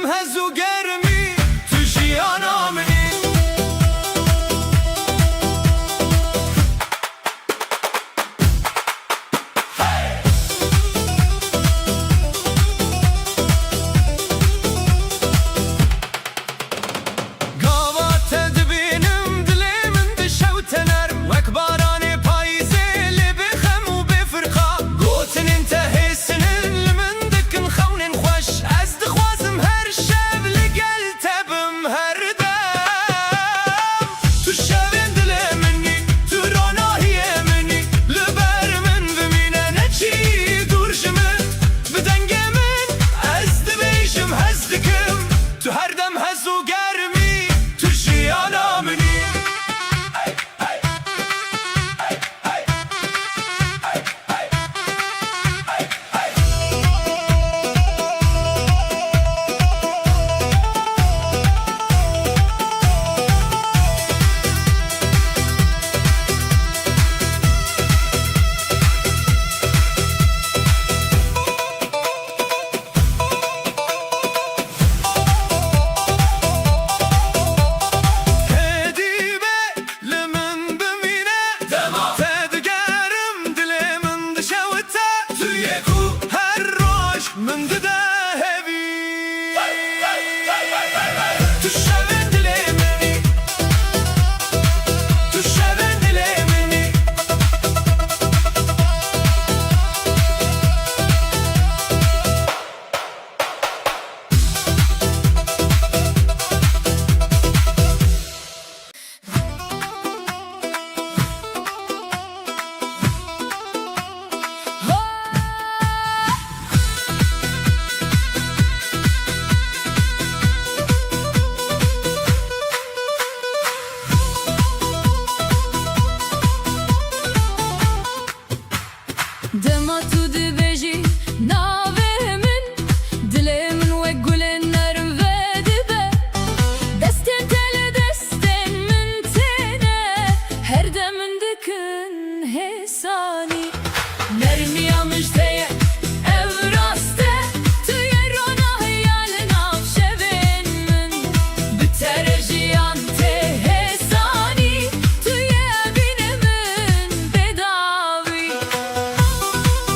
دم هزو گرمی تو جیانا منی دما تو دبیجی ناوه من دلی من و گل نرم و دبه دستن تل دستن من تنه هر دمن دکن حسانی نرمی آمشته اوراسته توی رونا هیال نافشبین من بترجیان ته حسانی توی بین من بداوی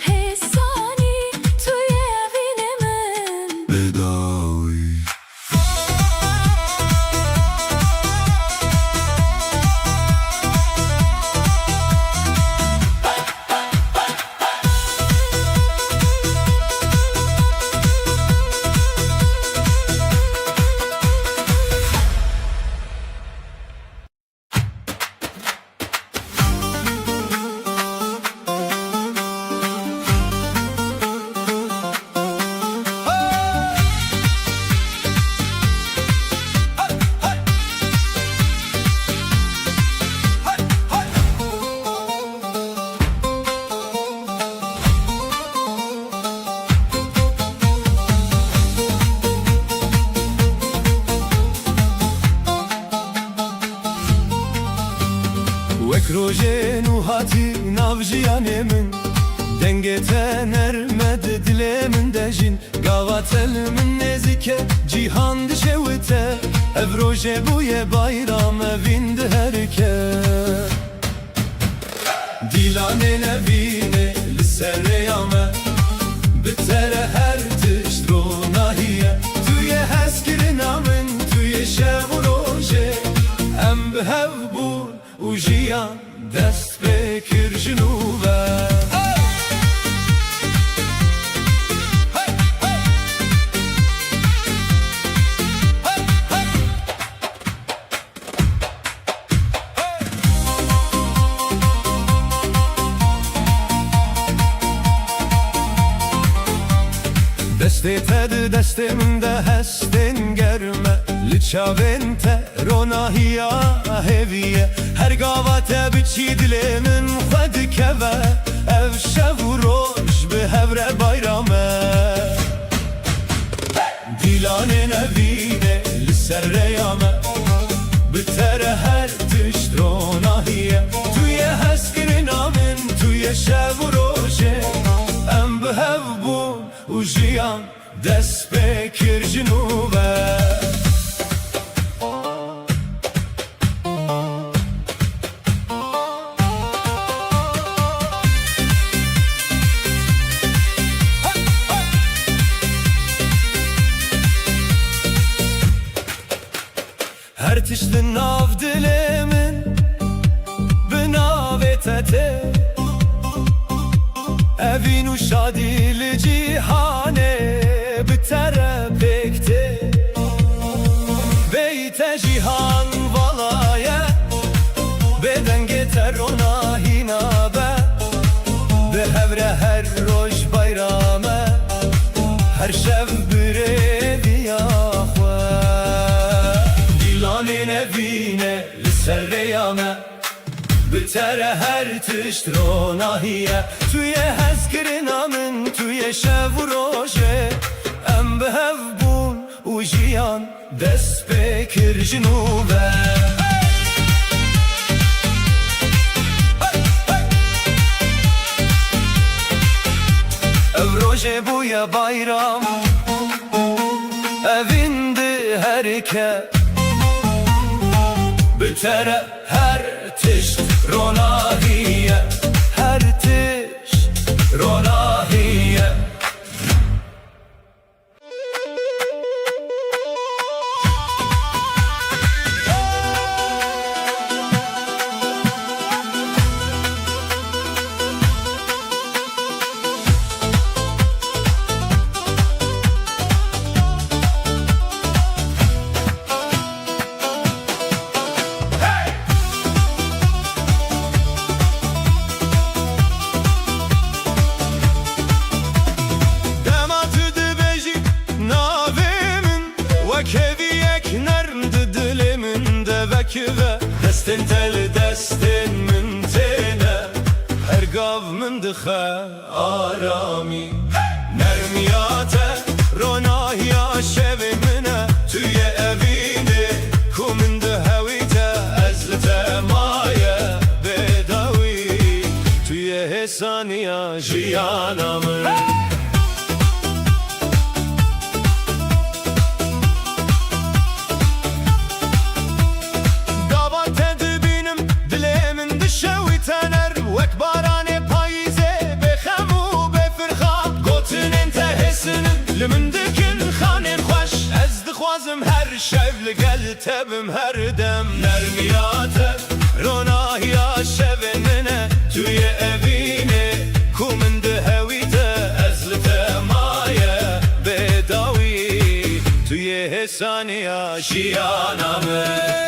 حسانی توی بین من بداوی روژه نوحاتی ناو جیانه من دنگته نرمد دل من دجین گاواتل من نزیکه جیهان دشوته ev roje buyê bayram evîn di herke دیلانه نبینه لسریامه بتره هر تشت رو ناهیه توی هسکرنا من توی شب و روژه ام به هف بون و جیان دست بکر جنوبه دسته تد دسته من ده هستن گرمه لچاون تروناهیا هویه هر گاوات بچی دل من خود کبه اف شب و روش به هبر بایرامه دیلانه نبینه لسر ریامه بتره هر تشت روناهیه توی هسکرنا من توی شب و روشه ام به هف بون و جیان دست بکر جنوبه هر تشت ناف دل من بناوه تته اوین و شادی لجیهانه بتره بکته بیت جیهان والایه بدنگ تروناهینا به هفره هر روش بایرامه هر شب بره بیاخوه دیلانی نبینه لسر ریامه بتره هر تشت روناهیه توی هسکرنا من توی شب و روژه ام به هف بون و جیان دست بکر جنوبه ev roje buya bayram evinde herke bitere her tişt ronahiye her tişt ronahiye ve destin tel destin müntene her gav mındıha arami nermiyate ronahya şevimine tüye evini kuminde hevite ezlite maye bedavi tüye hesaniya jiyanamın من دکن خانه خوش از دخوازم هر شب لگل تبم هر دم نرمیات روناهیا شب منه توی اوینه کومند هویته از لتمایه بداوی توی حسانیا شیانامه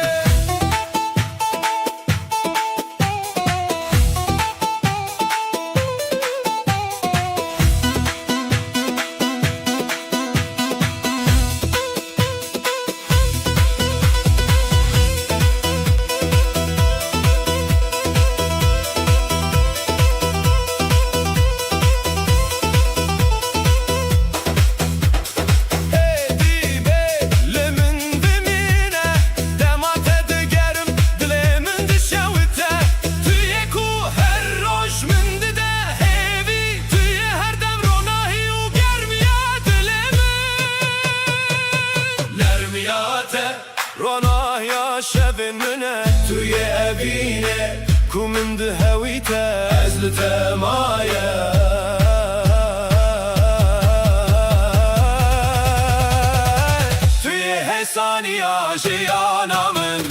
Ronahya şevin müne tüye evine ku min dihewî te ez li te maye Tu yê hêsaniya jiyana min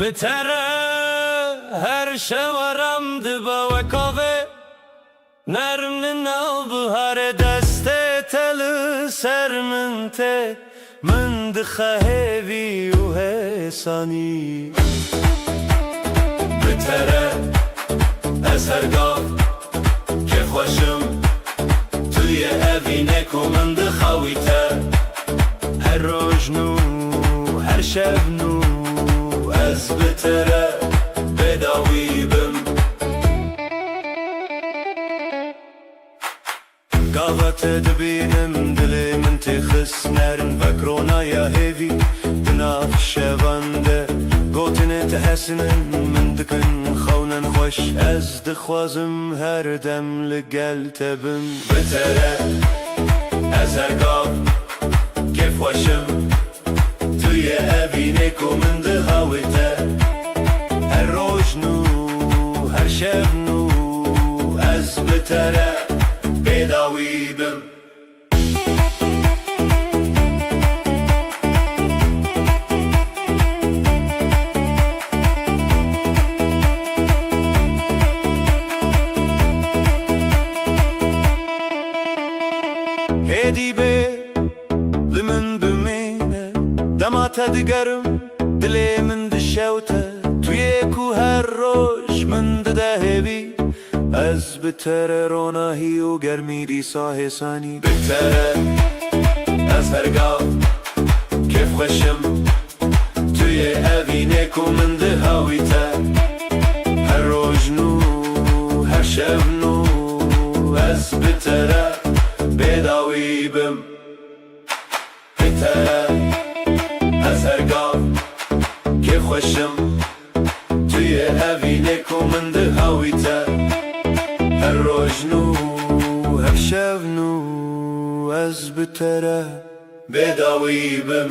Bitere her şevaram diba ve kave Nermin al buhare deste teli sermin te Min dixe hevi u hesani Bitere ez hergav kef hoşum Tuye evine ku min dixewi te Her roj nû her şev nû Ez bitere bedawî bim Gava te dibînim dilê min tê xist nerin vekronaya hêvî Di nav şevan de gotinê te hesinin min dikin xewnen xweş Ez dixwazim her dem li gel te bim Bitere ez hergav kef xweşim Tuye evînê ku min dihewî te Her roj nû her şev nû Ez bitere bedawî bim Hêdî bê li min bimîne Dema te digerim dilê min dişewte Tu yê ku her roj min dide hêvî Ez bi tere ronahî û germî dîsa hêsanî Bitere ez hergav kef xweşim Tu yê evînê ku min dihewî te Her roj nû her şev nû Ez bitere bedawî bim Bitere ez hergav kef xweşim Tu yê evînê ku min dihewî te Her roj nû her şev nû Ez bitere bedawî bim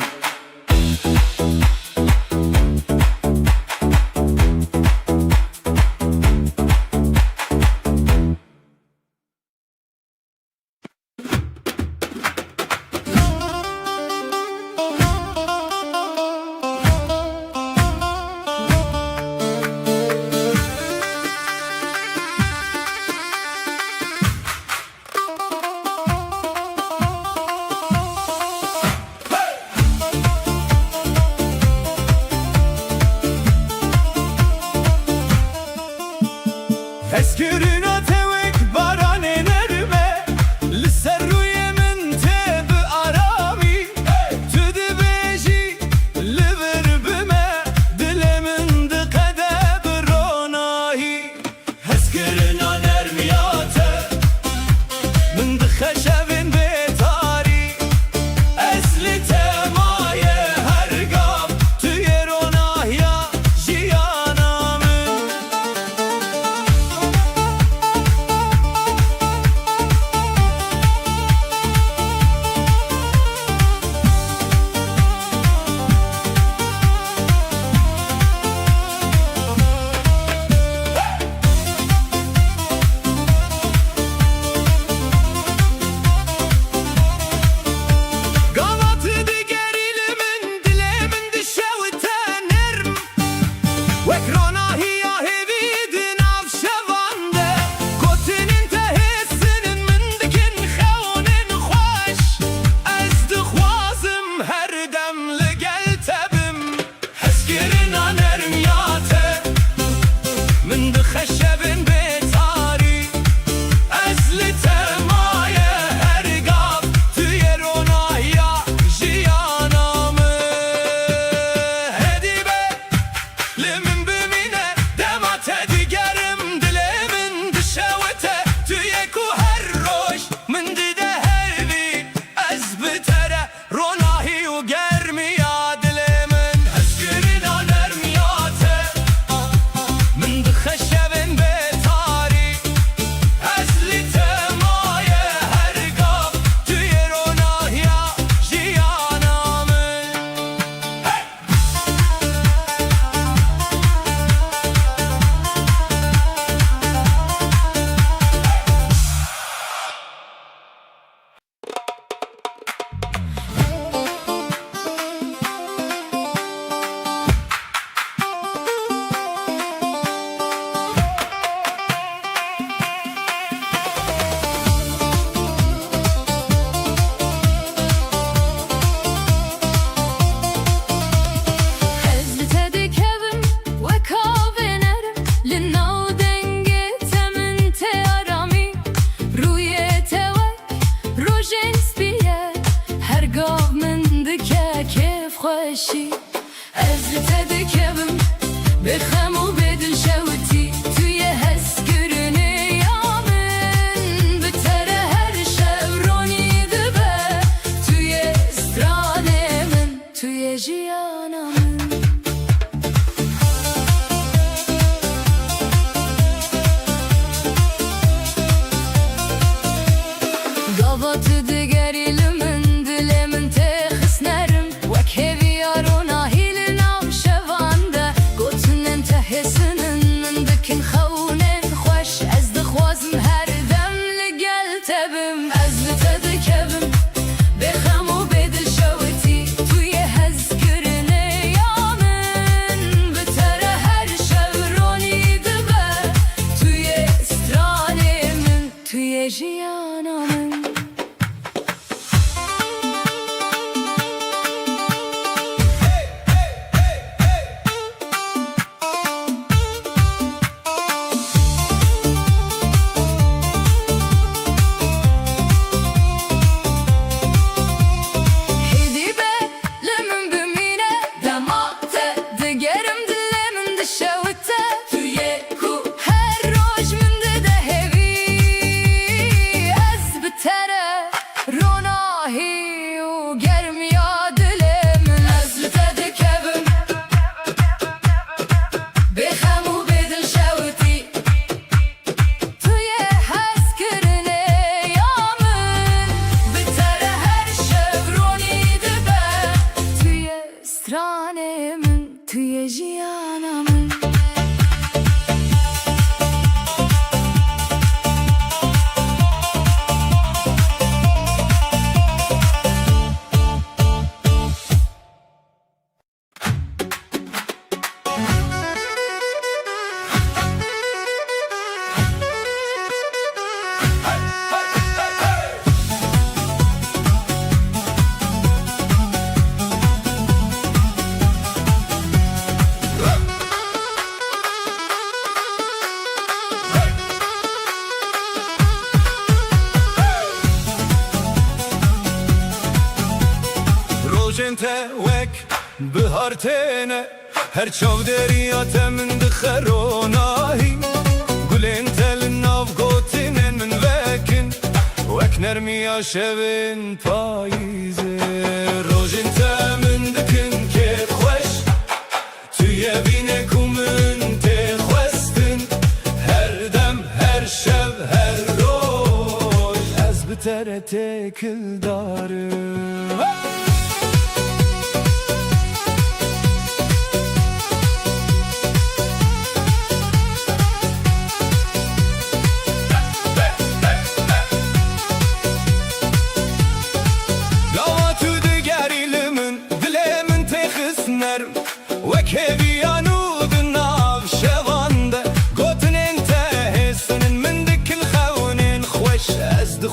خوشی از تدکم بخم و بدل شوتی توی حس گرنه یامن به تره هر شب رونی دبه توی استرانه من توی جیانم قابط دگری لمن دلمن تخس نرم وک هویارو ناهیل ناو شوانده گوتن انتحسنن من دکن خونن خوش از دخوازم هر دم لگل تبم از بتدکبم بخم و بدل شوتی توی هز گرنه یامن بتره هر شب رونی دبه توی استرانه من توی جیانم توی جیانم جنته وک بهار تنه هر چاو دریات من دخروناهی گلین تل ناف گوتینن من وکن وک نرمیا شبن پاییزه روجنته من دکن که خوش توی بینه کومن تخوستن هر دم هر شب هر روز از بتره تکل دارم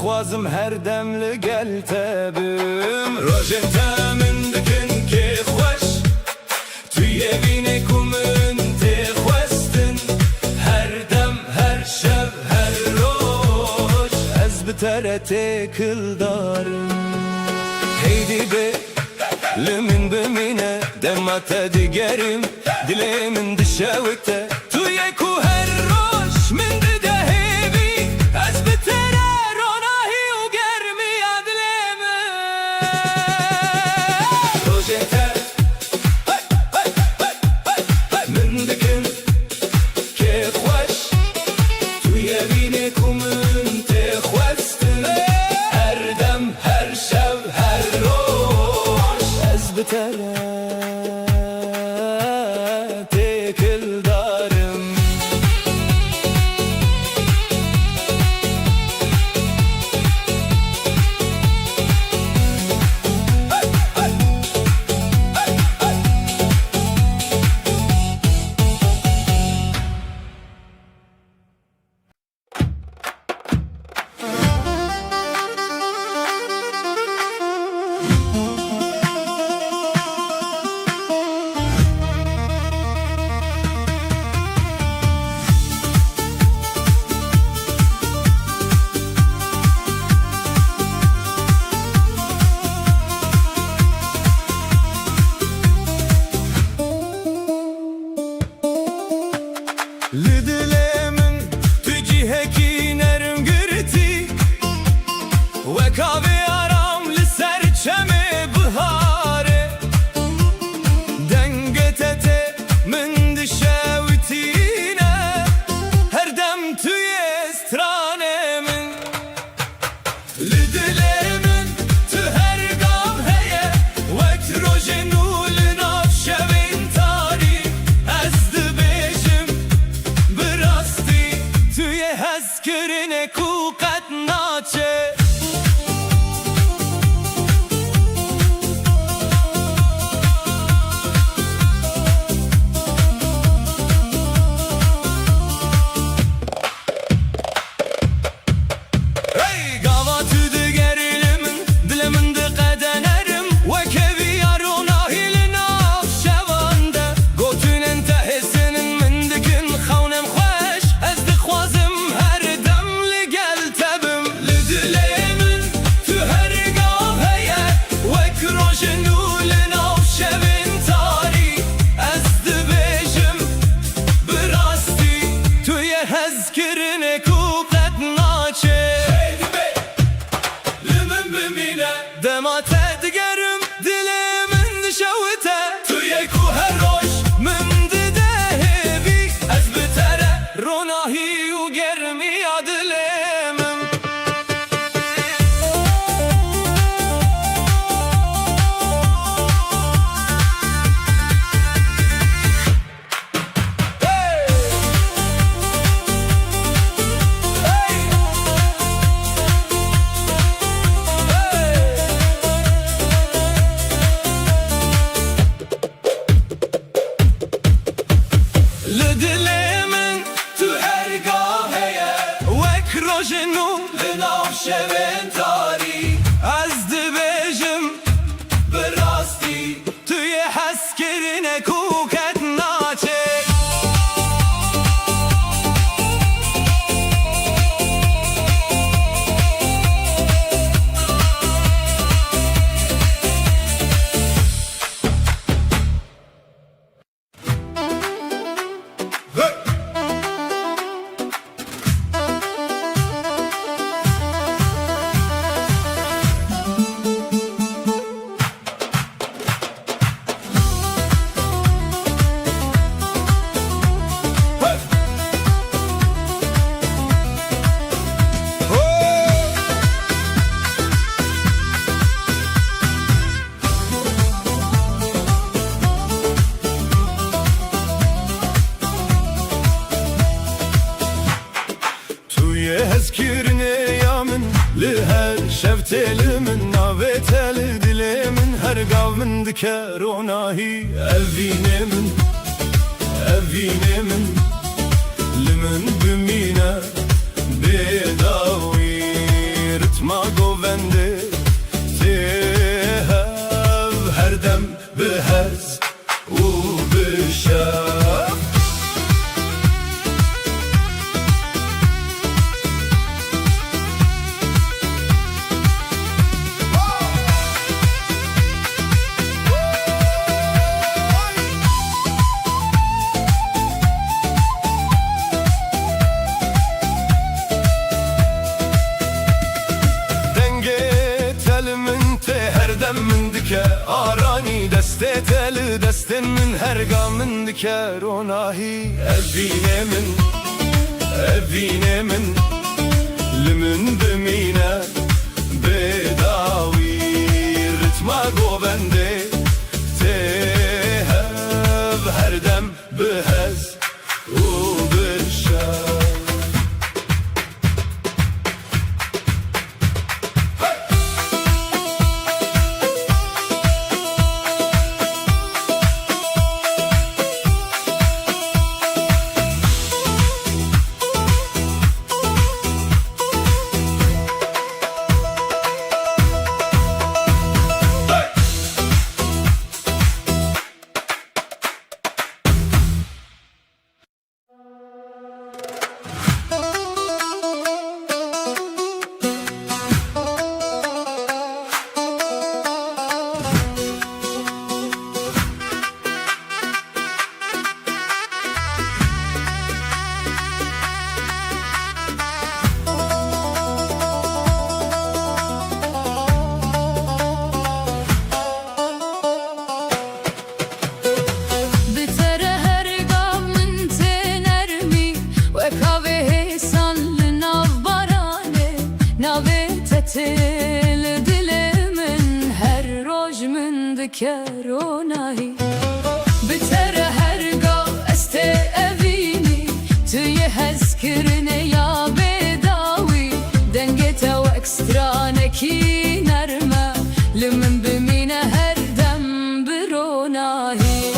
خوازم هر دم لگل تبم روشن تامن دکن که خوش توی بینه کومن تخوستن هر دم هر شب هر روز از بتره تکل دارم هیدی به لمن بمینه دمت دیگرم دلی من دشاوته توی کو هر روز من دهیبی از بتره تکل داره وكابي آرام لسر چمه بهاره دنگتته من دشوتینه هر دم توی استرانه من لدله من تو هر گام هیه وقت روژ نول ناف شوین تاری از دبیجم براستی توی هزکرین کوقت ناچه دمات دگرم دل من شوته توی کوه روش من دیده بی از بتره روناهی و گرمی دلم روژنو لناف شوین تاری از دبیجم براستی توی هزکرین کوقت ناچه هزكرني يا من لهر شفتل من نافتل دل من هر قاو من ذكروناهي أفيني من لمن بمينا بداوي رتما قوفنده تهب هر دم بهز وبشاف من دکه آرانی دسته تل دستن من هر گام من دکه روناهی أفینه من لمن بمینه بداوی رتما گوبنده تهب هر دم بهز و بشاف قتل دل من هر روز من دکرونایی بتر هرگاه است اوینی توی حس کرنه یا بداوی دنگت و اکسترانکی نرمه لمن بمینه هر دم برونایی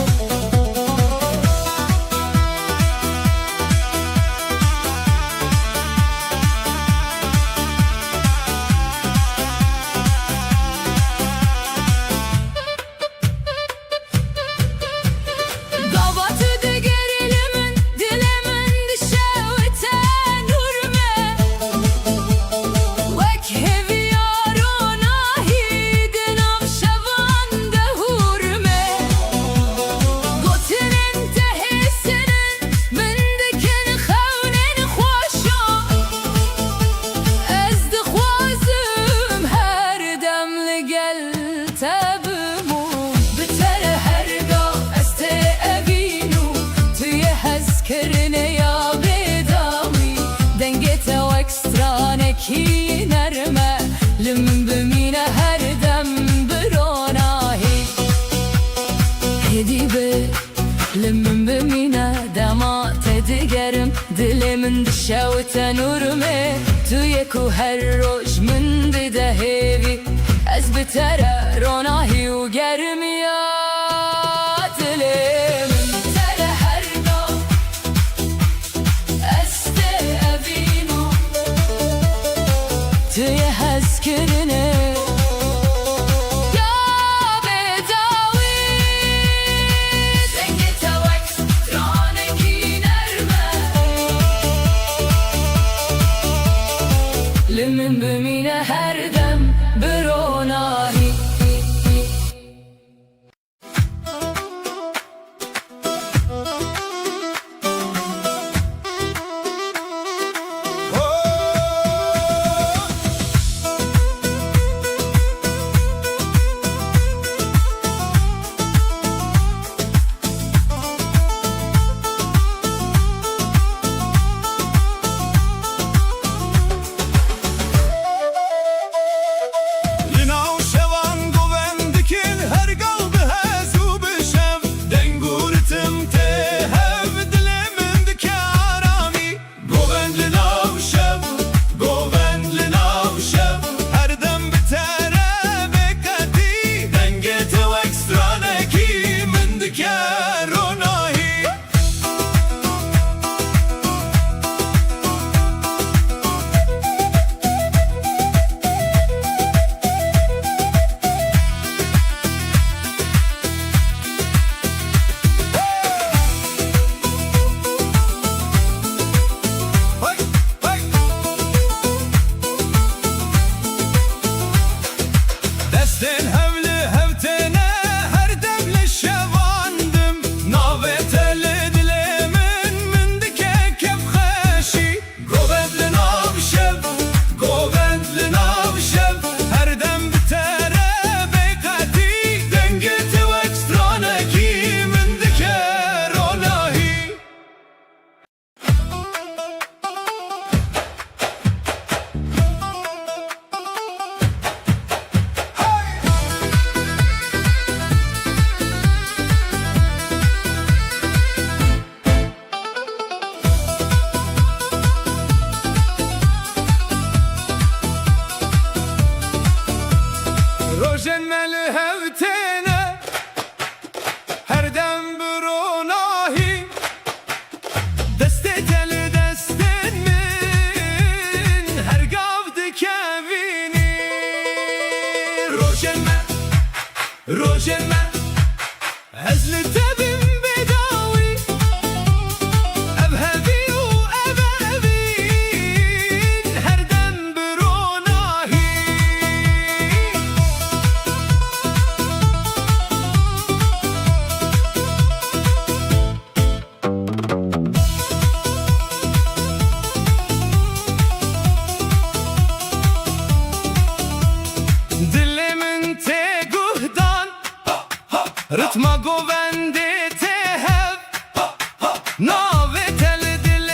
کی نرمه لمن بمینه هر دم بروناهی هدی به لمن بمینه دمات دیگرم دل من دشه و تنورمه توی کو هر روز من دیده هیوی از بتره روناهی و گرمیات دلم توی حس کرنه یا بداوی دنگی تو اکسترانکی نرمه لمن بمینه هر دم بروناهی روشن هزل تبم بداوي أبهبي وأبابين هردم بروناهي دل من تگهدان رتما گوونده تهب ناوه تل دل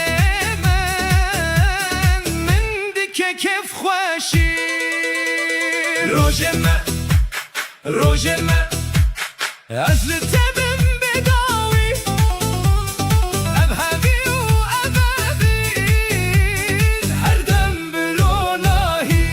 من دکه کف خوشی روژمه از لطبم بداوی ابهوی و ابهوی هر دم بروناهی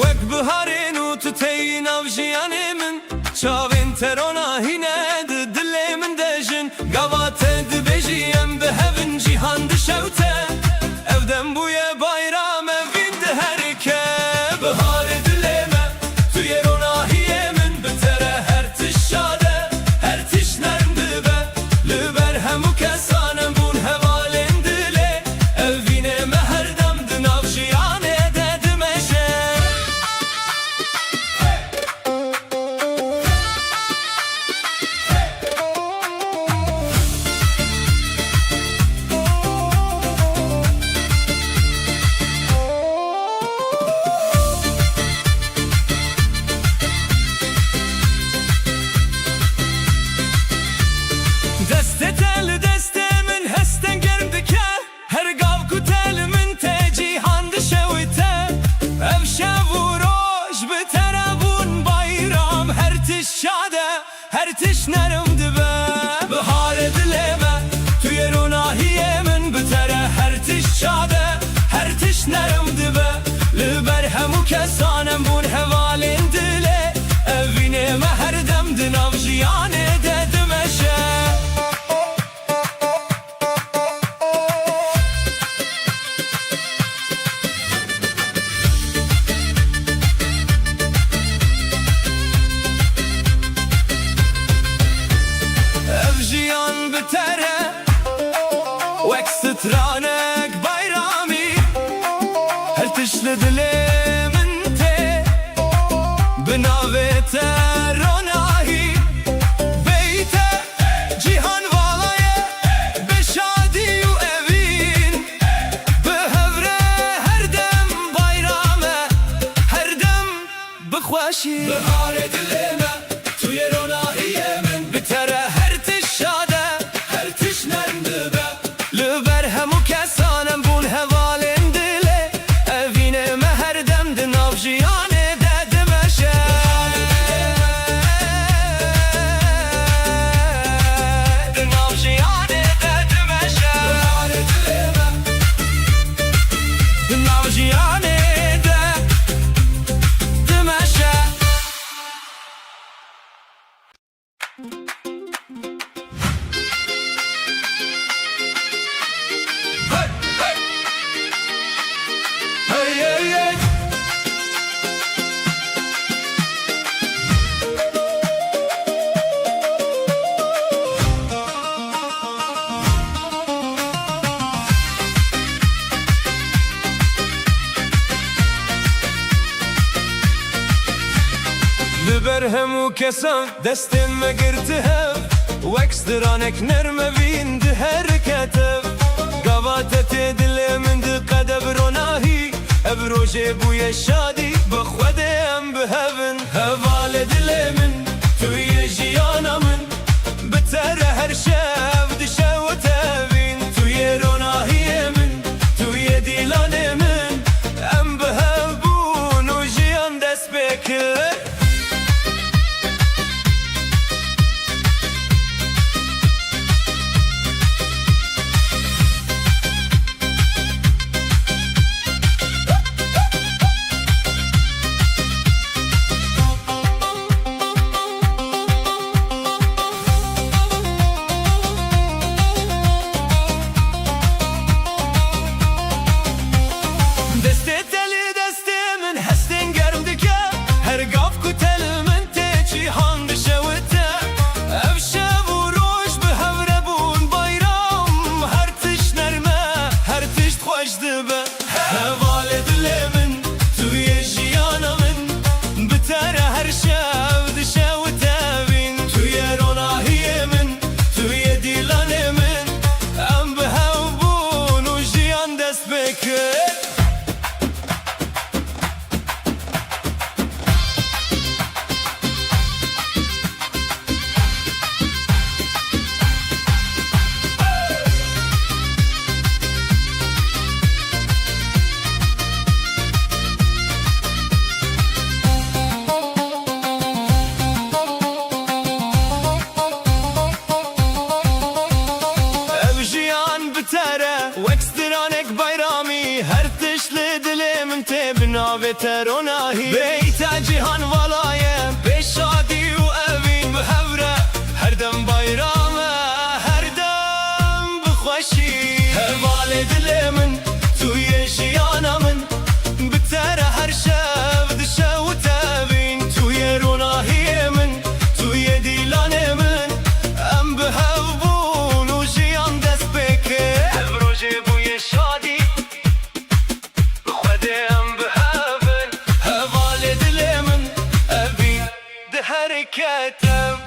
وەک بهارێن و تو تێی ناو ژیانێ من چاوێن تەرۆنا هینە دلێ من دەژن گاواتە دبێژی ئەم بهەڤن جیهان دشەوتە ئەو دەم بوویە بایرامە ڤین دهەرکە بهارێ دلێمە تویە ڕۆناهیێ من بتەرە هەر تش شادە هەر تش نەرم دبە لەبەر هەموو کەسانم بوون هەڤالێن دلێ ئەو ڤینێمە هەردەم دناو ژیانێ دەدمەژە هر تش نرم دبه بهار دلمه توی روناهیه من بتره هر تش شاده هر تش نرم دبه لبر همو کسانم بون هوالین دله اوینه ما هر دم دناو جیانه ددمشه بتره وەک سترانێک بایرامی هەر تش لە دلێ من تێ بناوێتە ڕۆناهی بیتە جیهان واڵایە بە شادی و ئەڤین بهەورە هەردەم بایرامە هەردەم بخواشی بهارێ دلێمە تویە ڕۆناهیە من بتەرە هەر تش شادە هەر تش نەرم دبە لەبەر هەموو کەسانم بوون هەڤالێن دلێ ئەڤینێمە هەردەم دناو ژیانێ دەدمەشە دناو ژیانێ دەدمەشە دناو ژیانێ دەدمەشە لەبەر هەموو کەسان دەستێن مەگرتە هەv وەک سترانێک نەرمە ڤین دهەرکەتە گاواتە تێ دلێ من دقەدە بڕۆناهی ئەv ڕۆژێ بوویە شادی بەخوەدێ ئەم بهەڤن هەڤالە دلێ من تویە ژیانە من بتەرە هەر شەv دشەوتە ڤین تویە ڕۆناهیێ من تویە دیلانێ من ئەم بهەv بوون و ژیان دەست پێ کرد دست بکر وەکسترانێک بەیرامی هەر تشت لێ دلێ من تێ بناوێتە ڕۆناهی بێیتە جیهان وەڵایە بێشادی و ئەڤین بهەورە هەردەم بەیرامە هەردەم بخۆشی هەڤالێ دلێ من تویە ژیانە من بتەرە هەر شەو دشە و تەڤین تویە ڕۆناهیێ من تویە دیلانێ من ئەم بهەو بوون و ژیان دەست پێکێ حركاتم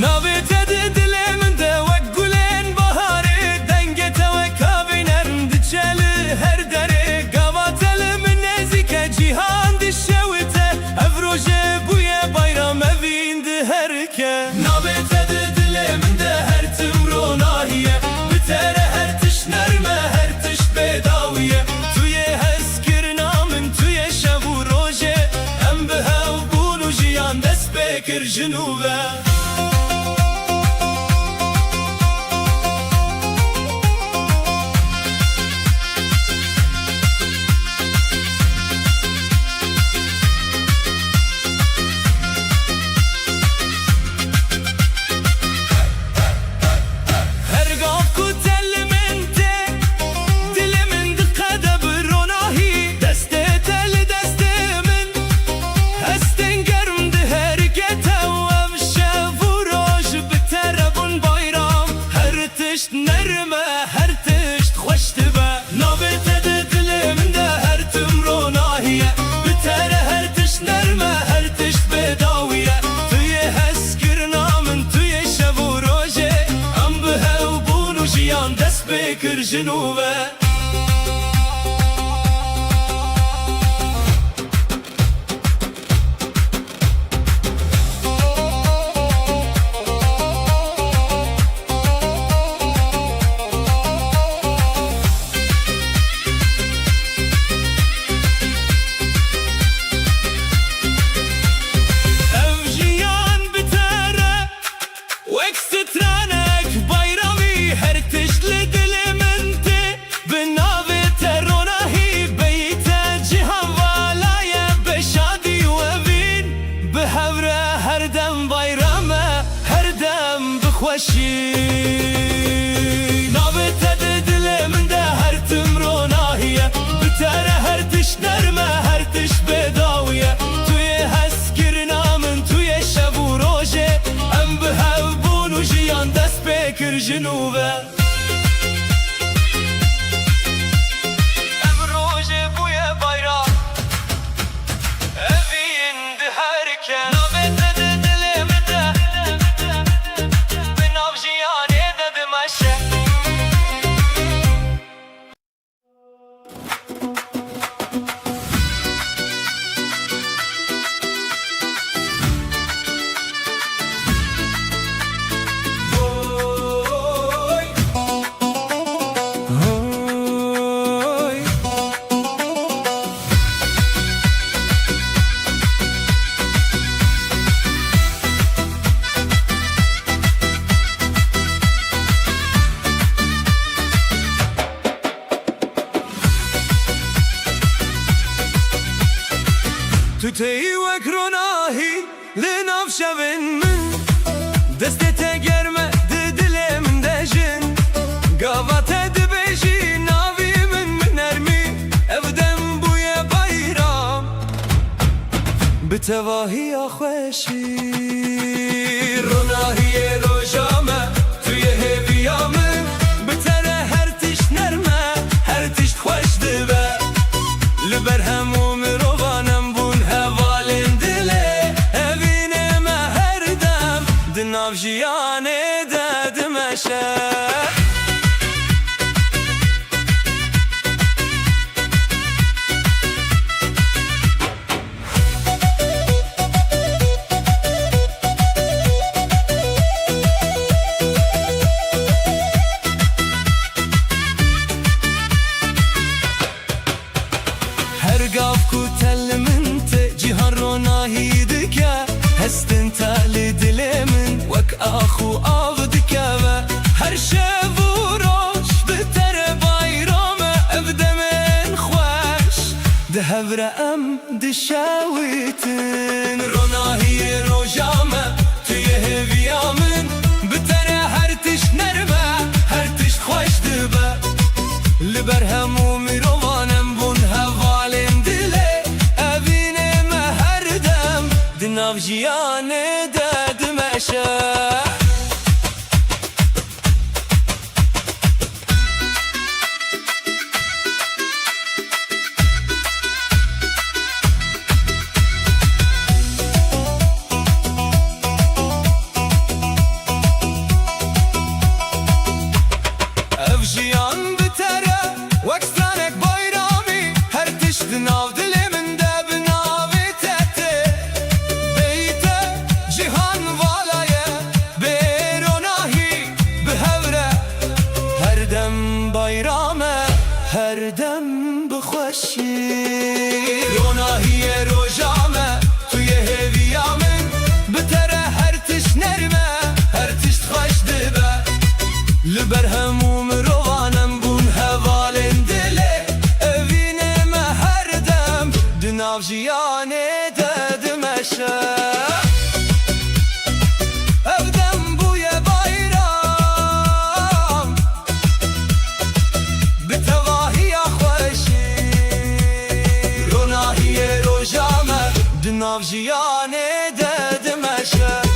نابێتە دلێ من دە وەک گولێن بەهارێ دەنگێتەوە کاڤێنەرم دچەلە هەر دەرێ گاواتە لە من نێزیکە جیهان دشەوتە ئەڤ ڕۆژێ بوویە بەیرام ئەڤین هەرکە نابێتە دلێ من دە هەر تم ڕۆناهیە بتەرە هەر تشت نەرمە هەر تشت بێداویە تویە هەستکردنا من تویە شەو و ڕۆژێ ئەم بهەو بوون و ژیان دەست پێکرد ژنوبە نەرمە هەر تشت خۆش دبە نابێتە دلێ من دە هەر تم ڕۆناهیە بتەرە هەر تشت نەرمە هەر تشت بێداویە تویە هەستکردنا من تویە شەو و ڕۆژێ ئەم بهەو بوون و ژیان دەست پێکرد ژنوبە وەکسترانێک بەیرامی هەر تشت لێ دلێ من تێ بناوێتە ڕۆناهی بێیتە جیهان وەڵایە بێشادی و ئەڤین بهەورە هەردەم بەیرامە هەردەم بخۆشی نابێتە دلێ من دە هەر تم ڕۆناهیە بتەرە هەر تشت نەرمە هەر تشت بێداویە تویە هەستکردنا من تویە شەو و ڕۆژێ ئەم بهەو بوون و ژیان دەست پێکرد ژنوبە ئەم ڕۆژێ بوویە بەیرام ئەڤین هەرکە نابێتە دلێ من دە بناو ژیانێ دەدمەشە şevin min destete germe dilim dejin gavate dibejin avimin minermi evden buye bayram بتواهی خوشی روناهی روژامه توی هیویامه بتره هر تیش نرمه هر تیش خوش دبه لبر هموم روانم بون هوالین دله هوینه هر دم دناف جیانه دادمشه gav ku tellimin te cihan ronahi dike hestin tali dilimin vek axu av dike ve her şev u roş bitere bayrame evdemin xweş de hevre em dişawitin ronahi rojame tuye heviyamin bitere her tiş nerme her tiş xweş dibe liber hemumi rovanem bun hevalin Dinav jiyane dedim eşe Ev jiyan bitere vek stranek bayrami her tiş dinav diliminde binavi tete bayrame her dem bixweşî ronahiye rojame tuye heviyamin bitere her tiş nerme her tiş xweş dibe liber hemûm rovanem bûn hevalên dilê evînê me her dem di nav jiyanê dedim eşe Dinav jiyane dedim eşe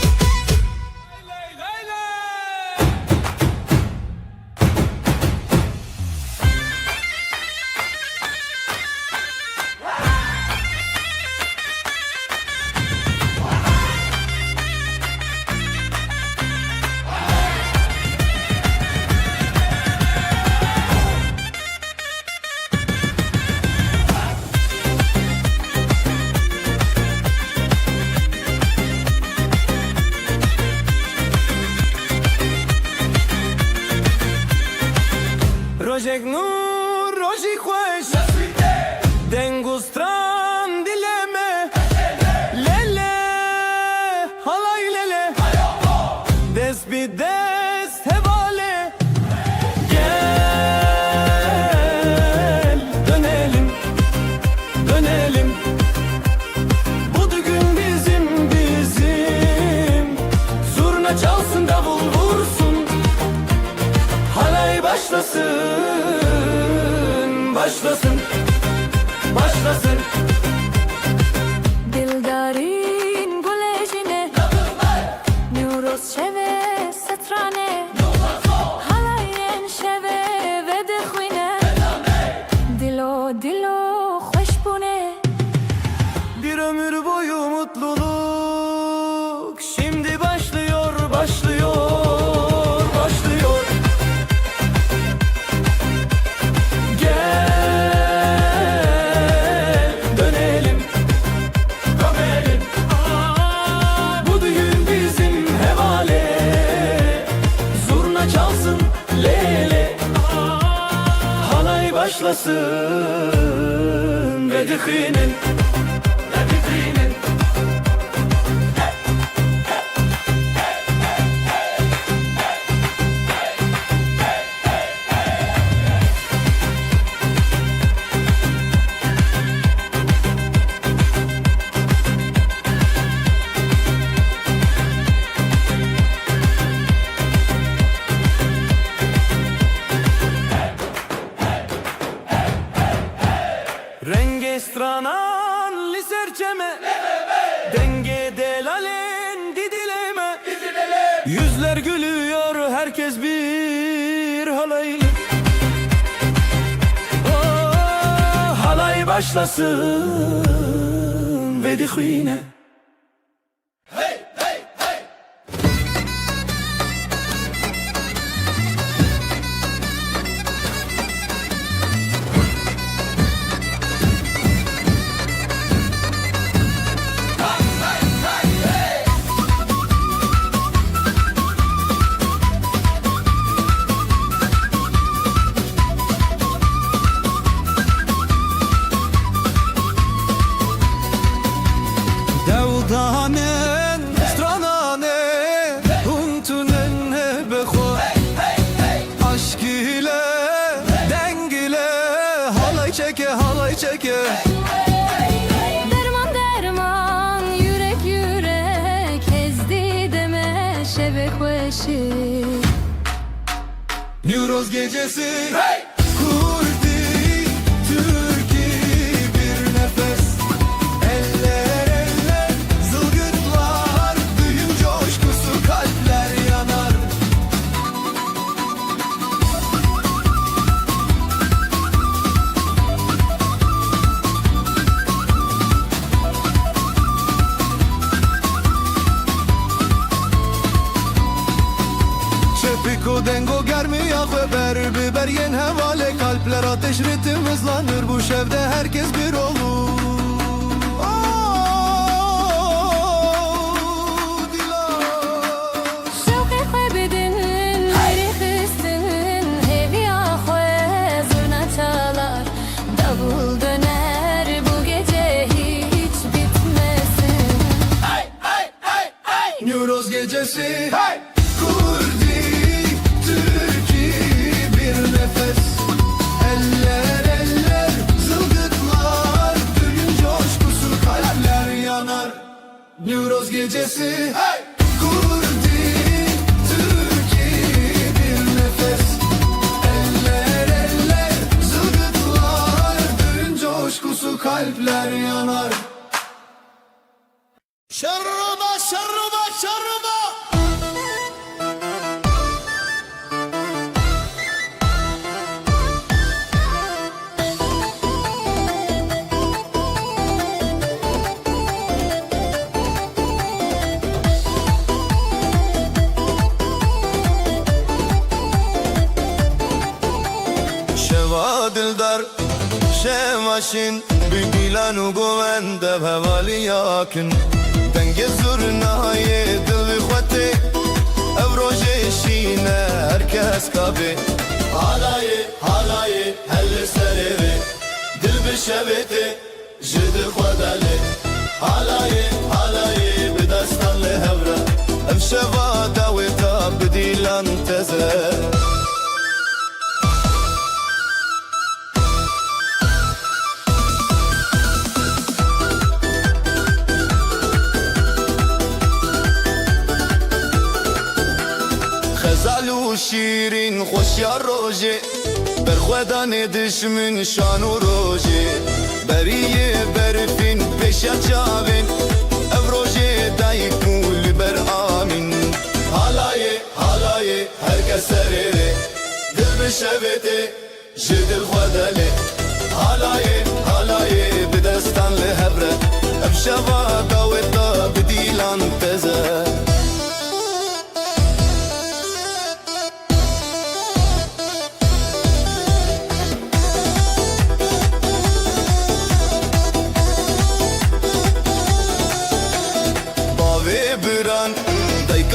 Rojek nur, roji xweş dengustran dileme lele halay lele dest bi dest hevale gel dönelim dönelim bu düğün bizim zurna çalsın davul vursun halay başlasın başlasın, başlasın. Dildarin gulejine Nuruz şeve setrane Halayen şeve ve dixwine Dilo dilo hoş bune Bir ömür boyu mutluluk şimdi başlıyor, başlıyor, başlıyor. Başlasın ve dikinin Yüzler gülüyor, herkes bir halay. Oh, halay başlasın ve dihine. Devdanen, stranane, huntunen beho. Aşk ile, deng ile, halay çeke, halay çeke. Derman derman, yürek yürek, ezdi deme şebek veşi. Neuroz gecesi, kurdi, Türkiye bir nefes. Eller eller, zılgıtlar, düğün coşkusu, kalpler yanar. Şefiko dengo germi yakve ber biber yen hevale. Kalpler ateş ritim hızlanır, bu şevde herkes bir olur. Şevki kaybedin, hayri hissin, hevi ahve zurna çalar. Davul döner, bu gece hiç bitmesin. Neuroz gecesi, kurdi, Türkiye bir nefes. Eller eller, zılgıtlar, düğün coşkusu, kalpler yanar. Neuroz gecesi, kurdi, Türkiye bir nefes. Eller eller, zılgıtlar, düğün coşkusu, kalpler yanar. Şarruba, şarruba, şarruba. Şeva dildar, şemaşin, büyülen u govende hevali yakın. Denge zurnaye dil ve xwete, ev roje şine herkes kabe. Halaye, halaye, helle sereve, dil bi şevete, jidi xwedale. Halaye, halaye, bi destan le hevra, ev şeva daveta bidilan teze. غزال و شیرین خوش یا روژه بر خودان دشمن شان و روژه بریه برفین پیش چاوین او روژه دای کول بر آمین حالای حالای هر کس سریره دل بشویده جدل خوداله حالای حالای بدستان لهبره افشوا داوتا بدیلان تزه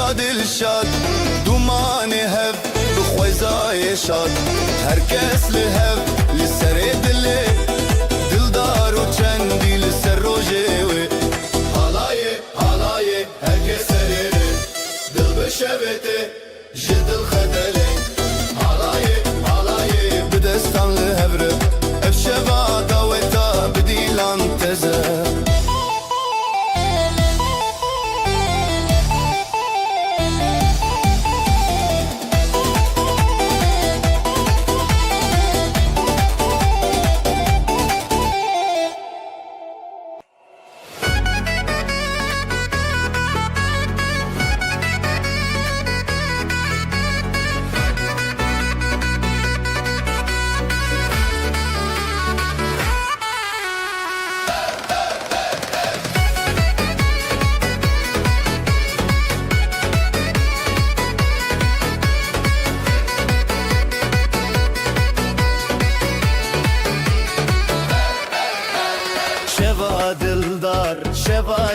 دلشاد دومان هف بخوزای شاد هر کس لهف لسر دله دلدار و چندی لسر روژه حالای حالای هر کس سریره دل بشبته جدل خدله حالای حالای بدستان لهفره افشوا داوتا بدیلان تزه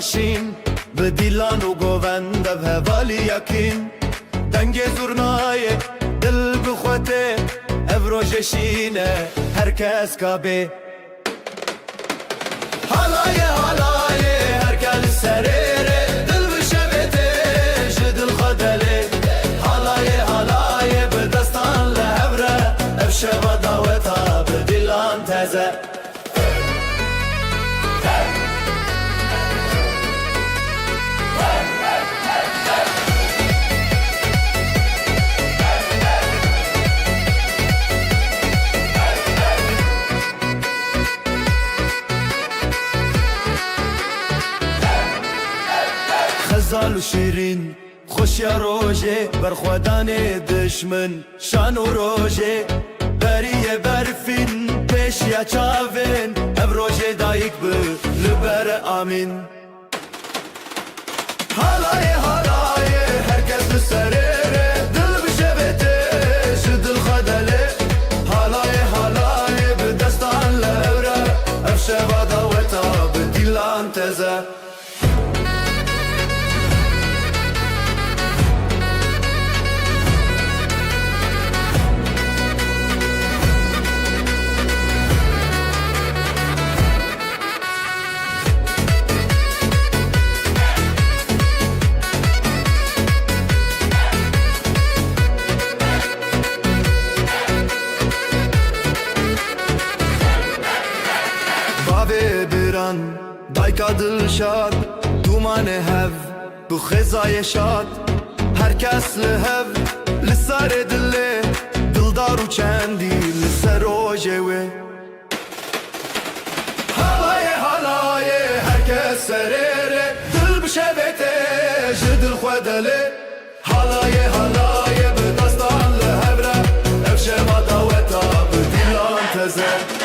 باشین به دیلان و گووند به هوالی یکین دنگ زورنای دل بخوته افروجشینه هر کس کابه حالای هر کس سریره دل بشبته جدل خدله حالای به دستان لهبره افشبه داوتا به دیلان تزه خزال و شیرین خوشیا روژه برخوادان دشمن شان و روژه بریه برفین پیش یا چاوین اب روژه دایک به لبر آمین حالای هر کس بسریره دل بشبته شدل خدله حالای به دستان لوره افشبه داوتا به دیلان تزه دایکا دل شاد دومان هف بو خزای شاد هر کس لهف لسار دله دلدار و چندی لسر روژه وی حالای هر کس سریره دل بشبته جدل خودله حالای به دستان لهبره افشه ما داوتا به دیلان تزه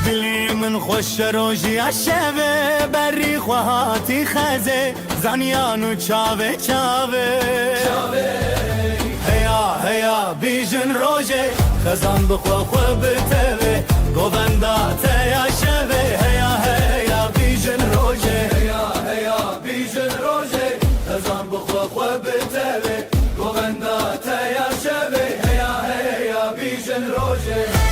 دلی من خوش روژی عشبه بری خواهاتی خزه زنیانو چاوه هیا بیجن روژه خزان بخوا بتوه گووندا تیا شبه هیا بیجن روژه بیجن روژه خزان بخوا بتوه گووندا تیا شبه هیا بیجن روژه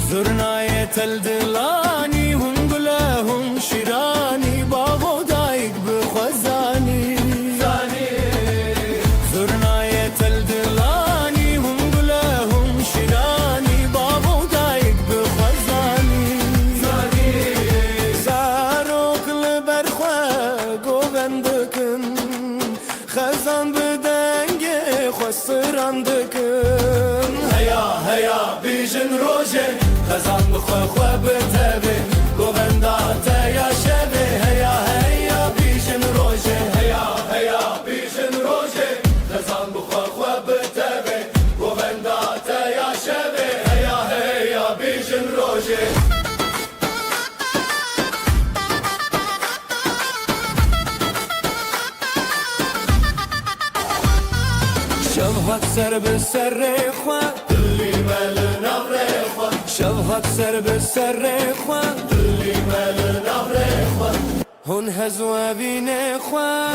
زرنای تل دلانی هم گله هم شیرانی باغ و دایک بخوزانی زرنای تل دلانی هم گله هم شیرانی باغ و دایک بخوزانی زاروک لبرخوا گووندکن خزان بدنگ خسران دکن هیا بیجن روژه خزان بخوا بتوه گووندا تیا شبه هیا بیجن روژه بیجن روژه خزان بخوا بتوه گووندا تیا شبه هیا بیجن روژه شبهات سر به سر خواه دلی مل نغره خواه شبهات سر به سر خواه دلی مل نغره خواه هون هزو بینه خواه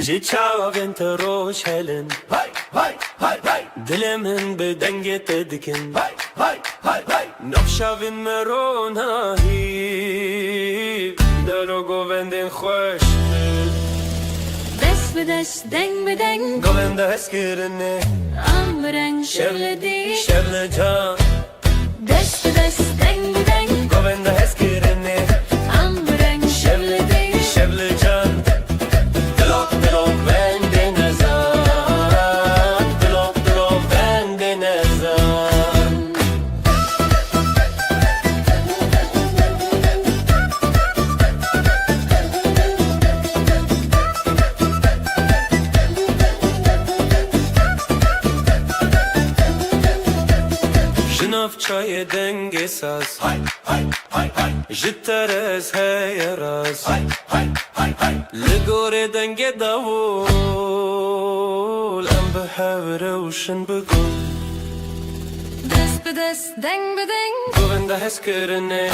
Ji çavên te roj helin Hay hay hay hay Dilê min bi dengê te dikin hay hay hay hay Navşavên me ronahî Dero govendên xweş Dest bi dest, deng bi deng, Govenda hezkirine am bi reng şevledî. Şevle can Dest bi dest, deng bi deng, Govenda hezkirine am bi reng şevledî. Şevle can Dilok dilok bende nezan Dilok dilok bende nezan Jinav çayê dengê saz hay hay hay hay Ji teres heye raz hay hay hay hay Li gorê dengê davul Em bi hev rewşin bigul Dest bi dest, deng bi deng, Govenda hezkirine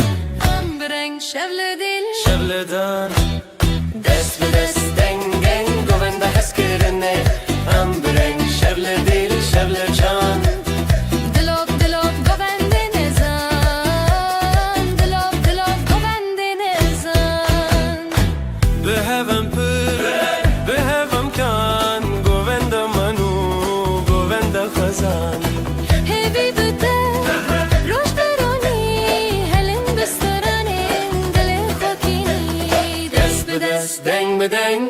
am bi reng şevledî. Şevledan Dest bi dest dengen Govenda hezkirine Em bi reng şevle dil şevle can Dilok dilok govende nezan, dilok dilok govende nezan. Bi hevem pir Bi hevem kan Govenda manu Govenda xezan Hevi bite, roj beroni, helin bistaranin, dilin khokini. Dest bi dest, Deng bi deng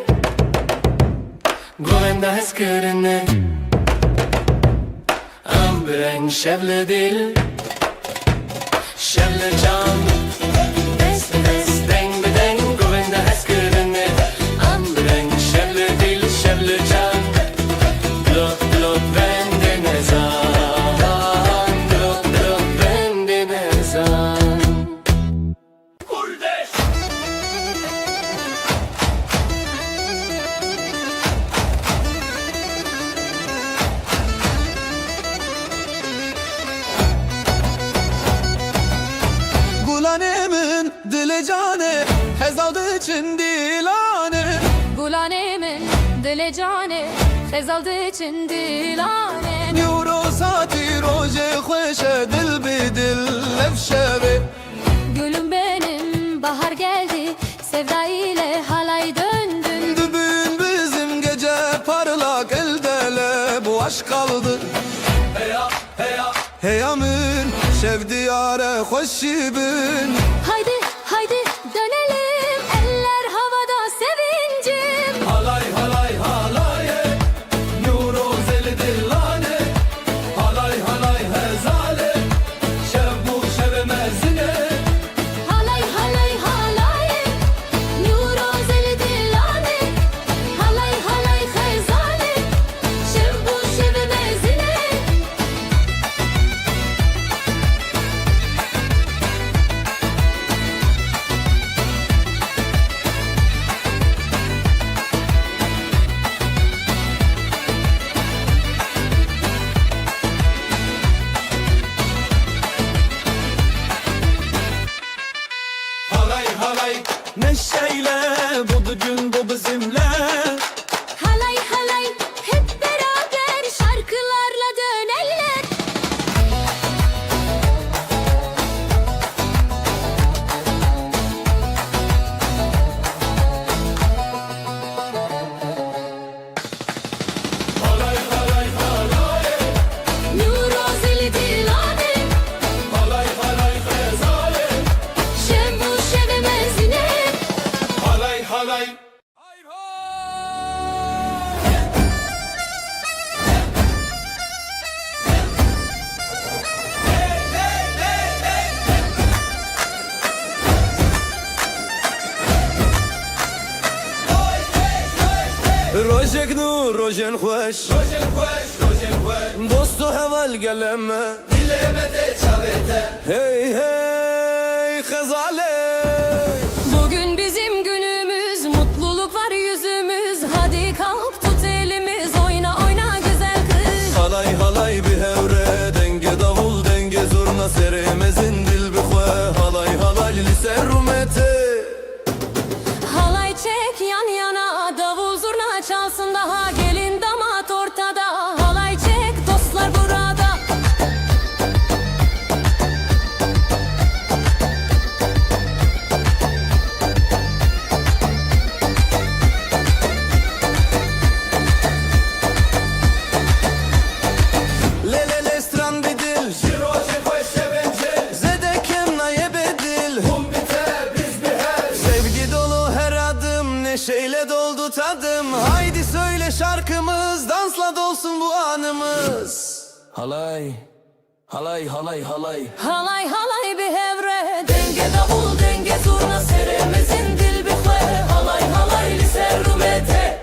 Govenda hezkirine Em bi reng şevle dil Şevle can dest bi dest, Deng bi deng Govenda hezkirine am Em bi reng şevle dil şevle can Dilok dilok bende nezan Dilok dilok bende nezan Kurdeş Gulanemin dili cane Hezaldı için dilane Gulanemin dile cane, fezaldı için dilane. Nuro sati roje khoşe dil bi dil lefşevi Gülüm benim, bahar geldi, sevda ile halay döndün. Dübün bizim gece parlak eldele bu aşk kaldı Heya heya Heyamın şevdiyare hoşibin Haydi haydi dönelim, eller havada sevincim. Halay halay halaye Nuro zeli dillane Halay halay hezale Şev bu şeve mezine Halay halay halay, nuro zeli dilane. Halay halay xezane, şev bu şeve mezine. Halay halay neşeyle bu gün bu bizimle Halay halay, hep beraber şarkılarla döneller. Halay halay halay Nuro zeli dilane, Halay halay hezale şev bu şeve mezine. Halay halay Rojek nur rojen xweş Rojen khoş rojen khoş Dostu heval geleme Dilemede çavete Hey hey xezale Bugün bizim günümüz, mutluluk var yüzümüz. Hadi kalk tut elimiz, oyna oyna güzel kız. Halay halay bir hevre Denge davul denge zurna seremezin dil bi xwe Halay halay li ser rumete Halay çek yan yana, davul zurna zurna çalsın daha, gelin damat ortada, halay çek dostlar burada. Lelele stran bedil Şiroşe koşe bence Zedekem naye bedil Hum biter biz biher Sevgi dolu her adım neşeyle doldu tadım. Haydi söyle şarkımız, dansla dolsun bu anımız. Halay, halay, halay, halay. Halay halay bir hevre, denge davul denge zurna, seremizin dil bir hve, halay halay liser rumete.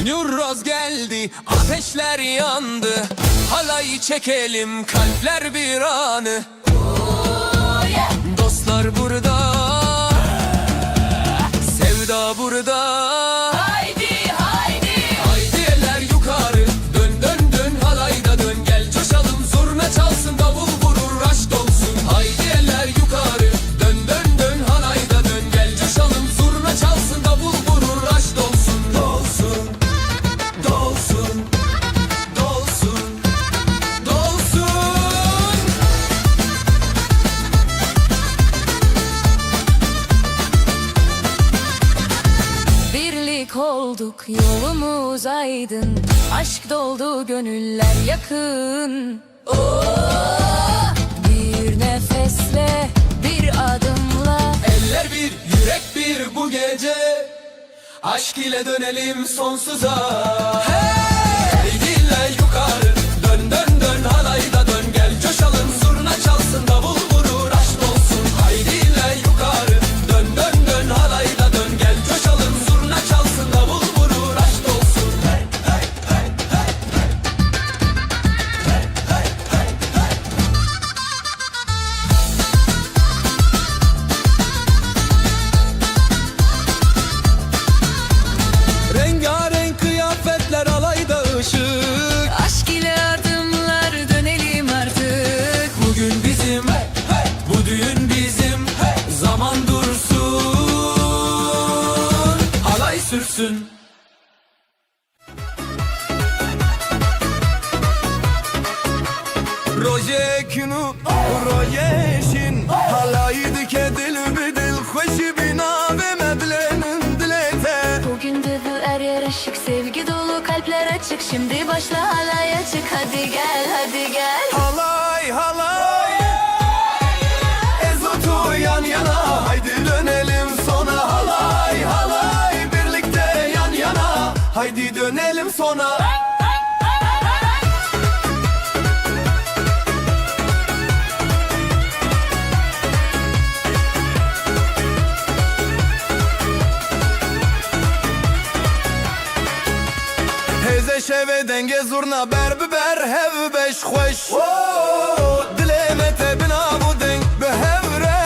Nurroz geldi, ateşler yandı. Halayı çekelim, kalpler bir anı. Dostlar burada, sevda burada. Haydi haydi. Haydi eller yukarı, dön dön dön halayda dön. Gel coşalım, zurna çalsın, davul vurur, aşk dolsun. Haydi eller yukarı, dön dön dön halayda dön. Gel coşalım, zurna çalsın, davul vurur, aşk dolsun. Dolsun, dolsun, dolsun, dolsun. Birlik olduk, yolumuz aydın, aşk doldu, gönüller yakın. Bir nefesle, bir adımla, Eller bir, yürek bir bu gece. Aşk ile dönelim sonsuza. Haydi eller yukarı, dön dön dön halayda dön. Gel coşalım, zurna çalsın, davul vurur, aşk olsun. Haydi eller yukarı, dön dön dön halayda dön. Gel coşalım, zurna çalsın, davul vurur, aşk olsun. Hey hey hey hey hey hey hey hey. Rengarenk kıyafetler, alayda ışık. aşk ile adımlar, dönelim artık. Bugün bizim, bu düğün bizim. Zaman dursun, halay sürsün. Rojekinu, rojeşin. Halaydı kedil bidil, hoşi bina ve meblenin dilete. Bugün de bu er yer aşık, sevgi dolu kalpler açık. Şimdi başla halaya çık, hadi gel hadi gel. Halay halay, Ezotu yan yana. Haydi dönelim sona. Halay halay, birlikte yan yana. Haydi dönelim sona. Heze şeve denge zurna ber biber hev beş xoş. Dilemete bina bu denk behevre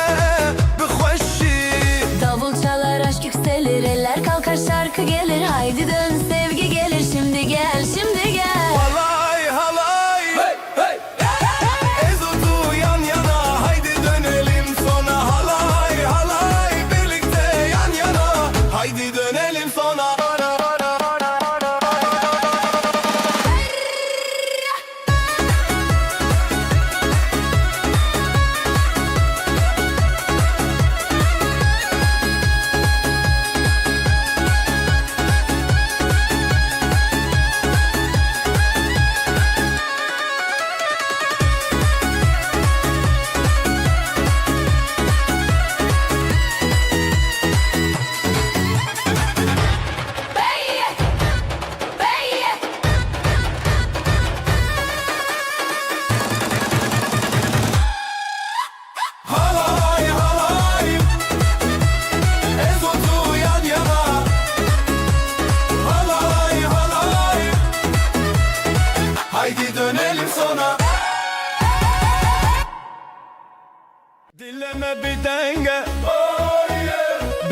bixoşi. Davul çalar, aşk yükselir, eller kalkar, şarkı gelir. Haydi dön, sevgi gelir, şimdi gel şimdi gel. Halay halay, Ezotu yan yana. Haydi dönelim sona. Halay halay, birlikte yan yana. Haydi dönelim sona.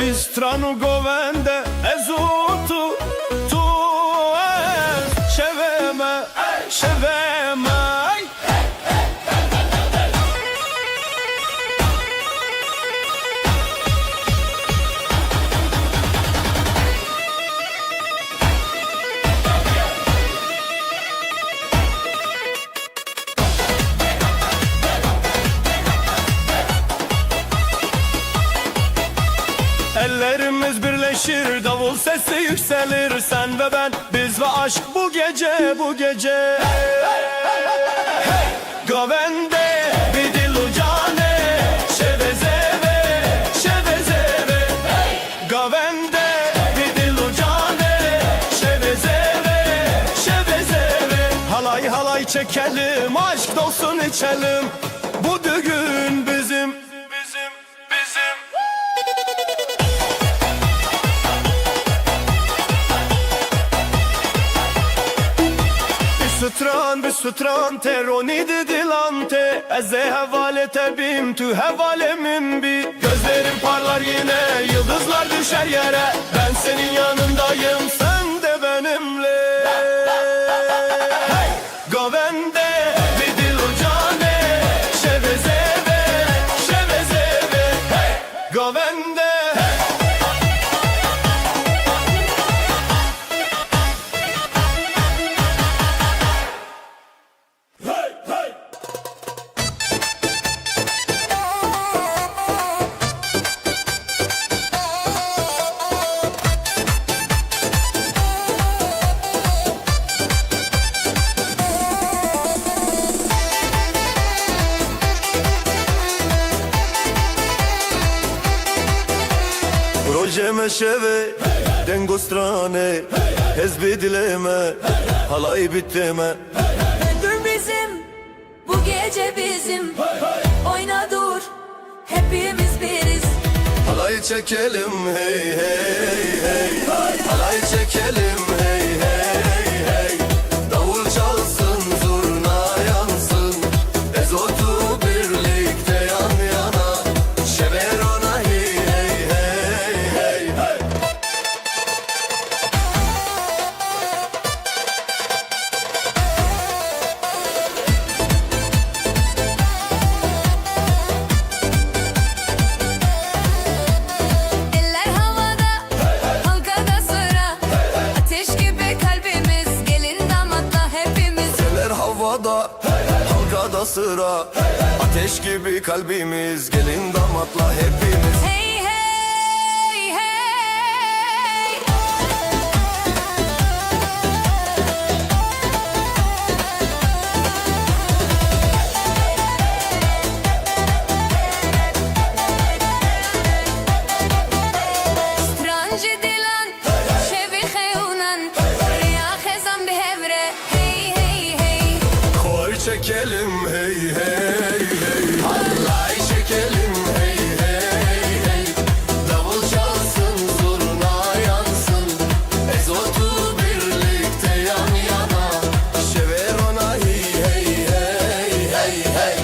Bistranu govende ezutu tu şeveme şeveme. Ellerimiz birleşir, davul sesi yükselir. Sen ve ben, biz ve aşk bu gece, bu gece. Govende bidilu cane, şevezeve, şevezeve. Govende bidilu cane, şevezeve, şevezeve. Halay halay çekelim, aşk dolsun içelim. Bu düğün bizim, bizim, bizim. Sütran teroni dilante Eze hevale tebim tu hevalemin bi. Gözlerim parlar yine, yıldızlar düşer yere. Ben senin yanındayım, sen de benimle. Govende bidilu cane, şevezeve, şevezeve. Govende. Projeme şeve, dengo strane, hezbi dileme, halay biteme. Dur bizim, bu gece bizim. Oyna dur, hepimiz biriz. Halay çekelim hey hey hey, halay çekelim hey hey hey. Davul çalsın, zurna yansın, ezotu birlikte yan yana. Şeverona hey hey hey hey hey. Eller havada, halkada sıra. Ateş gibi kalbimiz, gelin damatla hepimiz. Eller havada, halkada sıra. Ateş gibi kalbimiz, gelin damatla hepimiz. Hey hey hey. Stranji dilan, şevi xeyunan. Riya xezan bihevre. Hey hey hey. Koy çekelim hey hey hey, halay çekelim hey hey hey. Davul çalsın, zurna yansın, ezotu birlikte yan yana. Şeverona hey hey hey hey hey.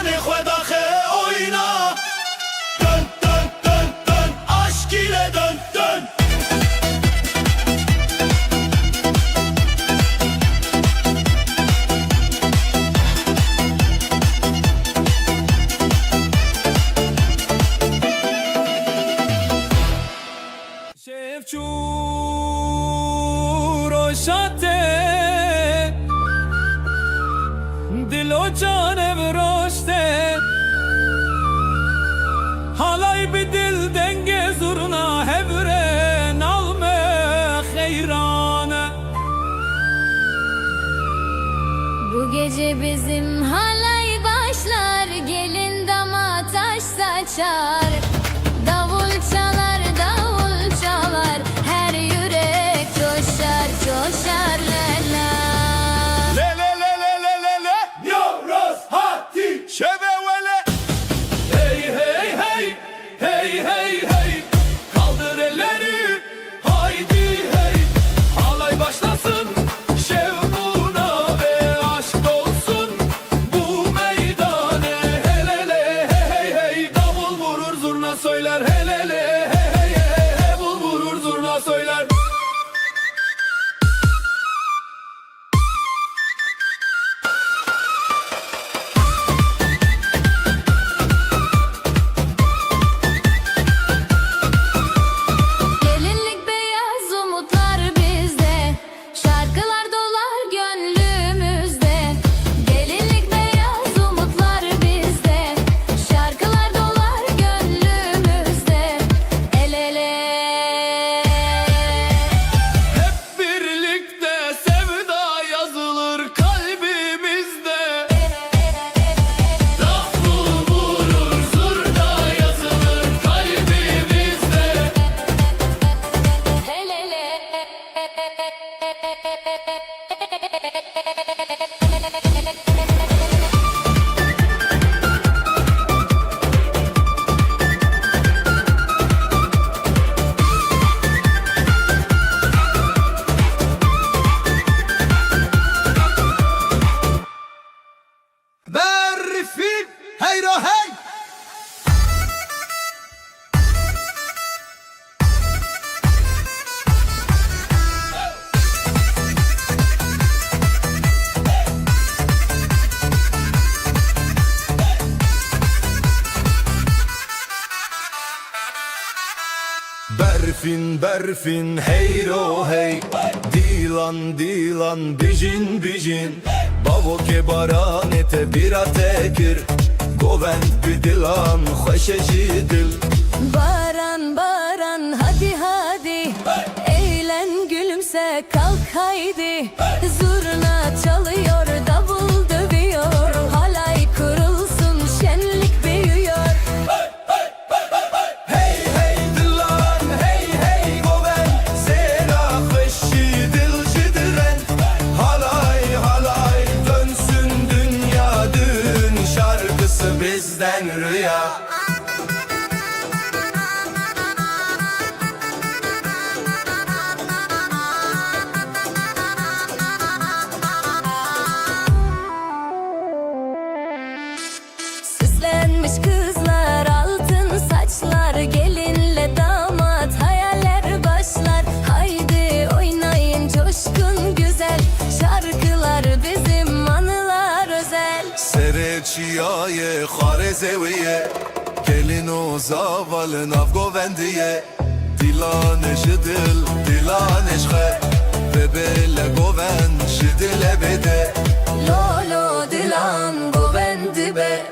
canı xwedaxe oyna. Dön dön dön dön aşk ile dön dön. Şevçu roşate dilo cane vroşte halay bir dil denge zurna hevren alme heyrane. Bu gece bizim halay başlar, gelin damat taş saçar. Davul çalar, davul çalar, her yürek coşar, coşar la la. Le le le le le le le Yoros hati şevevele. Hey hey hey hey hey hey kaldır elleri haydi hey. Halay başlasın şevkuna ve aşk dolsun bu meydane. Helele hey hey hey davul vurur zurna söyler. Helele hey hey hey davul vurur zurna söyler. Gelinlik beyaz umutlar bizde, şarkılar dolar gönlümüzde. Gelinlik beyaz umutlar bizde, şarkılar dolar gönlümüzde. El ele. Hep birlikte sevda yazılır kalbimizde. Davul vurur zurna yazılır kalbimizde. El ele. Berfin heyro hey. Berfin berfin heyro hey. Dilan dilan bijin bijin. Bavo ke baranete birate kir. Govend bir dilan hoşeşi dil. Baran baran hadi hadi eğlen gülümse kalk haydi. Zurna çalıyor davul dövüyor, halay kurulsun şenlik büyüyor. Hey hey dilan hey hey govend. Sera hoşi dil cidren. Halay halay dönsün dünya dün. Şarkısı bizden rüya. Süslenmiş kızlar, altın saçlar, gelinle damat hayaller başlar. Haydi oynayın coşkun güzel, şarkılar bizim anılar özel. Sereçiyaye xarezeviye. Gelin o zavallı navgovendiye. Dilaneş dil dilaneş xe. Ve bele goven şidile bede. Lolo dilan govendi be,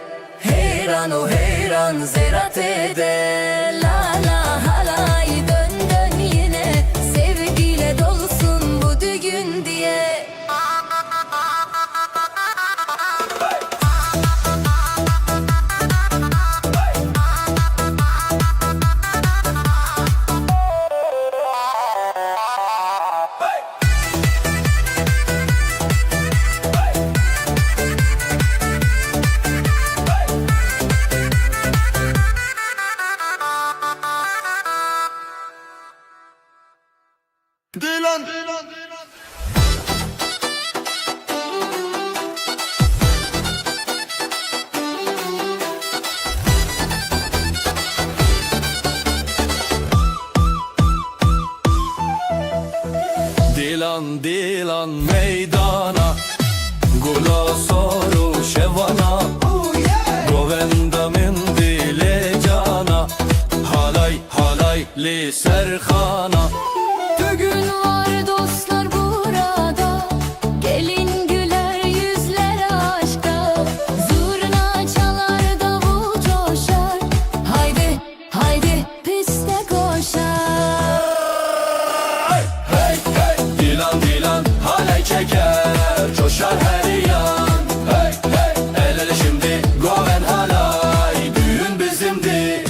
heyran o heyran zerat ede. La la halay dön dön yine, sevgiyle dolsun bu düğün diye. Dilan dilan dilan meydana Gula soru şevana Govendamin dile cana Halay halay li serhana Bugün var dostlar burada, gelin güler yüzler aşka. Zurna çalar davul coşar, haydi haydi piste koşar. Hey hey dilan dilan halay çeker Coşar her yan Hey hey el ele şimdi Goven halay Düğün bizimdi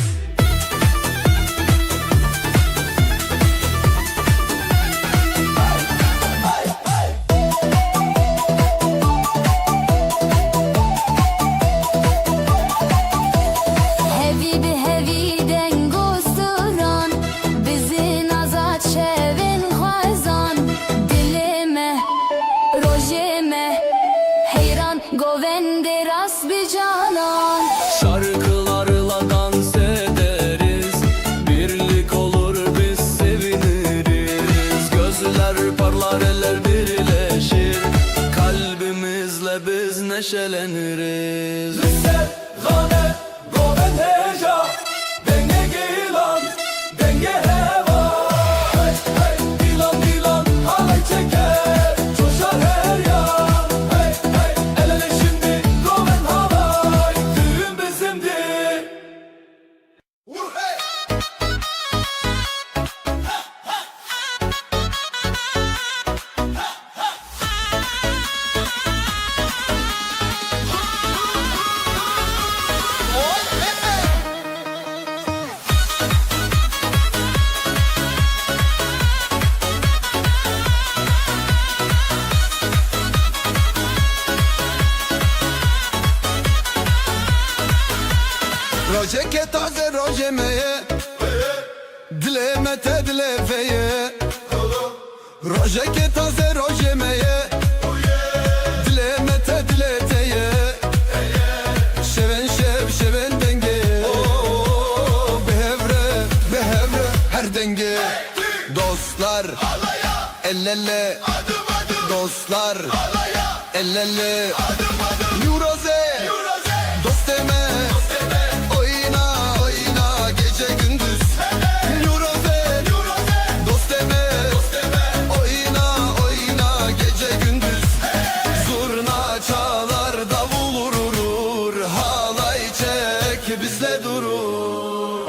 Hevi bi hevi dengosturan, bizi nazat şevin khazan. Dilime, rojime, heyran govende ras bi canan. Şarkılarla dans ederiz Birlik olur biz seviniriz Gözler parlar eller birleşir Kalbimizle biz neşeleniriz Lisser, gane, goven heja Denge gilan, denge heva Hey hey dilan dilan halay çeker Coşar her yan Hey hey el ele şimdi goven halay Düğün bizimdi Roje ke taze roje meye Dileme te dilefeye Roje ke taze roje meye Dileme te dileteye Şeven şev şeven denge Behevre her denge Dostlar el ele Dostlar el ele Yuroze dost deme Oyna oyna gece gündüz Yuroze dost deme Oyna oyna gece gündüz Zurna çalar davul vurur Halay çek bizle durur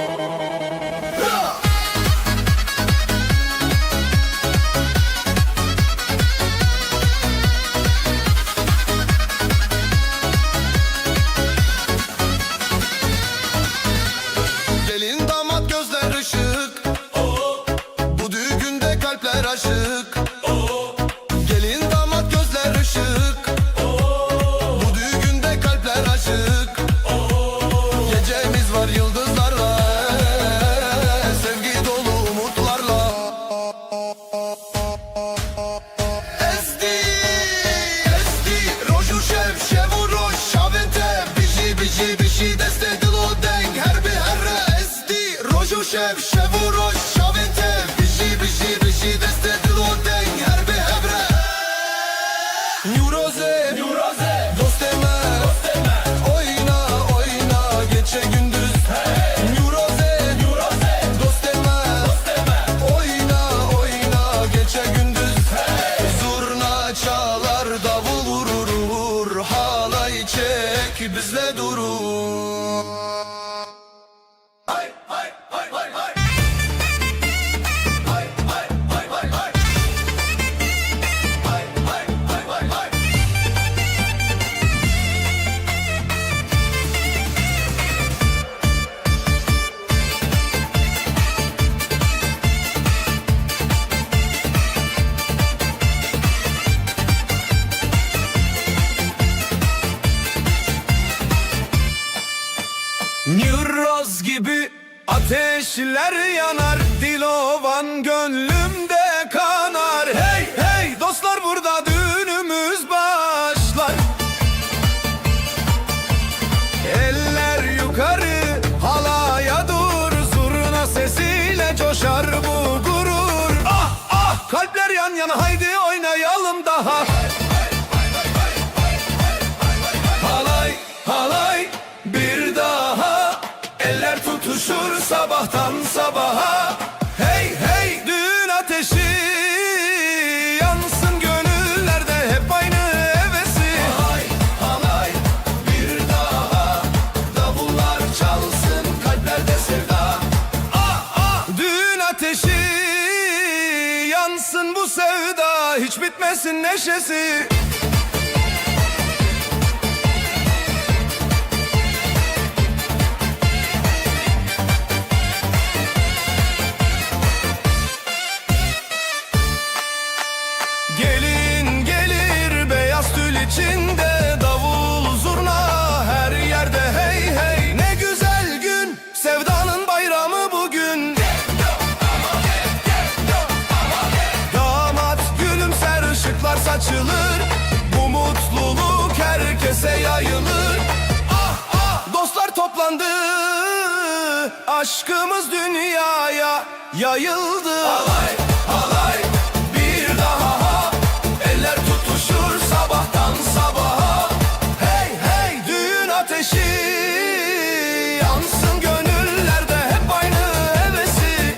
Gelin damat gözler ışık Bu düğünde kalpler aşık Gelin damat gözler ışık Bu düğünde kalpler aşık Gecemiz var yıldızlarla Sevgi dolu umutlarla Esti, esti Roju şev, şevu roj Şavente, bişi, bişi Deste dilo deng, her bir herre Esti, roju şev, şevu roj Şavente, bişi Deste dilo deng, her bir hebre Nuroze, dost deme Oyna, oyna Gece gündüz Nuroze, dost deme Oyna, oyna Gece gündüz Zurna çalar davul vurur Halay çek bizle durur Hay hay hay hay hay Hay hay hay hay hay Hay hay hay hay hay Nüroz gibi ateşler yanar Dilovan gönlümde kanar Hey hey dostlar burada düğünümüz başlar Eller yukarı halaya dur Zurna sesiyle coşar bu gurur Ah ah kalpler yan yana haydi oyna halayalım daha. Halay halay bir daha, eller tutuşur sabahtan sabaha. Hey hey düğün ateşi yansın gönüllerde, hep aynı hevesi. Halay halay bir daha, davullar çalsın kalplerde sevda. Düğün ateşi yansın bu sevda, hiç bitmesin neşesi. Gelin gelir beyaz tül içinde, davul zurna her yerde hey hey. Ne güzel gün, sevdanın bayramı bugün. Damat gülümser, ışıklar saçılır, bu mutluluk herkese yayılır. Ah ah dostlar toplandı, aşkımız dünyaya yayıldı. Halay halay bir daha, eller tutuşur sabahtan sabaha. Hey hey düğün ateşi yansın gönüllerde, hep aynı hevesi.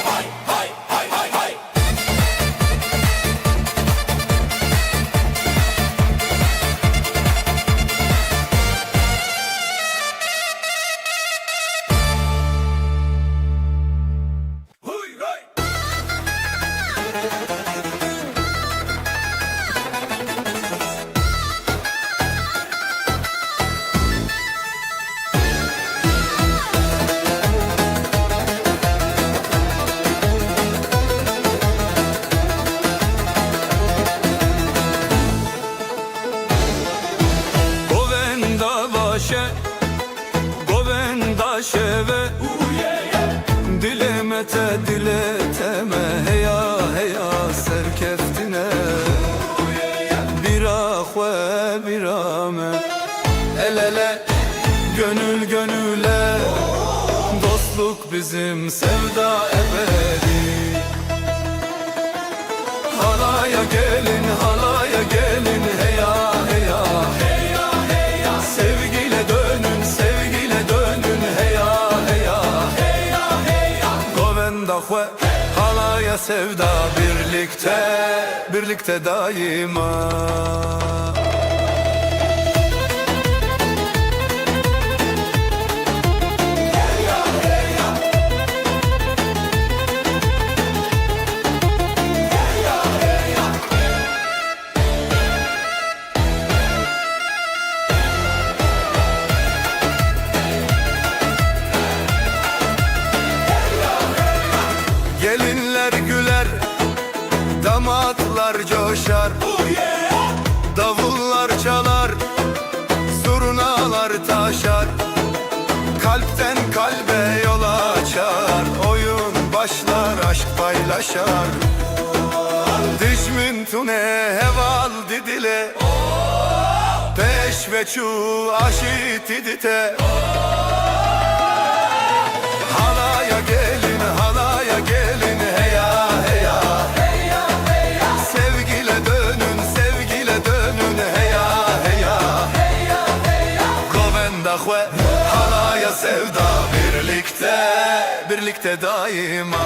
Hay hay hay hay hay. Huy hay. Govenda şeve dilemete dileteme, heya heya serkeftine bira xwe bira me. El ele gönül gönüle, dostluk bizim sevda ebedi. Halaya gelin halaya gelin, heya heya heya heya. Sevgiyle dönün sevgiyle dönün, heya heya heya heya. Govenda xwe halaya sevda, birlikte birlikte daima. Gelinler güler, damatlar coşar, davullar çalar, zurnalar taşar, kalpten kalbe yol açar, oyun başlar, aşk paylaşar. Dijmin tune heval didile, peş ve çu aşit idite. Halaya gelin halaya gelin, heya heya heya heya. Sevgiyle dönün sevgiyle dönün, heya heya heya heya. Govenda xwe halaya sevda, birlikte birlikte daima.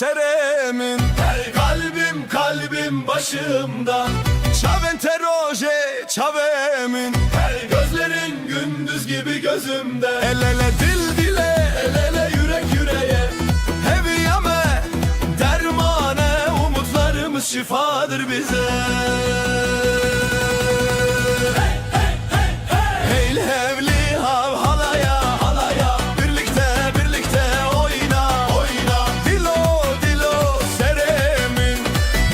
seremin. Hey kalbim kalbim başımda, çavente roje çavemin. Hey gözlerin gündüz gibi gözümde, el ele dil dile, el ele yürek yüreğe. şifadır bize. Hey levli hav halaya, halaya, birlikte birlikte oyna, oyna. Dilo dilo seremin,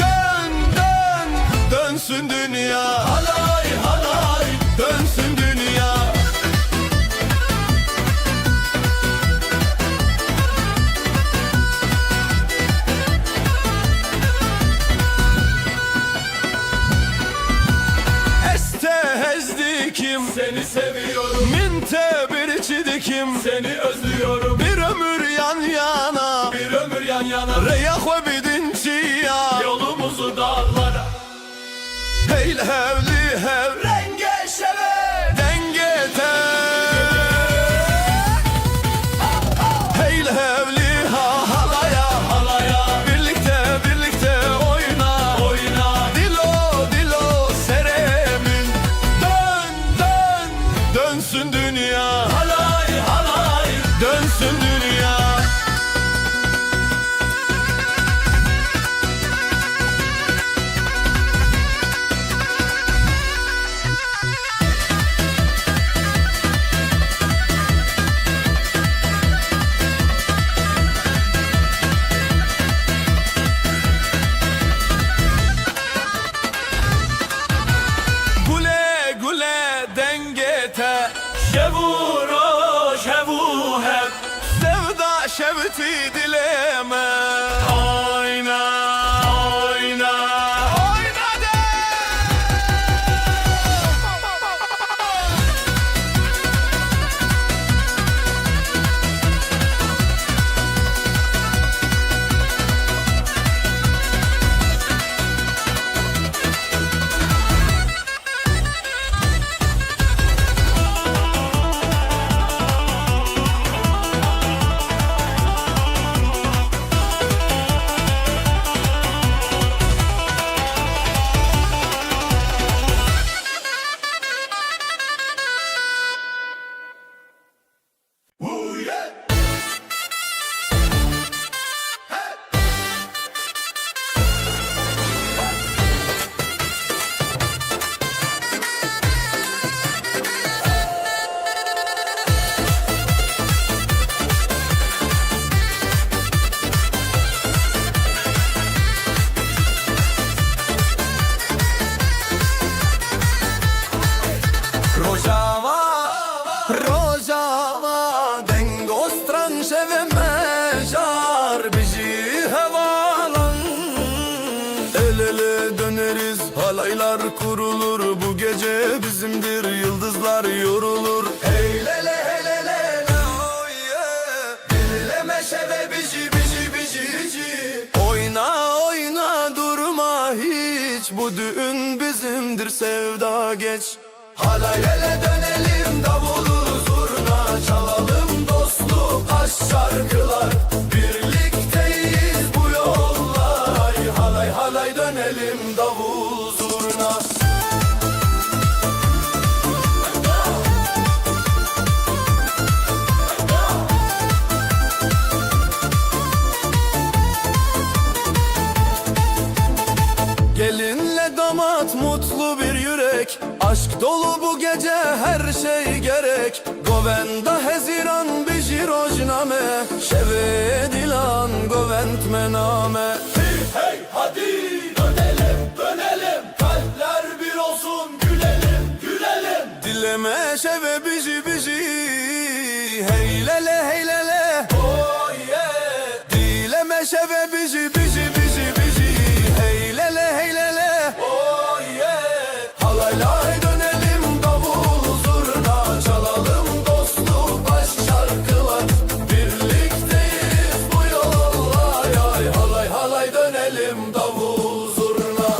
dön dön, dönsün dünya. Halay halay, dönsün dünya. Hezdikim, Seni seviyorum, minte bir çidikim, seni özlüyorum. bir ömür yan yana, Bir ömür yan yana, reyah ve bidinci ya. yolumuzu dağlara. Hey levli hev, Renge şeve, denge te. Hey levli ha halaya, halaya, birlikte birlikte oyna, oyna. dilo dilo seremin, dön dön, dönsün dünya. Halay halay, Dönsün dünya. Gule gule dengete, şevuro şevu hep. sevda şevti dileme. Oyna, oyna. Oyna de. Rojava, Rojava, dengo strange ve mejar bizi havalan. El ele döneriz, halaylar kurulur, bu gece bizimdir, yıldızlar yorulur. Hey lele hele lele oh yeah, dinleme şeve bizi bizi bizi bizi. Oyna oyna durma hiç, bu düğün bizimdir, sevda geç. Halay hele dönelim, davulu zurna çalalım, dostluk aşk şarkılar, birlikteyiz bu yollar. Halay halay dönelim, davul zurna. Gelinle damat mutlu bir yürek, aşk dolu bu gece her şey gerek. Govenda heziran biji rojname, şeve dilan govent mename. Hey hey hadi dönelim dönelim, kalpler bir olsun, gülelim gülelim. Dileme şeve biji biji, hey lele hey lele Oh yeah, dileme şeve biji biji biji biji, hey lele hey lele oh yeah. Halaylay dönelim, davul zurna çalalım, dostluk aşk şarkılar, birlikteyiz bu yollar. Ay halay halay dönelim, davul zurna.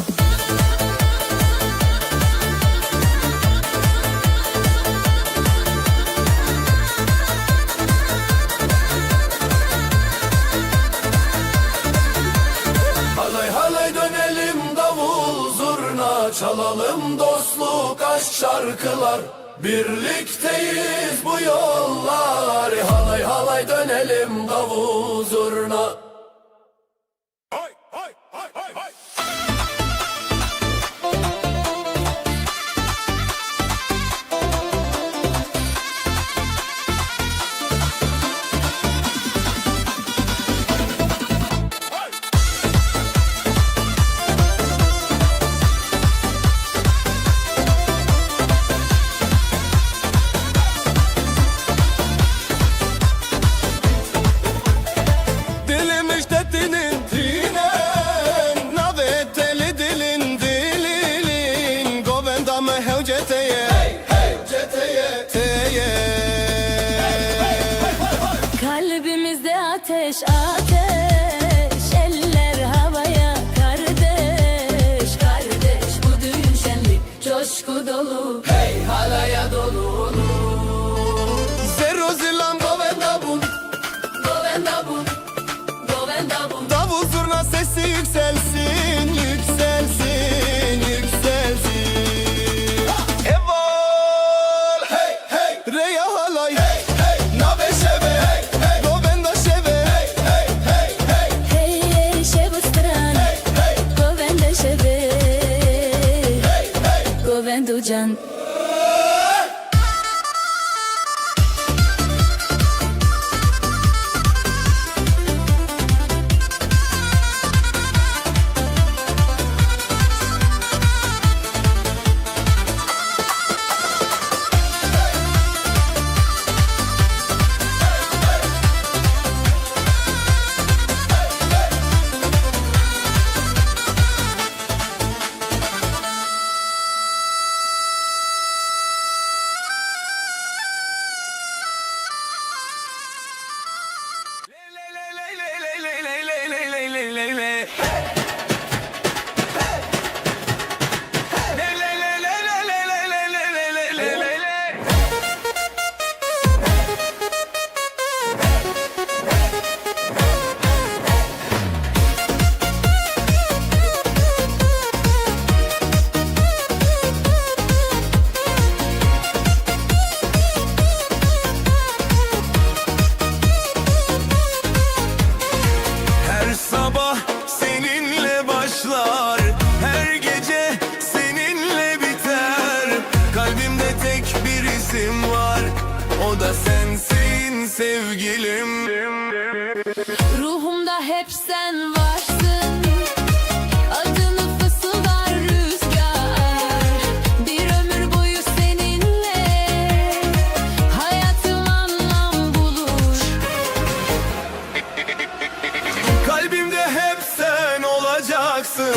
Halay halay dönelim, davul zurna çalalım, dostluk aşk şarkılar, birlikteyiz bu yollar. Halay halay dönelim, davul zurna. Hay hay hay hay hay. ateş ateş, eller havaya kardeş. Kardeş bu düğün şenlik, coşku dolu, hey halaya dolu. Zerro zilan govendabun, Govendabun, govendabun. davul zurna sesi yükselsin, yükselsin, yükselsin. Evol, hey hey, reya halay, hey hey, nabe şeve, hey hey, govenda şeve, hey hey, hey hey. Hey hey şebu stran, Hey, hey. govende şebe, Hey, hey. govenducan. Her sabah seninle başlar, her gece seninle biter. Kalbimde tek bir isim var, o da sensin sevgilim. Ruhumda hep sen varsın, adını fısıldar rüzgar. Bir ömür boyu seninle hayatım anlam bulur. Kalbimde hep sen olacaksın,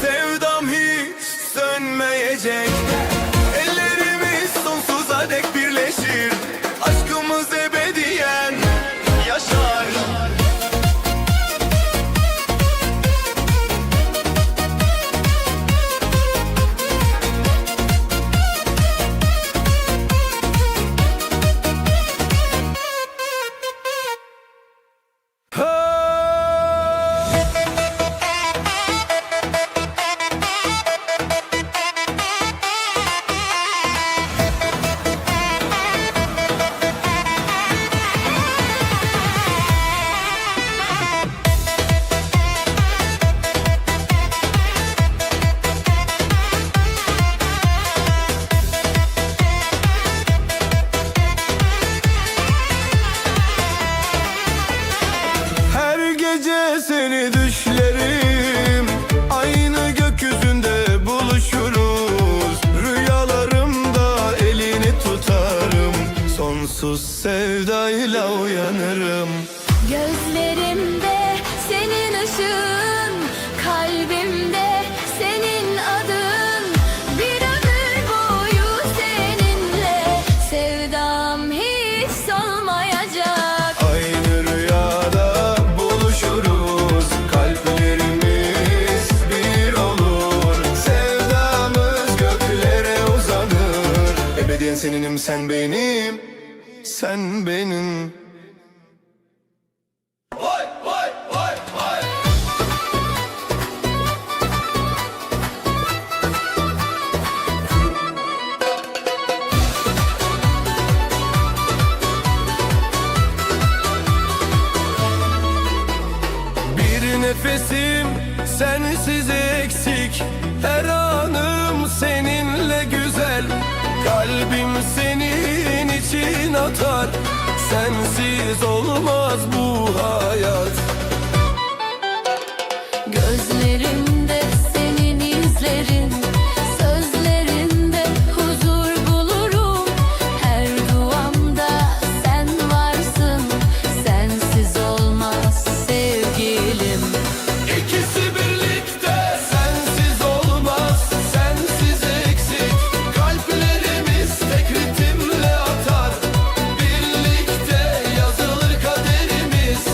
sevdam hiç sönmeyecek. Ellerimiz sonsuza dek birleşir, aşkımız ebediyen yaşar. Her gece seni düşlerim, aynı gökyüzünde buluşuruz. Rüyalarımda elini tutarım, sonsuz sevdayla uyanırım. Gözlerimde senin ışığın, kalbimde senin adın. Bir ömür boyu seninle sevdam hiç solmayacak. Aynı rüyada buluşuruz, kalplerimiz bir olur. Sevdamız göklere uzanır, ebediyen seninim sen benim, sen benim. Vay vay vay vay. Bir nefesim sensiz eksik, her anım seninle güzel. Kalbim senin için atar, sensiz olmaz bu hayat. Gözlerimde senin izlerin, sözlerinde huzur bulurum. Her duamda sen varsın, sensiz olmaz sevgilim. İkisi birlikte sensiz olmaz, sensiz eksik. Kalplerimiz tek ritimle atar, birlikte yazılır kaderimiz.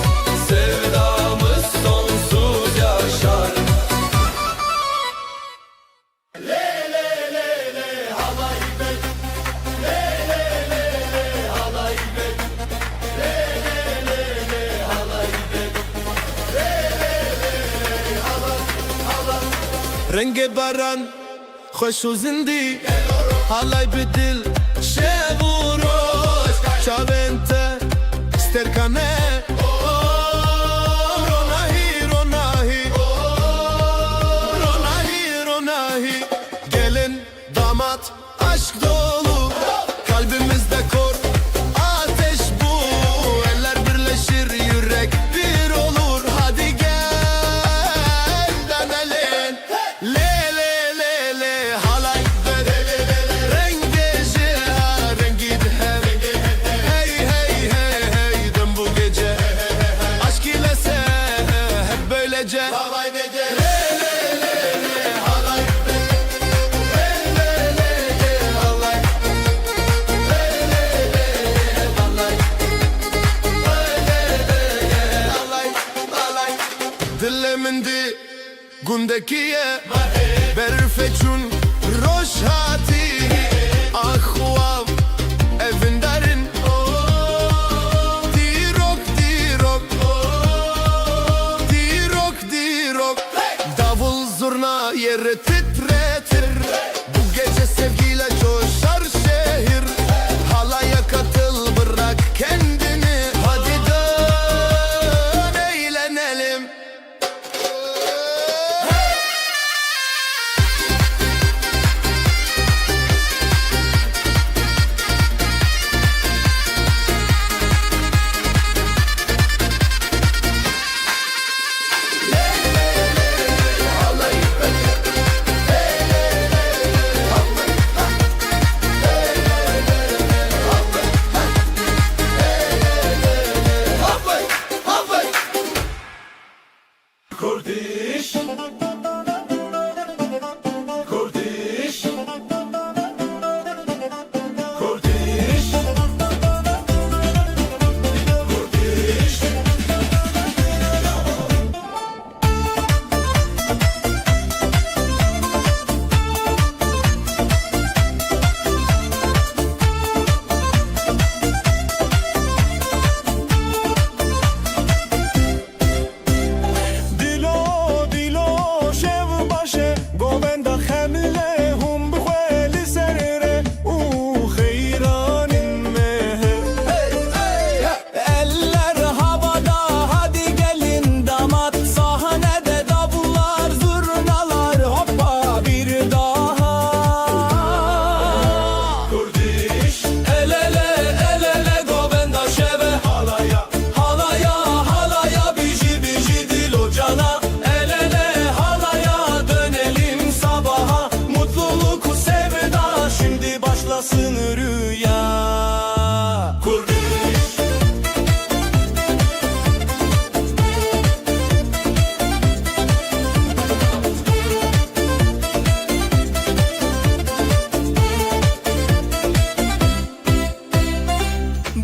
رنگ باران خوش و زندی حالای بدل شب و روز چاونته سترکانه روناهی روناهی روناهی روناهی gelin damat aşk dolu kalbimizde kor ateş bu eller birleşir yürek bir olur hadi gel dönelim le le le le halay renk gece rengi hem hey hey hey hey dön bu gece aşk ile sen hep böylece halay le le le le halay دل دی گندکیه برفچون روشاتی آخوام evindارن دیروک دیروک دیروک دیروک davul zurna yeri titretir bu gece sevgiyle coşar şehir halaya katıl bırak kendini hadi dön eğlenelim. Kurdiş Kurdiş Kurdiş Kurdiş rüya Kurdiş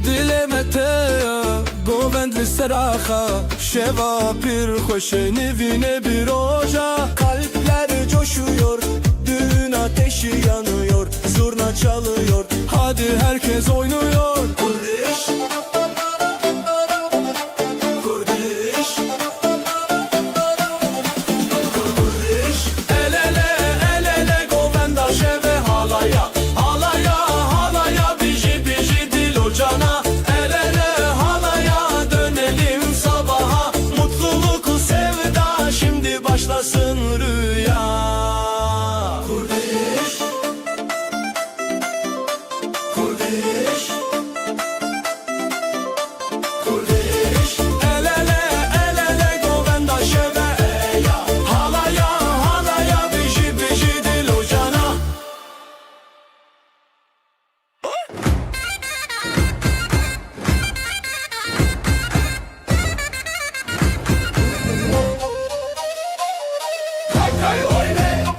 Dilemete govend listeraxa şeva pir hoş nevine bir oja kalpler coşuyor düğün ateşi yanıyor zurna çalıyor hadi herkes oynuyor Kurdiş Kurdiş Kurdiş el ele el ele govenda şeve halaya halaya halaya biji biji dil ocana el ele halaya dönelim sabaha mutluluk sevda şimdi başlasın rüya Kurdiş Kurdiş Kurdiş el ele el ele govenda şeve halaya halaya biji biji dil ocana Hay oyna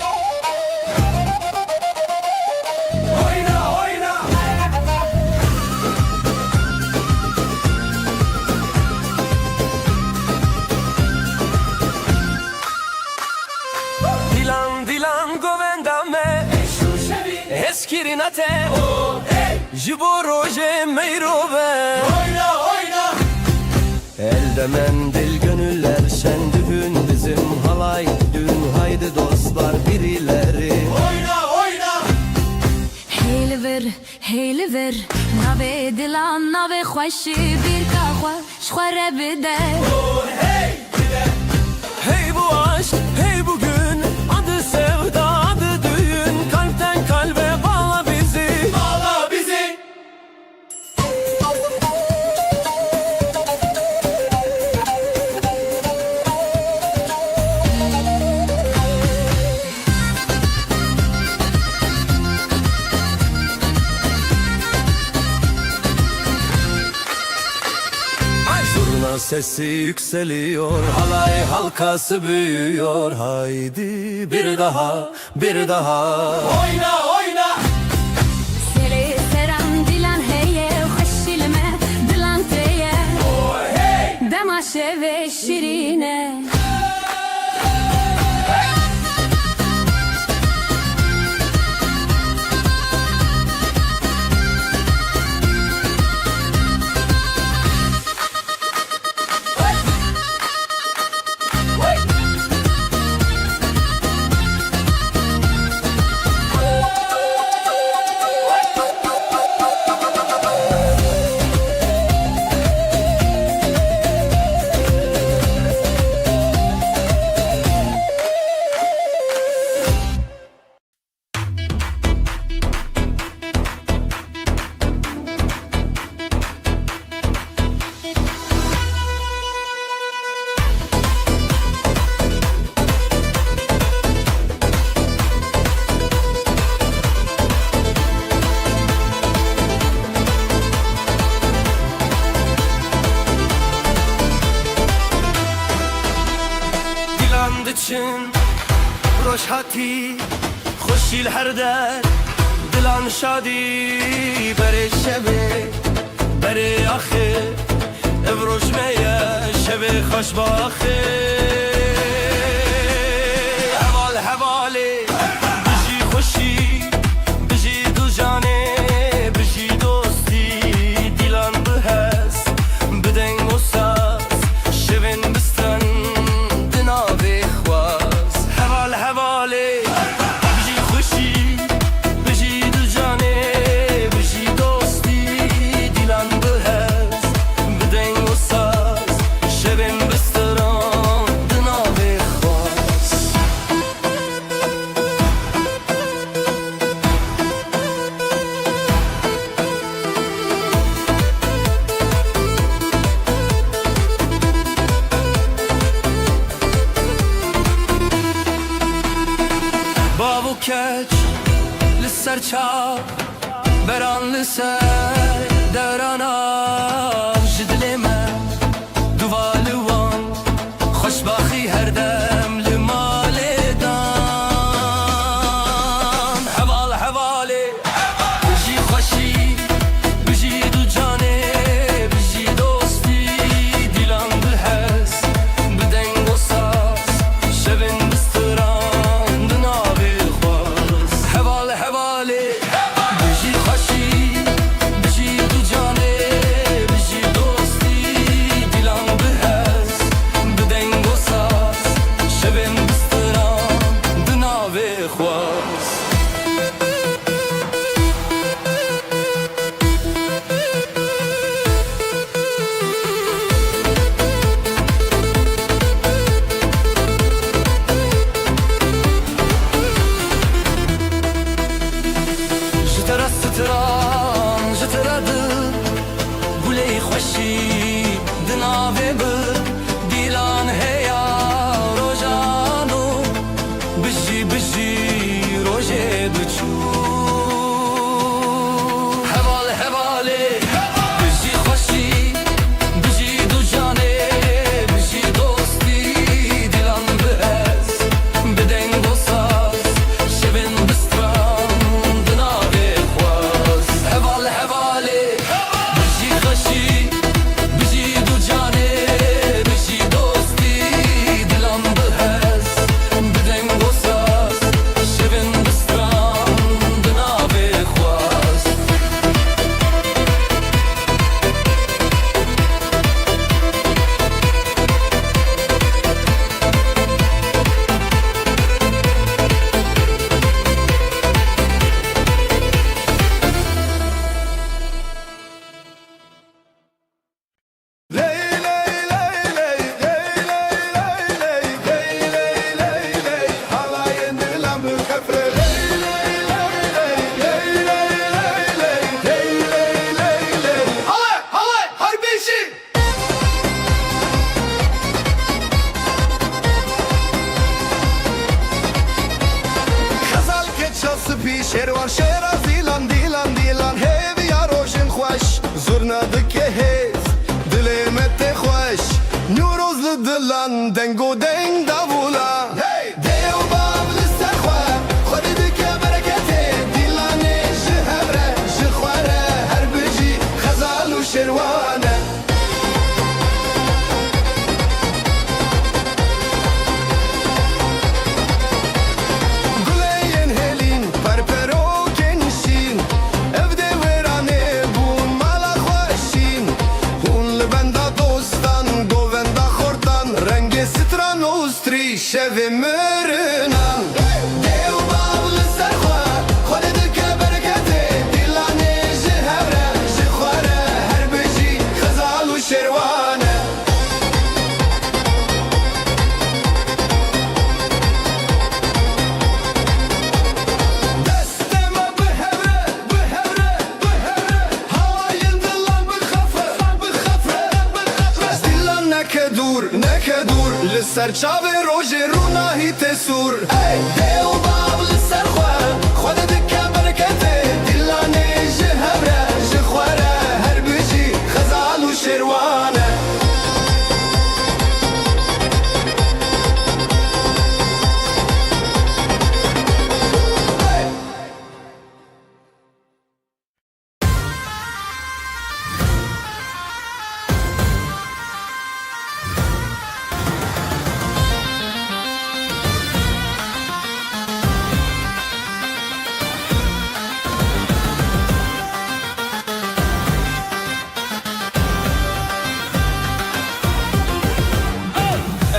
Oyna oyna Dilan dilan govenda me eskirinate jibo roje meyrobe Oyna oyna elde mendil gönüller şen düğün bizim halay düğün haydi dostlar dilan nave خوشی bir kahve şkhare bide Hey bu aşk, hey bugün, adı sevda, adı düğün. Kalpten kalbe bağla bizi, bağla bizi. Zurna sesi yükseliyor, halay halkası büyüyor. Haydi bir daha, bir daha. Oyna, oyna. Seli seram dilan heye خوشیلمه dilan teye Demaşe ve şirine için روشهاتی خوشیل هر در دلان شادی بره شبه بره آخه افروش میه شبه خوش باخه حوال حواله بجی خوشی بجی دو جانه بجی دوستی دیلان بهست بدنگ و ساز شبن بستن keç لسر çap beran لسر درانم جدلمه دوالي وان خوشباخي هر دم لمالدان حوال حوالي بجي خوشي بجي دو جاني بجي دوستي ديلان بالحس بدنگ و ساز شبن بستران دنابي خواز حوال حوالي بجي خوشي بجي دو جاني بجي دوستي ديلان بالحس بدنگ و ساز شبن بستران دنابي خواز جترا ستران جترا دل بولی خوشی دناوی بر دیلان هیا روزانو بجی بجی روزه دچو حوال حواله بجی خوشی بجی دو جانه بجی دوستی دیلان بهز بدنگ و ساز شبن بستران دنابي خواز حوال حواله بجي خوشي بجي دو جاني melan dengo deng davula Deo bablı serxwe Xwedê dike bereketê Dîlanê ji hevre ji xware her bijî xezal û şêrwane Guleyên hêlîn perperokên şîn Ev dê wêranê bûn mala xwe şîn Hûn li benda dostan govenda xortan Rengê stran û strî şevê mirinan Dêw bav li ser xwe Xwedê dike bereketê Dîlanê ji hevre ji xware her bijî xezal û şêrwane Destê me bihevre, bihevre, bihevre Hawayên dilan bixefe, bixefe, bixefe Ez dîlan neke dûr Li ser çavê rojê rûnahî tê sûr Ey dêw bav li ser xwe Xwedê dike bereketê Dîlanê ji hevre ji xware her bijî xezal û şêrwane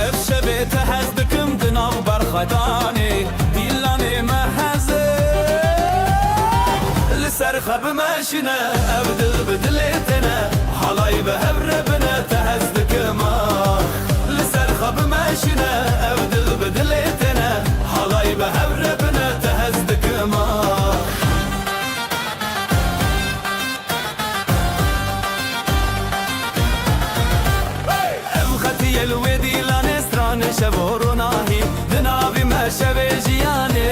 Ev şevê te hez dikim di nav berxwedanê Dîlanê me heze Li ser xwe bimeşine ev dil bi dilê te ne Halayê bi hevre bine te hez dikim ah Li ser xwe bimeşine ev dil bi dilê te ne Halayê bi hevre bine te hez dikim ah Ev xetiyê li wê dîlanê stranê şev û rûnahî Di navî me şevê jiyanê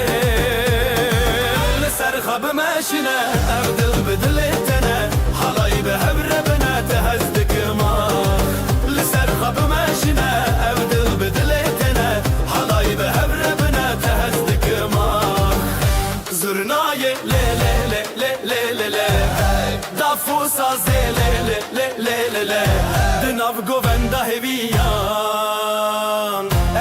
Li ser xwe bimeşine ev dil bi dilê te ne Halayê bi hevre bine te hez dikim ah Li ser xwe bimeşine ev dil bi dilê te ne Halayê bi hevre bine te hez dikim ah Zurnayê lê lê lê lê lê lê lê Daf û sazê lê lê lê lê lê lê Di nav govenda hêviyan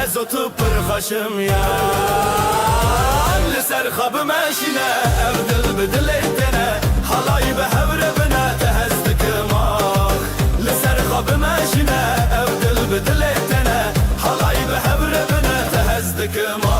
Ez û tu pir xweşim yan Li ser xwe bimeşine ev dil bi dilê te ne Halayê bi hevre bine te hez dikim ah Li ser xwe bimeşine ev dil bi dilê te ne Halayê bi hevre bine te hez dikim ah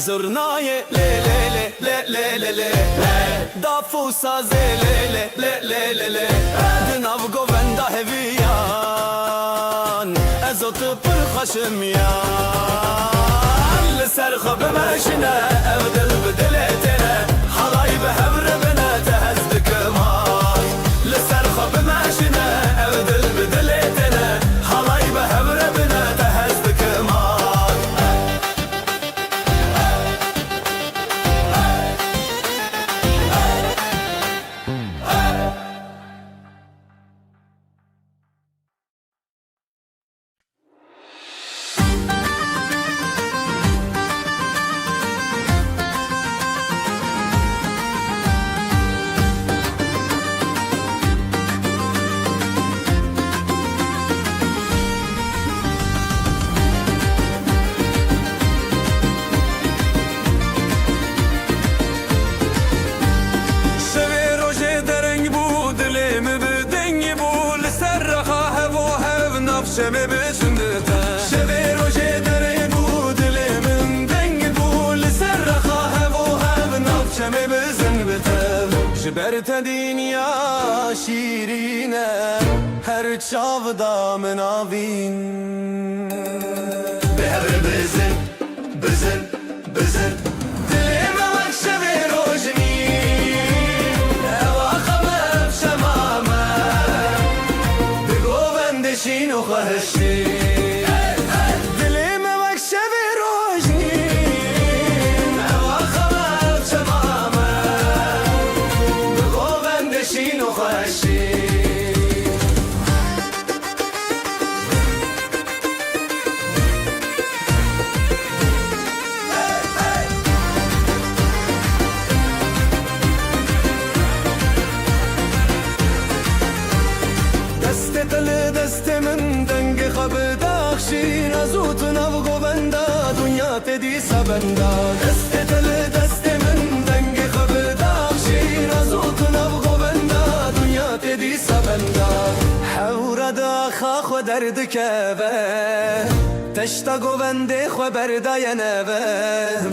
Zurnayê lê lê lê lê lê lê lê Daf û sazê lê lê lê lê lê lê Di nav govenda hêviyan Ez û tu pir xweşim yan Li ser xwe bimeşine ev dil bi dilê te ne Halayê bi hevre bine te hez dikim ah Li ser xwe bimeşine ev dil bi dilê te ne Halayê bi hevre bine te hez dikim ah شمه بسندتا شبه روشه دره بو دل من دنگ بو لسر رخاه و هب ناف شمه بسندتا جبرت دنیا شیرینه هر چاو دا مناوین به هر بزن بزن بزن دلیم وقت شوی روشنی اواخمه بشمامه بگو بندشین و خواهشی دلیم وقت شوی روشنی اواخمه بشمامه بگو بندشین و خواهشی دست من دنگ خب داخشین از اوت نو گوبندا دنیا تدی سبندا دست من دنگ خب داخشین از اوت نو گوبندا دنیا تدی سبندا حور داخا خو درد کبه تشتا گوبنده خو بردای نبه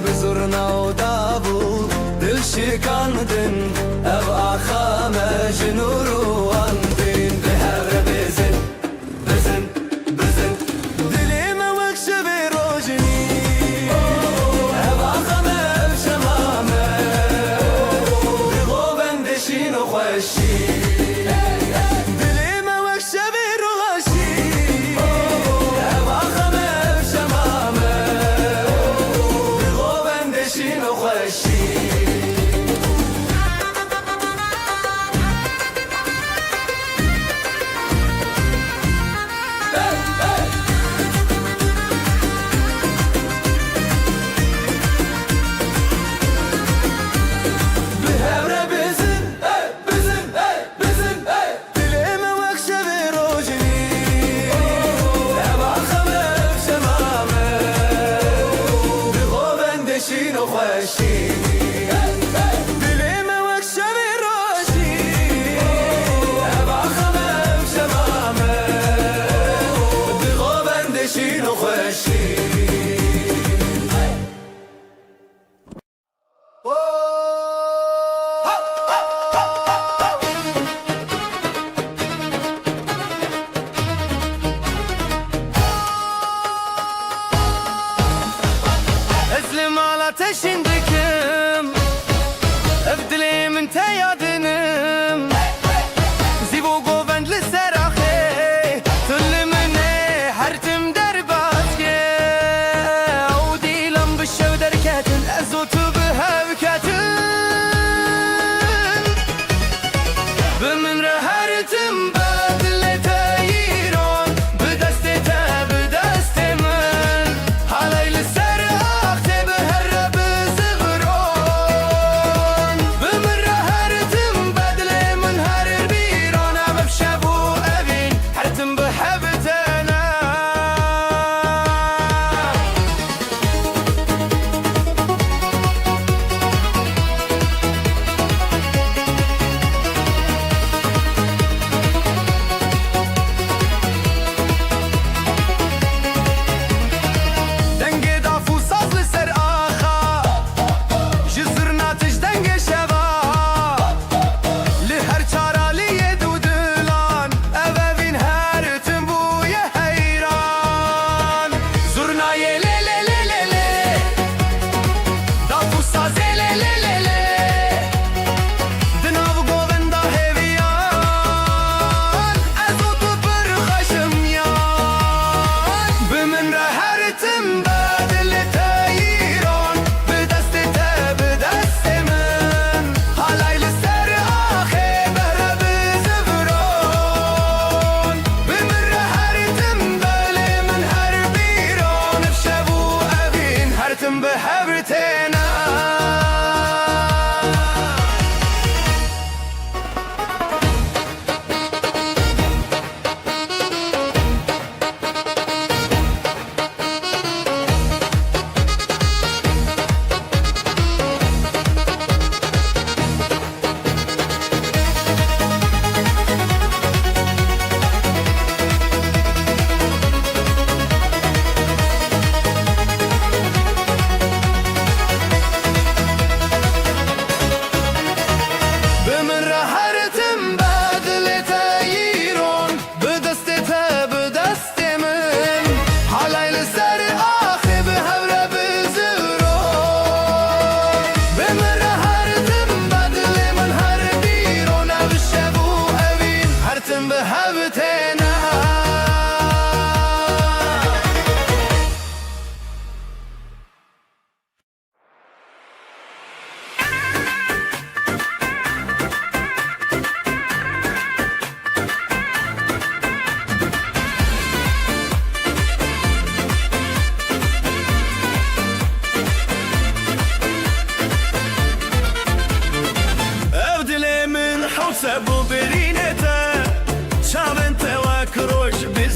بزرنا و دابو دل شکاندن او آخا مجنور و اندین به هر بزن بزن بزن دلیم وقت شوی روشنی او آخا مجمامه بگو بندشین و خوشی دلیم وقت شوی روشنی او آخا مجمامه بگو بندشین و خوشی ateşin dikim Evdilimin teyadınım Zivu govendli serahe Tüllimine hertim derbazge O dilam bişev derketin Ezotu bihevketin Bimin rehertim bedle teyiron Bidestete bidestimin Halaylı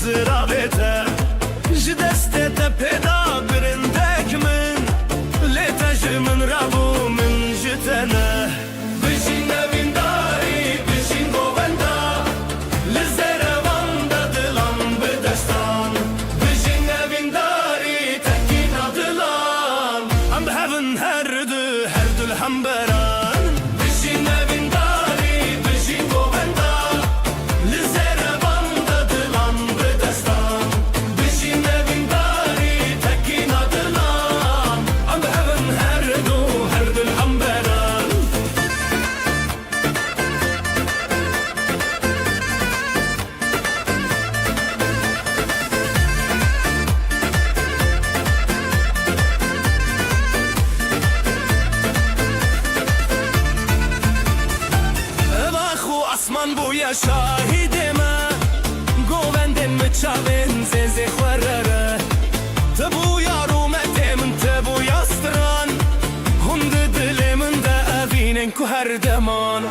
زرابته جدسته تپدا برندك من لتج من ربو من جتنه بجين بنداري بجين بوبندا لزربان دلان بدستان بجين بنداري تكينا دلان I'm having هرد الحنبران بجين بنداري بجين بوبندا لزربان دلان بدستان بجين بنداري تكينا دلان I'm having هرد الحنبران باخو اسمان بویا شاهد ما گووندن مچاون زنزه خورره تبو یارو متم تبو یاستران هند دل من ده اوینن کو هر دمان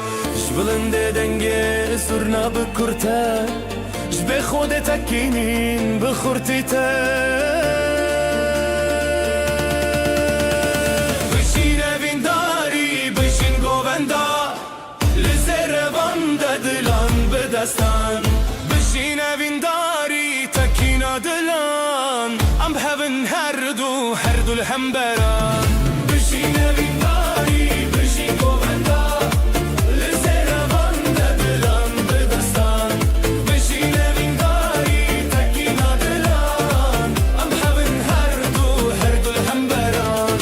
جبلنده دنگه زرنا بکرته جب خود تکینین بخورتیته بشین وینداری بشین گووندا لزربان دلان بدستان بشین وینداری تکینا دلان I'm having هرد الحنبران بشین وینداری بشین گووندا لزربان دلان بدستان بشین وینداری تکینا دلان I'm having هرد الحنبران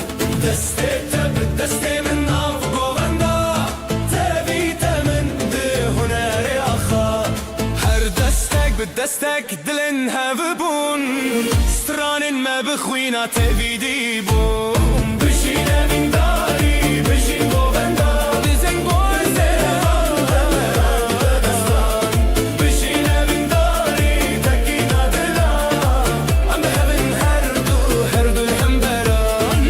دسته تب دسته من ناف گووندا تبیت من ده هنر آخا هر دستک به دستک دلن هفبون ستران ما بخوینا تبیدی بون بشین وینداری بشین گووندا لزن گوزربان دلان بدستان بشین وینداری تکینا دلان I'm having هرد الحنبران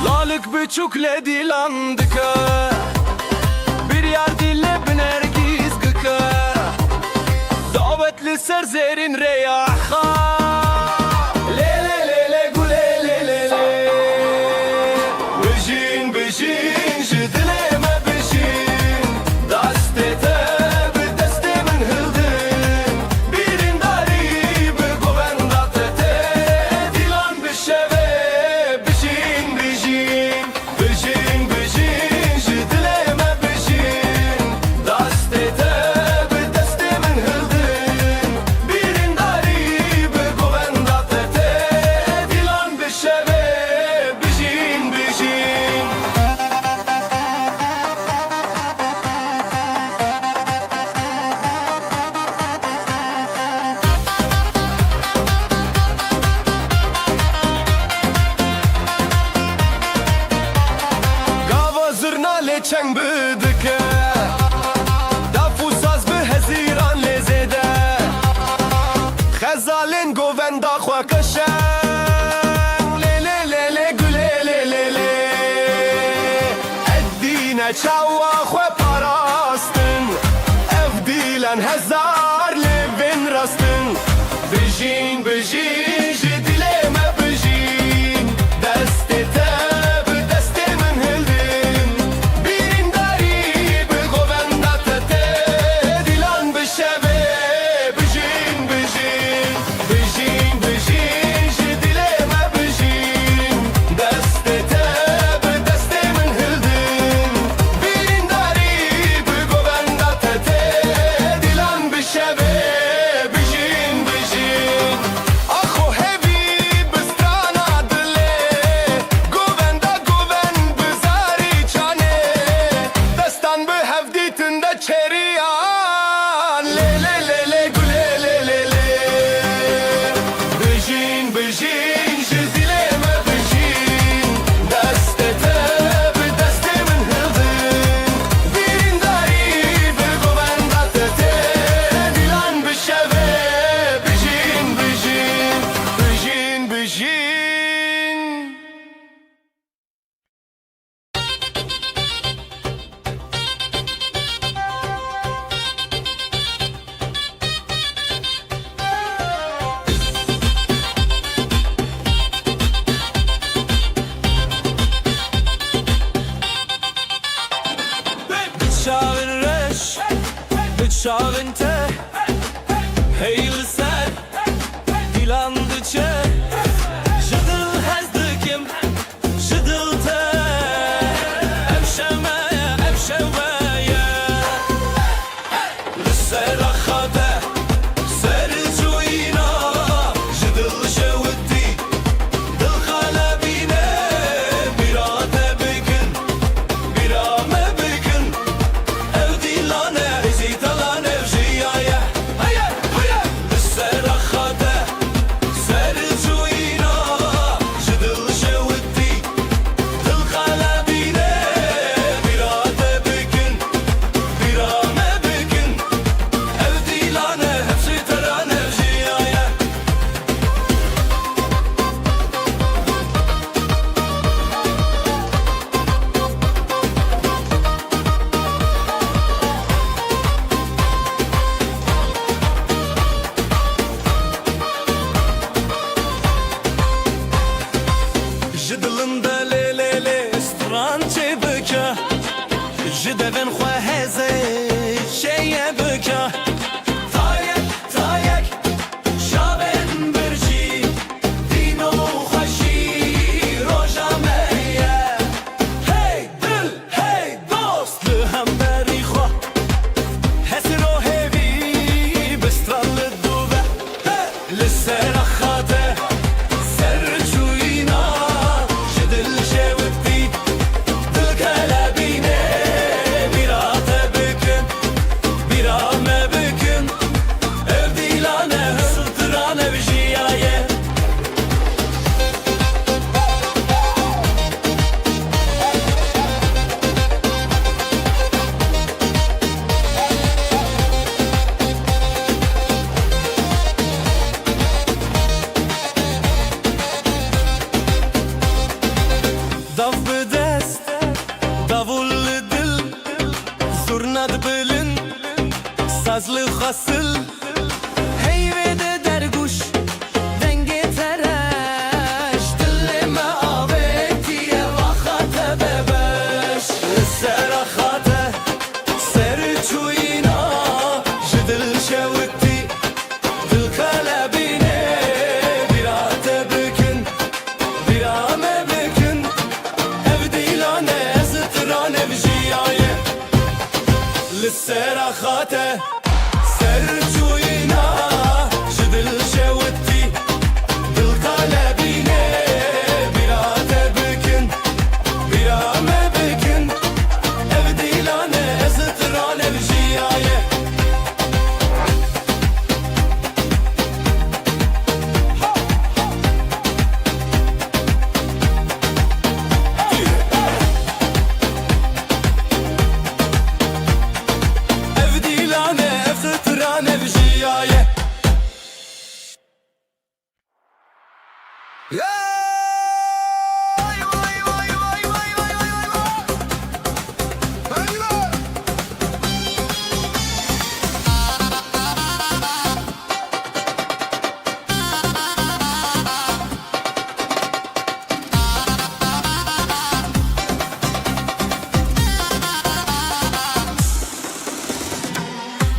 Lalık büçük ledilandıka bir yer dille binergiz gıka davetli serzerin reyaha lele lele gule lele le bejin bejin jidleme bejin dastete bir destemin hıldın birin dari bir govendate dilan bir şeve bejin bejin bejin bejin jidleme bejin dastete bir destemin hıldın birin dari bir govendate dilan bir şeve bejin bejin Gava zırna le çeng bıdıke Dafu saz bi heziran lezede Xezalin govenda xwa keşen Le le le le güle le le le Eddine çawa xwe parastin Ev dilen hezar levin rastın Bejin bejin jidileme bejin Destete bi destemin hildin Birin dari bi Çavinte Heyli sen Dilandıçe Jıdıl hezdikim Jıdıl te Evşevmeye Evşevmeye Lisserakhade Sercuyina Jıdıl şevdi Dıl kalebine Birate bigin Birame bigin Evdilane Ezitalane Evjiyaye Hayır hayır Lisserakhade Sercuyina Jıdıl şevdi Dıl kalebine Birate bigin Birame bigin Evdilane Hepsi terane Evjiyaye Jidilinde le le le stran çebeke Jidevin xweheze şeye beke Tayek tayek şaben birci Dino xweşi roja meye Hey dil hey dost li hemberî xwe Hesiro hevî bi stran li dûve Li sera xate Serçuyina Jidil şevdi Dil kalebine Birate bükün Birame bükün Evdilane Hısıltırane Vjiyaye Dav bidest Davul dil Zurnad bilin Sazlı hasıl Heyvede derguş Denge tereş Dilleme avetiye Vakate bebeş Serakhate Serçuyina Jidil şevdi Dil kalebine Birate bükün Birame bükün Evdilane Zıtırane Vjiyaye Lisserakhate Serçuyina Jidil şevdi Dil kalebine Birate bükün Birame bükün Evdilane Zıtırane Vjiyaye Evdilane Zıtırane Vjiyaye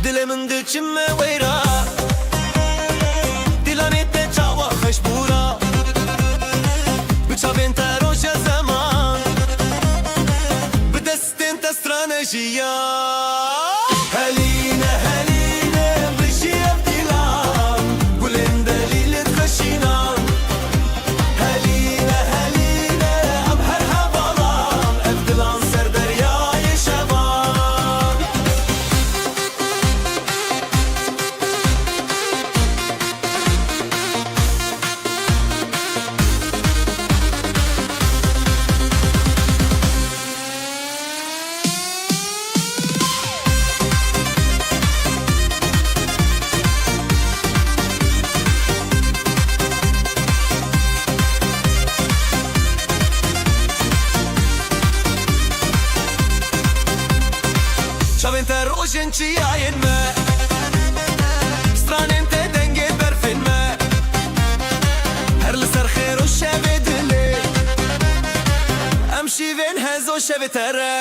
Dilimin diçime weyra Dilanete çava xeşbura Bıçavên te roja zaman Bi destên te stranejiya Heline heline bijî evdilan Gulên delîlê xweşînan Heline heline em her hevalan Evdilan ser deryayê şevan Çavên te rojên çiyayên me Stranên te dengê berfên me Her li ser xêr û şevê dilê Em şîvên hez û şevê te re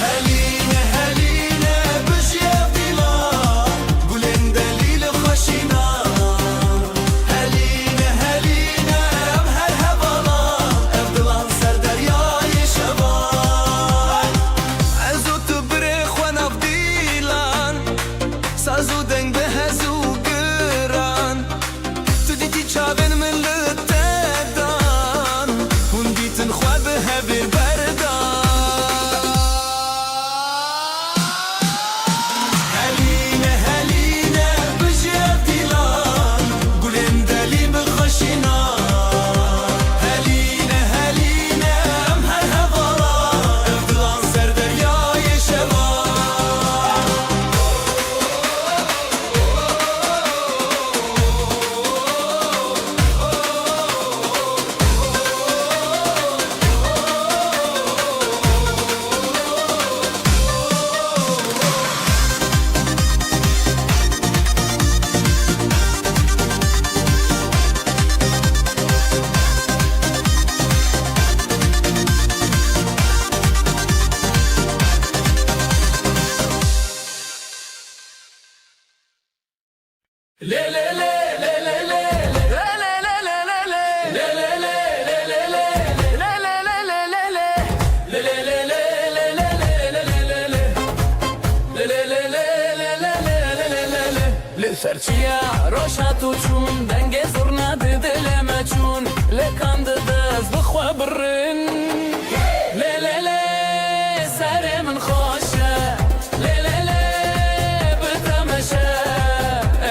Heline heline bijî evdî Le le le le le le La la la la la la. le le le le le le La la la la la la. le le le le le le le le le le Serçiya roşa tuçun denge zurna dileme çun le kandı dez bixwe birin le le le serê min xoşe le le le bitemeşe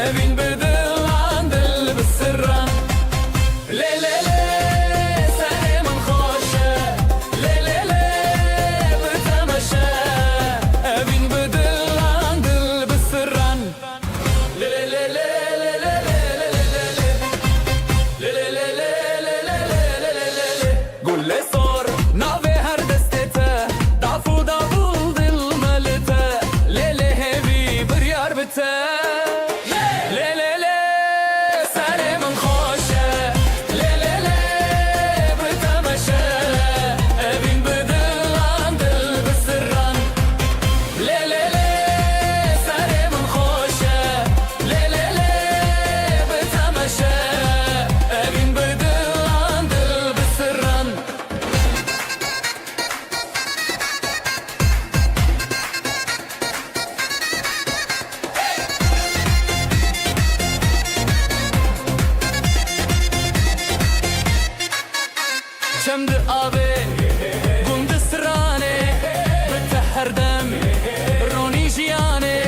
evîn bi dilan dil bi sirran le le le serê min xoşe le le le bitemeşe evîn bi dilan dil bi sirran قول لي صار ناوي هر دستته ضعفو ضعفو دل ملته ليلي هبي بريار بته ليلي لي سالي من خوشه ليلي لي بتمشى ابين بدل عن دل بالسران ليلي لي سالي من خوشه ليلي لي بتمشى ابين بدل عن دل بالسران شمد آبی گند سرانه بتحر دم رونی جیانه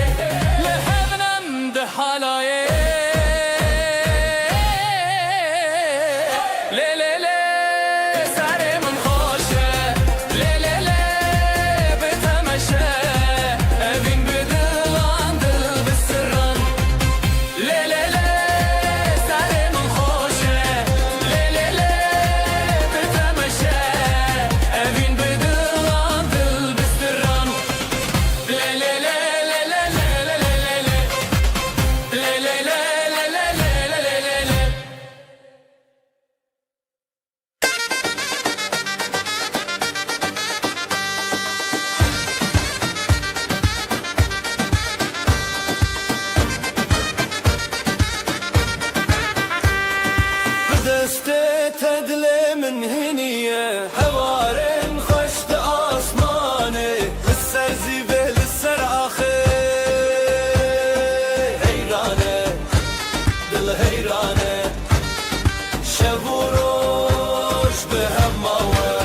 لحبنم ده حالایه لی لی لی سری من خوشه لی لی لی بتمشه evin بدلان دل بسران لی لی لی سری من خوشه لی لی لی بتمشه evin بدلان دل بسران لی لی لی لی لی لی لی لی لی لی لی لی لی لی بدسته تدلي من هنية حوارن خشت آسماني لسر زيبه لسر آخر هيرانه دل هيرانه شب و روش به هماوه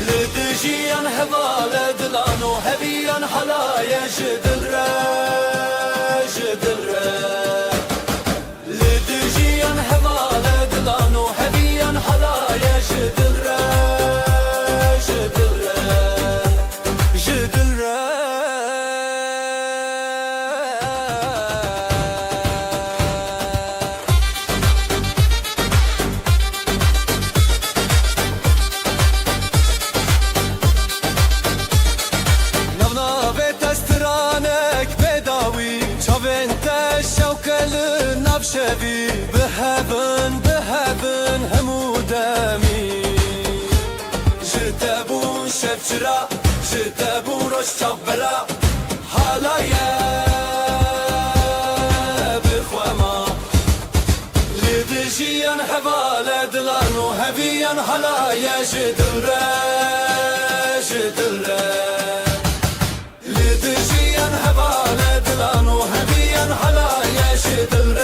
لدجيان هواله دلانو هبيان حلايا جدل را جدل را لدجيان هواله دلانو هبيان حلايا جدل را جدل را جدل را نبنابه تسترانك بداوي چاوين تشوكل نفشبي بهبن بهبن همودمي جتبون شفشرا جتبون روش چابرا حالايا بخوما لدجيان هواله دلانو هبيان حالايا جدل لدجيان هواله دلانو هبيان حالايا جدل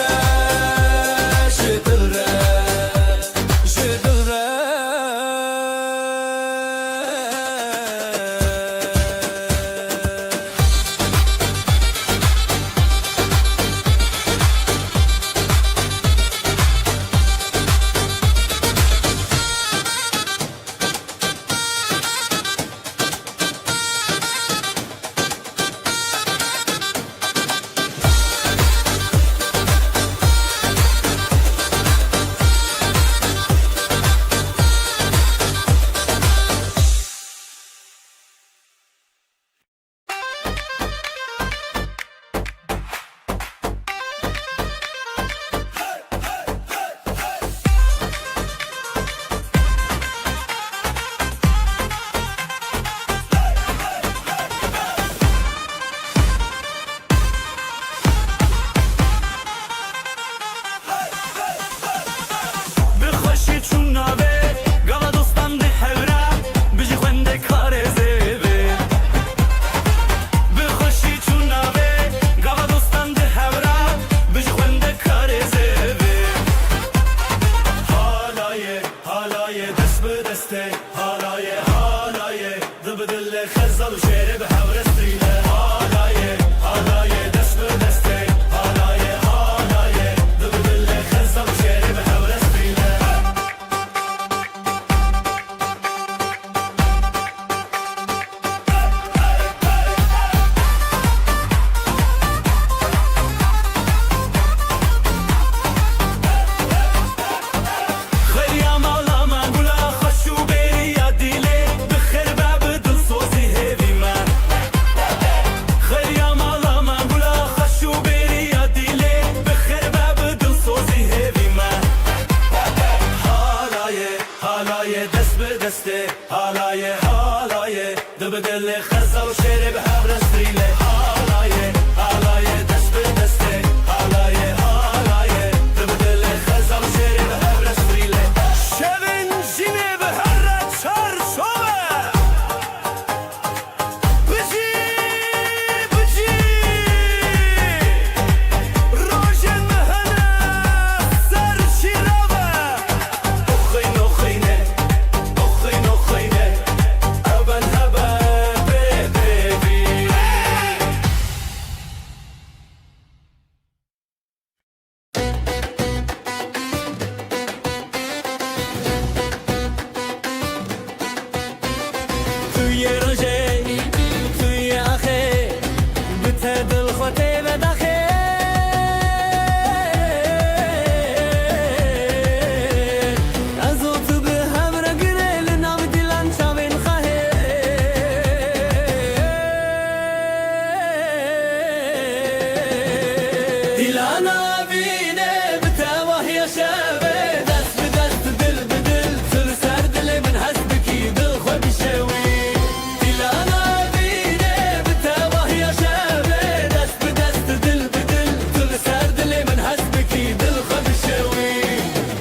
انا بینه بتواه یا شبه دست به دست دل به دل سر سر دل من حسبکی دل خود شوی دل انا بینه بتواه یا شبه دست به دست دل به دل سر سر دل من حسبکی دل خود شوی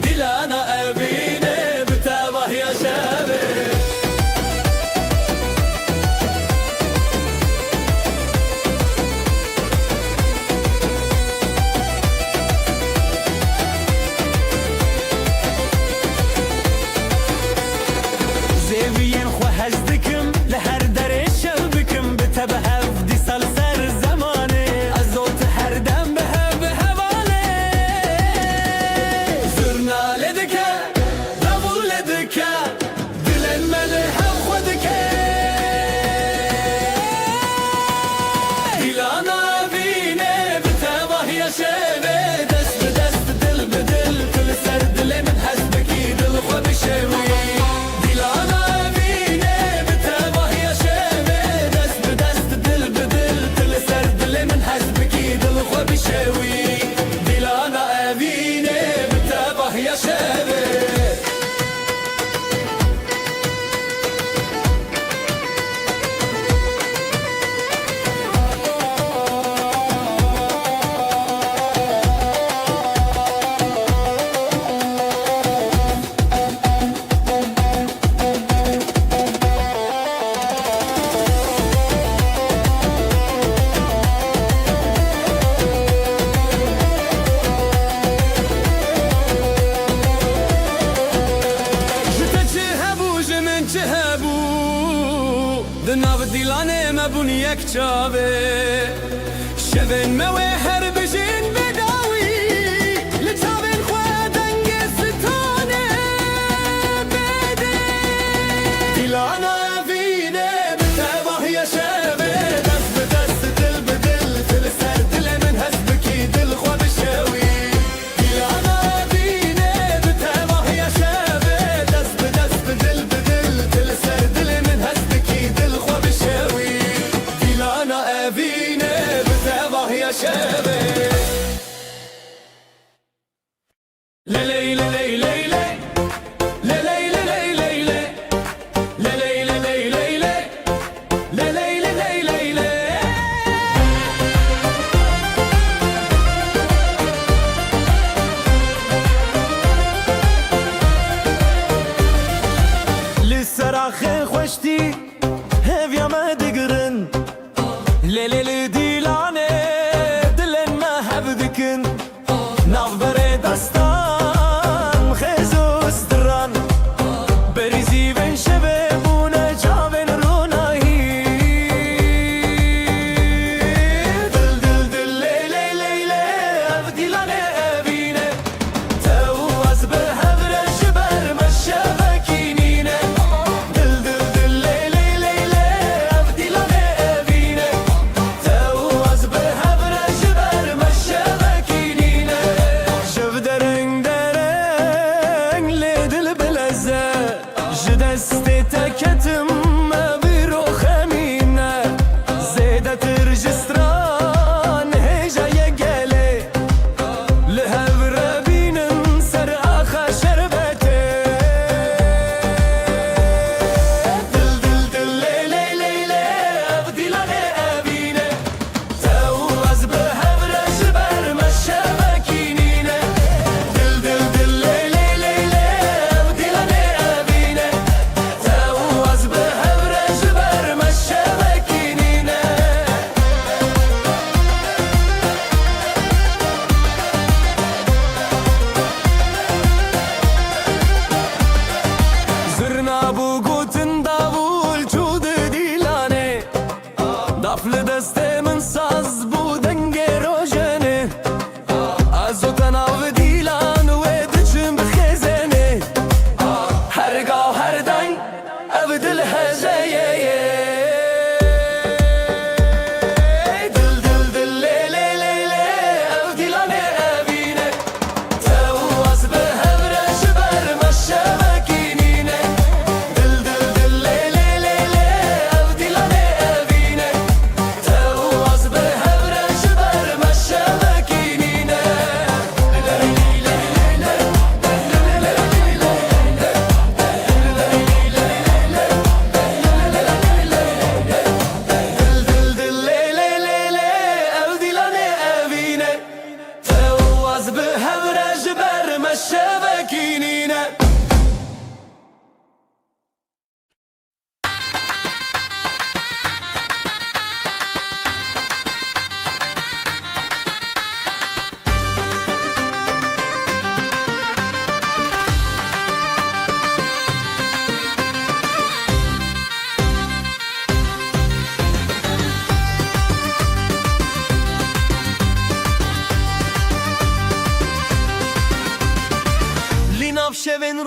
دل انا بینه بتواه یا شبه زیوین خو هزدکم لهر در شب بکم بتبه هفدی سال سر زمانه از اوت هر دم به حواله زرناله دکه دبوله دکه دلن مله هم خودکه دیلانا بینه بتبه یا شبه دست به دست دل به دل کل سر دل من حسبکی دل خود شوی شوی دل انا ابینه بتبه یا شبه دناو دیلانه مبون یک چاوه شبن موه هر بجین بداوی لچاوین خواه دنگ ستانه بده دیلانا وینه بتباه یا شبه دست به دست دل به دل تل سر دل من حسبکی دل خود شوی دیلانا وینه بتباه یا شبه دست به دست دل به دل تل سر دل من حسبکی دل خود شوی دیلانا وینه بتباه یا شبه لیلی لیلی لیلی لسراخ خوشتی هفیا ما دگرن لیلی دیلانه دلن ما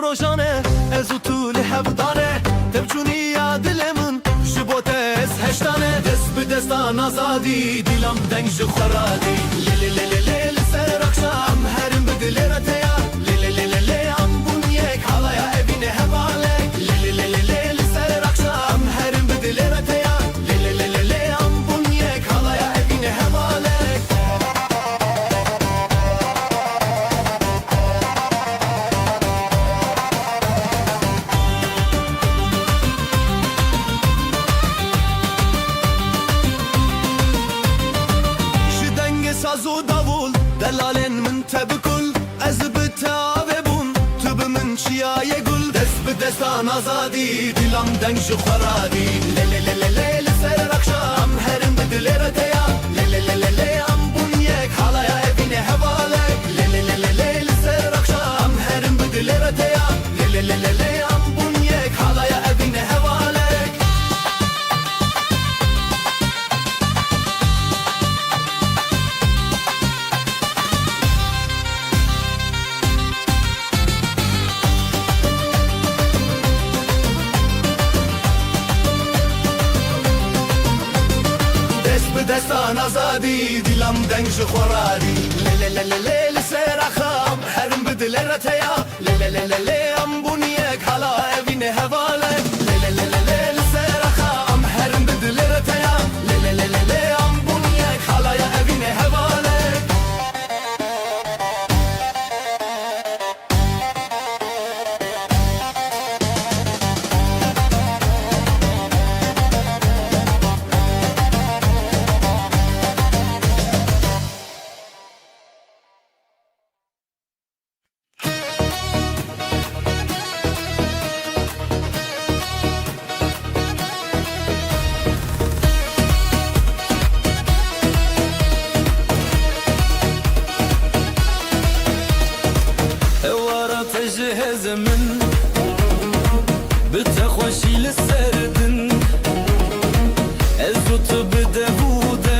rojane Ez u tu li hevdane Tevçuni ya dilemin Jibote ez heştane Dest bi destan azadi Dilam deng ji xwaradi Le le le le le li ser akşam Herim bi dilera teya Le le le le le am bunyek Halaya evine hevalek Le le le le le li ser akşam Herim bi dilera teya Le le le le le am bunyek Halaya evine hevalek saz و davul Delalin min tebikul Ez bitave bun Tübü min çiyaye gul Dest bi destan azadi Dilam deng ji xwaradi Le le le le le li ser akşam Herim bi dilera teya Le le le le le am bunyek Halaya evine hevalek Le le le le le li ser akşam Herim bi dilera teya Le le le le le am bunyek Halaya evine hevalek دستان آزادی دلم دنگ ji xwaradi Le le le le le li ser axam Herim bi dilera teya Le le le le le am bunyek Hala evine hevalek Le le le le le li ser axam Herim bi dilera teya Le le le le le am bunyek Halaya evine hevalek تجهز من بتخوشي للسردن الزوت بدا بوداس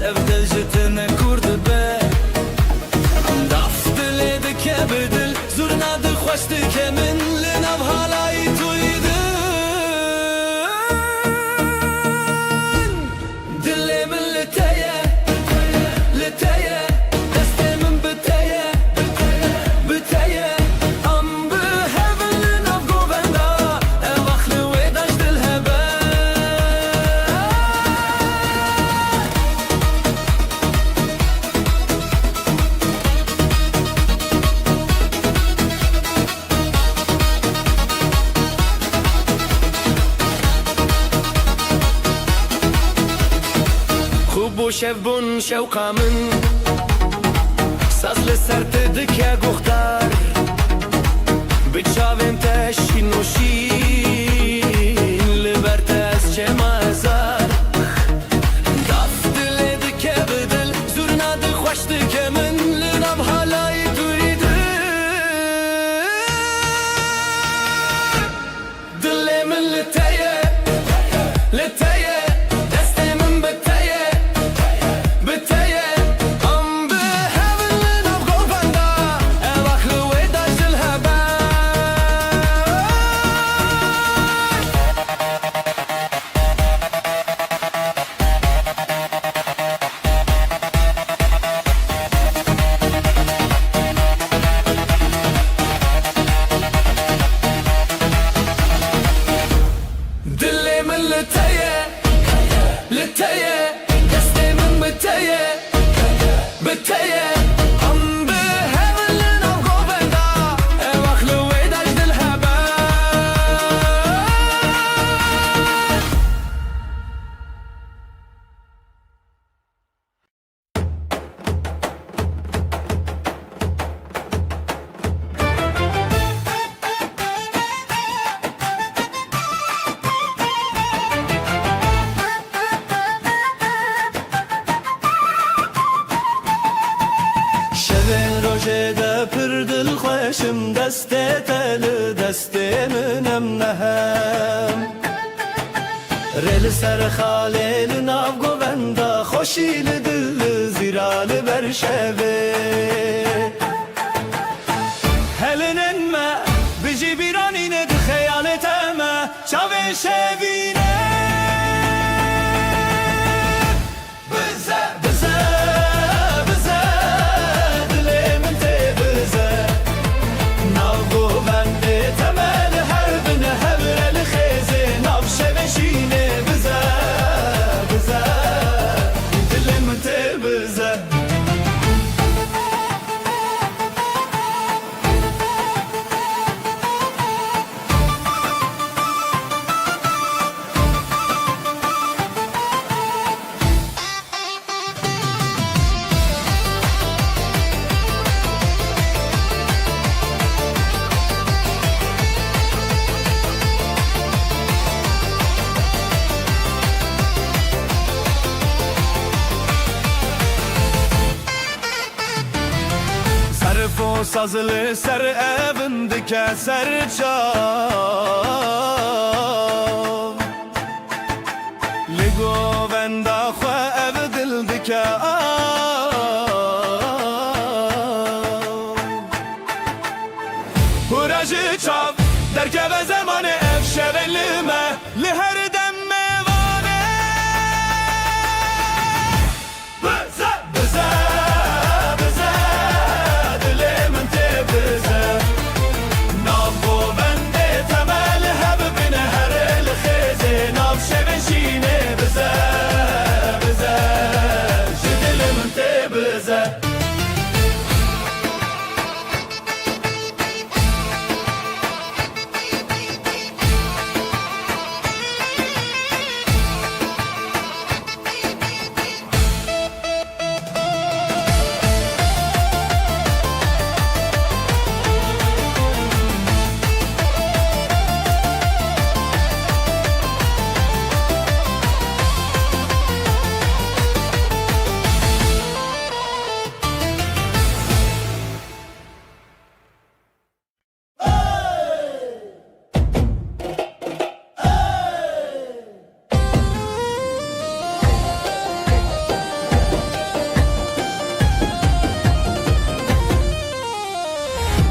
افضل جتنا كرد با ضعفت ليدك يا بدل زورنا دخوشتك من لنب هالاي تويدن دلي من لتايا لتايا دستي من بتايا بتايا ام بهبل نفقو بندا اواخلي ويداش دلهبا خوب و شبون شوقا من ساز لسر تدك يا گختار بچاوین تشین نوشین لبرت از چه مازار داف دل دکه بدل زورنا دل خوش دکه من لنب حالای دویدن دل من لتایه لتایه دست من بتایه بتایه ام به هبل لنب گوبندا اواخلو ویداش دلهبا دلي من لتايا لتايا دستي من بتايا بتايا ام بهبل لنب گوبندا اواخلو ويداش دلهبا شبن روژه ده پر دل خوشم دسته تل دسته منم نهم رل سر خاله لناف گووندا خوشی لدل زیرال بر شبه gelinin me Biji biranine de hayalet eme Çave şevine Bize Dilimin te bize Navgo bende temeli her bine hevreli khezi Nav şeveşine bize Dilimin te bize Sarfo sazılı ser evindike ser çal Ligo venda xwe ev dildike Hurajı çav derkeve zamanı ev şevelime Li her dem mevane Bize Dilimin te bize Navgo bende temeli hebibine her el khezi Nav şeveşine bize Dilimin te bize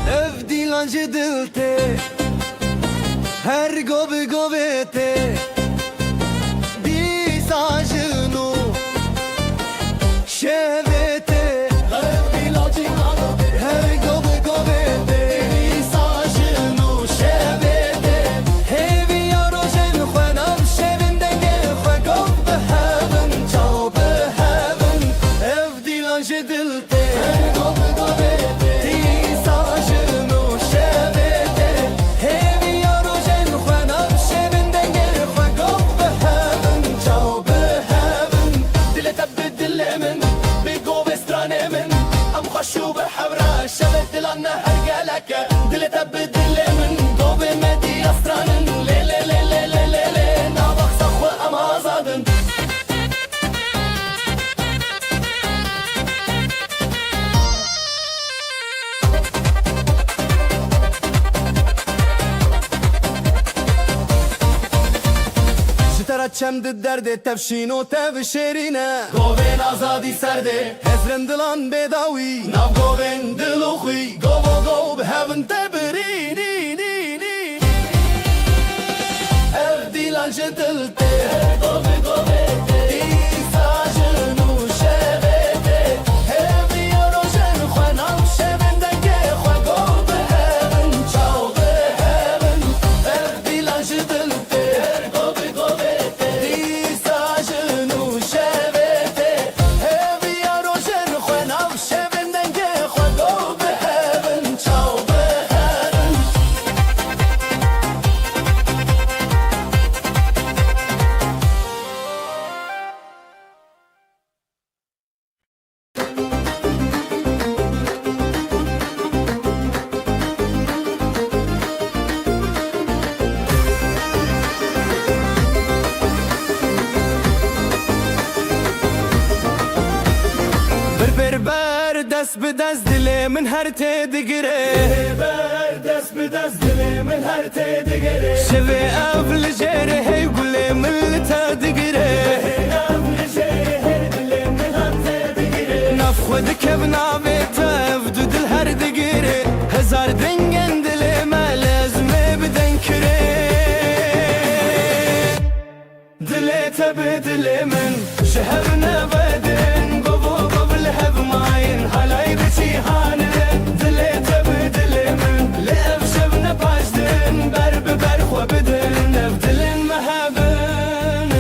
Ev dilancı dilte Her govete Disajını Şevete Ev dilancı Her govete Disajını Şevete Hevi yarojen Khwenam şevinde Khwe gov beheven Çav beheven Ev dilancı dilte Her govete شو بحبرة شبت لنا هرجلك دلت بدل من قوب مدي أسران لي نابخ صخوة أما زادن چند درد تفشین و تفشیرینه گوین آزادی سرده هزرن دلان بداوی ناو گوین دلو خوی گو به هون تبرینی اف دیلان جدلته گوه دیسا جنو شبته همی روشن خوانم شبن دنگه خواه گو به هون چاو به هون اف دیلان جدلته دست به دست دل من هر تدگره دست به دست دل من هر تدگره شوی افل جره هی گل من تدگره افل جره هی دل من هر تدگره نفخ خود کب نابه تفدو دل هر دگره هزار دنگه تبدل من شهرنا بدن بابو قبل هب ماين هلاي بتيهانن دلي تبدل من لأف شبنا باشدن برب برخو بدن نبدلن مهبن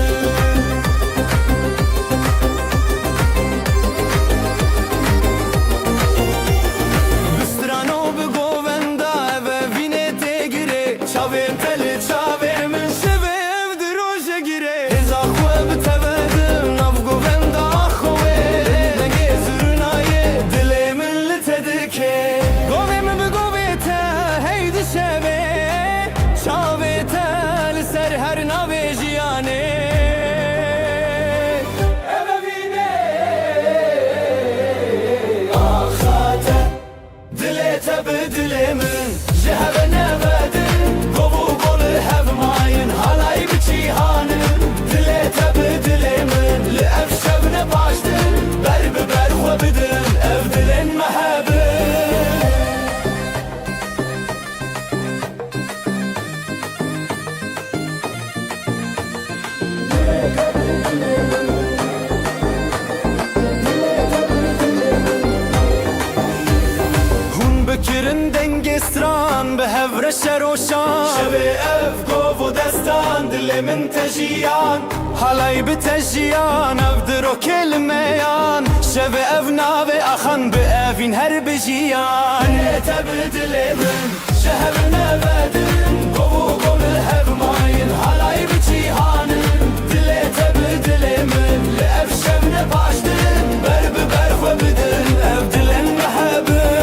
بسترانو بگووندا و وینه تگیره چاوه تلی چاوه من شبه دروشه گیره ازا خواه بتبدم ناف گووندا خواه نگه زرنایه دلی من لتدکه گوه من بگوه تا هیدی شبه چاوه تل سر هر ناوه جیانه تبدل من جهب نبدن قبو قول هب ماين هلاي بتيهانن دلي تبدل من لأف شبنا باشدن برب برخو بدن افدلن مهبن بکرن دنگستران به هفر شروشان شبه اف گوف و دستان دل من تجیان حالای بتجیان اف درو کلمیان شبه اف ناو اخان به افین هر بجیان تبدل من شهر نبدن گوف و گول هف ماین حالای بجیهانن دل تبدل من لأف شبن باشدن برب برخو بدن اف دلن محبن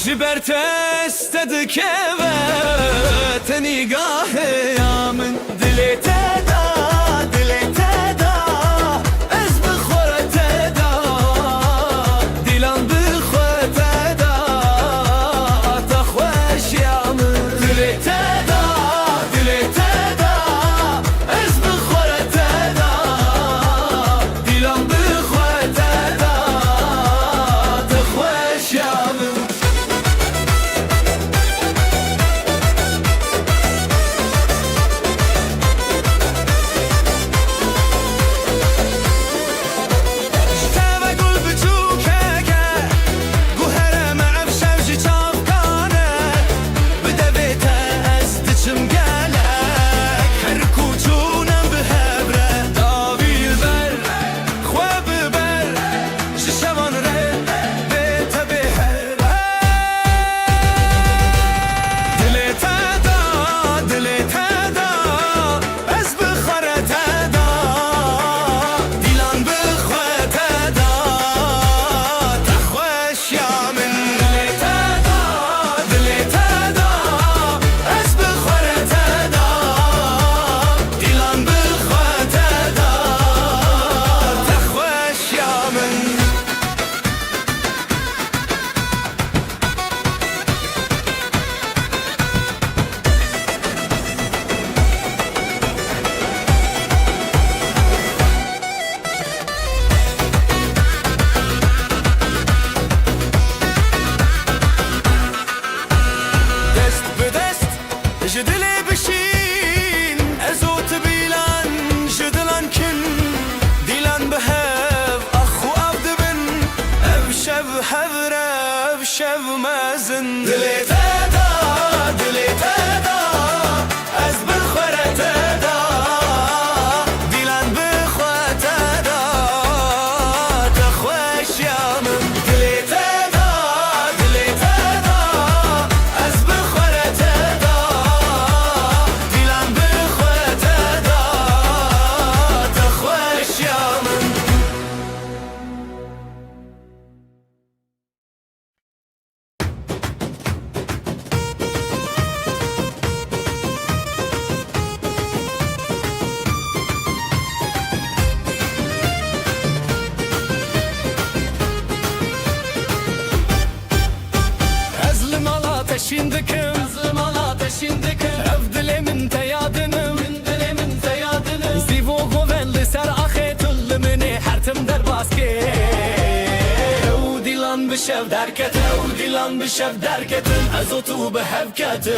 جبرت استدك تنيقاه يا من دلي تدا دلي تدا از بخور تدا دلان بخور تدا تخوش يا من دلي تدا دلي تدا از بخور تدا دلان بخور تدا تخوش يا من من تيادنم زیو گوون لسر آخه تل منی حرتم در باسکه او دیلان بشف درکته او دیلان بشف درکتن از تو به هفکته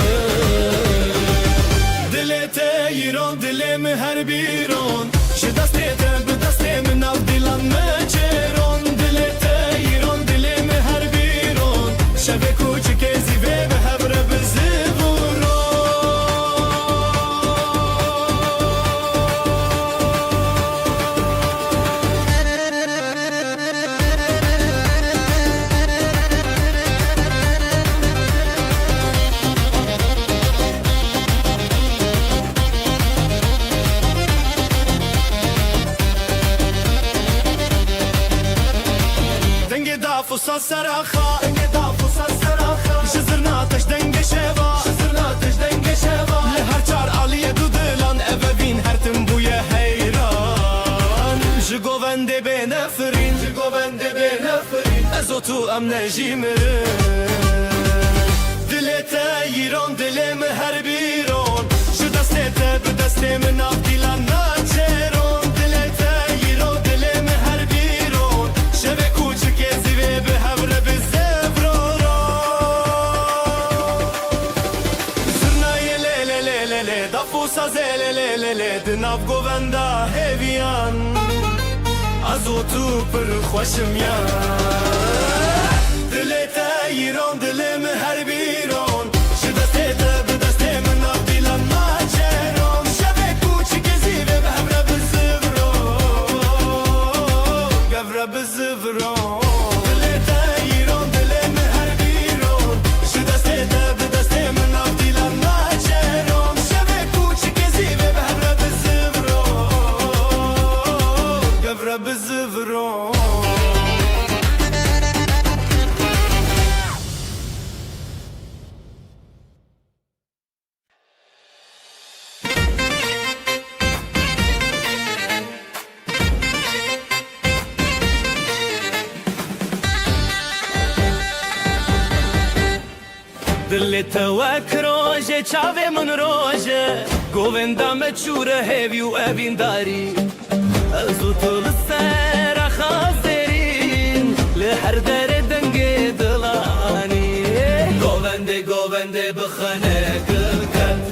دلت ایران دلم هر بیرون شدسته به دست من او دیلان مچرون دلت ایران دلم هر بیرون شب کوچک زیوه به هبر بزیورون فصل سراخا شزرنا تش دنگ شوا لهر چار عالیه دو دلان اوین هر تم بوی حیران جگوونده به نفرین از تو ام نجیمرن دلت ایران دلم هر بیرون شدسته به دست من آف دیلان ناچرون دلت ایران دلم هر بیرون شب کوچک زیوه به هبر به زفرورو زرنای لیلیلیلی دفوسا زلیلیلی دناف گووندا هیویان از تو پر خوشم یان دلت ایران دلم هر بیرون شدسته به دست من آف دیلان ناچرون شب کوچک زیوه به هبر به زفرورو گفر به زفرورو دلت ایران دلم هر بیرون شدسته به دست من آف دیلان ناچرون شب کوچک زیوه به هبر به زفرورو گفر به زفرورو دلت وک روژه چاوه من روژه گووندا مچوره هیویو اوین داری از تو لسر خازرین لهر در دنگ دلانی گوونده بخانه گلکن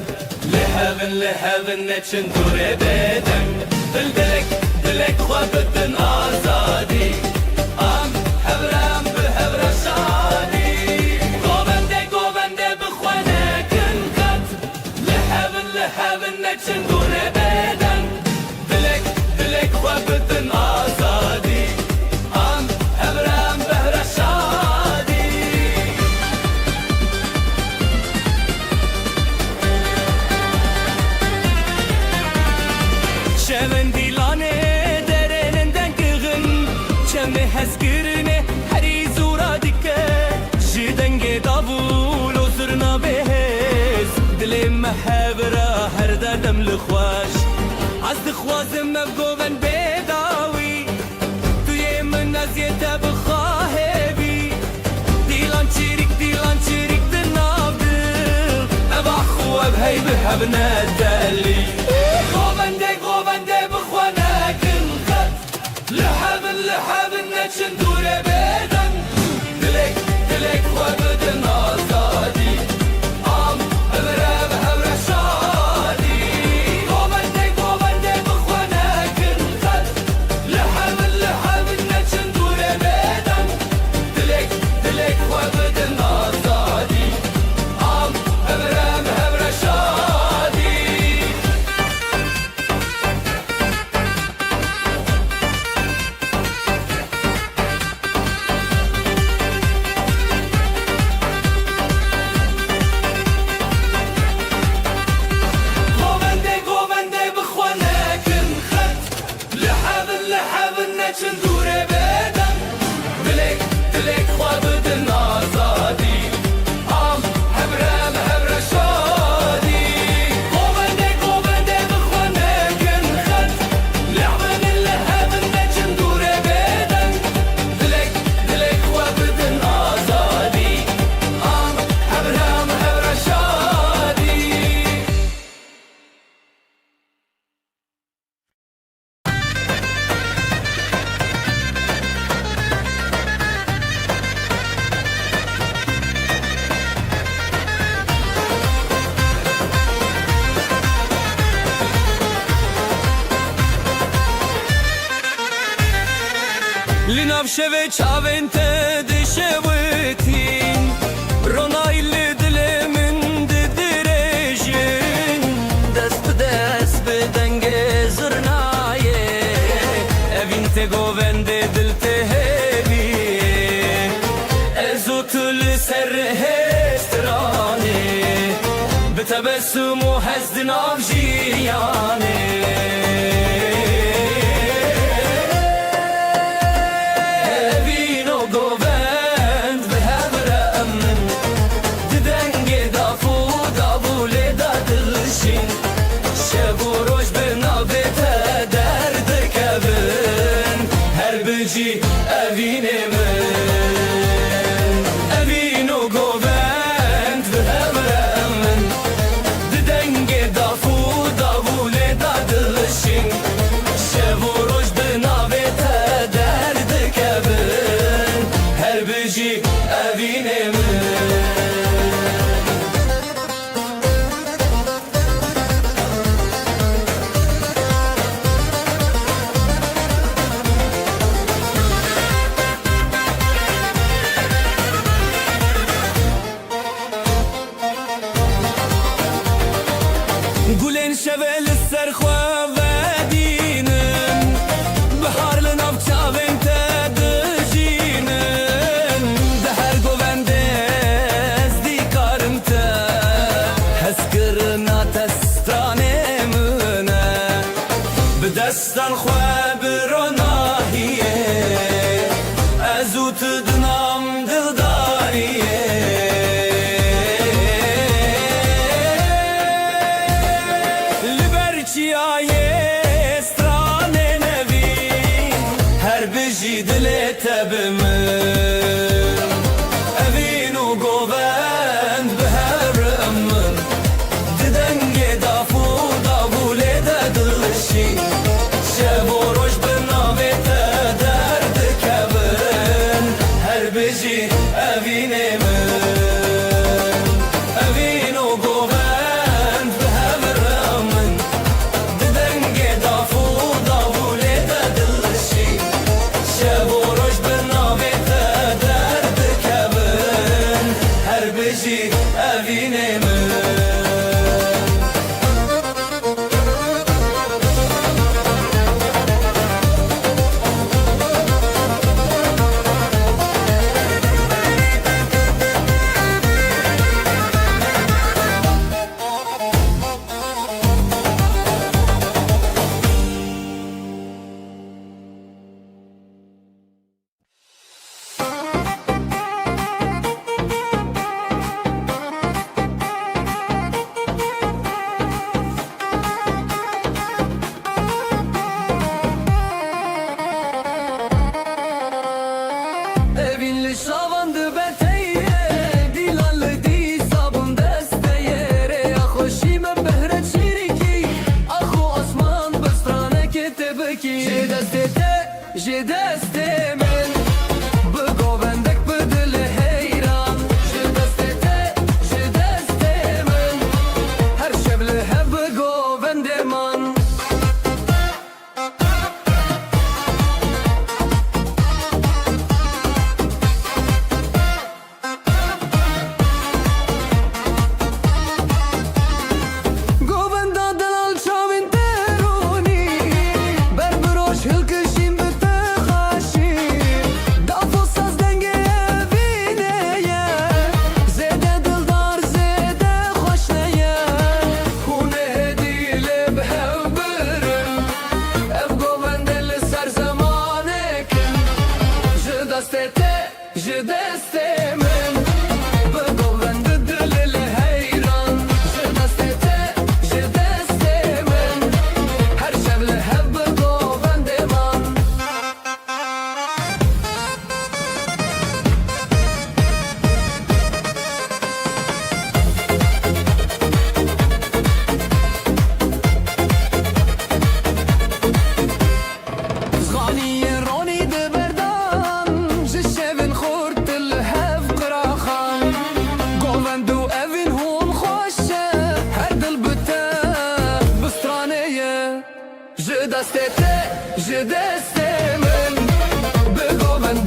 لهون نچن دوره بدن دلک خوابتن آزادی ام هبرم به هبر شادی لهون نچن دوره بدن دلک خوابتن آزادی ام هبرم بهر شادی شون دیلانه درنندن کغن چمه هزگرنه هری زورا دیکه جدنگ دابول و زرنا بهز دلم محبرا هر دردم لخواش از دخوازم مبگوون بداوی توی من نزیت بخواه بی دیلان چیریک دناب دل ابا خواب هی به هب ندلی گوونده بخوانه کن خد لحبن نچن دوره بدن دلک خوابتن آزادی ام هبره به هبر شادی گوونده بخوانه کن خد لحبن نچن دوره بدن دلک خوابتن آزادی ام هبره به هبر شادی نفشه چاوین ته دشوتین رونایل دلمن ددرجین دست به دنگ زرنایه evin te govende dil te hevi ezotul ser hestrane betebessumu hazdin avjiyane گلین شول سرخوا و دینن بهار لناف چاوین تدجینن ده هر گوونده از دیکارم تا حس کرنا تستانه منه به دستان خواه بروناهیه ازو تدنام دلداریه دل تبمن evin o govend beheremmen didenge dafu davule de dılşi şevoroş benavete derd kevin her beci evin o govend beheremmen didenge dafu davule de dılşi شبورش بنابت درد کبن هر بجی اوینه من Ji destê min bi govendek bi dil heyran Ji destê te, ji destê min her şev li hev bi govendê man Govenda delal çavên derûnî ber bi roj hilkişîn bi ji destê min bi govendê dil li heyran ji destê te, ji destê min her şev li hev bi govendê man Zganiye roni de berdan ji şevin xurt li hev qiraxan Govendu evin hûn xweşe her dil bi te bi straneye Ji destê te, ji destê min bi govend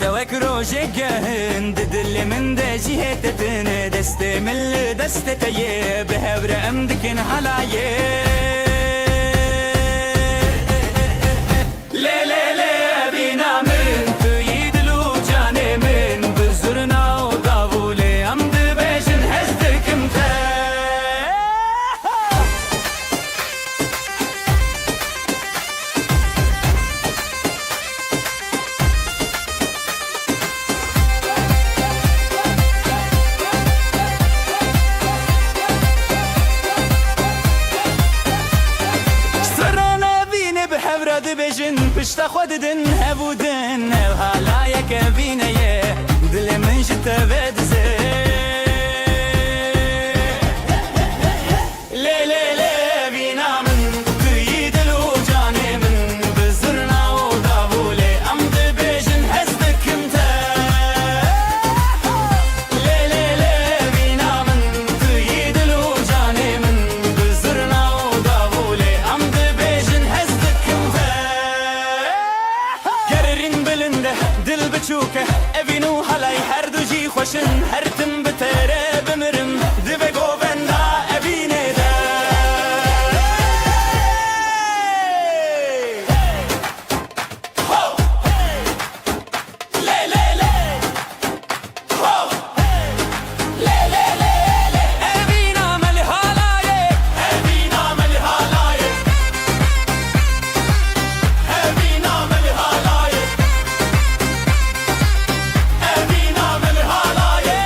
توك روجي جهن دل من ده جهتتن دستي من دستتي بهبر أمدكن حلايه لي لي لي بينا من تيد لو جاني من بزرنا ودابولي أمد بيجن هزدك متى بيجن بشتا خوددن هبودن وهلا يكبينا يه دل من جتا بدزي لي لي لي بينا من تيد لو جاني من بزرنا ودابولي أمد بيجن حزدك متى لي لي لي بينا من تيد لو جاني من بزرنا ودابولي أمد بيجن حزدك متى قررين بلنده دل بچوكه ابینو حلای هر دو جی خوشن هرتم بتره بمرم دبه گووندا ابینه ده لی لی لی لی لی لی ابینا ملی حالایه ابینا ملی حالایه ابینا ملی حالایه ابینا ملی حالایه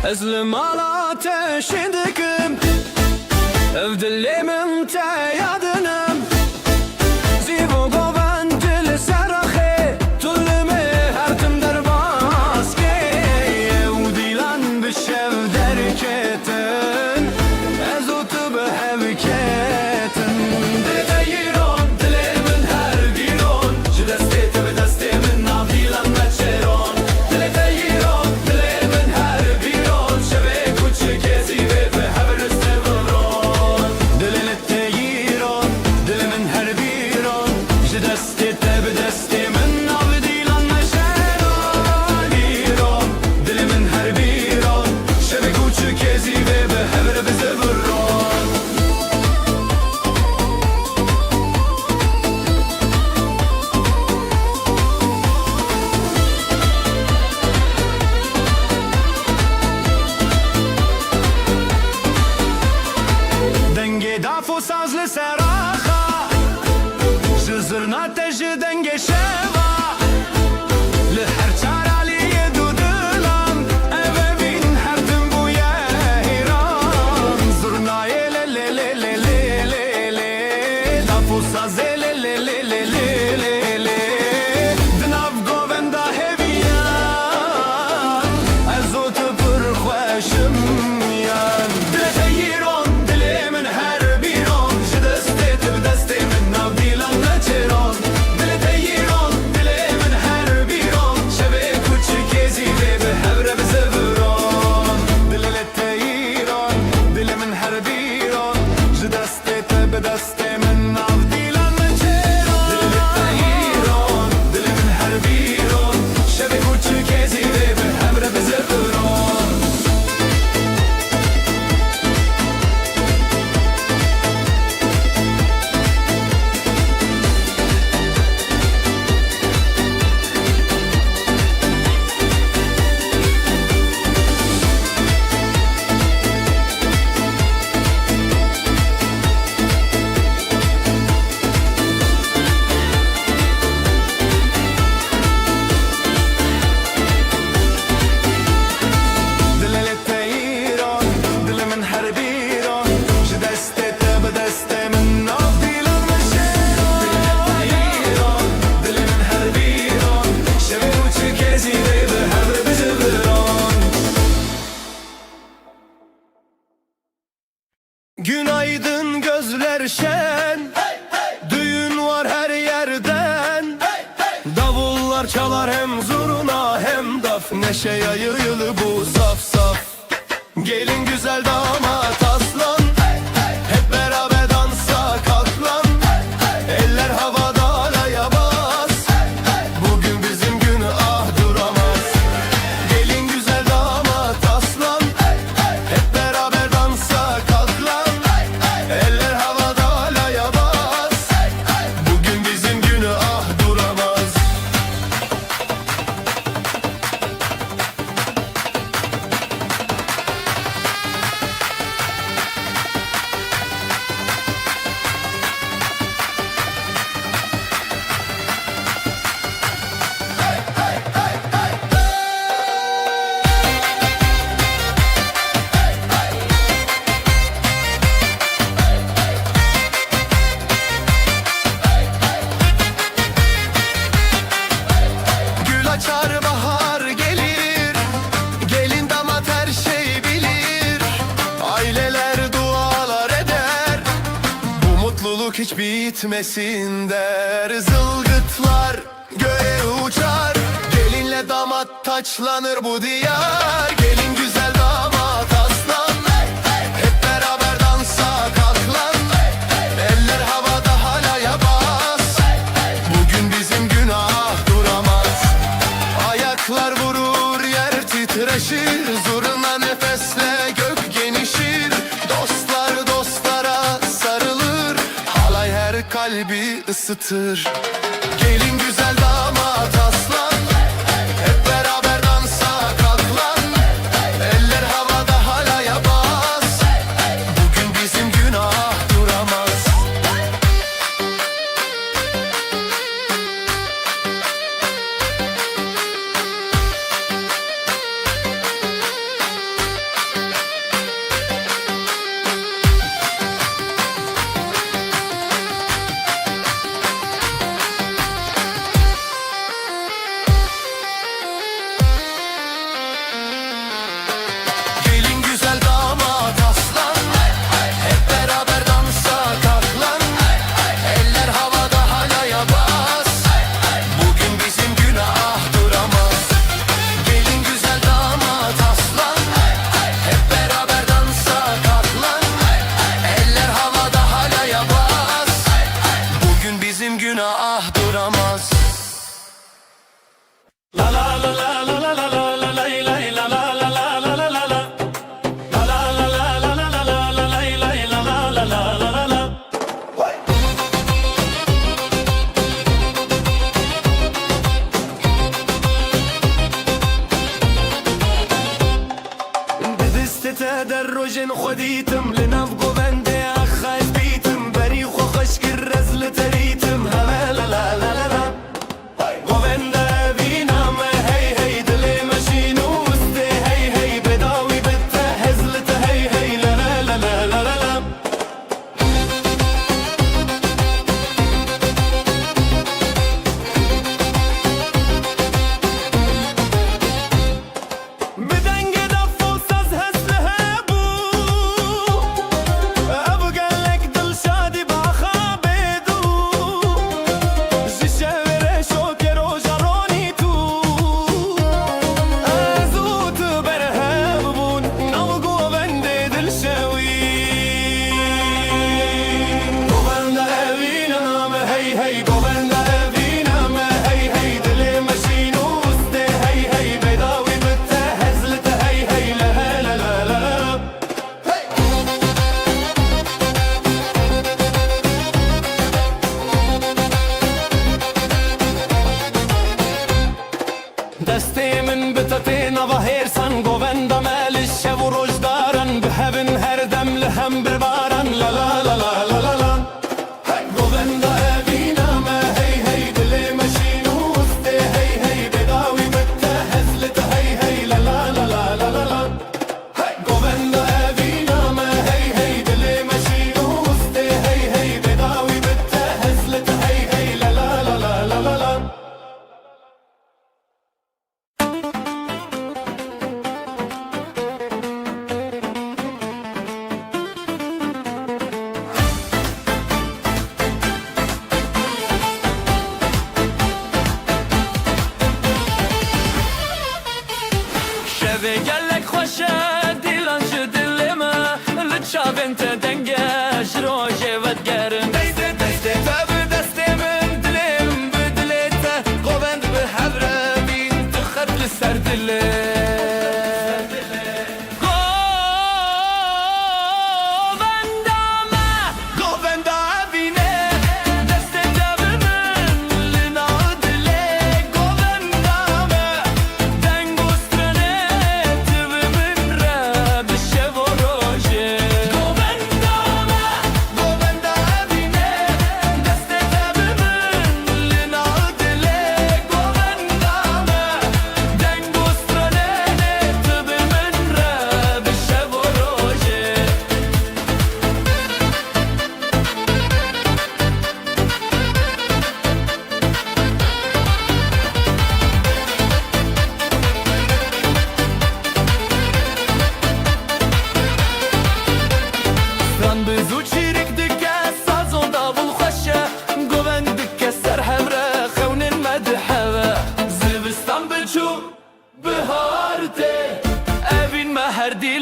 أزلم على تشدكم أفدلي من تيادنم زيبو قوان دل سرخي تلمي هرتم درباسكي وديلان بشف دركتن أزوت بهبكتن دتيرون دلي من هر ديرون جدستي تبدستي من نافيلان متشيرون دلتيرون دلي من هر بيرون شبك وشكيزي بهبر استبرون دلتيرون Günaydın gözler şen, düğün var her yerden. Davullar çalar hem zurna hem daf, neşe yayılı bu saf saf. Gelin güzel damat aslan, hep beraber dansa kalk lan. Eller havada alaya bas, bugün bizim gün ah duramaz. Gelin güzel damat aslan, hep beraber dansa kalk lan. Eller havada alaya bas, bugün bizim gün ah duramaz. Gül açar bahar gelir, gelin damat her şey bilir. Aileler dualar eder, bu mutluluk hiç bitmesin der. Zılgıtlar göğe uçar, gelinle damat taçlanır bu diyar. Gelin güzel damat aslan, hep beraber dansa kalk lan. Eller havada halaya bas, bugün bizim günah duramaz. Ayaklar vurur yer titreşir, zurna nefesle gök genişir. Dostlar dostlara sarılır, halay her kalbi ısıtır. Gelin güzel damat aslan, hep beraber dansa kalk lan. Eller havada halaya bas, bugün bizim günah duramaz. Gelin güzel damat aslan, hep beraber dansa kalk lan. Eller havada halaya bas, bugün bizim günah duramaz. Gelin güzel damat aslan, hep beraber dansa kalk lan. Eller havada halaya bas, bugün bizim günah duramaz. La la la la la la la la la la la la la la la la la. La la la la la la la la la la la la la la. بدست تدرج خديتم لنفقو بندي أخايف بيتم بريخ وخشك الرزل تريتم لا لا لا لا لا لا. وبندا بينا ما هي هي دلي ماشين وستي هي هي بداوي بتهزلت هي هي لا لا لا لا لا لا لا. بدنج دف وساز هسه بو ابو قالك دل شادي باخا بيدو جي شاور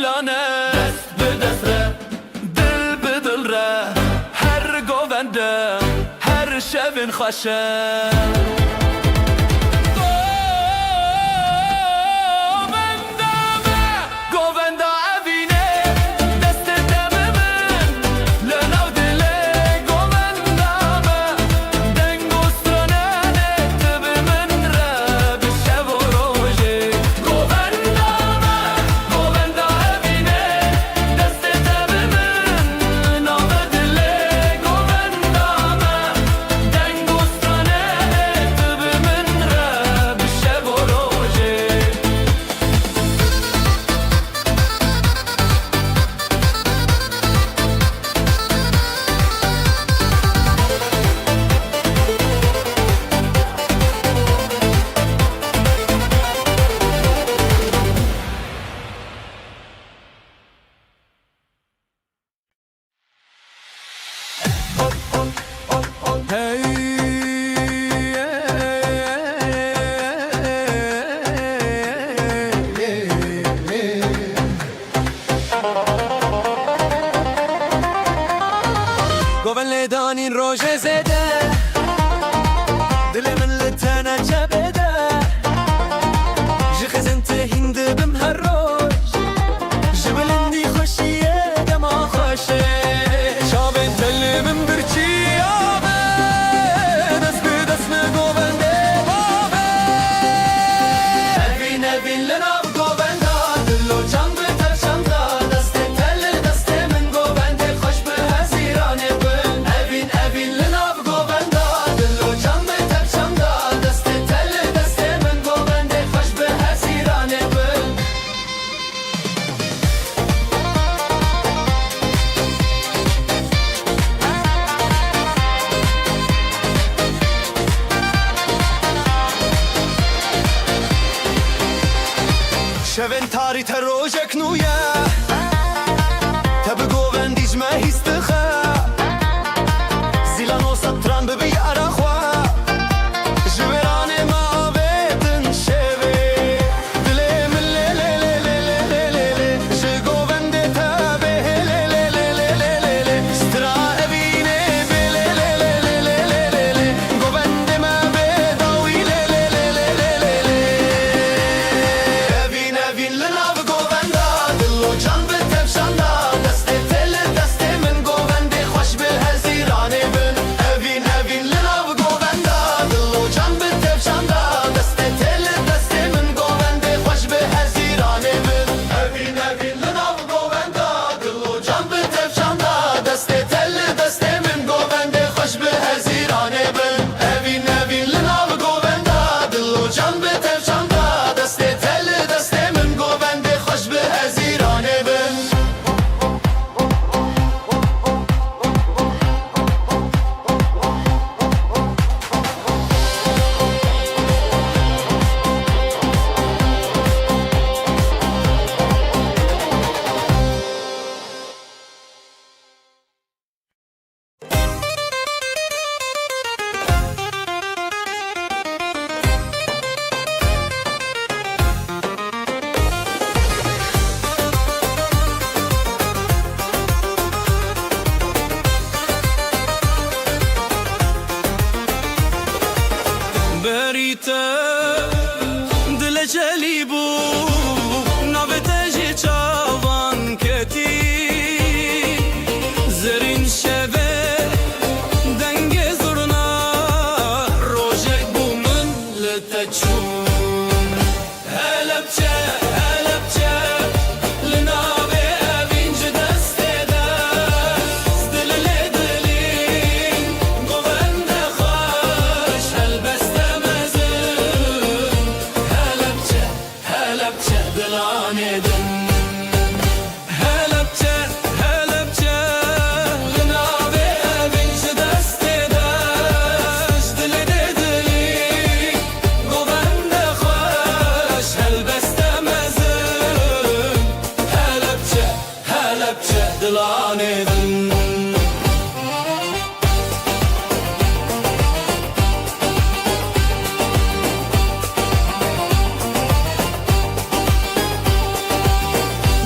دیلانه دست به دست ره دل به دل ره هر گونده هر شبین خوشه گوون لیدانین روژه زده دل من لتنه چه بده جی خزن تهین دبم هر روش جبلندی خوشیه دما خوشه شابن تلی من برچی آبه دست به دست نگوون ده بابه Evin evin لناف گوون دا دلو جان به ترشم دا دست تل دست من گوون ده خوش به هزیرانه بن Evin evin لناف گوون دا دلو جان به ترشم دا دست تل دست من گوون ده خوش به هزیرانه بن شوین تاری تروجک نویا تب گوون دیجمه هیستخه زیلان و سطران ببی عراخوا جویران ما آبیدن شوی دلی من لی لی لی لی لی لی لی جه گوون دی تبه لی لی لی لی لی لی لی سترا ابینه بی لی لی لی لی لی لی لی لی گوون دی ما بیداوی لی لی لی لی لی لی لی Evin evin لناف گوون دا دلو جان به تفشان دا دست تل دست من گوون ده خوش به هزیرانه بن Evin evin لناف گوون دا دلو جان به تفشان دا دست تل دست من گوون ده خوش به هزیرانه بن Evin evin لناف گوون دا دلو جان به تفشان دا دست تل دست من گوون ده خوش به هزیرانه بن Evin evin لناف گوون دا دلو جان به تفشان دا دست تل دست من گوون ده خوش به هزیرانه بن بریته دل جلی بو نوته جی چاوان کتی زرین شوه دنگ زرنا روژک بو من لتچون هلبچه هلبچه لناوه اوینج دسته دست دل لدلین گوند خوش هلبسته مزون هلبچه هلبچه دلانه دن هلبچه هلبچه لناوه اوینج دسته دست دل لدلین گوند خوش هلبسته مزون هلبچه هلبچه دلانه دن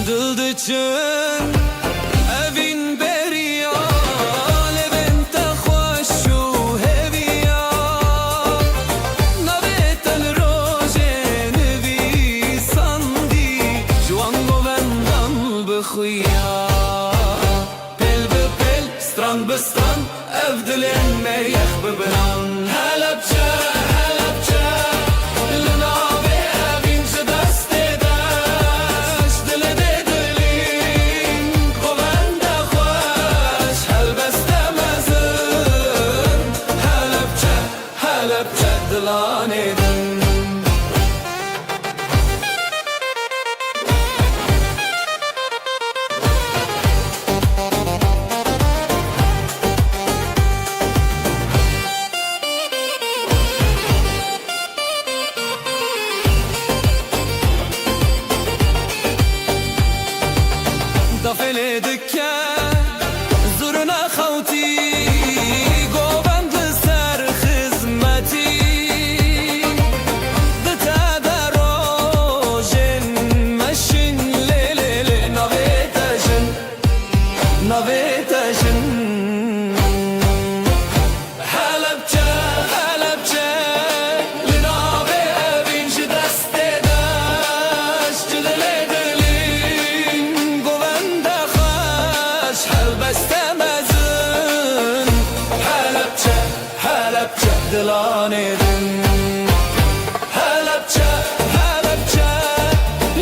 دل بچن evin beriya levent خوش و هویا نویت الروژن وی ساندی جوان گوندان بخویا پل به پل ستران به ستران ev dilin meyek bibran Halepçe Halepçe Linavi evin ji destê deş Dile de dilin govende xweş Helbeste mezin Halepçe Halepçe dilanê din دفل دکه زورنا خوتی گوبند سر خدمتی دتا دروژن مشین لیل نویتشن نویتشن حلبچه حلبچه لناوی evin ji destê deş Cilê dilin govende xweş helbeste mezin Halepçe Halepçe dilanê din Halepçe Halepçe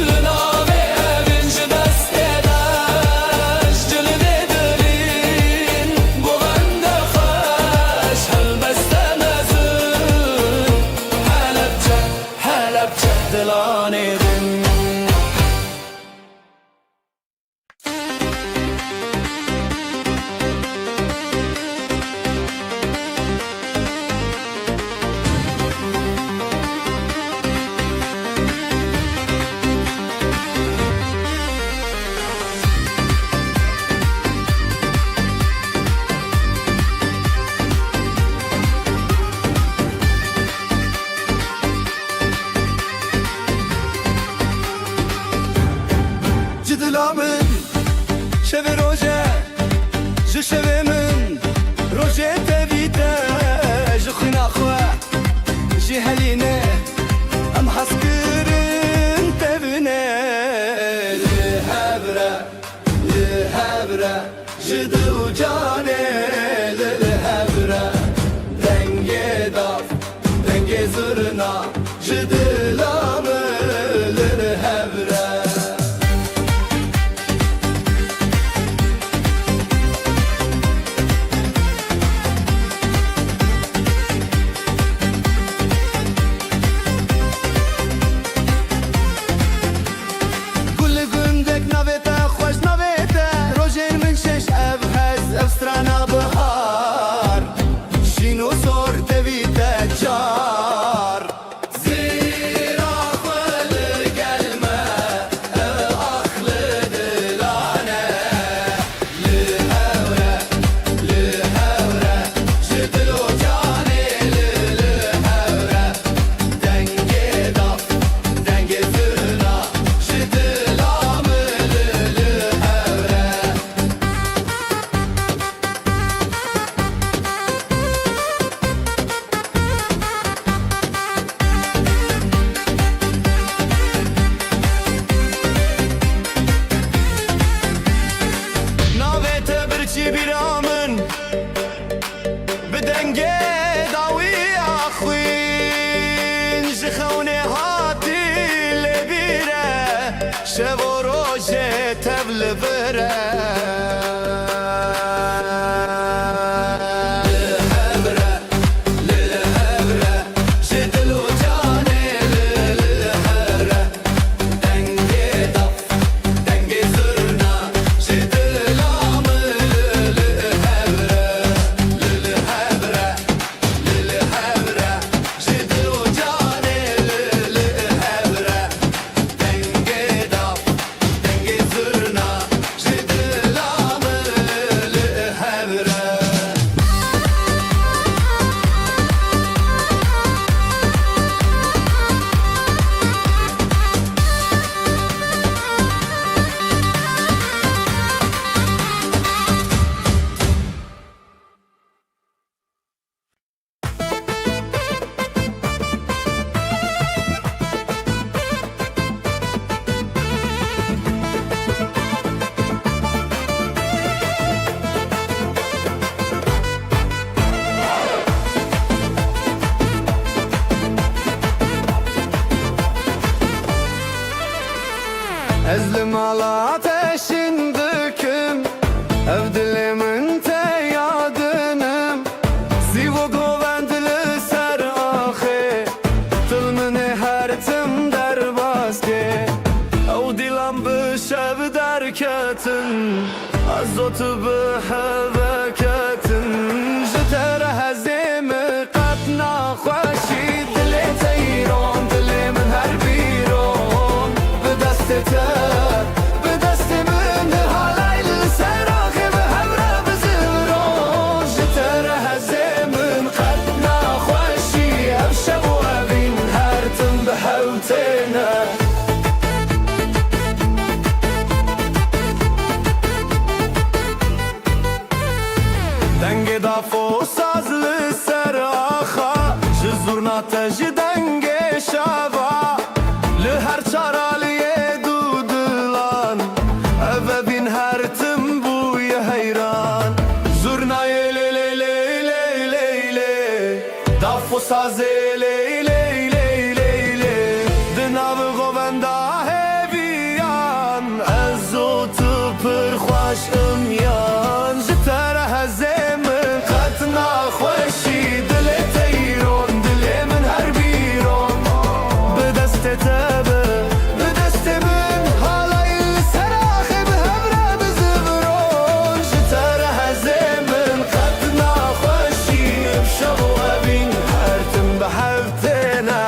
Linavi evin ji destê deş Cilê dilin govende xweş helbeste mezin Halepçe Halepçe dilanê din Cidila min şevi roje ji şevi min roje tevîte ji xwîna xwe ji helîne em hez kirin tevîne li hevre ji dil û canê li hevre dengê dav dengê zirna ji dila min li hevre Gul gundek navete xoş navete Rojên min şeş ev hez ev strana bihar Şîn û sor tevîte çar Zîra xwe li gel me ev axlı dilane Li hewre ji dil û canê li hewre Dengê dav dengê zirna ji dila min li hewre Navete birçî bîra min bi dengê dawî axwîn ji xewnê hatî lêbîre şev û rojê tev li vir e Li hevre ji dil û canê li hevre dengê dav dengê zirna ji dila min li hevre Li hevre ji dil û canê li hevre dengê dav dengê zirna ji dila بركتن عزوت بحبكتن جتر هزيم قطنا خوشي دلي تيرون دلي من هربيرون بدستتر بدست من هالاي لسراخ بهبرة بزرون جتر هزيم قطنا خوشي أبشب وابين هرتم بحوتنا دنگ دافو ساز لسر آخا جزورنا تج دنگ شابا لهر چارالی دودلان او بین هر تنبوی حیران زورنای لی لی لی لی لی لی دافو ساز لی لی لی لی لی دناو غوبندا هیویان ازو تپر خوش امیان جتر هزیم قطنا خوشی دلی تیرون دلی من هر بیرون بدست تبه بدست من حالای سراخی به هبره بزبرون جتر هزیم قطنا خوشی بشب و ابین هرتم به حفتنا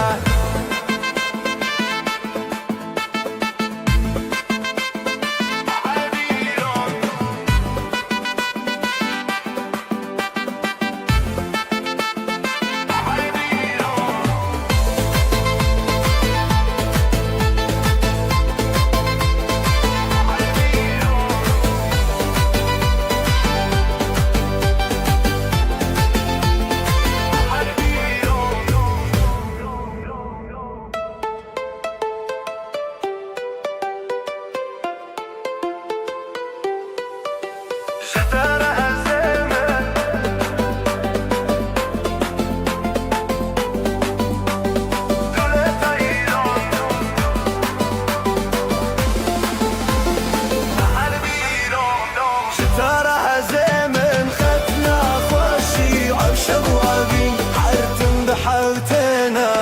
جتر هزیم دل تیرون هر بیرون جتر هزیم خطنا خوشی عشق و ابین حرتم بحوتنا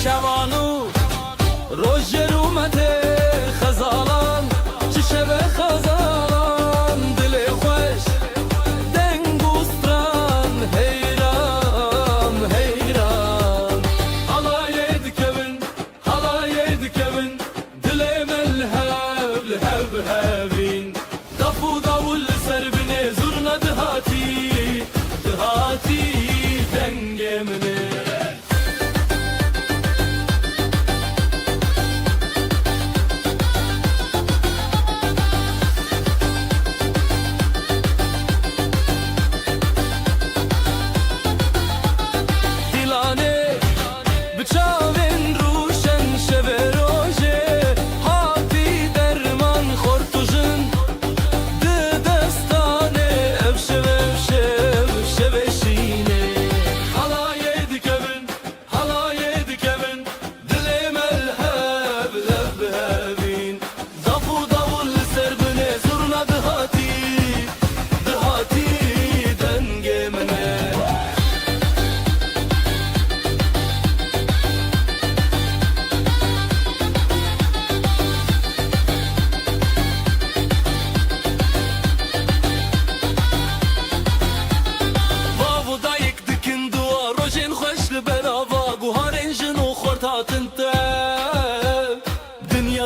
شوانو روژر اومده خزالان چی شبه خزالان دل خوش دنگوستران حیران حیران حالای دکبن دل ملهب لهب هبین دفو داول سر بنه زورنا دهاتی دنگ منه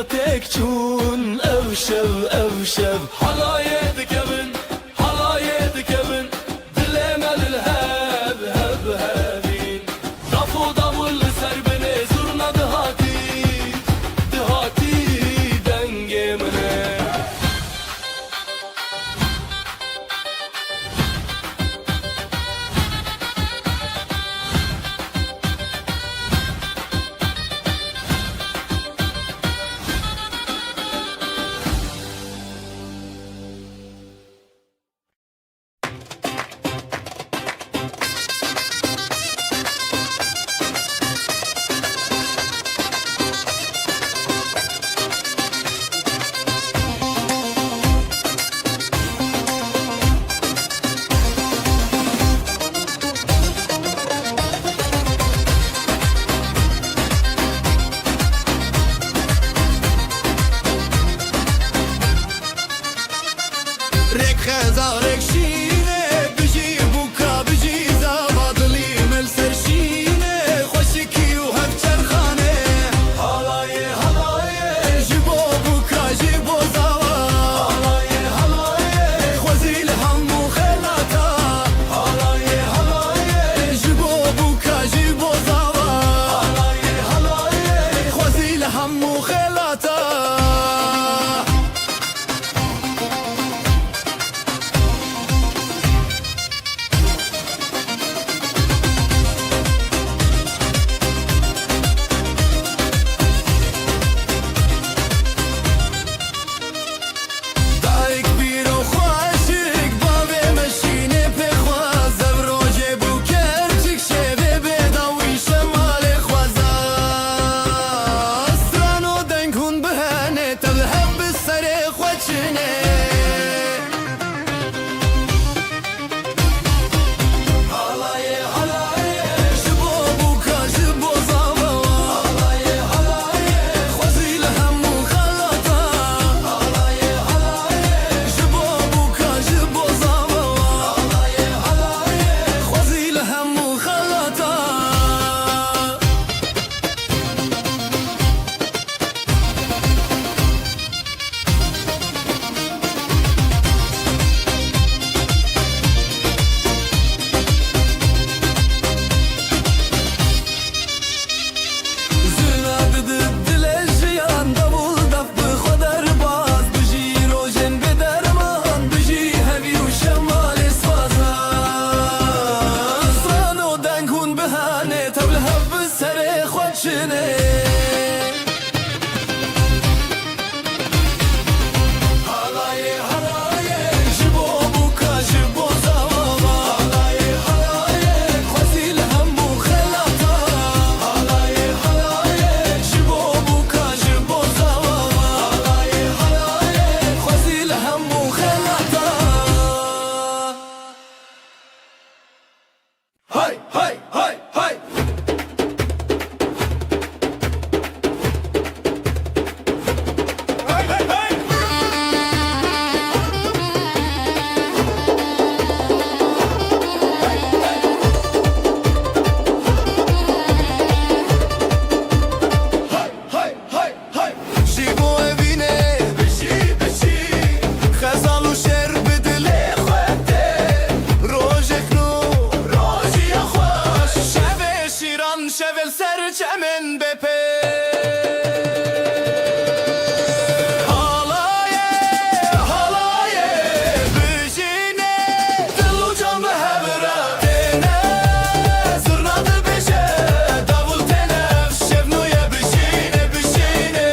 تكتون أوشب حلايا دكبن دلي مال الهاب هب هابين ضفو ضمو اللي سربني زرنا دهاتي دنجي مني zarek şine Biji buka biji zavadli mel serşine Khoşiki u hep çerkhane Halaye halaye Jibo buka jibo zava Halaye halaye Khwazil hamu khelata Halaye halaye Jibo buka jibo zava Halaye halaye Khwazil hamu khelata دایک بیرو خواشک باوی مشینه پخواز روزه بو کرچک شوه بداوی شمال خوازا استرانو دنگون بهنه تلهب بسر خوچنه حالای حالای جبو بوکا جبو زاوا حالای حالای خوزیل همو خلاطا حالای حالای جبو بوکا جبو زاوا حالای حالای خوزیل همو خلاطا زناد دلجیان دبول دف بخدر باز بجی روزن بدرمان بجی همی و شمال سوازا سرانو دنگون بهانه تبل هب سر خودشنه حالای حالای جبو بوکا جبو زاوا حالای حالای خوزیل همو خلاطا حالای حالای جبو بوکا جبو زاوا حالای حالای خوزیل همو خلاطا Hay hay hay hay hay hay hay جيبو evine بشي بشي خزال و شر بدلي خوته روجك نور روجي يا خوش شبه شيران شبه سرچمن بپه حالاye حالاye بجينه دل و can بهبره تنه زرناdı beşe davul tenef şevnoye بجينه بجينه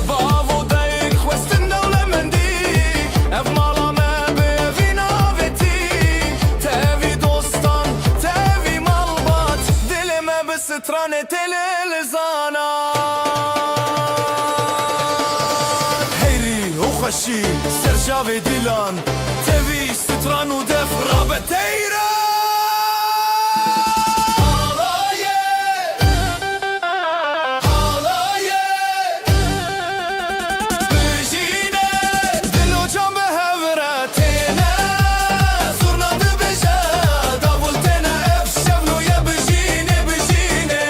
باو دایک خوستن دولة مندی اف مالا ما بفی ناوتی تاوی دوستان تاوی مالبات دلمه بسترانه تلل زانات هیری و خوشی سرجاوی دیلان تاوی ستران و دف رابطه ایران حالاye حالاye بجينه دل و can بهبره تنه زرناdı beşe davul tene ev şevnoye بجينه بجينه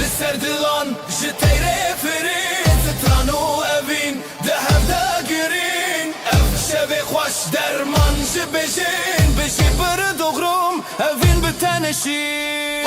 لسر دلان ji teyre firin سترانو evin dehev de girin ev şeve خوش derman ji bejin bejî bir doğrum evin biteneşin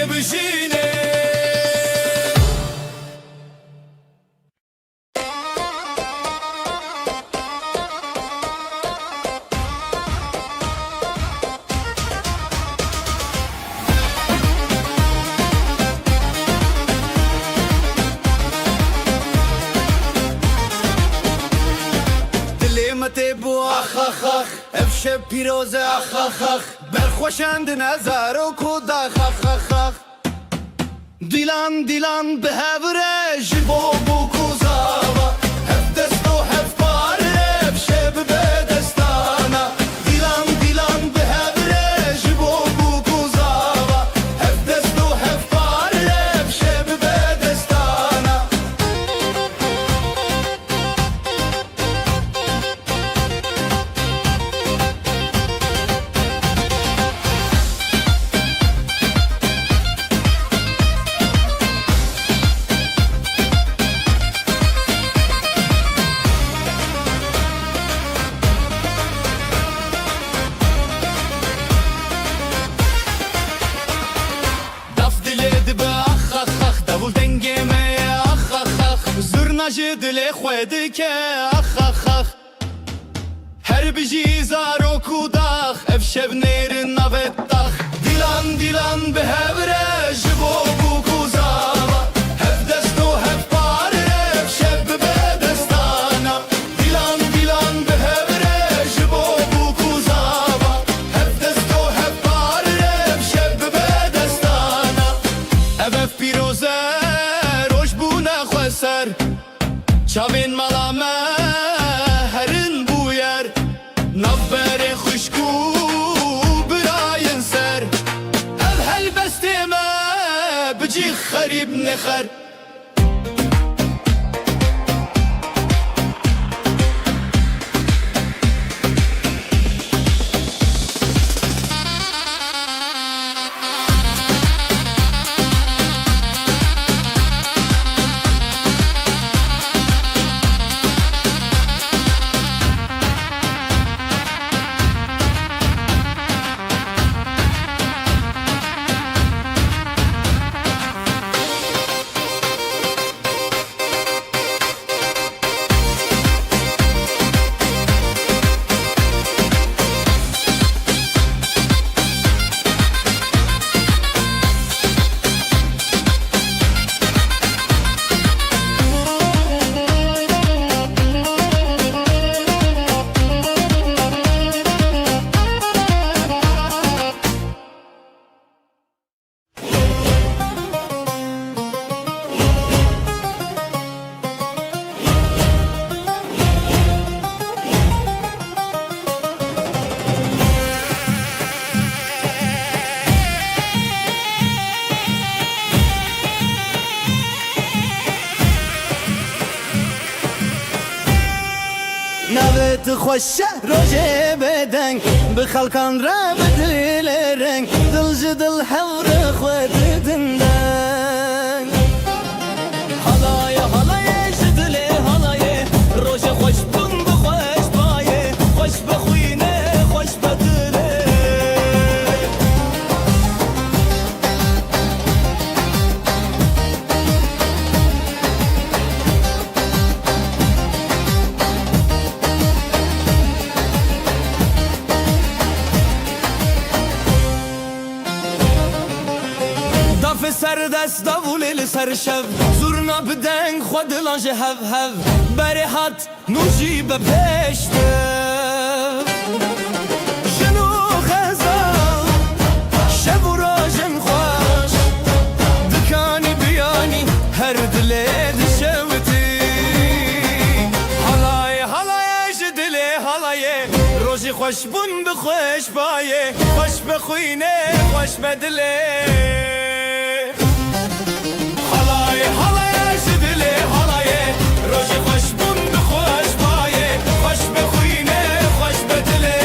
Bujine آخ آخ آخ افشه پیروزه آخ آخ آخ برخوشند نظر و کوداخ آخ آخ آخ دیلان دیلان به هوره جبو بو کوزاوا هف دست و هف پاره افشه به دستانا دیلان دیلان به هوره جبو بو کوزاوا هف دست و هف پاره افشه به دستانا دل خود که اخ اخ اخ هر بجی زارو کوداخ افشب نیر نوتاخ دیلان دیلان به هوره جبو بو کوزاوا هف دست و هف پاره افشب به دستانا دیلان دیلان به هوره جبو بو کوزاوا هف دست و هف پاره افشب به دستانا اف پیروزه روش بو نخوسر چاوین مالامه هرن بویر نبر خوشکو براین سر هل بستیمه بجی خریب نخر نوت خوشه روژه بدنگ بخلکان را بدل رنگ دل جدل حور خود دندن حالای حالای جدل حالای روژه خوش بون بخوش بایه خوش بخوینه خوش بدله سر دست داولی سر شب زورنا بدنگ خود لانج هف هف بری هات نوشی به پشته جنو خزال شب و راجن خوش دکانی بیانی هر دلی دشوتی حالای حالای جدلی حالای روزی خوش بون بخوش بایه خوش بخوینه خوش بدله حالای جدلی حالای روزی خوش بون بخوش بایه خوش بخوینه خوش بدله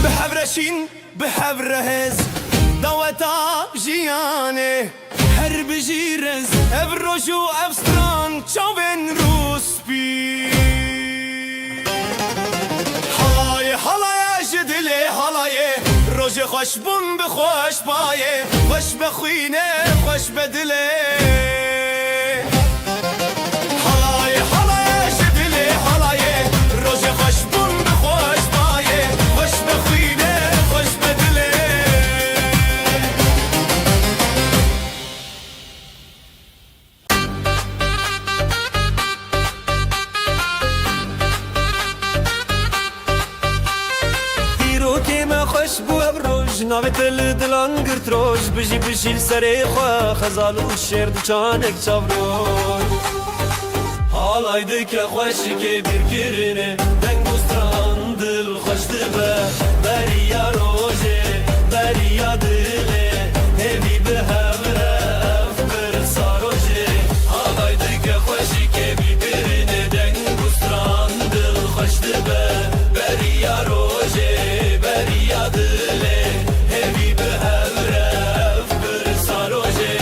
بحبرشین بحبرهز دوتا جیانه هر بجیرز افروشو افستران چاوین روسپی حالای حالای جدلی حالای روژ خوش بون بخوش بایه خوش بخوینه خوش بدله حالای حالای ناوێت لە دڵان گرترۆژ بژی بژیل سەرێ خوا خەزاڵ و شێر دوچانێک چاوڕۆژ Halay dike خوشکی بیرکرینه دنگ و ستران دل خوش دبه بریا روژه بریا دله همی به هفره افکر ساروژه Halay dike خوشکی بیرکرینه دنگ و ستران دل خوش دبه بریا روژه بریا دله همی به هفره افکر ساروژه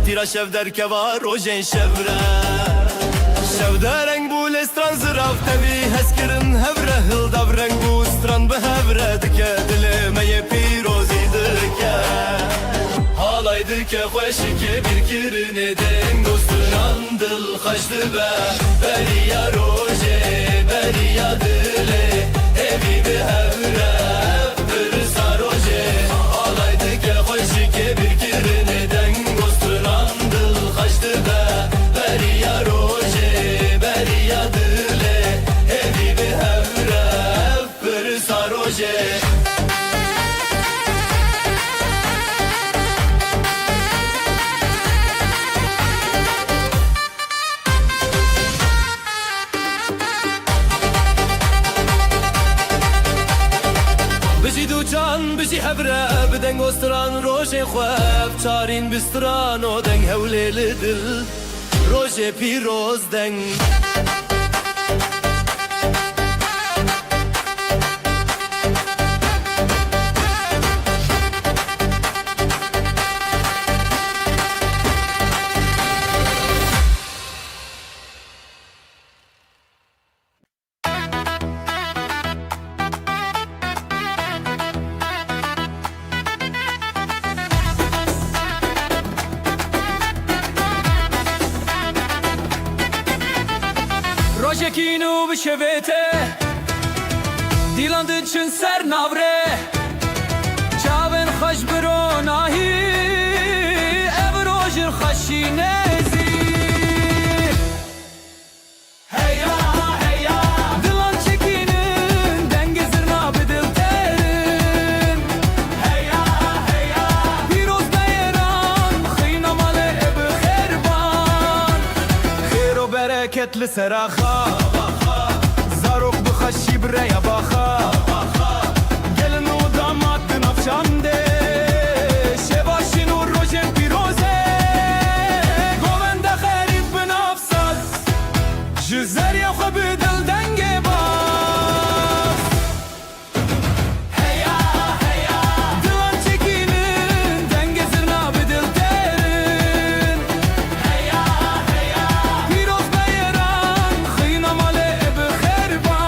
تیرا شف در کوا روژن شفره شف در رنگ بو لستران زراف تبی هس کرن هفره هل داف رنگ بو ستران به هفره دکه دل می پیروزی دکه حالای دکه خوشی که bir kirine دنگ و ستران دل خشت به بریا روژه بریا دله evi به هفره برسا روژه حالای دکه خوشی که bir kirine دنگ Kaçtı be beriya roje beriya dile evi bir hevre bir saroje Bişi duçan bişi hevre biden gostran roje xwef çarin bistran o deng hewleli dil roje piroz deng Rojekinu bişevete Dilan dıçın ser navre Çaven xoş biro nahi Ev rojir xaşinezi Heya heya Dilan çekinin Dengezir nabidil terin Heya heya Piroz beyran Xıynamalı ebi xerban Xeyr o bereketli seraxa خشی برای باخا گلن و داماد بنافشانده شباشین و روژن پیروزه گوونده خرید بنافساز جزریا خو بدل دنگه باز هیا هیا دلان چکینن دنگه زرنا بدل ترین هیا هیا پیروز بیران خینا ماله بخربان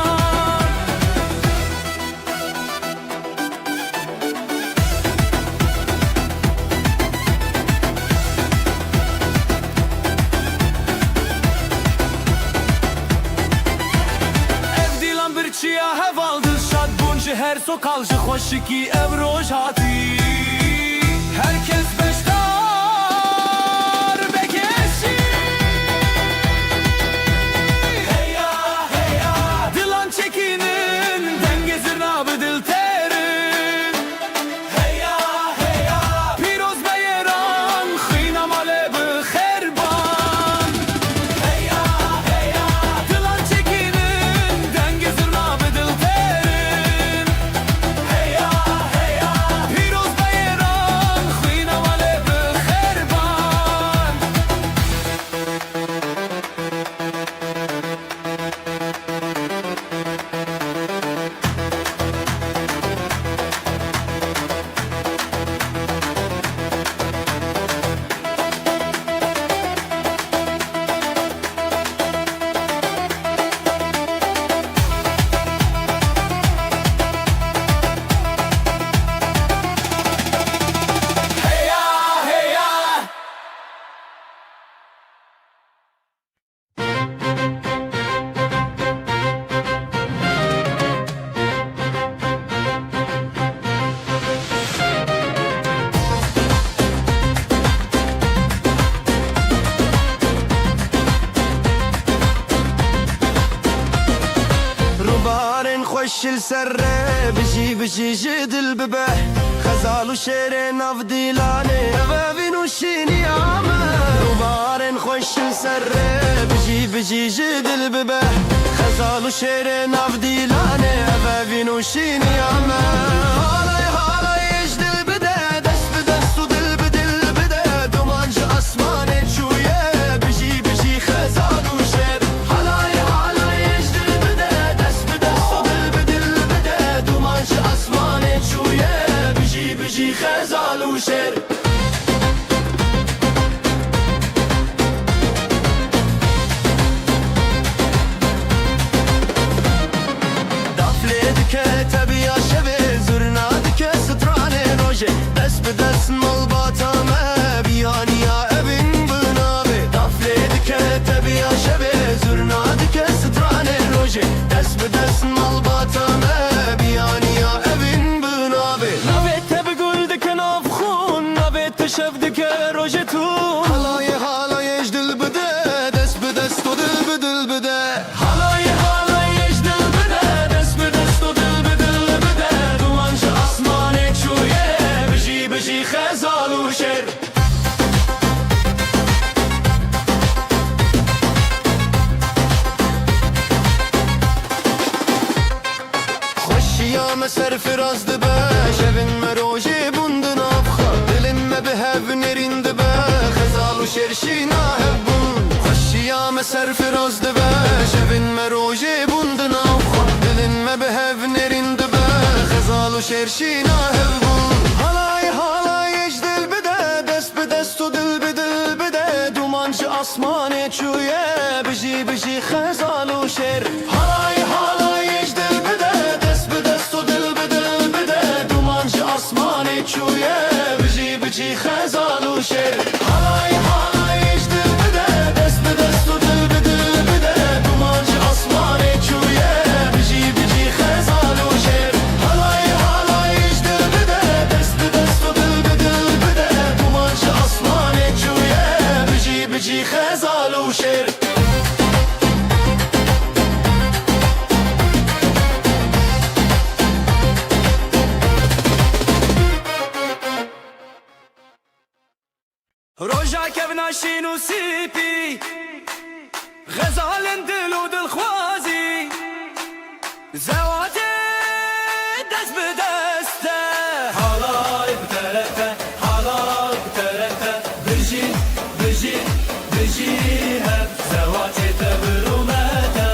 چیا هوال دل شاد بونج هر سو کالج خوشی کی امروز هاتی herkes beştar bekeşi heya heya dilan çekinin dengezir nabı dil terin heya heya piroz beyran xinam alebi xerban heya heya dilan çekinin dengezir nabı dil terin heya heya piroz beyran xinam خوش السره بجی بجی جدل ببه خزال و شعر ناف دیلانه اوه نوشینی آمه روبارن خوش السره بجی بجی جدل ببه خزال و شعر ناف دیلانه اوه نوشینی آمه حالای حالای اجدل بده دست به دست و دل به دل بده دومانج اسمانه چویه بجی بجی خزال و شعر حالای حالای اجدل بده دست به دست و دل به دل بده دومانج اسمانه چویه بجی بجی خزال و شعر دست به دست مال باتامه بیانیا ابین بنابه دفله که تبیا شبه زرناد که سترانه روژه دست به دست مال باتامه بیانیا ابین بنابه نویت بگل دکه ناف خون نویت شف دکه روژه تون حالای حالای اجدل بده دست به دست و دل به دل بده حالای حالای اجدل بده دست به دست و دل به دل بده دوانش اسمانه چویه بجی خزال و شعر خوشیام سرفراز دبه شبین مروجه بوندن افخا دلم به هف نرین دبه خزال و شرشی ناهبون خوشیام سرفراز دبه شبین مروجه بوندن افخا دلم به هف نرین دبه خزال و شرشی ناهبون اسمانه چویه بجی بجی خزال و شعر حالای حالای اجدل بده دست به دست و دل به دل بده دومانج اسمانه چویه بجی بجی خزال و شعر حالای حالای اجدل بده دست به دست و دل به دل بده دومانج اسمانه چویه بجی بجی خزال و شعر حالای حالای اجدل بده دست به دست و دل به دل بده دومانج اسمانه چویه بجی بجی خزال و شعر روجا كبنا شينو سيبي غزال دل و دل خوازي زواجي دست بدسته Halay biterete, halay biterete Bıcı, bıcı, bıcı hep Zevacete bürümete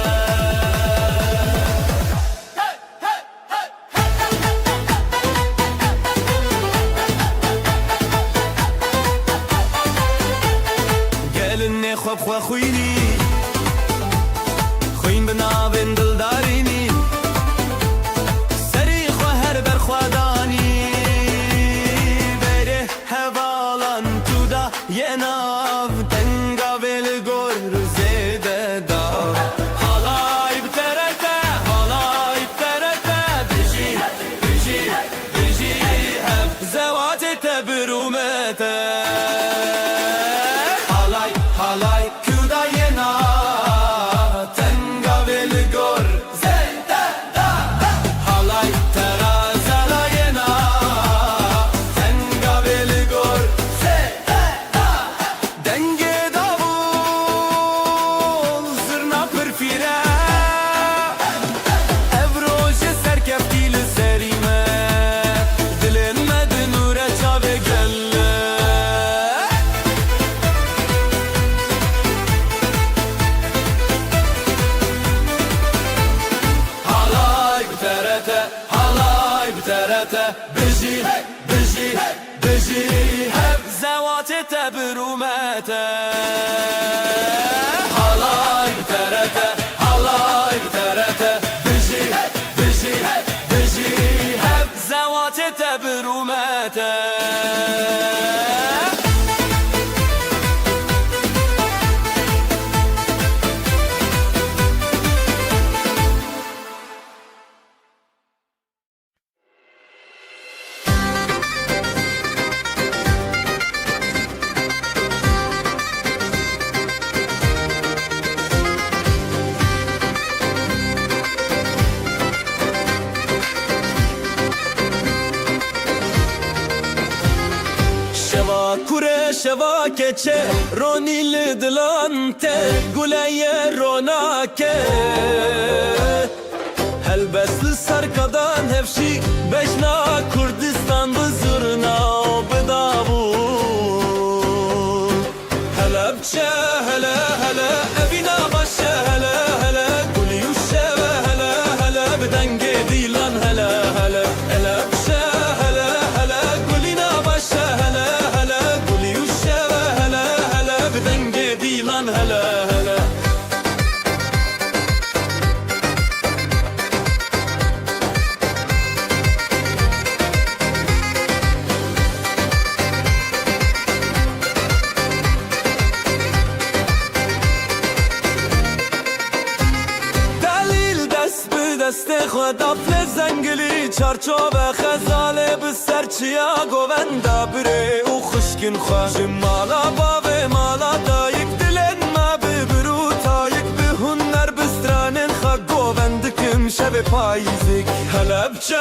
Gelin ne خواب خواه خوینی خوین بنابن دلدارینی سری خواه هر بر خوادانی بره هوالان تو دا یه ناو تنگا بل گر زیده دا Halay biterete, halay biterete Bıcı, bıcı, bıcı hep زواجت برومته Halay, halay küdayena Tenga vel gor zeyde da Halay terazalayena Tenga vel gor zeyde da دنگ davul zırna pırfire Evroj serkeftil serime Dilenmedi nure çave gelle Halay biterete, halay biterete Bıcı, bıcı, bıcı hep زواجت برومته Halay biterete, halay biterete Bıcı, bıcı, bıcı hep زواجت برومته شوا کچه رونی دلانته گله روناکه هلبس سرکدان هفشی بجنا کردستان بزرنا و بدابون هلبچه هلا هلا ابینا باشه هلا هلا گلی و شوا هلا هلا بدنگ دیلان هلا هلا هلبچه هلا هلا گلینا باشه هلا هلا گلی و شوا هلا هلا بدنگ دیلان هلا هلا دست خدا فل زنگلی چارچوب خزاله به سرچیا گووندا بره او خشکن خواه مالا بابه مالا دایک دلن ما ببرو تایک به هنر بسترانن خواه گووندکم شب پاییزک هلا بچه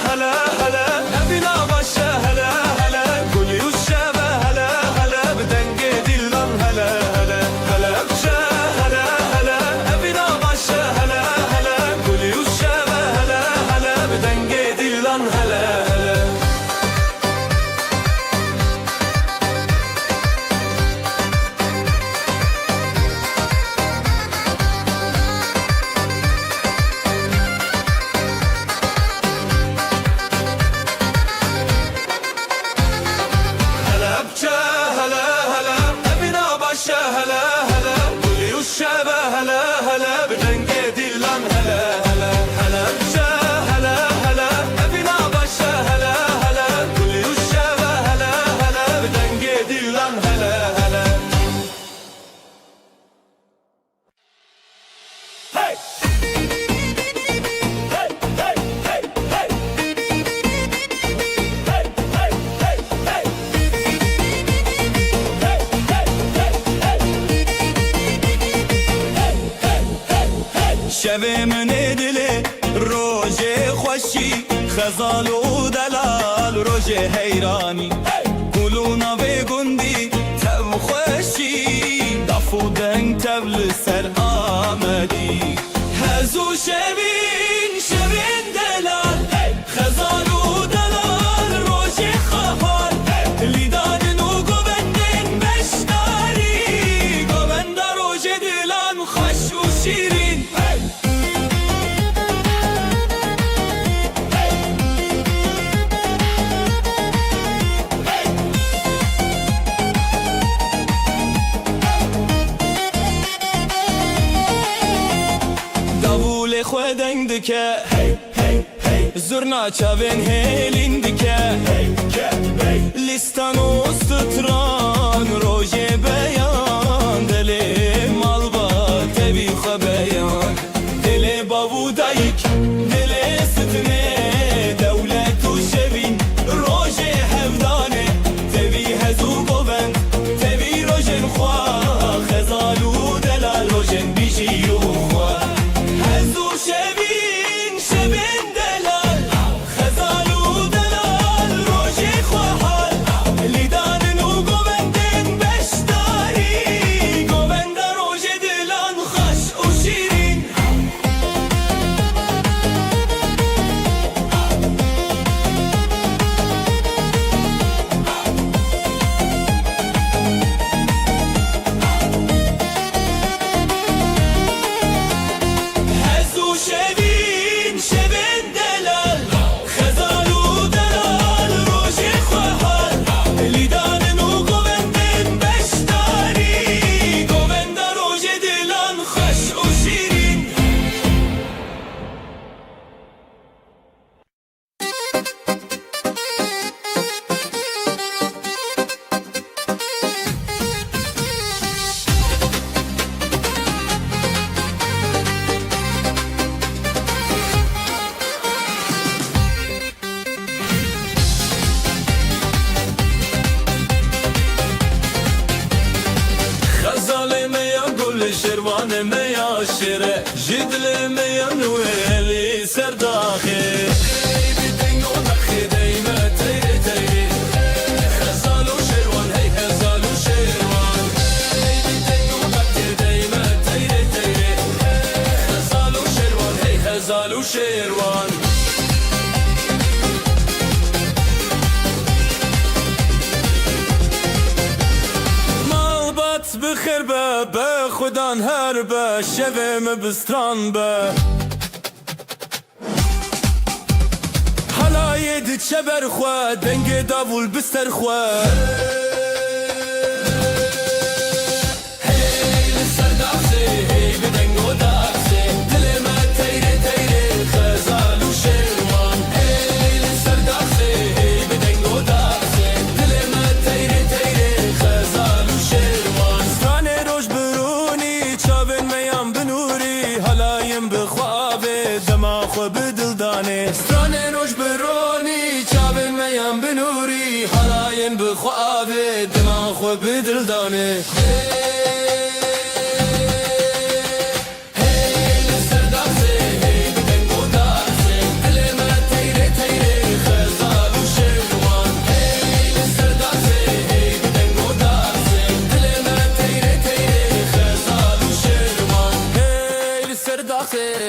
هلا هلا ابینا باشه هلا هلا گلی و شب هلا هلا بدنگ دیلان هلا هلا هلا بچه هلا هلا ابینا باشه هلا هلا گلی و شب هلا هلا بدنگ دیلان هلا هلا هلا بچه هلا هلا ابینا باشه هلا هلا گلی و شب هلا هلا بدنگ دیلان هلا هلا هلا بچه هلا هلا ابینا باشه هلا هلا گلی و شب هلا هلا بدنگ دیلان هلا هلا Hey! Hey! Hey! Hey! Hey! Hey! Hey! Hey! Hey! شب من دل روز خوشی خزال و دلال روز حیرانی گلونا به گندی تب خوشی دفو دنگ تبل سر آمدی هزو شبین دلال خزال و دلال روز خفال لیدان و گوبندن بشتاری گوبند روز دلان خوش و شیرین davul خودنگ دکه زرنا چاوین هلین دکه لیستان و ستران روژه بیان دل مالبا تبی خو بیان دل بابو دایک دل ستنه دولت و شبین روژه هفدانه تبی هزو گوند تبی روژن خواه خزال و دلال روژن بیشی و خواه هزو شبین دلال خزال و دلال روژه خواه لیدان و گوندن بشتاری گوند روژه دلان خوش و شیرین هزو شبین دلال خزال و دلال روژه خواه لیدان و گوندن بشتاری گوند روژه دلان خوش و شیرین خزال میا گل شروان میا شیره جدل میا نویلی سرداخه بدنگ و نخی دیمه تیری خزال و شروان هی خزال و شروان خودان هر به شوه مبستران به حلای دی چه برخواه دنگ داول بستر خواه Strane roş beroni çavin meyan benuri halayen bi khave dima xwe bidildane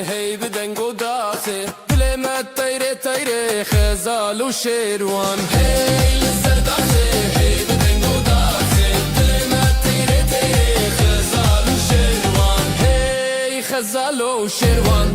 hey bidengo dase tayre tayre khazal sherwan hey sardase hey bidengo dase dilema tayre tayre khazal sherwan hey khazal sherwan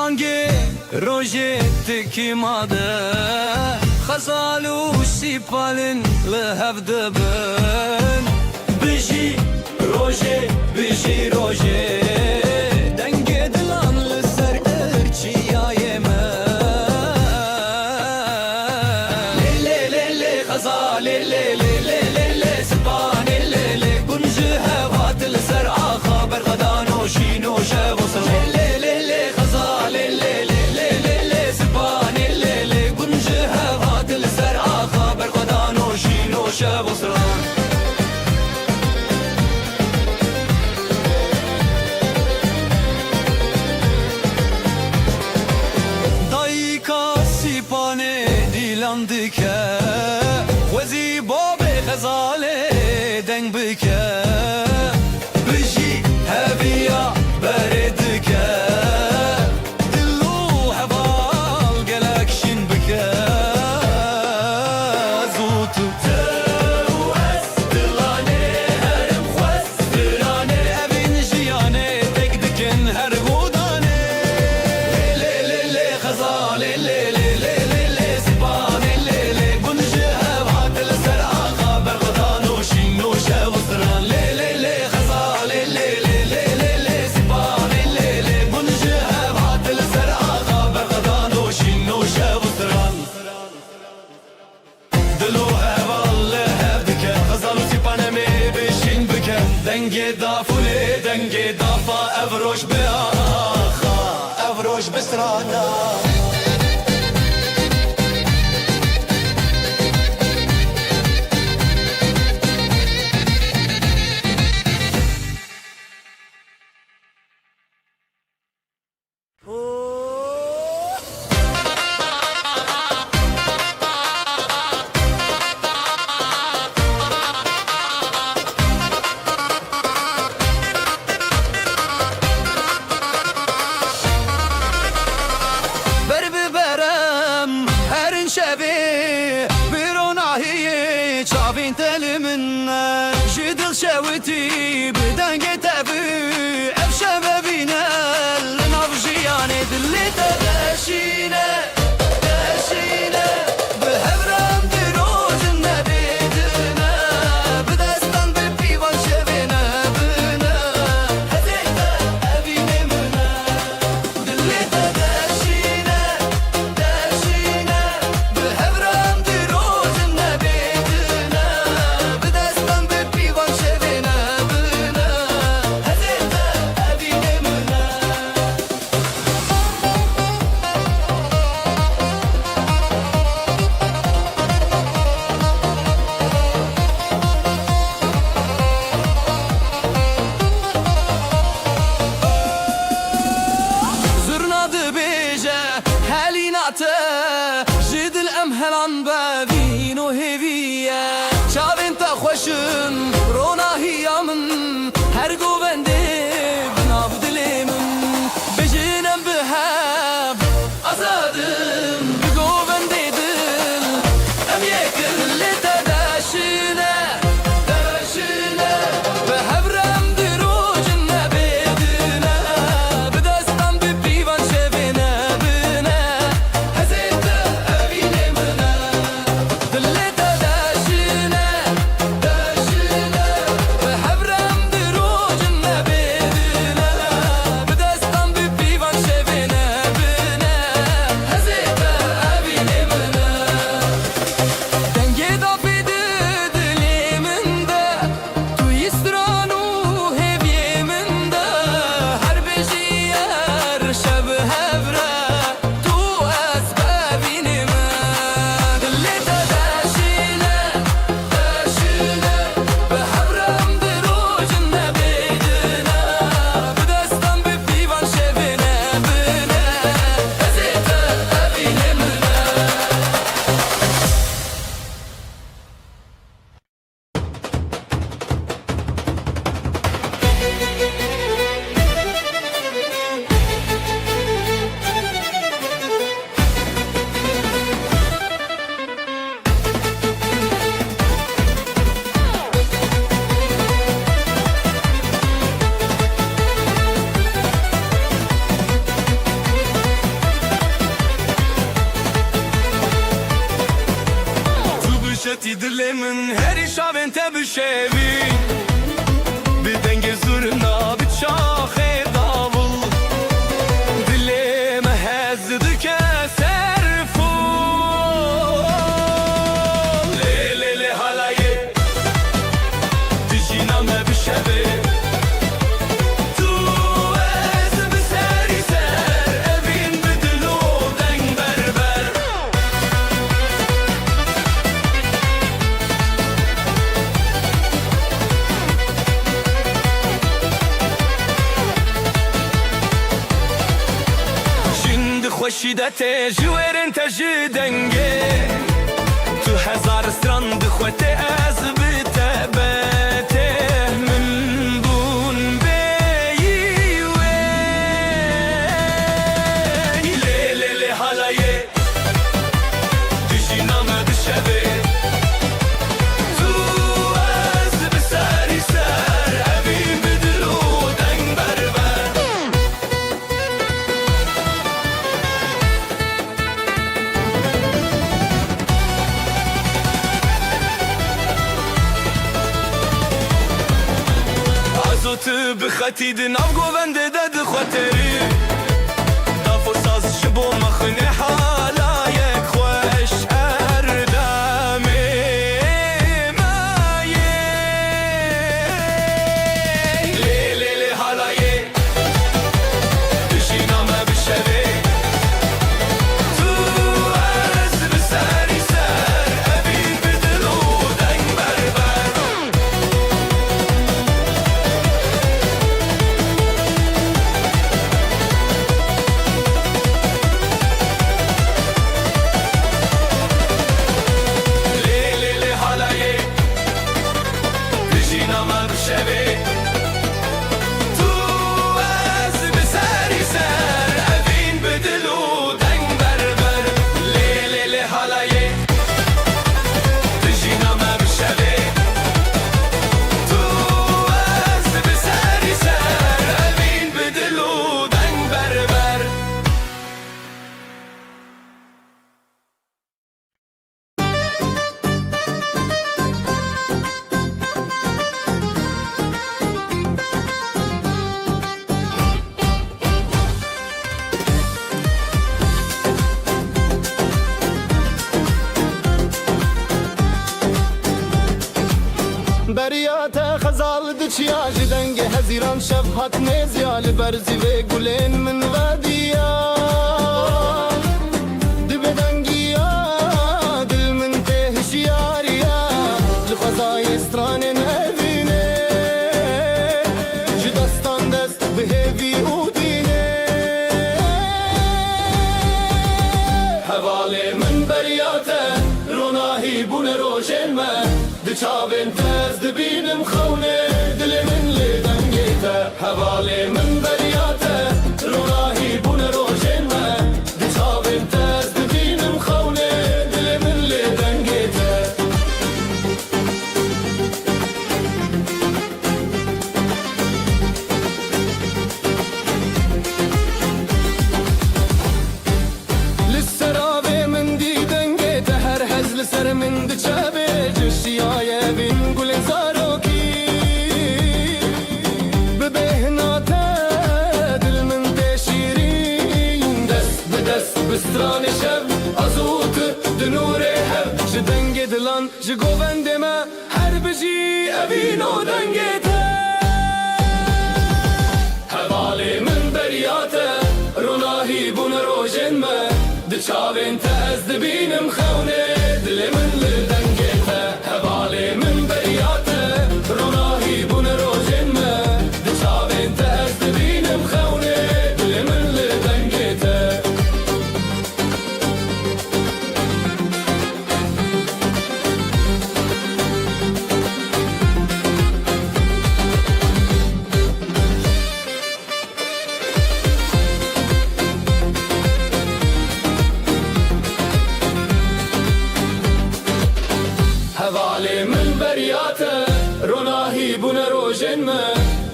بانگی روژه تکیماده خزالو سیپالن لحف دبن بجی روژه دنگ دلان لسر ارچیای من لیلی خزال لیلی سپان لیلی گنج هوات لسر آخا برغدان و شین و شب و سر شب و سران دایکا سیپانه دیلان دکه وزی باب غزاله دنگ بکه بجی هبیا بردکه دلو هبال گلکشین بکه زوتو دنگ دافوله دنگ دافا افروش به آخا افروش بسرانا شوتي بدنك تبي أبشر بينا لنفجياني دلي تداشينا داشينا بهبرم دروج النبيدنا بدستان ببيوان شبينا بنا هديتا أبيني منا دلي تداشينا داشينا بهبرم دروج النبيدنا بدستان ببيوان شبينا بنا هری شاوین ته بشوین بدنگ زورنا بچاخه داول دلم هزد که سرفول لیلی لی حالایه دجینم بشوی تو از بسری سر اوین بدلو دنگ بربر خوشیدت جویرن تجدنگه تو هزار سترند خوته از بتبته من بون بیوی لیلی لی حالایه دیجی نامه بشوی تو از بسری سر اوین بدلو دنگ بربر تو بخطید ناو گوونده داد خاطری دافو ساز شبو مخنی حالایک خوش اردمی مایه لیلی لی حالایه دشی نامه بشوی تو از بسری سر اوین بدلو دنگ بربر بریات خزال دچیا جدنگ هزیران شفقت نزیال برزی و گلین من ودیا دبدنگیا دل من تهشیاریا لخزای استران نبینه جدستان دست بهوی اودینه حواله من بریات روناهی بون روشن من دچاوین تز دبینم خونه دل من لدنگیته حواله من بریاته روناهی بون روشن من دچاوین تز دبینم خونه دل من لدنگیته لسرابه من دیدنگیته هر هزل سر من دچاوه جشیای بین گل زاروکی ببهناته دل من تشیرین دست به دست بستران شب ازوت دنور هب جدنگ دلان جگووند ما هر بجی اوینو دنگیته حواله من بریاته روناهی بون روشن ما دچاوین تز دبینم خونه دل من لدنگیته حواله من بریاته روناهی بون روشن ما دچاوین تز دبینم خونه دل من لدنگیته حواله من بریاته روناهی بون روشن ما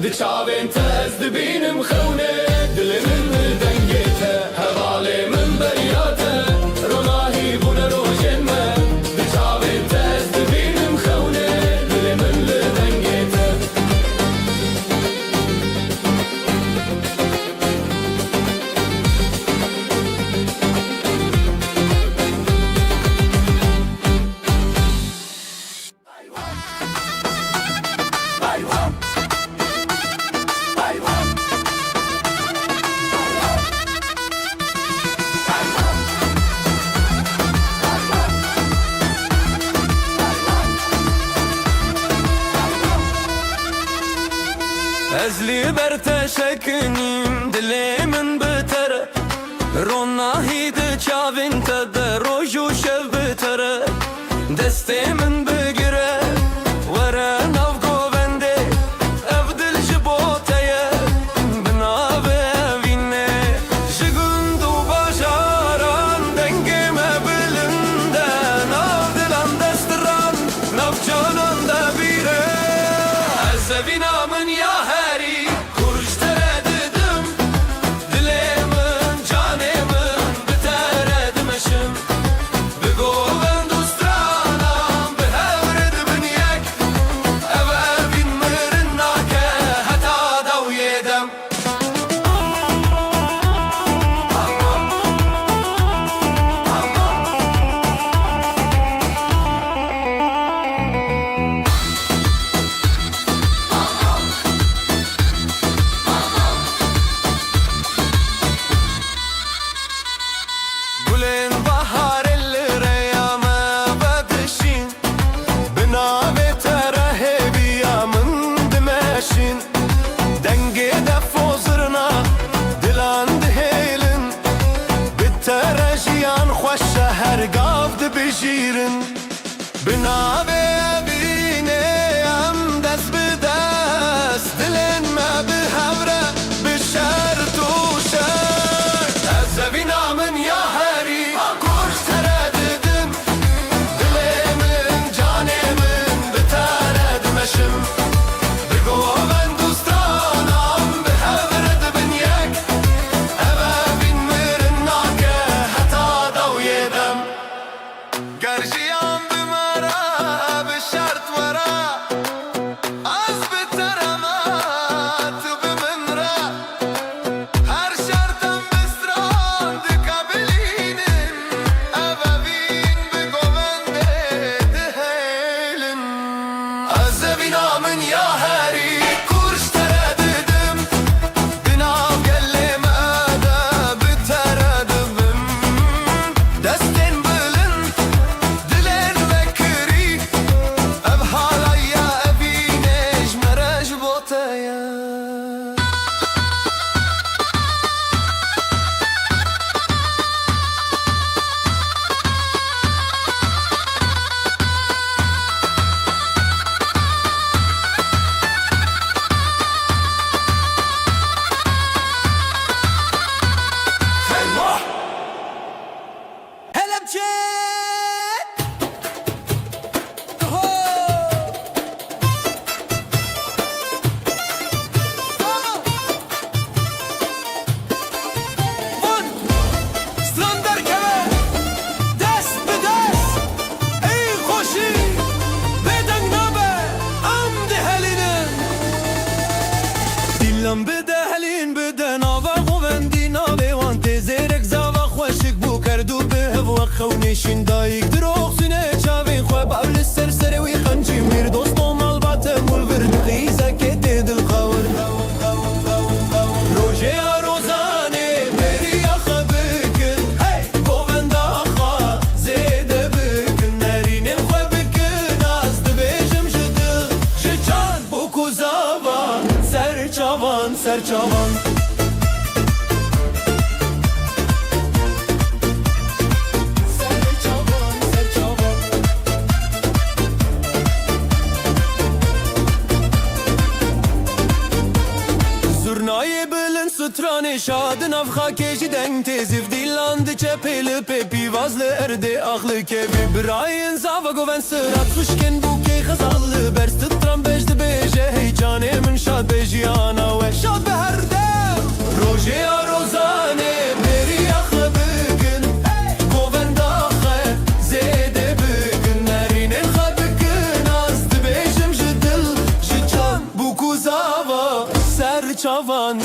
دچاوین تز دبینم خونه دل من لدنگیته حواله من بریاته روناهی بون روشن ما دچاوین تز دبینم خونه ezli berteşekinim dilimin bitere Ronahi de çavin tede roju şev bitere Destemin bigire Vere nav govende Ev dil jiboteye Binave evine Jigundu başaran Dengime bilinde Nav dilan destiran Nav cananda bire Ezevinamin ya heri Kuruş tereddüdüm Dilimin canimin Biteredim eşim Bigoven dostranam Behevred binyek Eve bin mirin nake Hata dav yedem Gülün bahar ellere yama badışın Binave terehe biyamın dimeşin Denge de fozırna dilan dihelin Bittere jiyan xoş şehir gavd bijirin Binave evine yam dest bidest Dilinme bihevre bişer tuşer Ezevinamin ya heri Kuş tereddüdüm Dilimin canimin Biteredim eşim Bigoven dostranam Bihevred binyek Eve bin mirin nake Hata dav yedem Gerjiyan bimara Bişert vara Az biterema Tu biminra Her şarttan bistran Dikabilinim Evevin bigovende Dihelin Ezevinamin ya heri Kurş tereddüdüm Binav gellime de Biteredibim Destin bilin Dilen vekri Ev halaya evine Jmerej botaya Dilan bedelin beden ava govendi nave wan tezerek zava خوشک بو کردو به و خونشین دایک دروغ سینه چاوین خو بابل سر وی خنجی میر دوستو مال باته مول ورد خیزه که دل خور روزه روزانه بری خبکن گووند آخا زیده بکن نرینم خو بکن از دبیجم جدل جان بو کوزاوان سر çavan Zurnayı bilin strane şadın av hakeşi den tezif dilandı çepeli pepi vazlı erde ahlı kevi Brian zava goven sırat suşken buke khazallı berst tram bejde beje heycane min şad bejiyana ve şad beherde Roje rozane beri akhlı bugün goven daxe zede bugün nerinin khabkın azd bejim jidil jican buku zava ser çavan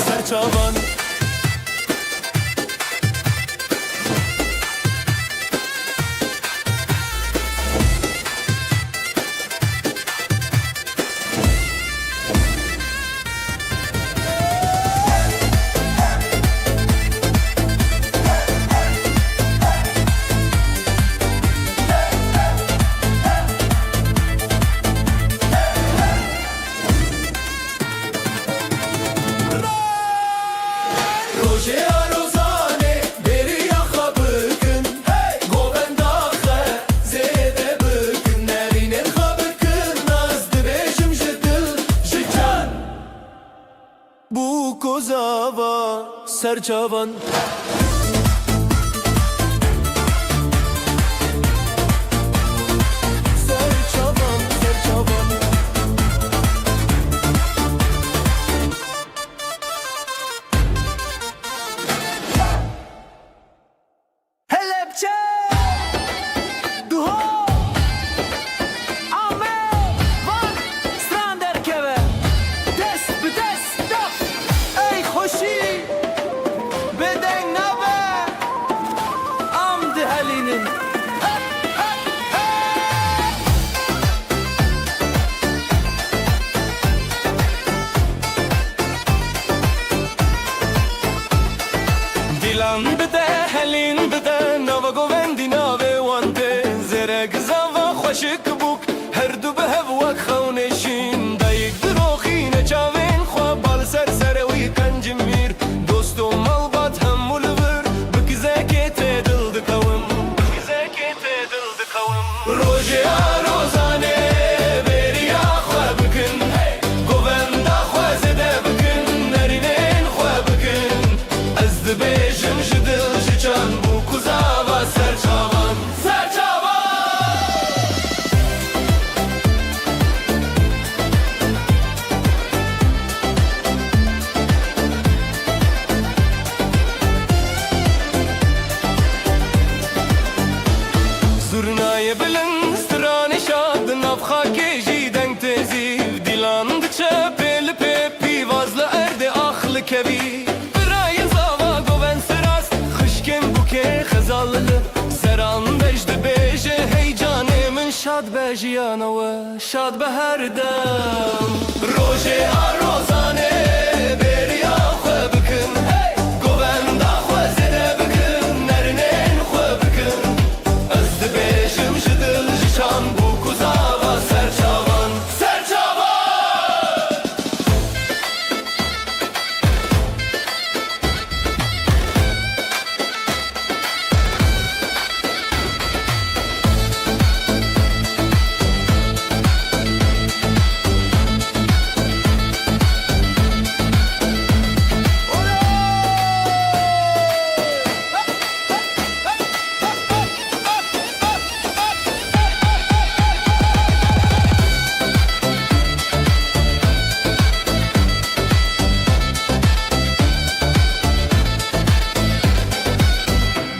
kuzava serçavan Serçavan, serçavan Helepçe Duho Ame Van Stranderkeve Dest bi dest da Ey hoşi Beden nave Amdi halinin Dilan bide helin bide Nava govendi nave wante Zerek zava خوشک بوک هر دو به هوا خونشین دایک دروخی نچاوین خواب بال سر سر وی کنجمیر دوستو مال بات هم ملور بکزه که تدل دکوم بکزه که تدل دکوم روژه روزانه بریا خواب بکن گووندا خوازده بکن نرینین خواب بکن از دبیجم جدل جچان بو کزاوا سرچاوان Zurnayı bilin strani şad nafxa keji denk teziv dilan dıça pel pepi vazla erde ahlı kevi Birayı zava goven serast xışken buke xezallı seran bejde beje heyecanımın şad bejiyana ve şad be her dem Roje arozane beriya xwe bikin goven da xwezede bikin nerinin xwe bikin Ez dibêjim ji dil ji şan bû ku zava serçavan Serçavan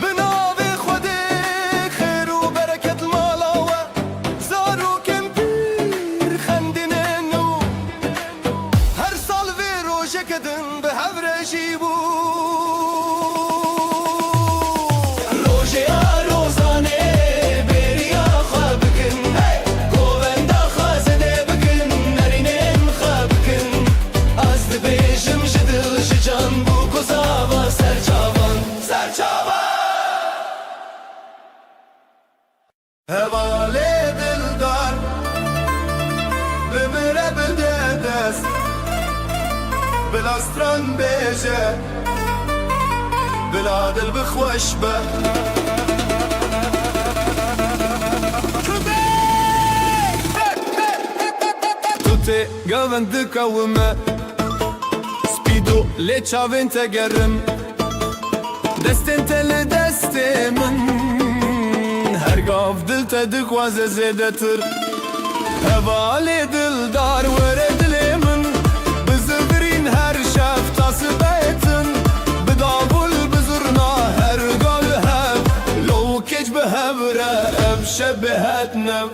Binavê Xwedê xêr û bereket mala we zarokên pîr xendînên nû Her sal vê rojeke din bi hev re jîbû Rojê rozanê bêriya xwe bikin govenda xwezede bikin nerînên xwe bikin Ez dibêjim ji dil ji can bû ku zava serçavan Serçavan Hevale dildar Bimire bide dest Bila stran beje Bila dil bixweş be Tute gavend dikawime Spido le çavên te gerim Destên te li destê min Her gav dil te dixwaze zêdetir Hevalê dildar were dilê min Bi zivirîn her şev tasibêtin Bi davul bi zurna her gav hev Lo keç bi hev re ev şeb het nev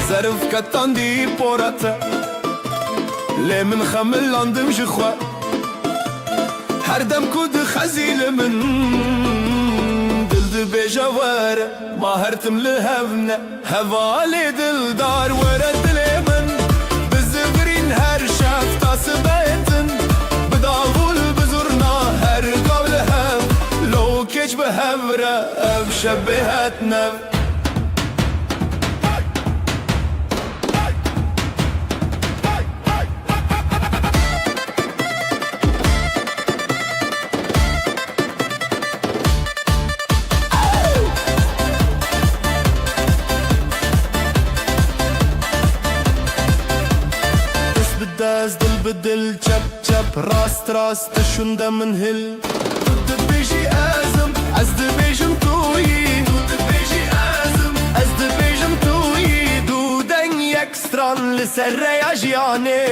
Zerif ketandî porete Lê min xemilandim ji xwe Her dem ku dixezî li min Dil dibêje were ma her tim li hev ne Hevalê dildar were dilê min Bi zivirîn her şev tasibêtin Bi davul bi zurna her gav li hev Lo keç bi hev re ev şebê het nev بدل جب جب راست راست شوندا من هل تو دبيجي ازم از دبيجم توي تو دبيجي ازم از دبيجم توي دودن يكستران لسر ياجياني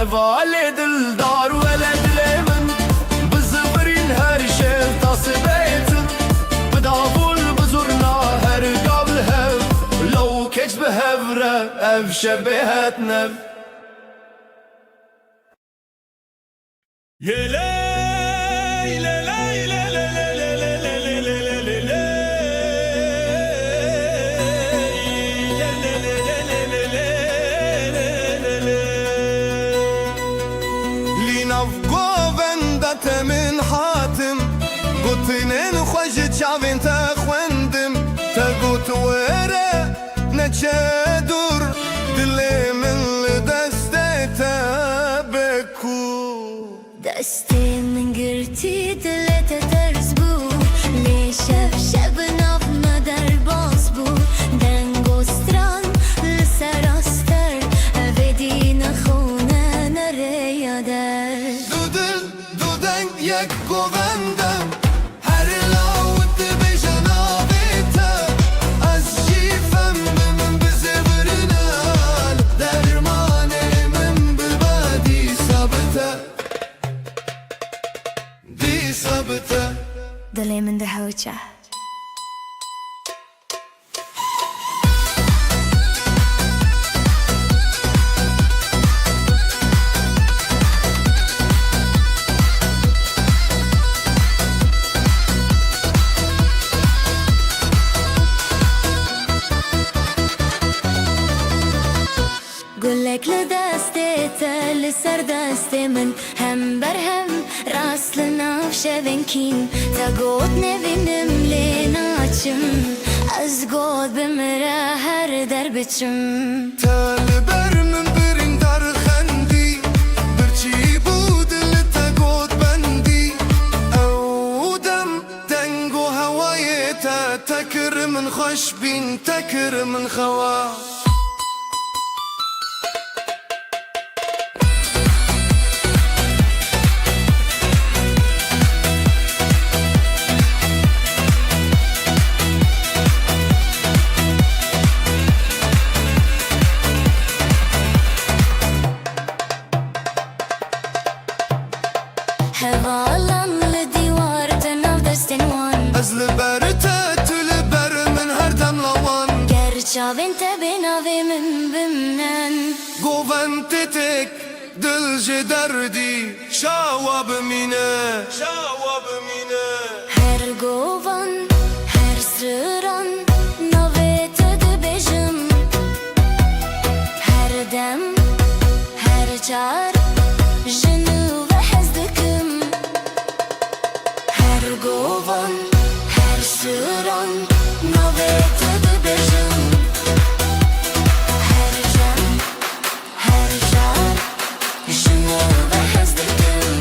Hevale dildar veled lemin Bizivrin her şey tasib etin Bidavul bizurna her gabl hev Law keç behevre ev şebehet nev من حاتم قطنين خوش تشافين تخوندم تقوت ورا نتشادر دلي من لدستي بكو دستي من قرتي دلت ترزبو ليش شبنا بمدر باسبو دنگو ستران لسراستر افدين خونا نريادر یک گووندم هر لاوت به جنابیته از جیفم من بزبرنال درمان من ببادی ثابته دی ثابته دلي من دهوچه قولك لدستي تل سر دستي من هم برهم راس لنا شبنكين تقود نبينم ليناچم از قود بمرا هر دربچم تل برمن برین در خندی برچی بود لتقود بندی اودم دنگو هوای تا تکر من خوش بین تکر من خوا هوالان لديوار تناف دستن وان از لبرته تو لبر من هر دم لوان گرچاوین تبیناوی من بمنن گوون تتک دل جدردی شاوا بمینه هر گوان هر سران نویت دبیجم هر دم هر چار جنو و حزدکم هر گوان هر سران نویت دبیجم هر دم هر چار جنو و حزدکم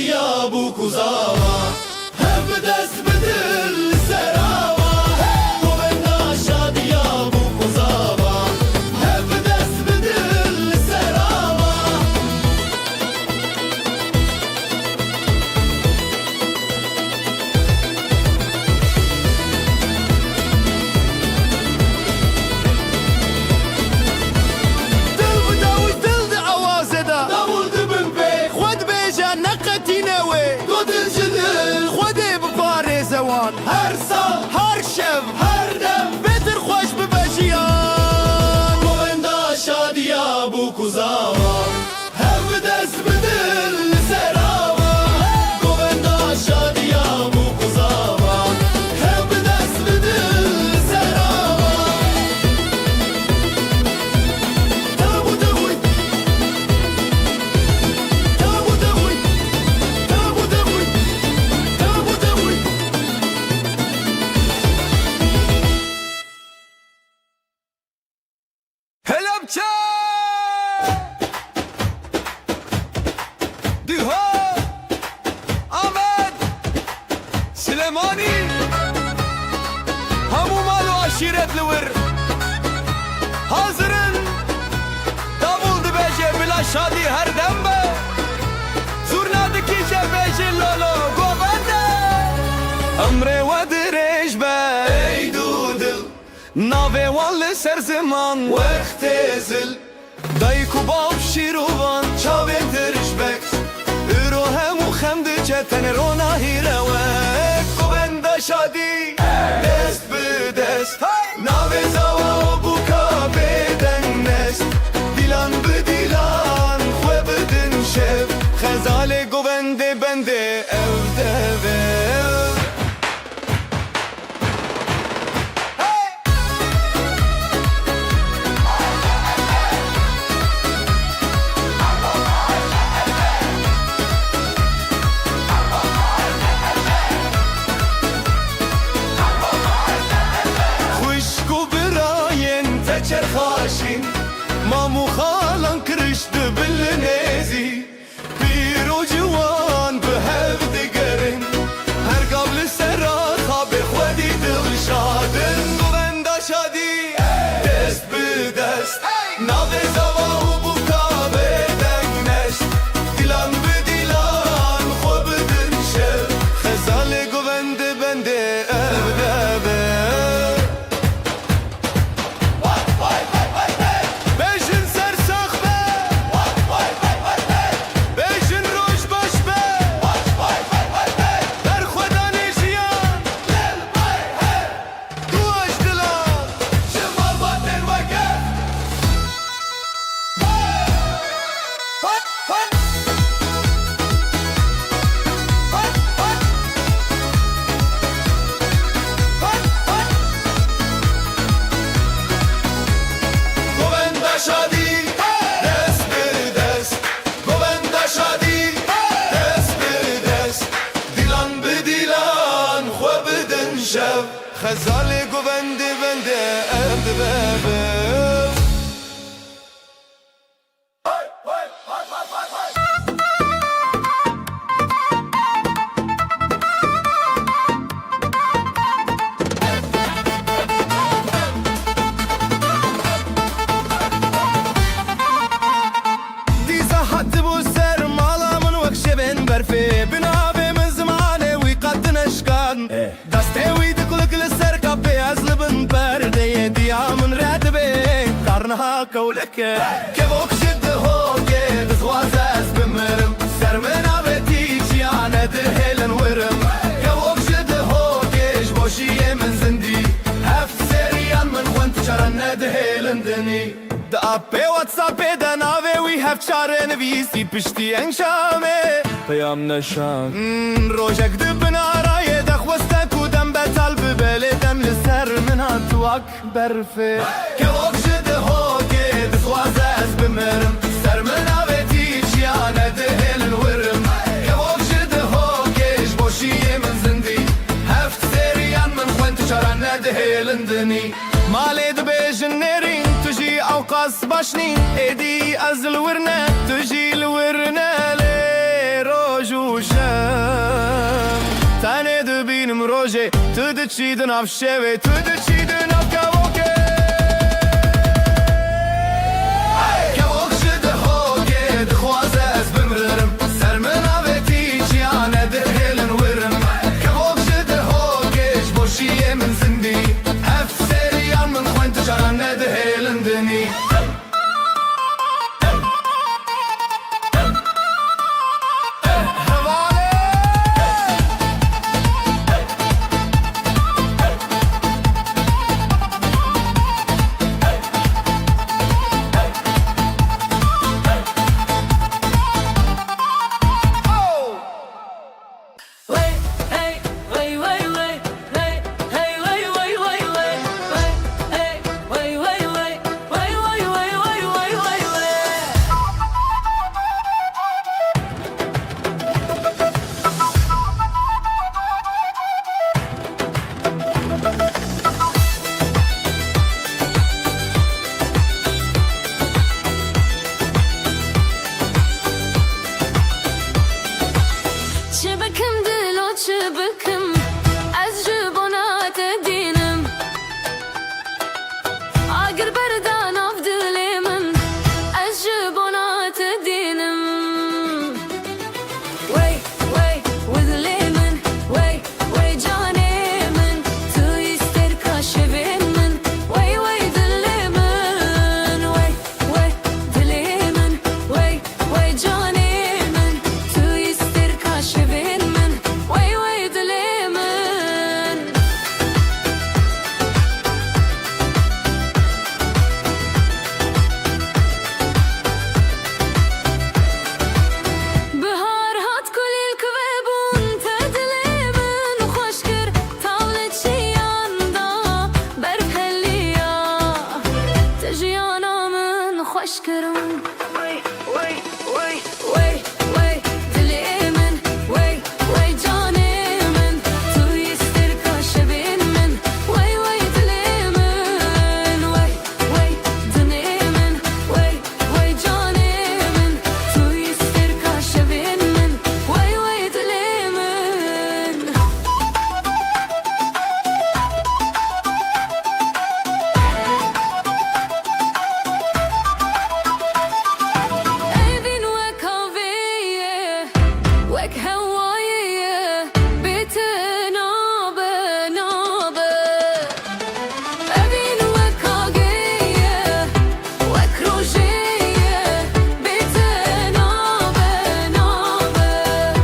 شادیا بو کوزاوا هف دست بدل سراوا گویندا شادیا بو کوزاوا هف دست بدل سراوا دل بداوش دل د اوازه دا داول دبن بی خود بیجا نقتی نوی دو دل جدل خود بپاره زوان هر سال هر شب هر دم بتر خوش ببجیان گویندا شادیا بو کوزاوا هف دست بدل سراوا گویندا شادیا بو کوزاوا هف دست بدل سراوا تابو دوی تابو دوی تابو دوی تابو دوی هلمچه دیها آمد سلیمانی همو مال و عشیرت لور حاضرن داوول دی بیجه بلا شادی هر دم به زورنا دکیجه بیجه لولو گوبنده امره و درش به ای دو دل ناوه وال سر زمان وقت زل دایکو باب شیروان چاوین درش بک رو همو خمد چتن رو نهیره و گوبنده شادی دست به دست ناوه زوا بو کابه دنست دیلان به دیلان خواه بدن شب خزال گوبنده بنده او دوه خوشکو براین تچر خاشین مامو خالان کرشت بالنازي بيرو جوان بهف دقرن هر قبل سراخة بخودي دل شادن گوبنده شادی دست به دست ناوه زوا بو کابه دنست دیلان به دیلان خواه بدن شب خزال گوبنده بنده اودبه بیشن سر ساخ به بیشن روش باش به در خدا نیشیان دوش دلان شما باتن وکر گویندا شادی دست به دست گویندا شادی دست به دست دیلان به دیلان خواه بدن شب خزال گوبنده بنده اودبه دیزا حد بو سر مالا من وکشه بین برفی بنا بیم زمانه وی قد نشکان دسته وی دکلک لسر کپی از لبن پرده دیا من رد بی قرنها کولکه که بکشد هوگه دزواز از بمرم سر من آبتی چیانه در هیلن ورم که بکشد هوگه جبوشیه من زندی هفت سریان من خونت چرانه در هیلن دنی دا اپی واتساپ دا ناوه وی هف چاره نویسی پشتی انشامه پیام نشان روشک دب نارای دخوسته کودم بطل ببلیدم لسر من هاتواک برفه که بکشد هوگه دزواز از بمرم سر من آبتی چیانه در هیلن ورم که بکشد هوگه جبوشیه من زندی هفت سریان من خونت چرانه در هیلن دنی مالي دبيج النيرين تجي أوقاس باشنين ايدي أزل ورنا تجي الورنا لي روج وشا تاني دبينم روجي تدشيدن اف شوي تدشيدن اف كاوكي كاوك شده هوكي دخوازه از بمررم سر من آویتی چیانه دهیلن ورم كاوك شده هوكي جبوشیه من زندی هف سریان من خوین تجارانه دهیلن دنی شبكم دلو شبكم أزجبونات دينم عقر بردان أفضلي من أزجبونات دينم وي وي وذلي من وي جاني من تو يستركا شبين من وي دلي من وي دلي من وي جاني من تو يستركا شبين من وي دلي من بهار هات كل الكبابون تدلي من خوشكر طاولة شيان دا برف هالليا تجيانا من خوشكر وي دلي من وي جاني من تو يستركا شبين من وي دلي من وي دلي من وي جاني من تو يستركا شبين من وي دلي من أبين وك هوية وك هواية بتنابة نابة أبين وك هاقية وك روجية بتنابة نابة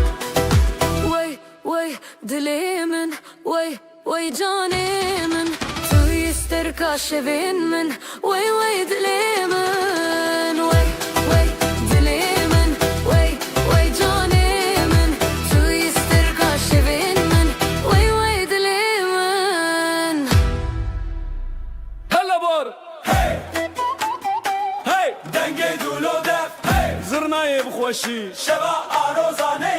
وي دلي من وي جاني من تو يستركا شبين من وي دلي من وي دلي من وي جاني من تو يستركا شبين من وي دلي من هلا بور هی دنگ دولو دف هی زرنای بخوشی شبا آروزانه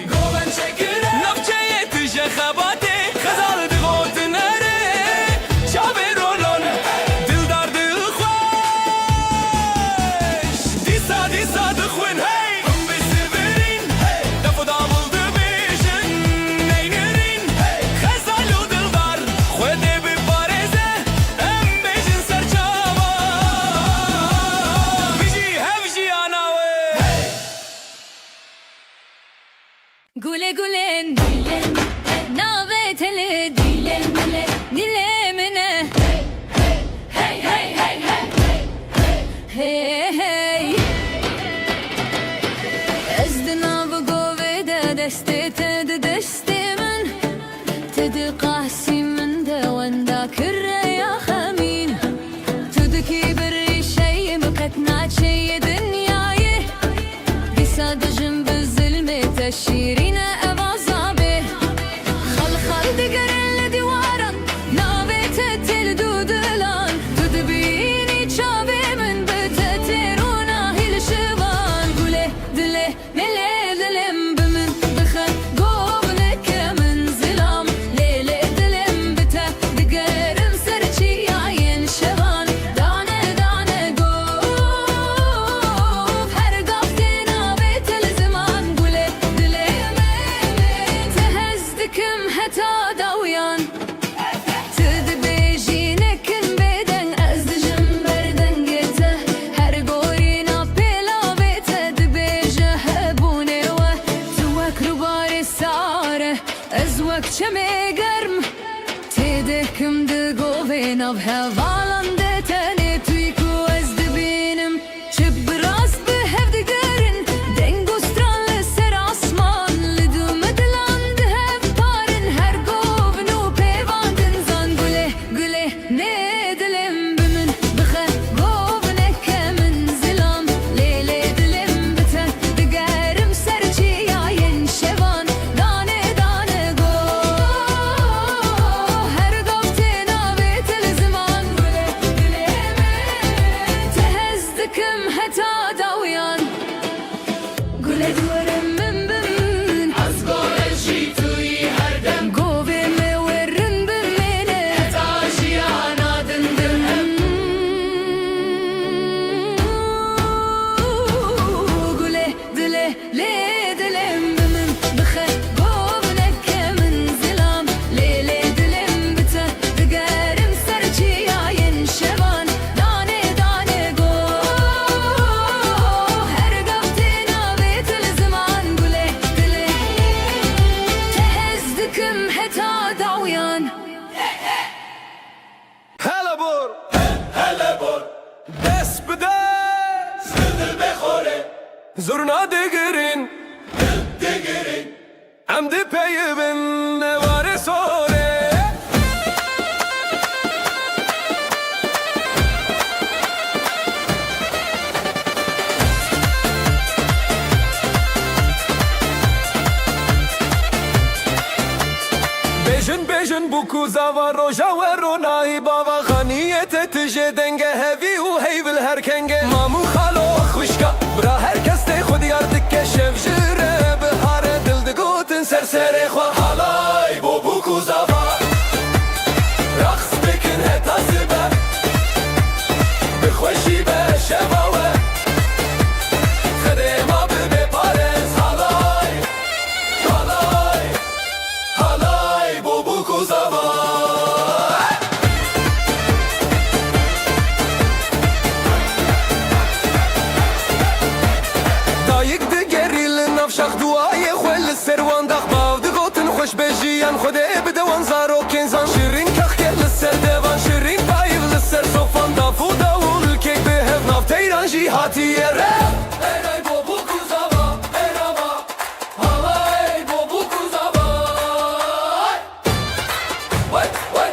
گوبن چکره نفچه تیجه خباته خزال دغوت نره چاوه رولون دلدار دل خوش دیسا دیسا دخون هی هم بسیبرین دفو دامل دبیشن نینرین خزال و دلدار خوده بپارزه ام بیشن سرچاوا بیجی هفجی آناوه Gule gulen dilen navetele dilen dilemine hey hey hey hey hey hey ezdina bu govede destete de destimin tedi qasimin de wanda kirre ya khamin tudki bir şey mukatna şey dünyayı بصدجم بالظلمة تشيرينا أبعصابي خل خل دقر الدوارا نابي تتل دودلان تدبيني تشابي من بتترونا هي الشبان قولي دلي ملي دلم بمن بخل قوبلك من زلام ليلي دلم بتا دقر مسرشي عين شبان دانه دانه قوب هرقفتنا بيت الزمان قولي دلي تهزدكم حتى دويان تدبيجينكن بدن أزدجم بردن قته هر قورينا بلا بيته دبيجه هبوني توك رباري ساره أزوك شمي قرم تدكم دقوبينا بهفالان دتاني تويكو أزدبينم شب راس بهفد قرن دنگو ستران لسر عصمان لدوم دلان دهف بارن هر قوبنو بيواندن زان قولي قولي ندلم بمن بخه قوبنك من زلام ليلي دلم بته دقارم سرچي عين شبان دانه دانه قو هر قوبتنا بيت الزمان قولي قولي تهزدكم حتى دويان قولي دورم من بمن از گوهن شی توی هر دم قوبي مورن بمنه تاجی آنا دندم قولي دلي لي دلم بمن بخه قوبنك من زلام ليلي دلم بته دقارم سرچي عين شبان دانه دانه قو هر قفتنا بيت الزمان قولي دلي تهزدكم حتى دويان هلا بور hele bor دست به دست dil bexore زرنا دقرين digirin عمد بيبن نوار سوري بيجن بوكو زاوا روجا وروناي بابا غنية تجي دنگه هفي وهي بالهركنگه مامو خالو خوشكا برا هركس تي خود ياردك شف جره بهار دل دقوتن سرسري خوا halay bu buku zava raqs bikin heta sibe bixweşî be şevawe xedema bibe parez halay halay halay bu buku zava دايق دقريل نفشخ دواي خوال السروان داخ باو دقوتن خوش بجيان خده بدوان زارو كنزان شيرين كخ كل السر ديوان شيرين بايف للسر صوفان دافو داول كيك بهف ناف تيران جي هاتي يرب Eray bu buku zava erama halay bu buku zava Vay vay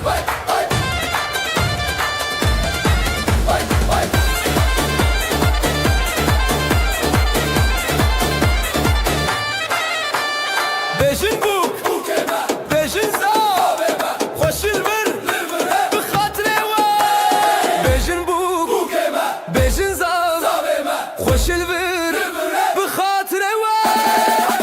vay vay vay vay بجن بو bukeme بجن زا bebe خوش البر livre بخاطري وای بجن بو bukeme بجن زا zaveme خوش البر بخاطري وای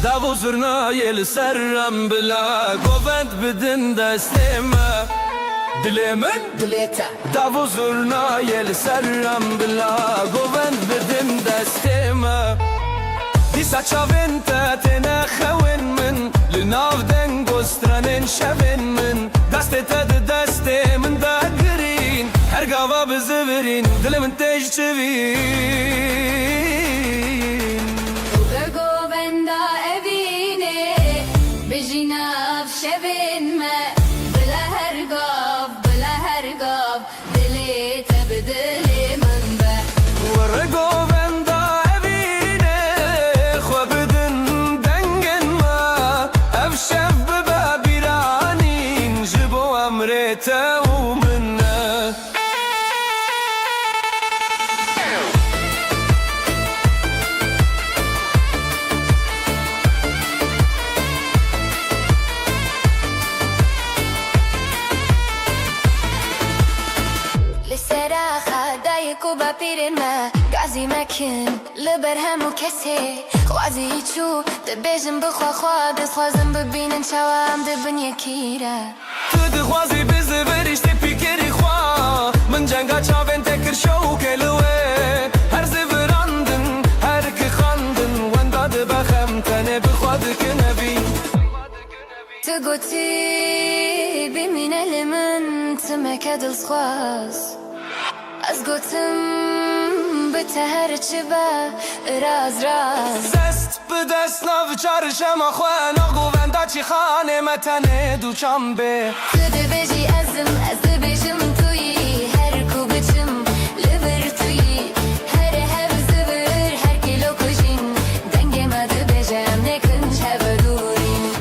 داو زرنای لسرم بلا گوند بدن دستم دل من داو زرنای لسرم بلا گوند بدن دستم دیسا چاوین تا تنخوین من لناو دنگوسترانین شوین من دست تا دست من دا گرین هر گاوا بزورین دل من تیج چوین Govenda evine Bejinav şevin me Bila her gav Dili tebdili min be ورگو بندا evine خوابدن دنگن ما افشف ببا بیرانین جبو امرتا و منه لسراخة دايك وبابيرن ما قازي مكن لبرهم وكسي خوازي يتشو دبيجن بخوا خوا دخوازن ببينن شوام دبن يكيرا تو دخوازی بزبریش تی پیکری خوا من جنگا چاوین تکر شو کلوه هر زبراندن هر که خاندن وندا دبخم تنه بخواد که نبی تقوتي بمين المن تمك هاد الخواص أزقوتم بتهر تشبه راز دست به دست ناو چارشم خواه ناگو وندا چی خانه متنه دو چامبه تده بجي أزم بجم توي هر كوبتم لبر توي هر هب زبر هر كيلو كوجين دنگه ما دبجم نكنش هبدورين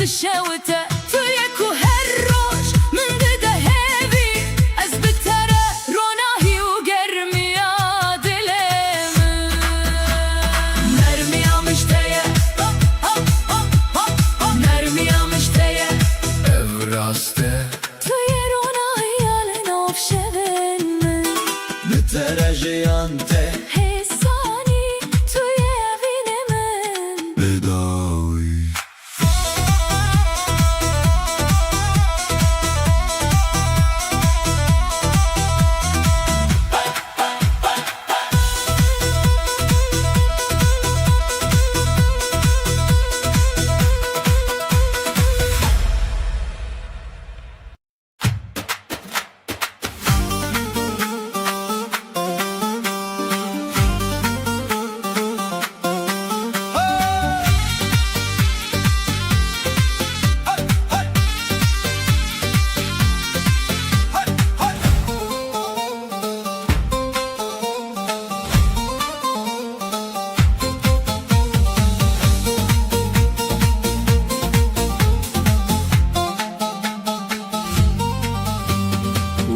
دشوته توی کو هر روش من ده هیوی از بتره روناهی و گرمیا دلم مرمیا مشتیه مرمیا مشتیه Evraste توی روناهی آلن آفشون من بتره جیانته حسانی توی اوین من بداوی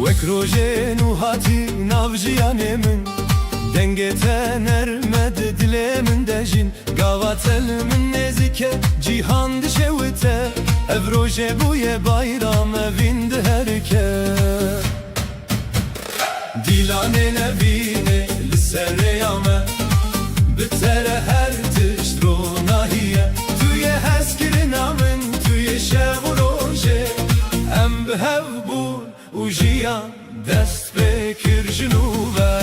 Wek rojen u hati navciyanê min Dengê te nermed dilê min de jîn Gavatel min nêzik e cîhan dişewite Ev rojê bûye bayram evîn di herike Dîlanê nevînê li ser rêya me Bi tere her tişt ronahiye Tu yê hezkirina min tu yê şev û rojê Em bi hev bûn û jiyan dest pê kir ji nû ve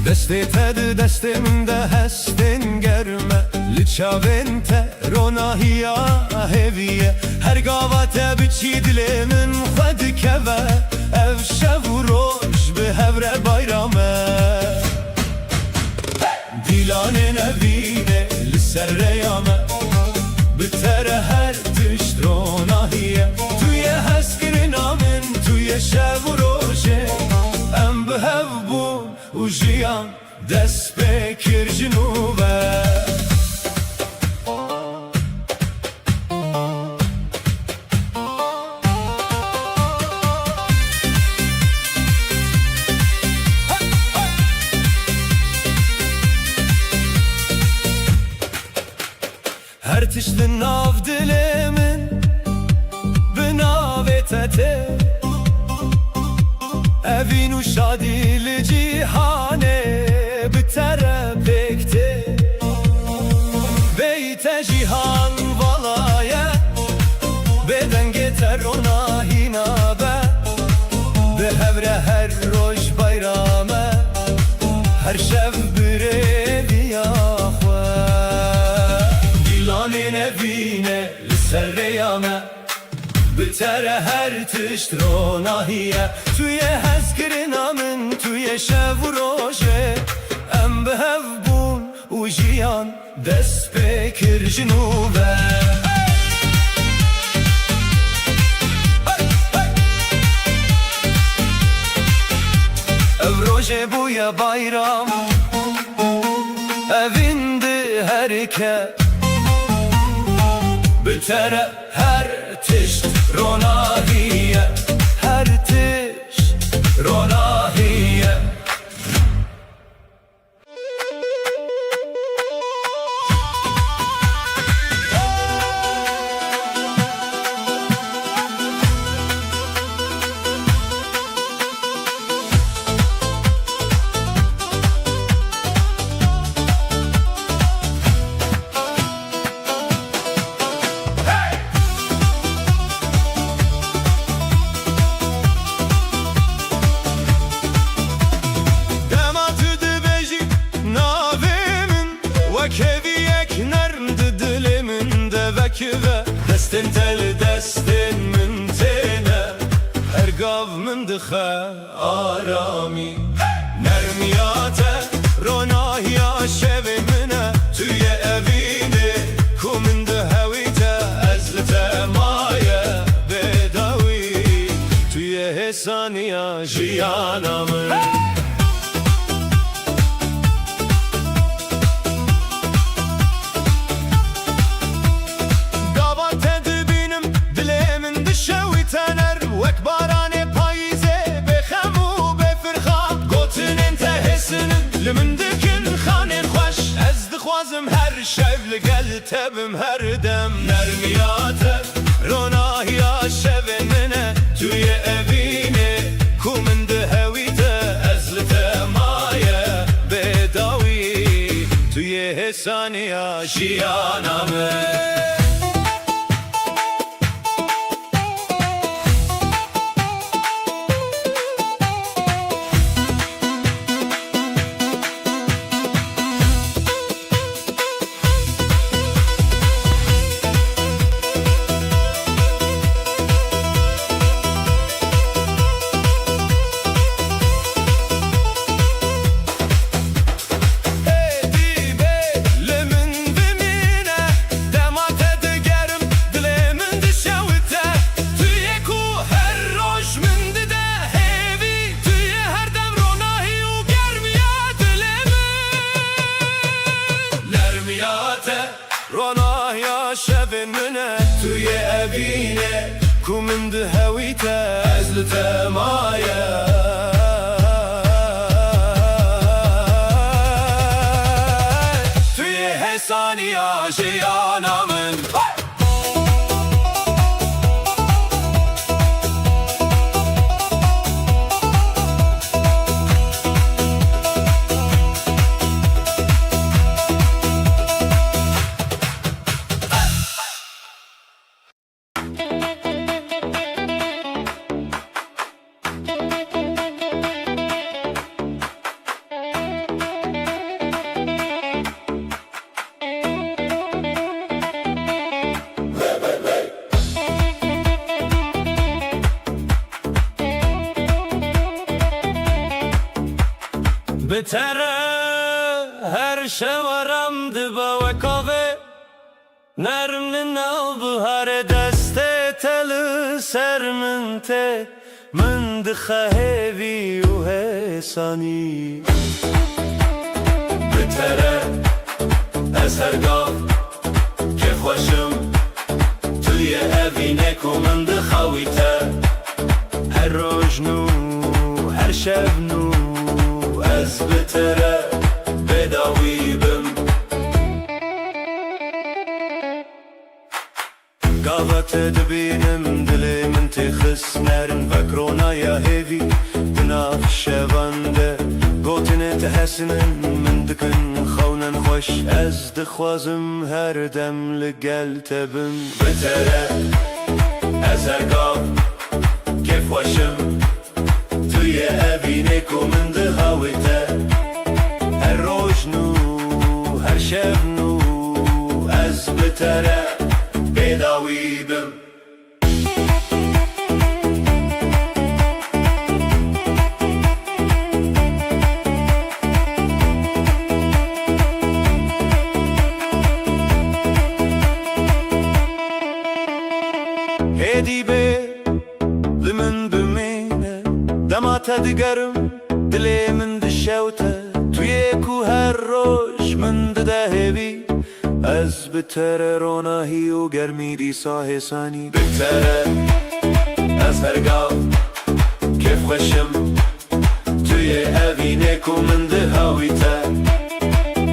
Destê te di destê min de hestên germe Li çavên te ronahiya hêviye Her gava te biçî dilê min xwe dikeve Ev şev û roj bi hev re bayrame Dîlanê nevînê li ser rêya me Bi tere her tişt ronahiye Tu yê hezkirina min tu yê şev û rojê Em bi hev bûn û jiyan dest pê kir ji nû ve Her tiştin nav dilê min bi navê te tê Evîn û şadî li cîhanê bi tere pêk tê Bey te cîhan valaye Bê dengê te ronahî nabe Bi hev re her roj bayrame Her şev bi rêviya xwe Dîlanê nevînê li ser rêya me Bi tere her tişt ronahiye Tu yê hezkirina min tu yê şev û rojê Em bi hev bûn û jiyan dest pê kir ji nû ve Ev rojê bûye bayram evîn di herike Bi tere her tişt ronahiye Her tişt ronahiye ve Destin tel destin min tene Ergav min dixe arami Nermiyate ronahiya şevi mine Tüye evi jiyanamın Gavat edibinem dilimin dişevi tener Vek barane payize bexemu befirxa Gotin entehesinin Limin dikin xanin xoş Ez dixwazim her şevli gel tebim her dem Nermiyate Ronahiya şevin mine Tüye evine Kumin dihevite Ezlite maye Bedavi Tüye hesaniya Jiyanamın şevin mine Tüye evine Kumin dihevite Ezlite maye Tüye hesaniya jiyanamın Bitere her şevaram diba ve kave Nermin nav buhare deste teli serminte Min dixehevi u hesani Bitere esergav Kefwaşım Tüye evine kumin dixawite Her rojnu her şevnu Ez bitere bedavibim Gavat edibinem dilimin tixis Nerin vekronaya hevi Dinaf şevande Gotin tehesinin min dikin xawnen xoş Ez dixwazim her demli gel tebim Bitere esergav Kefwaşım Tüye evine kumin dixawite Her rojnu her şevnu Ez bitere bedavibim Hedibe limin bimine Demata digerim dilimin dişevte Tuye ku her roj min didehevi Ez bitere ronahi u germi disa hesani Bitere esergav Kefwaşım Tüye evine kumin dixawite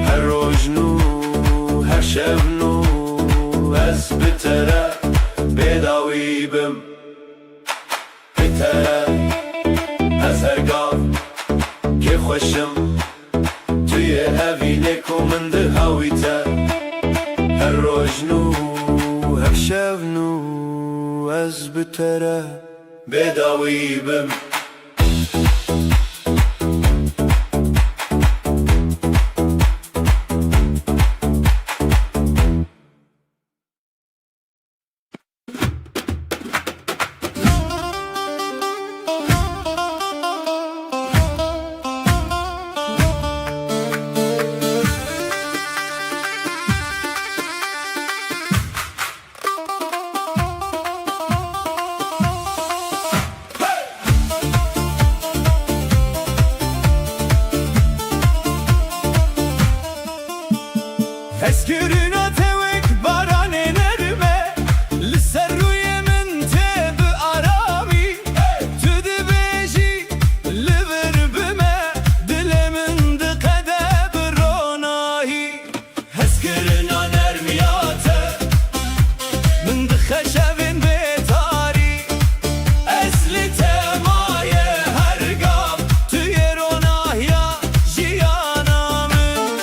Her rojnu her şevnu Ez bitere bedavibim Bitere esergav Kefwaşım Tüye evine kumin dixawite Her rojnu her şevnu Ez bitere bedavibim kirin tevek barane nerme Liser ruye min te bi arami Tu di beji liver bime Dilimin di kede bi ronahi Hezkirin anermiyate Min di xeşevin betari Ezli temaye her gam Tu ye ronahya jiyana min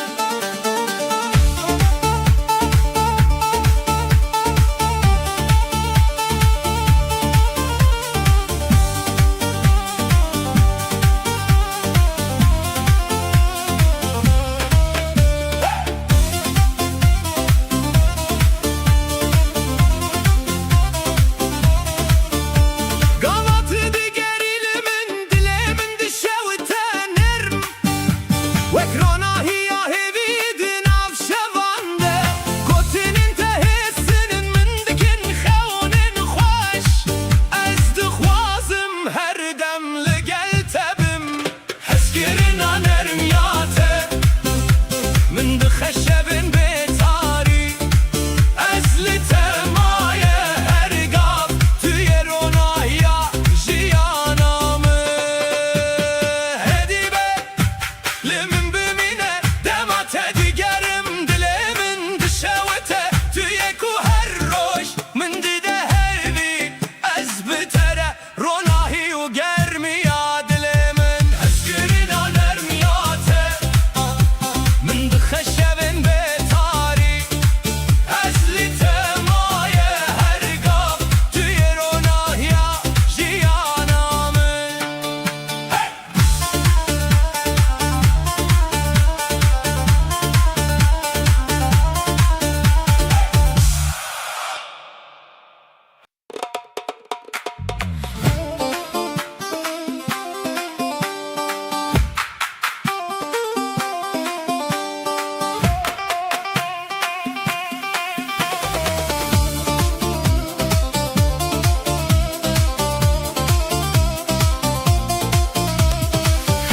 Gavatı digerilimin dilemin dişevtenerim Vekronahi ya hevidin avşevande Kotinin tehissinin min dikin xevnin xoş Ez dixwazim her demli gel tebim Hezkirin anermiyate Min dixeşevin betari Ezli temaye her gam Tu ye ronahya jiyana min Hedibe Limin bimine Demate digerim dilimin dişevete Tu ye ku her roş min dide hevi Ez bitere ronahi u germiya dilimin Hezkirin anermiyate Min dixeşevin betari Ezli temaye her gam Tu ye ronahya jiyana min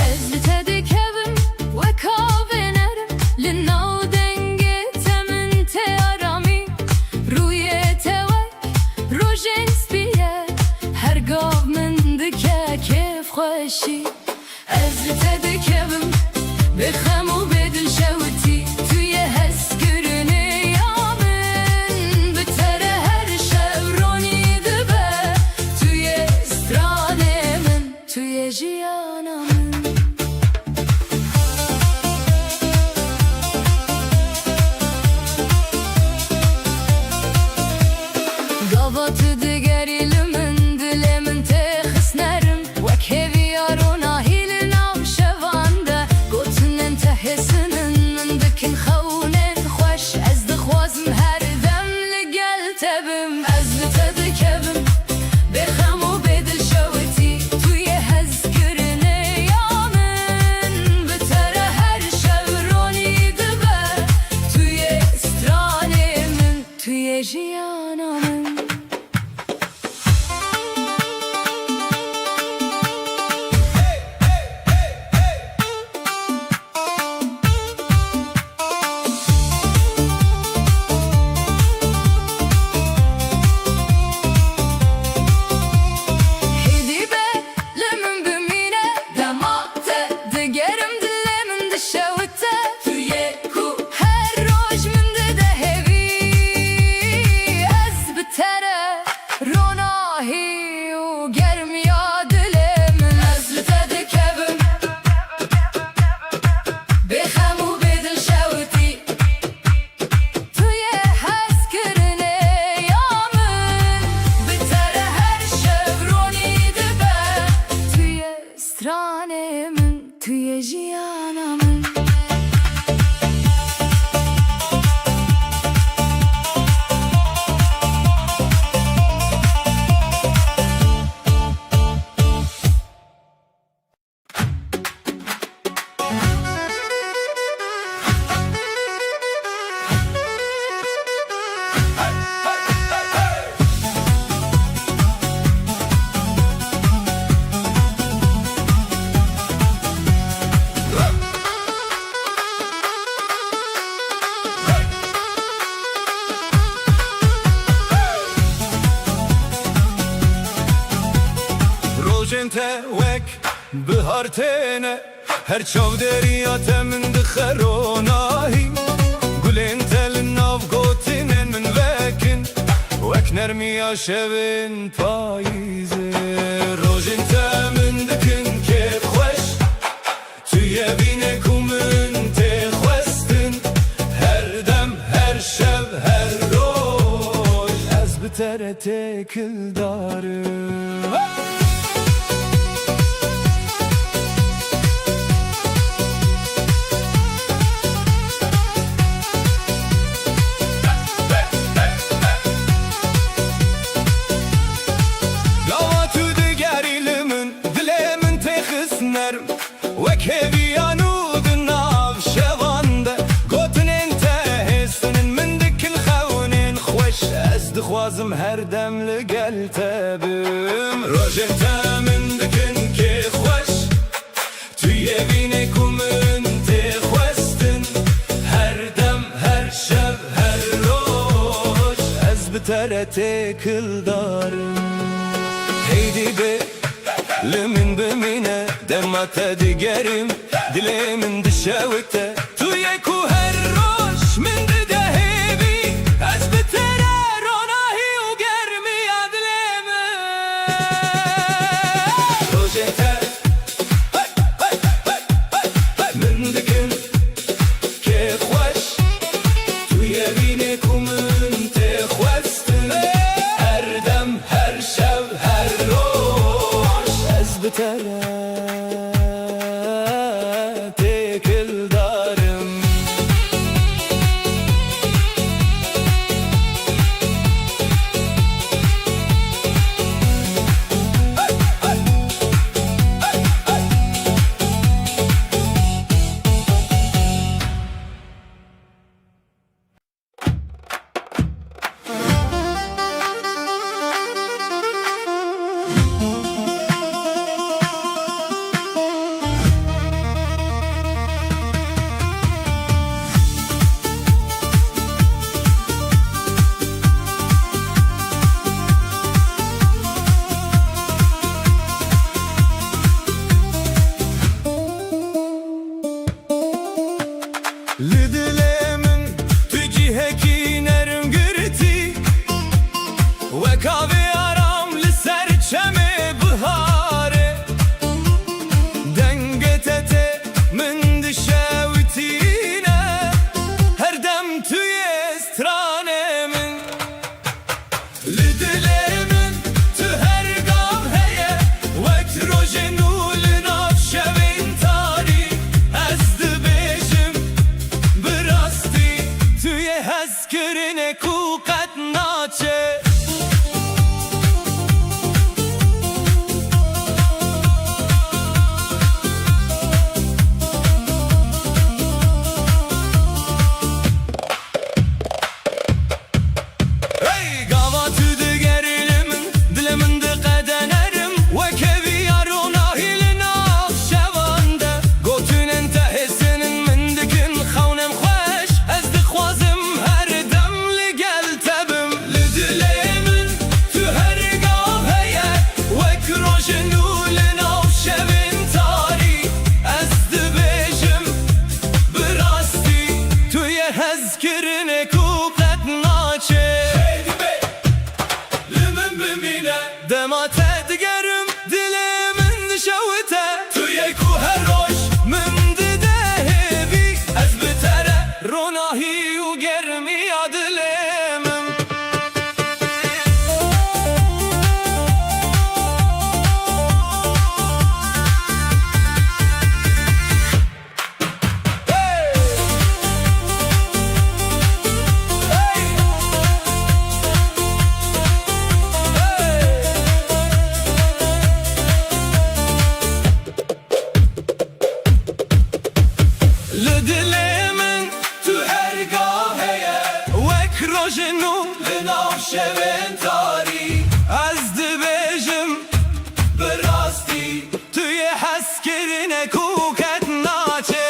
Ez tedik evim ve kavenerim Linnav denge temin te arami Ruye tevek rojen spiye Her gav min dike kef xoşi Ez tedik evim bexem u bedil şevti Tu ye hes gürüne yamin Bitere her şevroni dibe Tu ye strane min Tu ye jiyana min Gavatı digerilimin dilimin te xisnerim Vek hevi yarona hilin av şevande Gotinin tehissinin min dikin xewnin xoş Ez dixwazim her demli gel tebim Ez li te dikevim bexem u bedil şewitî Tu ye hez girine yamin Bitere her şevronî dibe Tu ye stranê min Tu ye jiyana min Hidibe limin bimine Demate digerim dilimin dişevte Tu ye ku her roj min dide hevi te wek bihar tene her çav deriyate min dixeronahi gulên te li nav gotinên min vekin wek nermiya şevên payîzê rojên te min dikin kêf xweş tu yê bîne ku min tê xwestin her dem her şev her roj ez bi te re têkil darim Wek heviyan u di nav şevan de gotinên te hêstinin min dikil xewnên xweş ez dixwazim her dem li gel te bim rojên te min dikin kêf xweş tu yê bîne ku min tê xwestin her dem her şev her roj ez bi te re têkil darim heydi bê li min bimîne dema te digerim dilê min dişewite tu yê ku her roj min dide hêvî ez bi te re ronahî û germiya dilê min rojê te min dikin kêf xweş tu yê bîne ku min tê xwestin her dem her şev her roj ez bi te re têkil darim Li dilê min tu cihekî nerim girtî wek avê aram li ser çemê biharê dengê te tê min dişewitîne her dem tu yê stranê min li dilê min tu her gav heye wek rojên nû li nav şevên tarî ez dibêjim tu yê hezkirine ku qet naçe hey gava tu digerimin dilê min diqedenerim wek heviya ronahî li nav şevan de gotinên te hêstinin min dikin xewnên xweş ez dixwazim her dem li gel te bim li dilê min tu her gav heye wek rojên nû li nav şevên tarî ez dibêjim bi rastî tu yê hezkirine ku qet naçe li min bimîne dema te digerim dilê min dişewite tu yê ku her roj min dide hêvî ez bi te re ronahî û germiya dilê min li dilê min tu her gav heye wek rojên nû li nav şevên tarî ez dibêjim bi rastî tu yê hezkirine ku qet naçe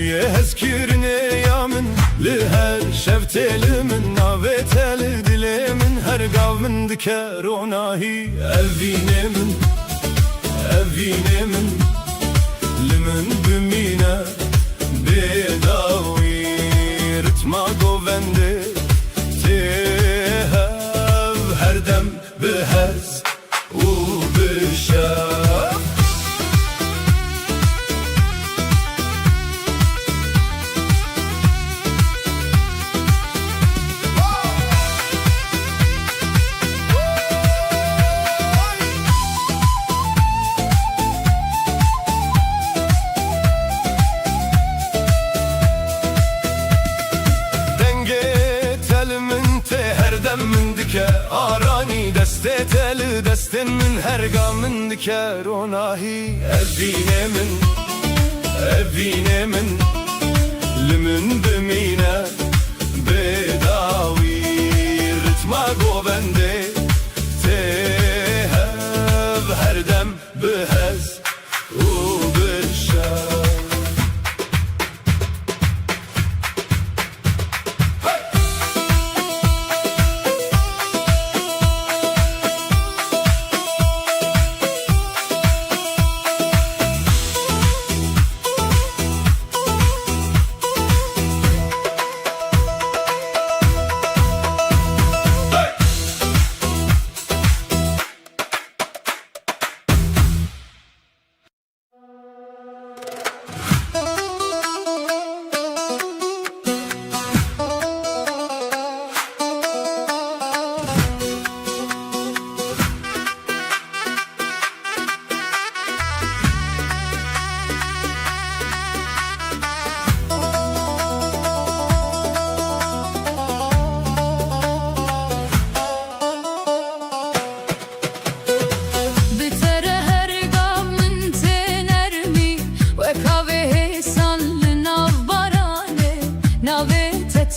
توی هزکرنه یا من لهر شفتل من ناویتل دل من هر گاو من دکر و ناهی اوینه من لمن بمینه بداوی رتما گوونده تهف هر دم بهز و بشاف من دکه آرانی دسته تل دستن من هرگاه من دکه روناهی اوینه من لمن بمینه بداوی رتما گوونده تهب هر دم بهز و بشاف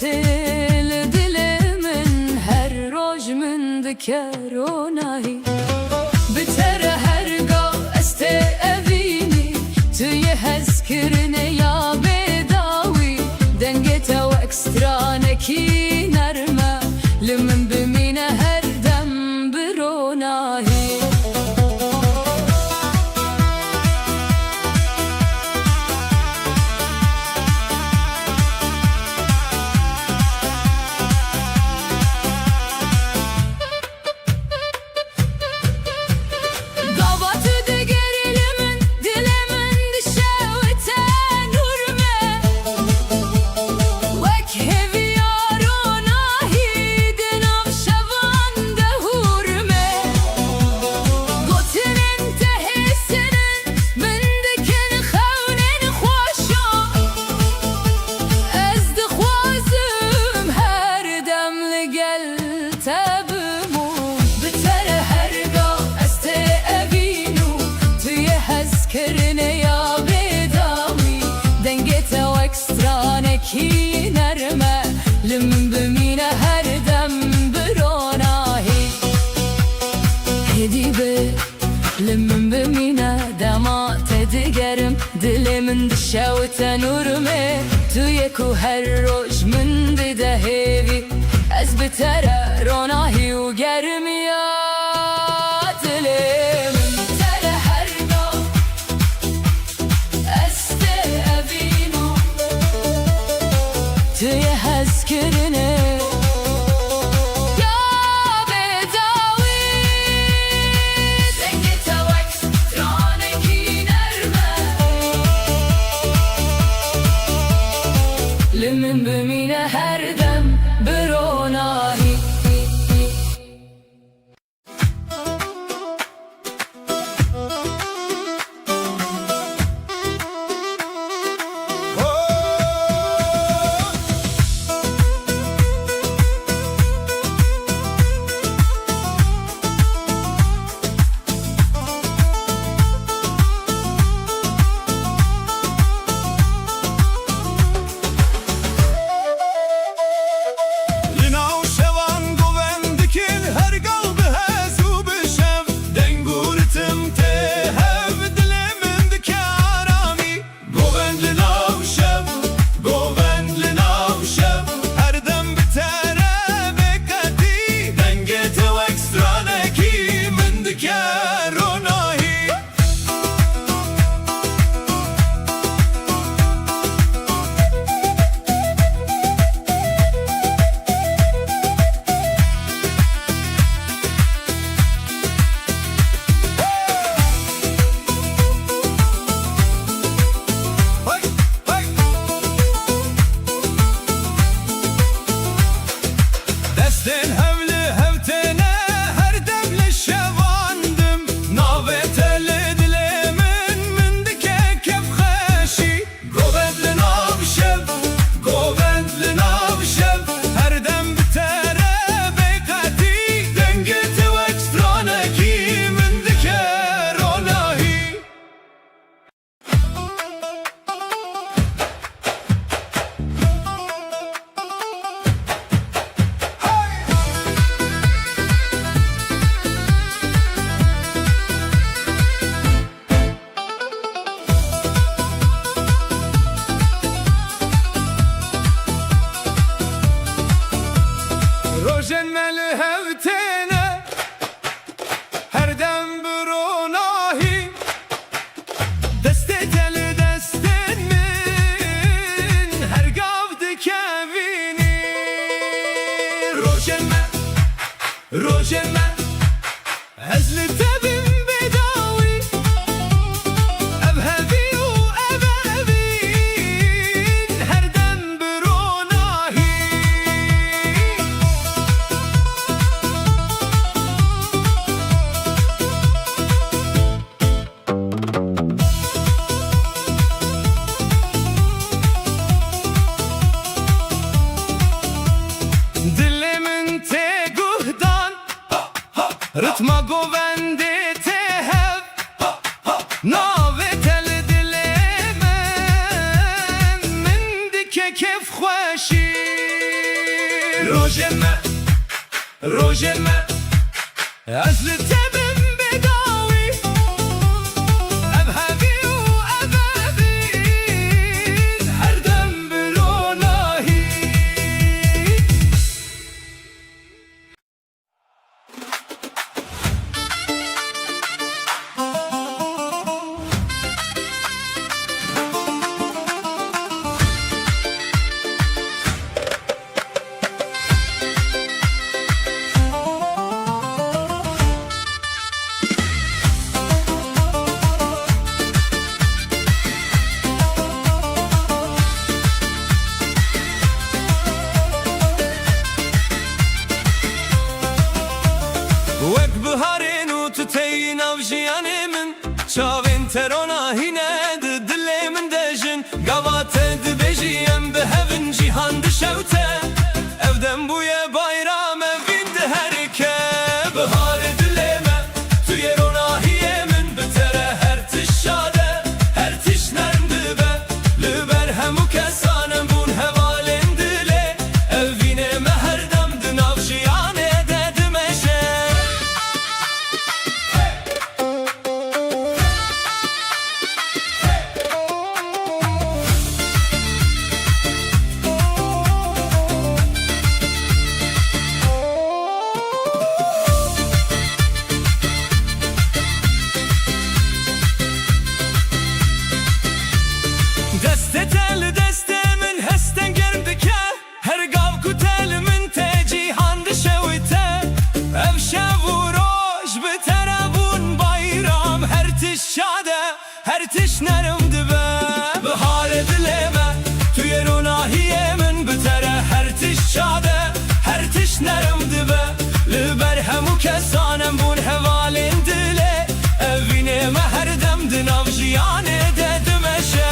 تل دل من هر روز من دکرونایی بتر هرگاه است اوینی توی هز کرنه یا بداوی دنگت و اکسترانکی نرمه لمن بمینه هر دم برونایی کی نرمه لمن بمینه هر دم بروناهی هدی به لمن بمینه دمات دیگرم دل من دشه و تنورمه توی کو هر روز من دیده هیوی از بتره روناهی و گرمیات دلم توی هز کرنه یا بداوی دنگت و اکسترانکی نرمه لمن بمینه هر دم بروناهی روژن مل هفتینه هر دم بروناهی دست دل دستن من هر گاو دکوینی روژن مل ازل تبیم بداوی ابهبی و ابهبین هر دم بروناهی Dilimin te guhdan Rıtma govende te hev Nave tel dilimin Min dike kef خوشی روژن ازل تبim bedavi Ebhevi u ebevin her dem bironahi وک بهارین و تو تین او جیانی من چاوین ترونا هینه دلی من دژن گوات دبیجیم به هفن جیهان دشوته evden buya bayram evin de herke Bahar dileme tuye ronahiye min bitere her tişade her tişnendi be Lüber hemu kesanem bun hevalen dile evine meherdem dınav jiyane dedim eşe Deste tel deste min hesten germ dike Her gav ku tel min te cihan dişevite Ev şev u roj bitere bun bayram Her tiş şade her tiş nerim dibe Bahar dileme tuye ronahiye min bitere Her tiş şade her tiş nerim dibe Lüber hemu kesanem bun hevalin dile Evine meherdem dinav jiyane dedim eşe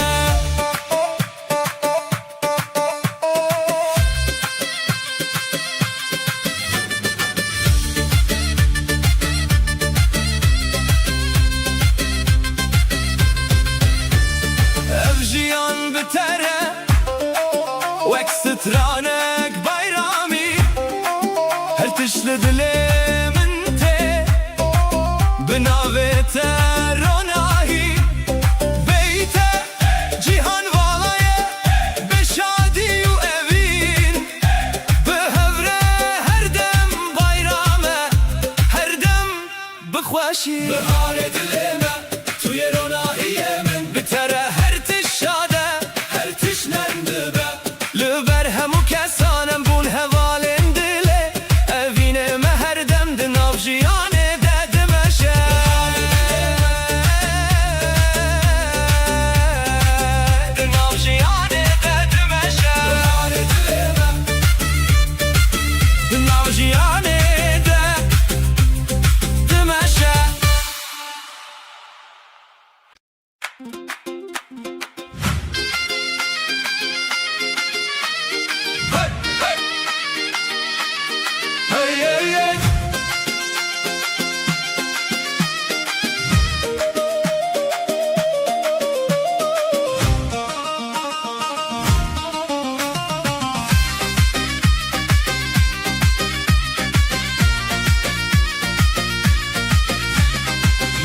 Evjiyan bitere Wek stranek bayrami Her tişli dilimin te Binavete ronahi Beyte cihan valaye Beşadi u evin Behevre her dem bayrame Her dem bixweşi Bahar dilime tuye ronahiye min bitere her tişade her tişnendi be Lüber hemu kesanem bun hevalin dile evine meherdem dinav jiyane dedim eşe Dinav jiyane dedim eşe Dinav jiyane dedim eşe Hey, hey, hey.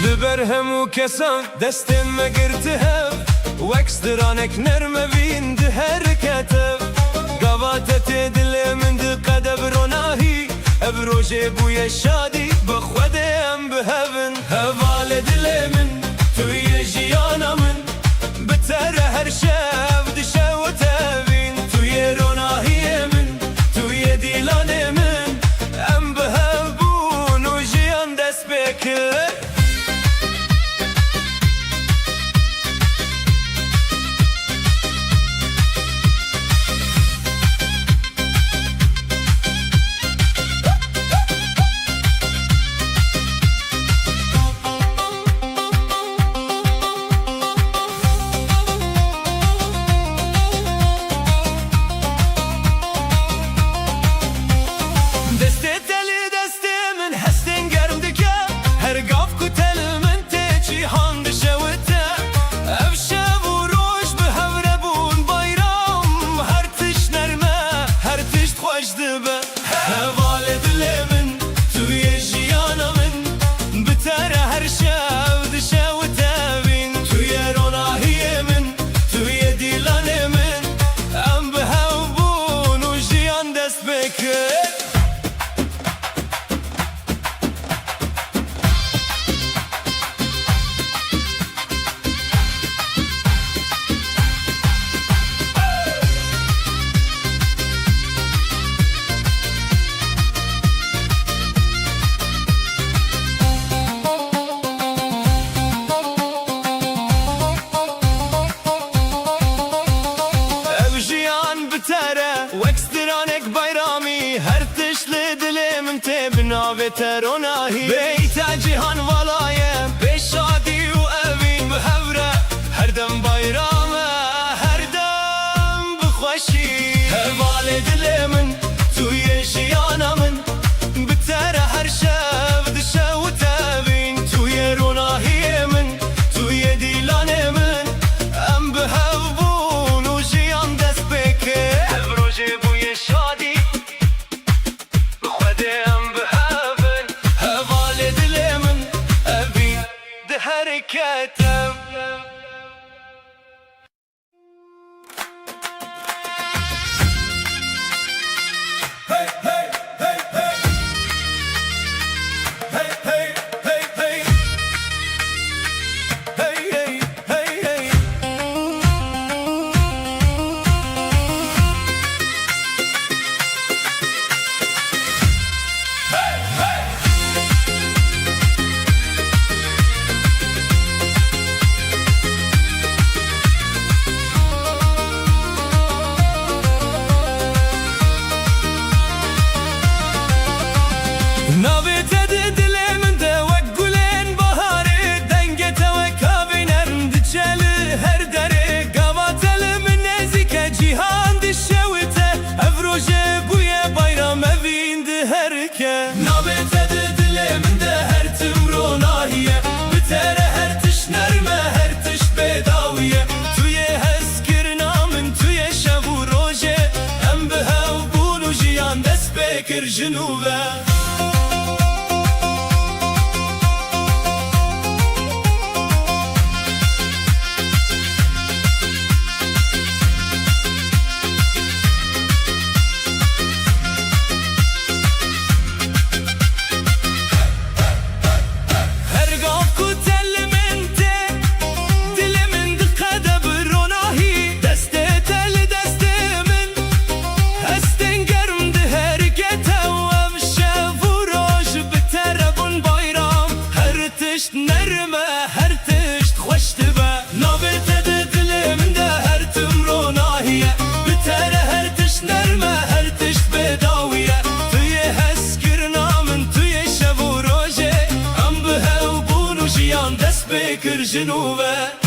Lüber hemu kesan destin me girti hev Weks diranek nerme vindi her ketev Gavatete dilimin di qedeb ronahi روژه بوی شادی بخودم بهون هوال دل من توی جیانا من بتر هر شب دشه و تبین توی روناهی من توی دیلان من ام بهبون و جیان دست بکر تروناهی بیت جهان ولایه به شادی و اوین به هوره هر دم بایرامه هر دم بخوشی هوال دل من توی جیانا من بتر هر شب دشه و تبین توی روناهی من توی دیلان من ام به هبون و جیان دست بکر هر روژه بوی شادی بخودم حرکتم جنوبه جنوبه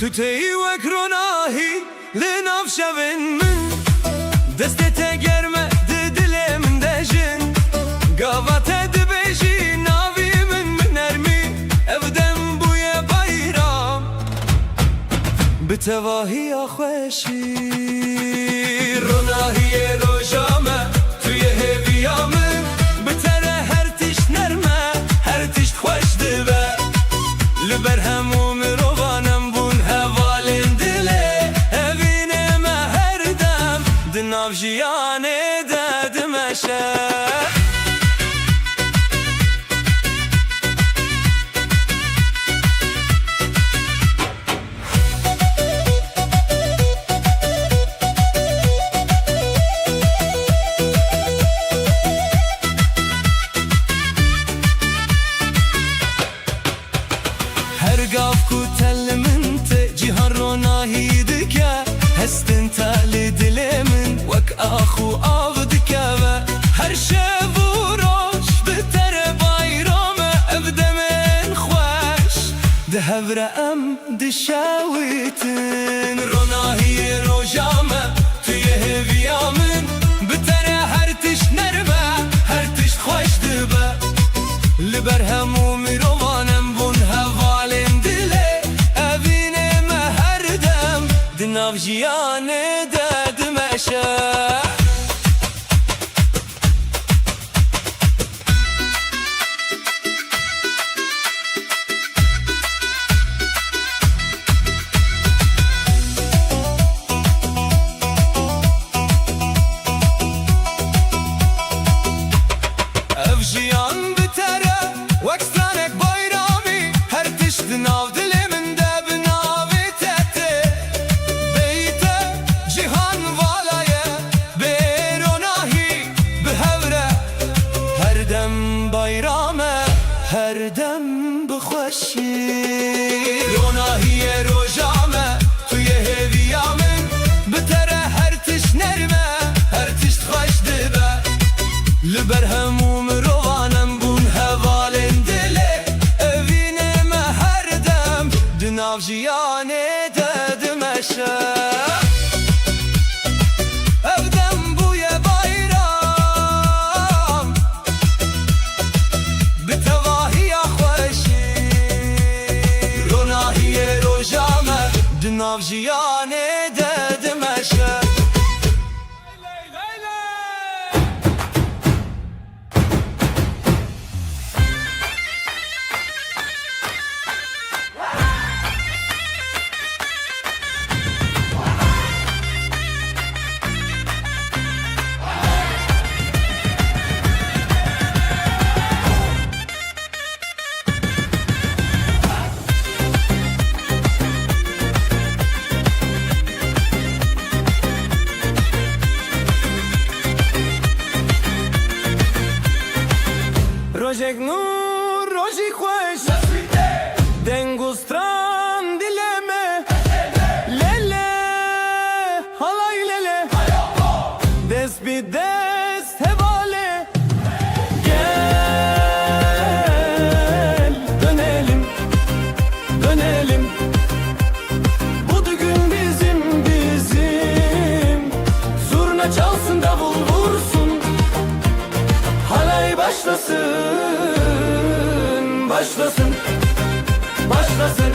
تتهی وک روناهی لناف شوین من دستت گرمه دل من دجن قوات دبیجی ناوی من ارمی افدم بوی bayram بتواهی خوشی روناهی روجامه توی هویامن بتره هر تیش نرمه هر تیش خوش دبه لبر هموم روانم بون هوالین دله evine me her dem dinav jiyane dedmeşe Her gav ku tellimin te cihan ronahi dike Hestin tali dilimin vek ahu av dike ve her şevu roş bitere bayrame evdemin xweş Dehevre em dişawitin ronahi rojame tuye heviyamin bitere her tiş nerme her tiş xweş dibe Liber hemumi rovanem bun hevalim dile evine me her dem dinav jiyane dedmeşe Ev jiyan bitere vek stranek bayrami her tiştin av diliminde binavit etti Beyte cihan valaye beronahi behevre her dem bayrame her dem bixweşi ronahiye rojame tuye heviyamin bitere her tiş nerme her tiş xweş dibe Liber hemum rovanem bun hevalin dile evine me her dem dinav jiyane dedmeşe evdem buye bayram bitevahiya xweşi ronahiye rojame dinav jiyane dedmeşe Rojek nur, roji xweş Dengustran dileme Lele, halay lele Dest bi dest hevale Gel, dönelim, dönelim Bu düğün bizim, bizim Zurna çalsın davul vursun Halay başlasın, başlasın, başlasın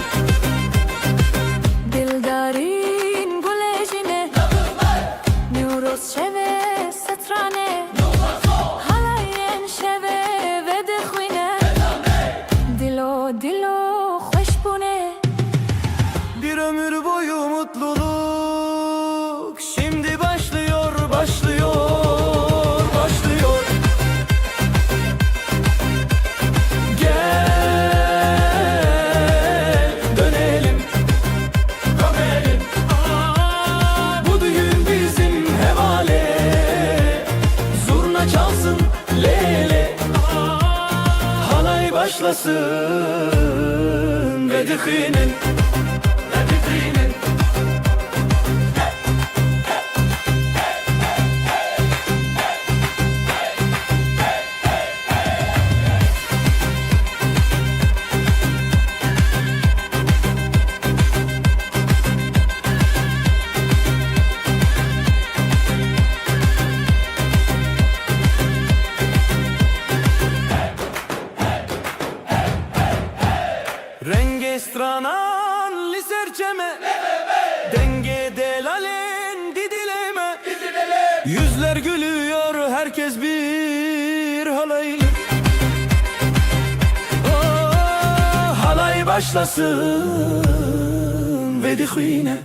Dildarin gulejine Neuros şeve setrane Halayen şeve ve dixwine Dilo dilo xoş bune Bir ömür boyu mutluluk Şimdi başlıyor, başlıyor, başlıyor Gel, dönelim, dönelim Bu düğün bizim hevale Zurna çalsın lele Halay başlasın ve dixinin dileme Denge delalin didileme Yüzler gülüyor herkes bir halay Halay başlasın ve dihine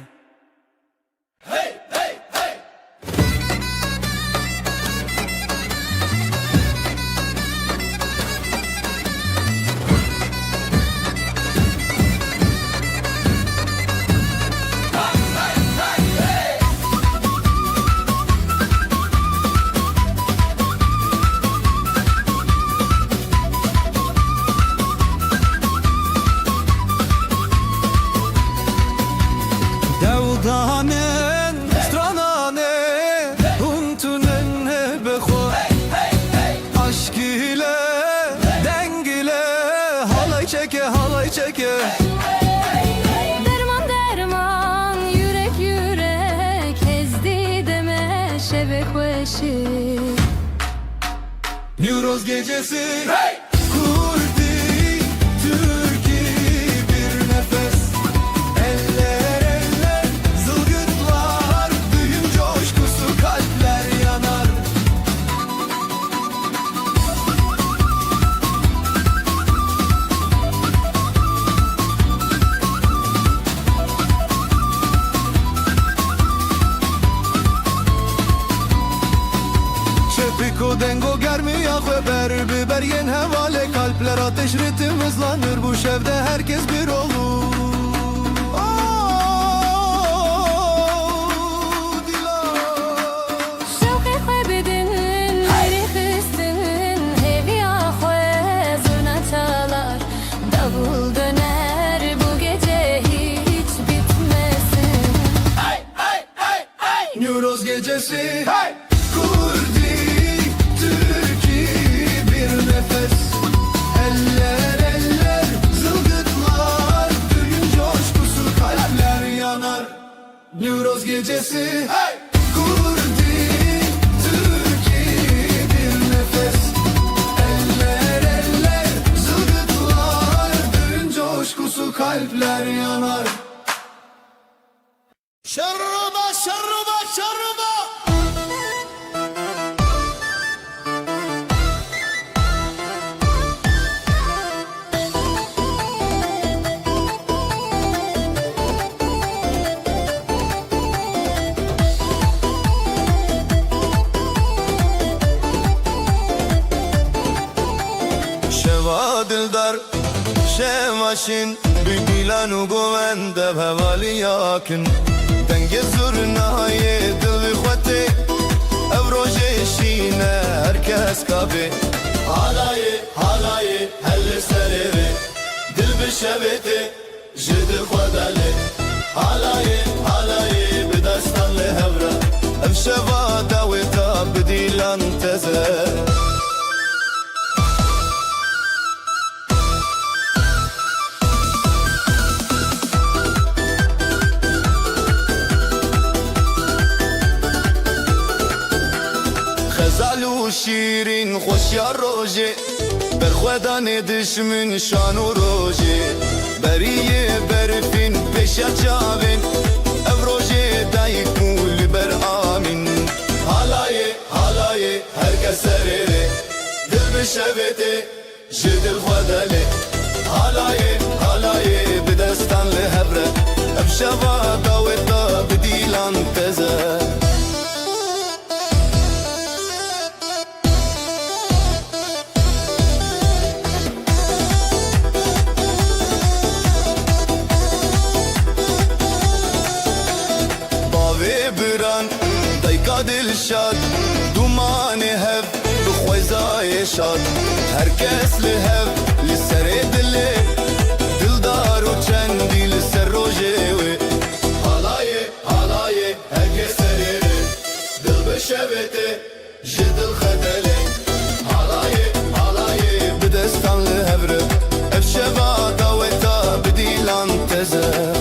Devdanen, stranane, untunen beho Aşk ile, deng ile, halay çeke, halay çeke Derman derman yürek yürek ezdi deme şebek ve şi Neuroz gecesi, kurdi, Türkiye bir nefes Eller eller, zılgıtlar, düğün coşkusu kalpler yanar Çepiko dengo germi yakve ber biber yen hevale Kalpler ateş ritim hızlanır bu şevde herkes bir olur Şevki kaybedin, hayri hüsnün Hevi ahve zurna çalar Davul döner bu gece hiç bitmesin Neuroz gecesi Kurdi, Türkiye bir nefes Eller eller, zılgıtlar Düğün coşkusu kalpler yanar Neuroz gecesi Kurdi, Türkiye bir nefes Eller eller, zılgıtlar Düğün coşkusu kalpler yanar Şarruba, şarruba, şarruba Şeva dildar, şevaşin Bügilan u govende bhevali yakin Denge zurnaye dil vi khwate Ev roje şine herkes kabe Halayı, halayı, helle sereve Dil bir şevete, jidi khwadale Halayı, halayı, bidastanlı hevra Ev şeva daveta bedilan teze Xezal şirin خوش یا روژه بر خودان دشمن شان و روژه بریه برفین پیش چاوین ev roje dayık mul ber amin Halayı, halayı, herkes serere Dil bir şevete, jidil khwadale halayı halayı bidestanlı hebre ev şeva daveta bedilan teze دلشاد دومان هف بخوزای شاد herkes لهف لسر دلی دلدار و چندی لسر روژه Halayı, halayı, herkes serere Dil bir şevete, jidil khwadale Halayı, halayı, bidestanlı hevre ev şeva daveta bedilan teze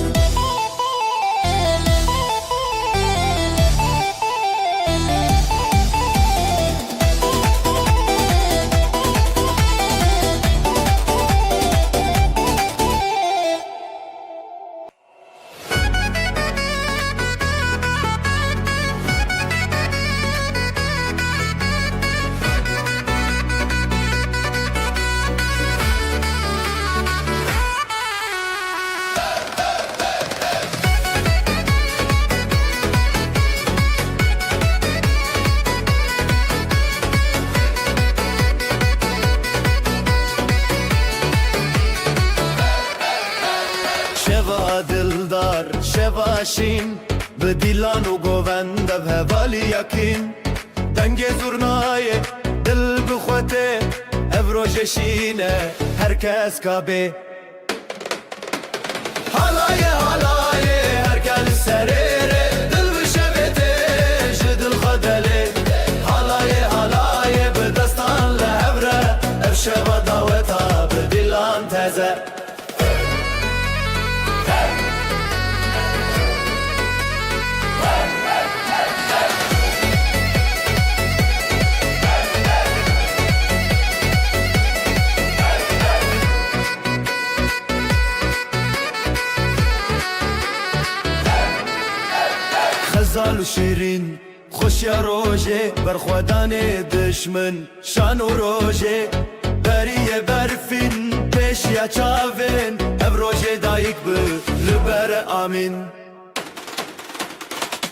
دلدار شباشین به دیلان و گووند به هوالی یکین دنگ زورنای دل بخوته افروجشینه هرکس کابه حالای حالای هرکس سریره دل بشبته جدل خدله حالای حالای به دستان لهبره افشبه داوتا به دیلان تزه خزال و شیرین خوش یا روژه برخوادان دشمن شان و روژه بریه برفین پیش یا چاوین اف روژه دایک به لبر آمین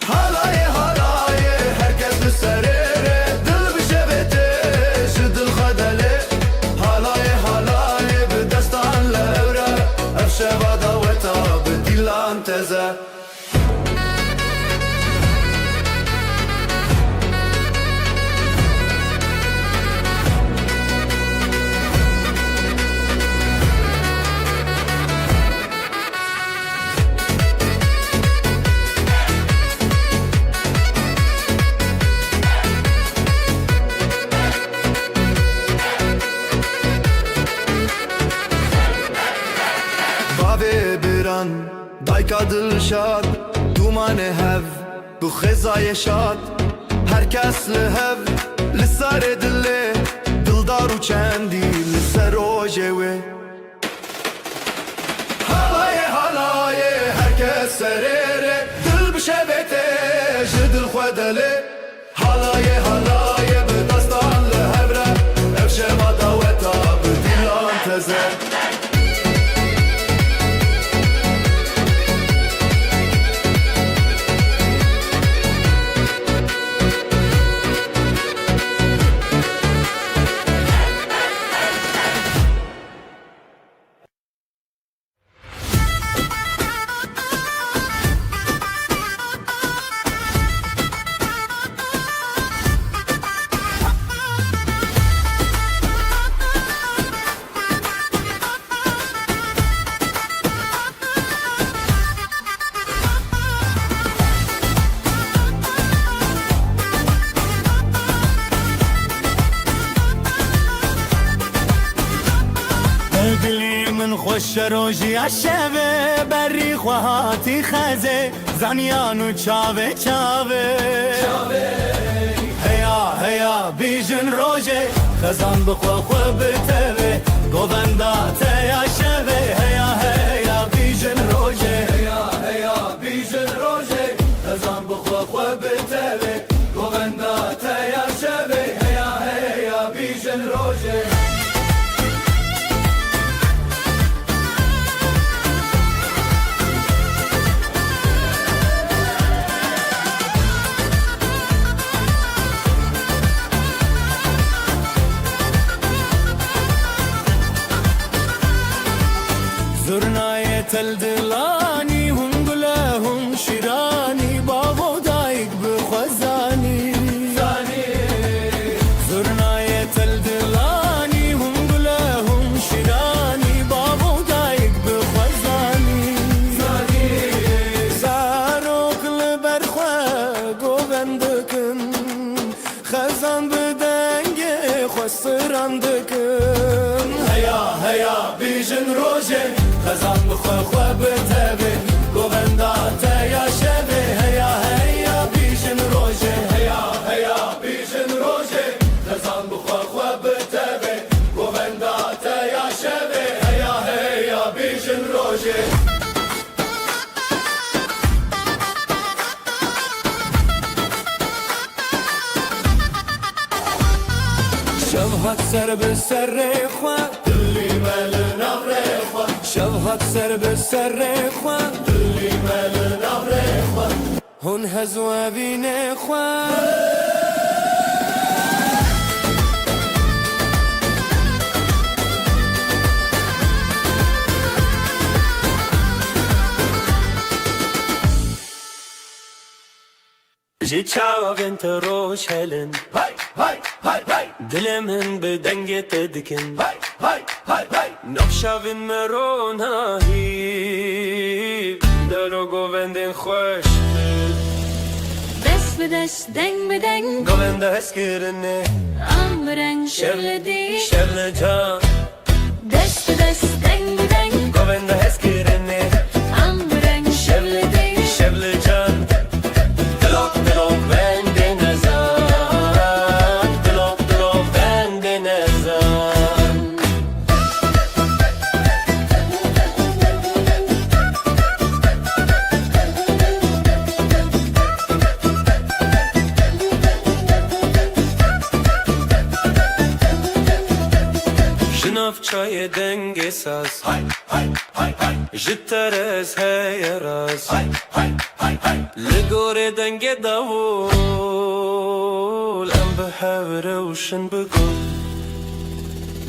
حالای حالای هرکس بسریره دل بشبته شدل خدله حالای حالای به دستان لوره اف شبا داوتا به دیلان تزه دایکا دل شاد دومان هف بو خزای شاد هرکس لهف لسار دله دلدار و چندی لسر روژه وی حالای حالای هرکس سریره دل بشبته جدل خودله حالای حالای به دستان لهبره افشه ما داوتا به دیلان تزه خوش روژی عشبه بری خواهاتی خزه زنیانو چاوه چاوه هیا هیا بیجن روژه خزان بخوا خوا بتوه گووندا تیا شوه هیا هیا بیجن روژه هیا هیا بیجن روژه خزان بخوا خوا بتوه گووندا تیا شوه هیا هیا بیجن روژه زرنای تل دلانی هم گله هم شیرانی بابا دایک بخوزانی زرنای تل دلانی هم گله هم شیرانی بابا دایک بخوزانی زاروک لبرخوا گوبندکن خزان بدنگ خسرندکن هیا هیا بیجن روژه خزان بخوا خوا بتوه گووندا تیا شوه هیا هیا بیجن روژه هیا هیا بیجن روژه خزان بخوا خوا بتوه گووندا تیا شوه هیا هیا بیجن روژه شبهات سر به سر خوا دلی مل نغره خوا شبهات سر به سر خوا دلی مل نغره خوا هون هزوا بین خوا Ji çavên te roj helin Hay hay hay hay Dilimin bi dengê te dikin hay hay hay hay Navşavên me ronahî Dero govendên xweş Dest bi dest, deng bi deng, Govenda hezkirinê am bi reng şevledî. Şevle can Dest bi dest, deng bi deng, Govenda hezkirinê am bi reng şevledî. Şevle can Dilok dilok bende nezan Dilok dilok bende nezan Ji çayê dengê saz Hay hay hay hay Ji teres heye raz hay hay hay hay Li gorê dengê davul Em bi hev rewşin bigul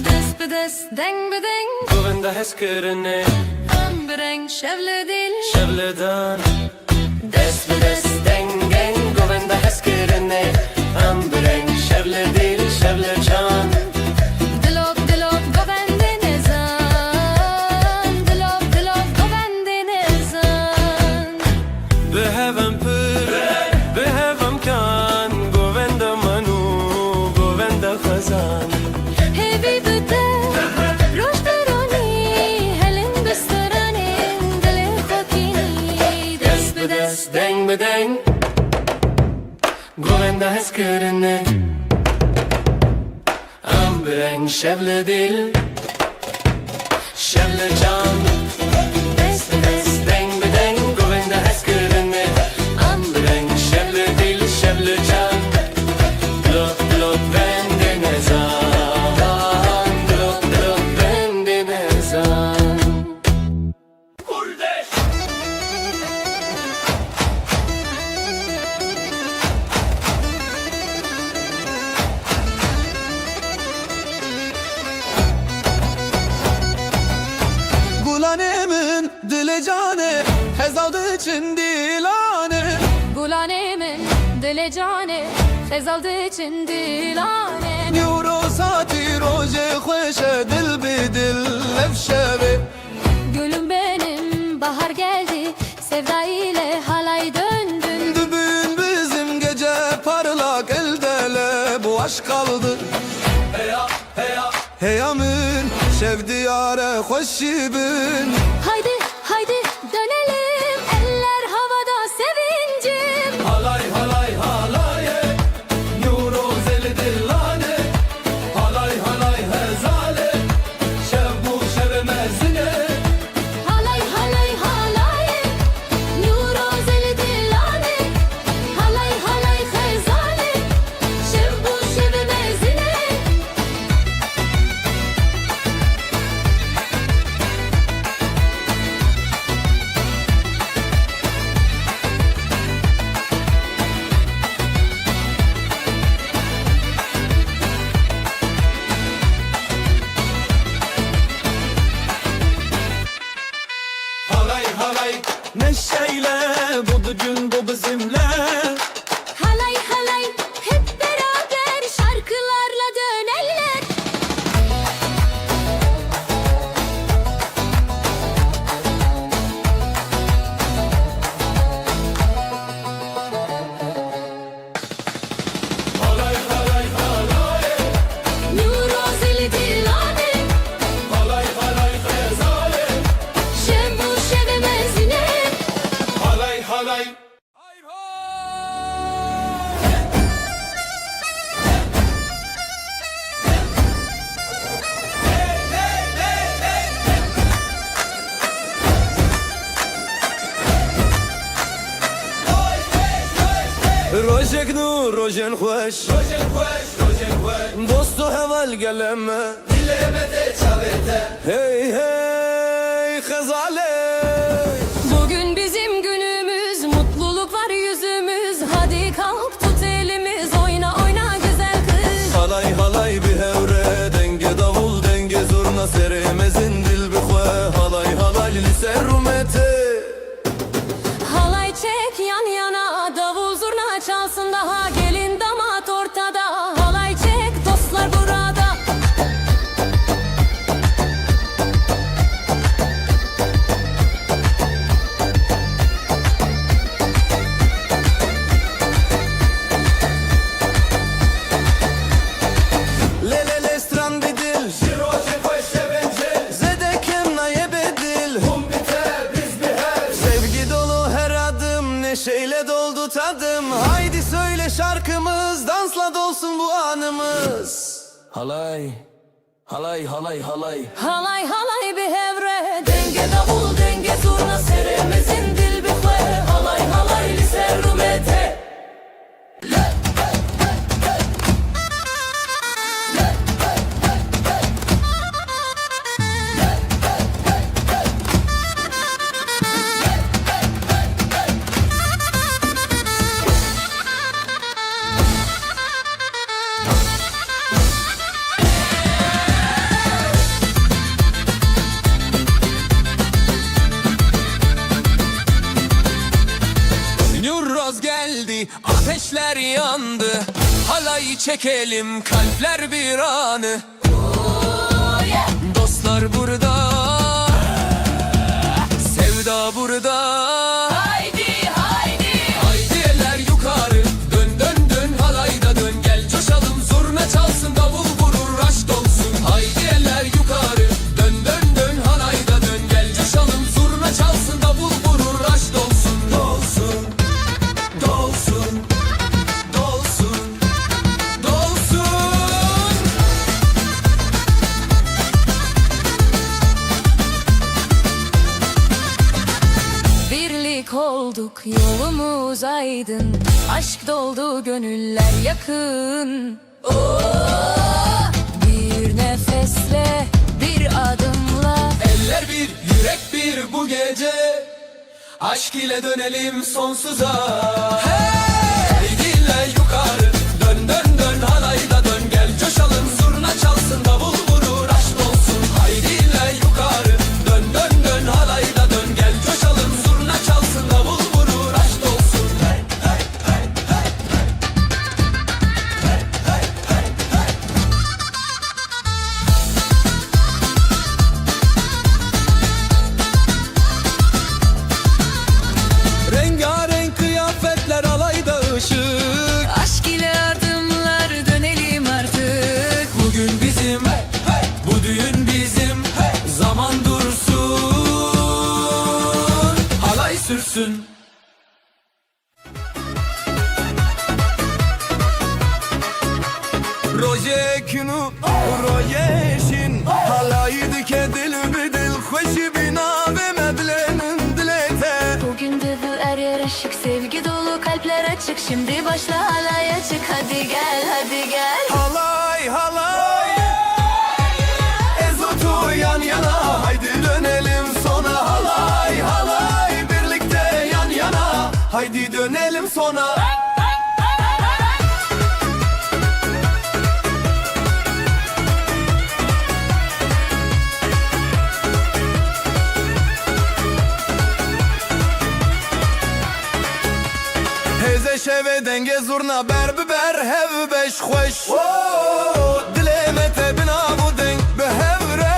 Dest bi dest, deng bi deng, Govenda hezkirinê am bi reng şevledî. Şevledan Dest bi dest dengen Govenda hezkirinê Em bi reng şevle dil şevle can Dilok dilok govende nezan, dilok dilok govende nezan. Bi hevem pir Bi hevem kan Govenda manu Govenda xezan Hevi bide, roj beroni, helin bistaranin, dilin khokini. Dest bi dest, Deng bi deng Govenda hezkirinê Em bi reng şevle dil şevle can dest bi dest, Deng bi deng Govenda hezkirinê am Bi reng şevle dil şevle can Dilok dilok bende nezan Dilok dilok bende nezan Kurdeş Gulanemin dili canı Hezaldı için dilane Gulanemin dili canı Sezaldı için dilane Nuro sati roje khoşe dil bi dil lefşevi Gülüm benim bahar geldi Sevda ile halay döndün Dübün bizim gece parlak eldele bu aşk kaldı Heya heya Heyamın şevdiyare hoşibin Haydi haydi dönelim Eller havada sevincim Halay halay halaye Nuro zeli dillane Halay halay hezale Şevbu şevemezine Halay halay halay Nuro zeli dilane Halay halay khezane Şevbu şevemezine Halay halay Neşeyle bu gün bu bizimle Halay halay hep beraber şarkılarla döneller Halay halay halay Nuro zeli dilane Halay halay hezale Şevbu şevemezine Halay halay Rojek nur rojen hoş Rojen kweş rojen kweş Dostu heval geleme Dilemede çavete Hey hey khazale Bugün bizim günümüz mutluluk var yüzümüz Hadi kalk tut elimiz oyna oyna güzel kız Halay halay bir hevre denge davul denge zurna seremezin dil bi khwe Halay halay li serumete Halay çek yan yana davul zurna çalsın neşeyle doldu tadım. Haydi söyle şarkımız, dansla dolsun bu anımız. Halay, halay, halay, halay. Halay halay bir hevre, denge davul denge zurna, seremizin dil bihve. Halay halay li serrumete. Nurroz geldi, ateşler yandı. Halayı çekelim, kalpler bir anı. Dostlar burada, sevda burada. Haydi haydi. Haydi eller yukarı, dön dön dön halayda dön. Gel coşalım, zurna çalsın, davul vurur, aşk olsun. Haydi eller yukarı, dön dön dön halayda dön. Gel coşalım, zurna çalsın, davul vurur, aşk olsun. Dolsun, dolsun, dolsun, dolsun. Birlik olduk, yolumuz aydın. Aşk doldu, gönüller yakın. Bir nefesle, bir adımla. Eller bir, yürek bir bu gece. Aşk ile dönelim sonsuza. Hey diller yukarı, dön dön dön halayda dön. Gel coşalım, zurna çalsın, davul vurur, aşk olsun. Haydi diller yukarı, dön dön dön halayda dön. Gel coşalım, zurna çalsın, davul vurur, aşk olsun. Hey hey hey hey hey. Hey hey hey hey. Rengarenk kıyafetler, alayda ışık. Aşk ile adımlar, dönelim artık. Bugün bizim, bu düğün bizim. Zaman dursun, halay sürsün. Rojekinu, rojeşin. Halaydı ke dil bidil, hoşi bina ve meblenin dilete. Bugün de bu er yer aşık, sevgi dolu kalpler açık. Şimdi başla halaya çık, hadi gel hadi gel. Halay halay, ezotu yan yana. Haydi dönelim sona, halay halay. Birlikte yan yana, haydi dönelim sona. Heze şeve denge zurna ber biber hev beş xoş. Dilemete bina bu denk behevre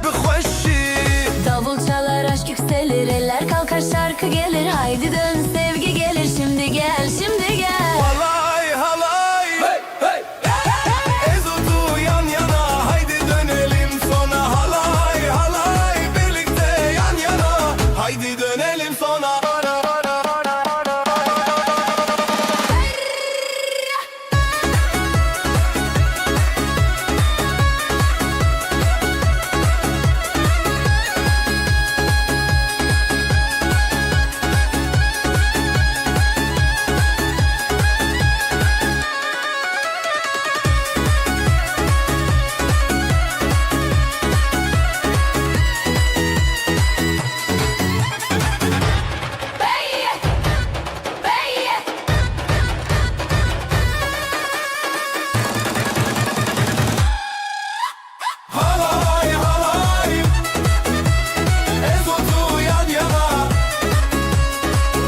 bixoşi. Davul çalar, aşk yükselir, eller kalkar, şarkı gelir. Haydi dön, sevgi gelir, şimdi gel şimdi gel. Halay halay, ezotu yan yana. Haydi dönelim sona, halay halay. Birlikte yan yana, haydi dönelim sona. Halay halay, ezotu yan yana.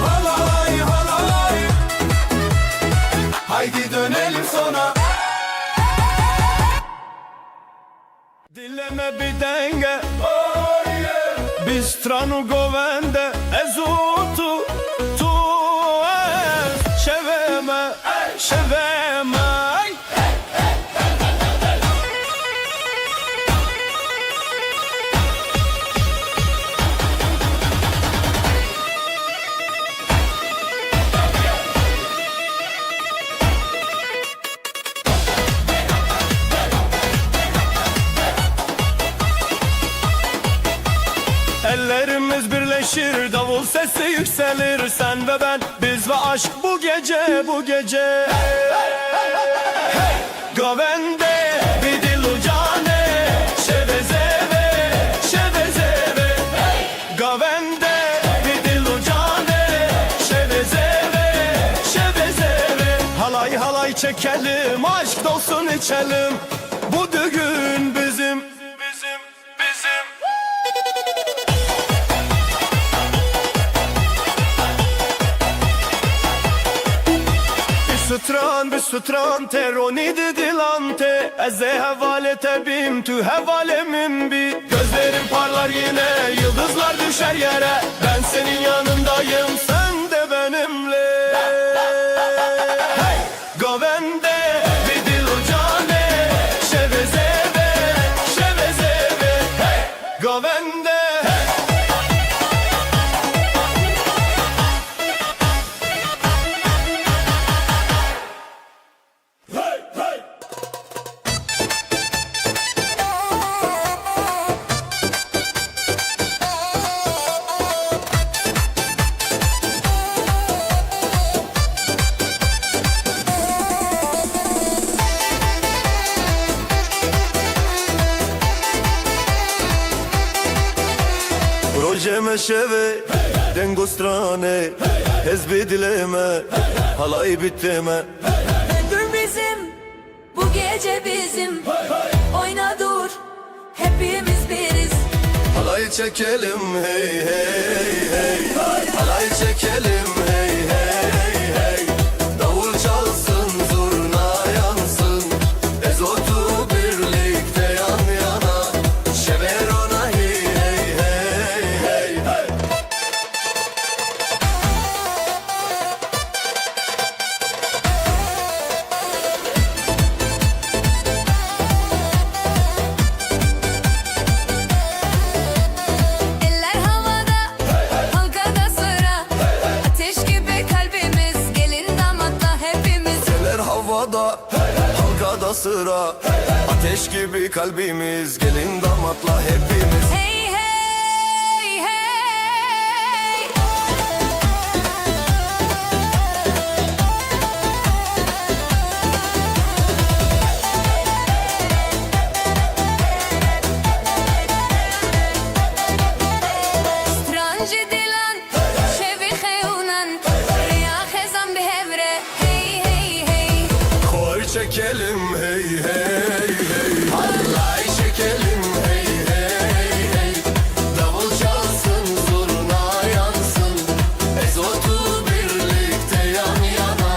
Halay halay, haydi dönelim sona. Dileme bir denge, bir stranu govende. Ezotu tu şeveme, şeveme. yükselir sen ve ben, biz ve aşk bu gece, bu gece. Govende bir dil ucane, şevezeve, şevezeve. Govende bir dil ucane, şevezeve, şevezeve. Halay halay çekelim, aşk dolsun içelim. Bu düğün bizim, bizim, bizim. Bir stran teroni di dilante, eze hevale tebim tu hevalemin bi. Gözlerim parlar yine, yıldızlar düşer yere. Ben senin yanındayım, sen de benimle. Govende bir dil ucane, şevezeve, şevezeve. Govende. Projeme şeve, dengo strane, hezbi dileme, halay biteme. Dur bizim, bu gece bizim. Oyna dur, hepimiz biriz. Halay çekelim hey hey hey. Halay çekelim hey hey hey. Davul çalsın, zurna yansın. Ezotu birlikte yan yana. Şeverona hey hey hey hey. Eller havada, halkada sıra. Ateş gibi kalbimiz, gelin damatla hepimiz. Eller havada, halkada sıra. Ateş gibi kalbimiz, gelin damatla hepimiz. Hey hey hey. Stranji dilan, şevi xeyunan. Riya xezan bihevre. Hey hey hey. Koy çekelim hey hey hey. Halay çekelim hey hey hey. Davul çalsın, zurna yansın. Ezotu birlikte yan yana.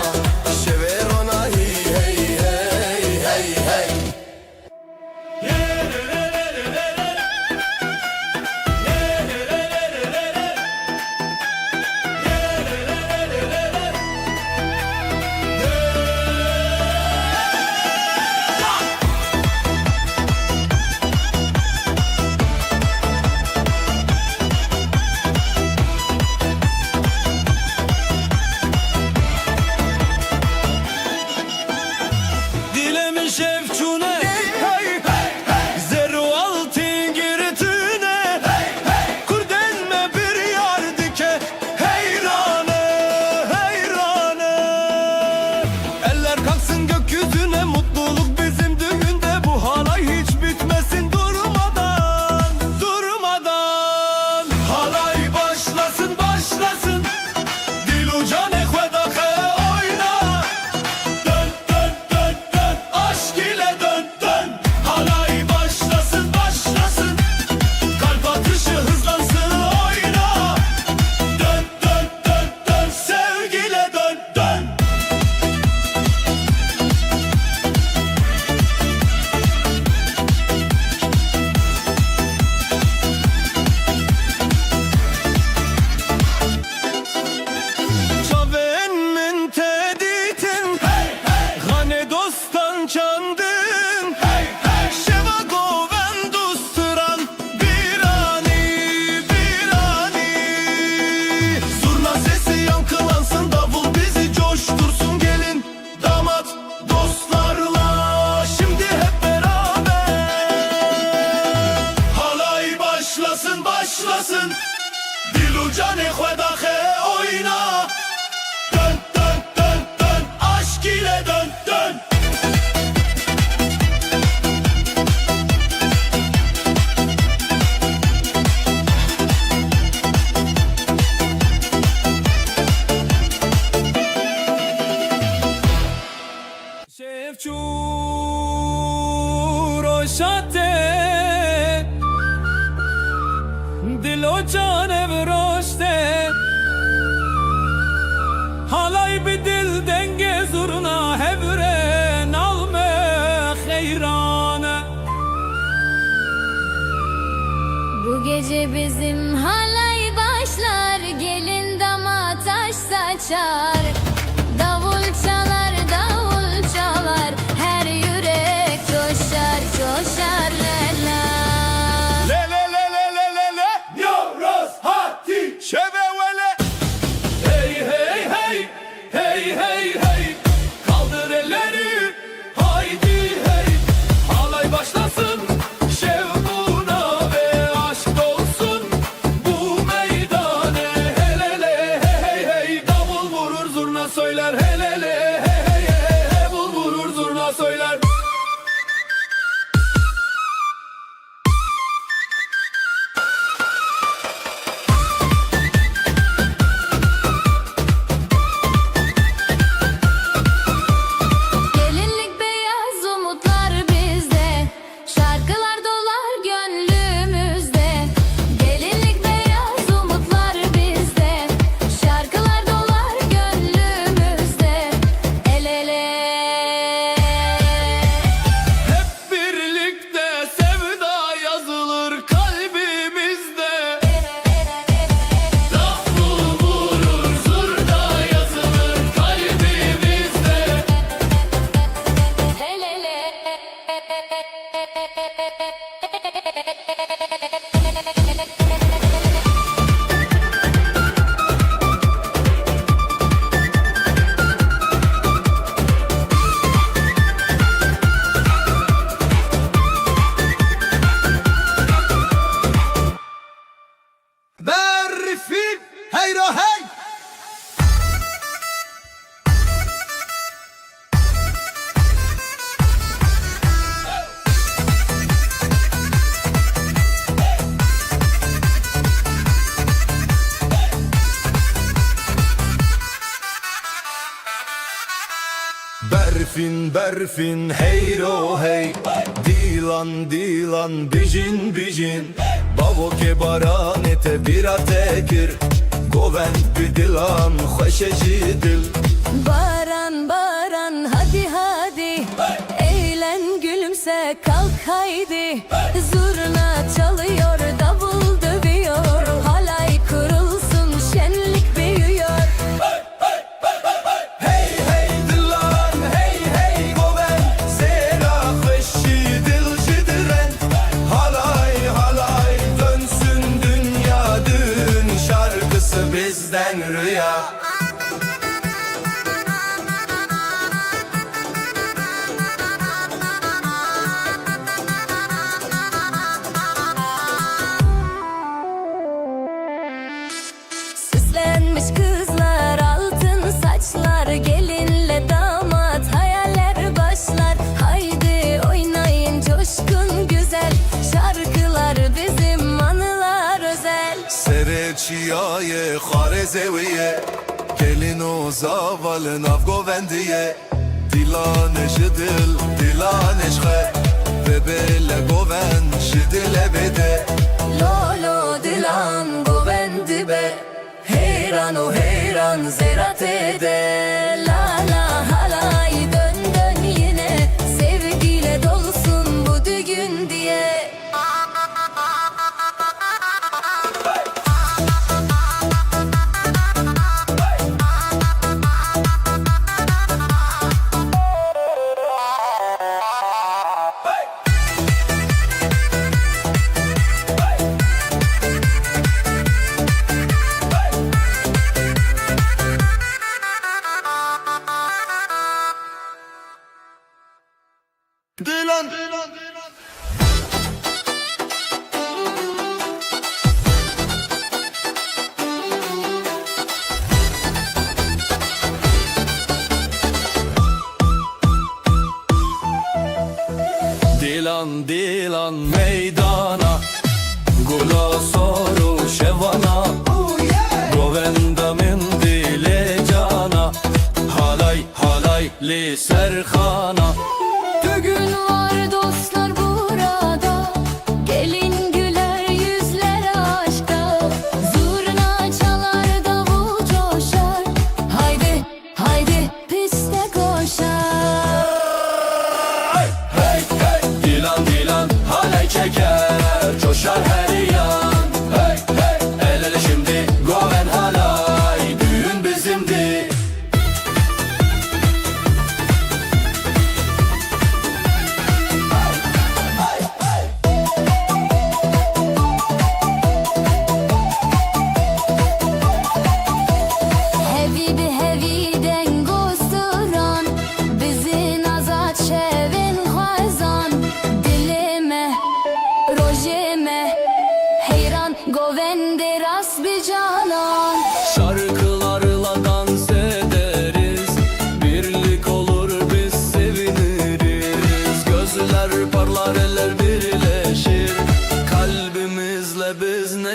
Şeverona hey hey hey hey hey. Halay bir dil denge zurna hevren alme heyrane. Bu gece bizim halay başlar, gelin damat taş saçar. Davul çalar, davul çalar, her yürek coşar, coşar la la. Le le le le le le le Yoros hati şevevele. Hey hey hey, hey hey hey, kaldır elleri, haydi hey. Halay başlasın, şevkuna ve aşk dolsun bu meydane. Helele hey hey hey, davul vurur zurna söyler. Helele hey hey hey, davul vurur zurna söyler. Gelinlik beyaz umutlar bizde, şarkılar dolar gönlümüzde. Gelinlik beyaz umutlar bizde, şarkılar dolar gönlümüzde. El ele. Hep birlikte sevda yazılır kalbimizde. Davul vurur zurna yazılır kalbimizde. El ele. Berfin heyro hey. Berfin berfin heyro hey. Dilan dilan bijin bijin. Bavo ke baranete bira tekir. Govend bir dilan hoşeşi dil. Baran baran hadi hadi, eğlen gülümse kalk haydi. Zurna çalıyor, davul dövüyor, halay kurulsun, şenlik büyüyor. Hey hey dilan hey hey govend. Zera hoşi dil jidren. Halay halay dönsün dünya, dün şarkısı bizden rüya. Süslenmiş kızlar, altın saçlar, gelinle damat hayaller başlar. Haydi oynayın coşkun güzel, şarkılar bizim anılar özel. Sereçiyaye Xarezeviye. Gelin o zavallı navgovendiye. Dilaneş dil, dilaneş xe. Ve bele goven şidile bede. Lolo dilan govendi be, heyran o heyran zerat ede. La la halay dön dön yine, sevgiyle dolsun bu düğün diye. Dilan Dilan dilan meydana, gula soru şevana. Govenda min dile cana, halay halay li serhana. Bugün var dostlar burada, gelin güler yüzler aşkta. Zurna çalar, davul coşar, haydi haydi.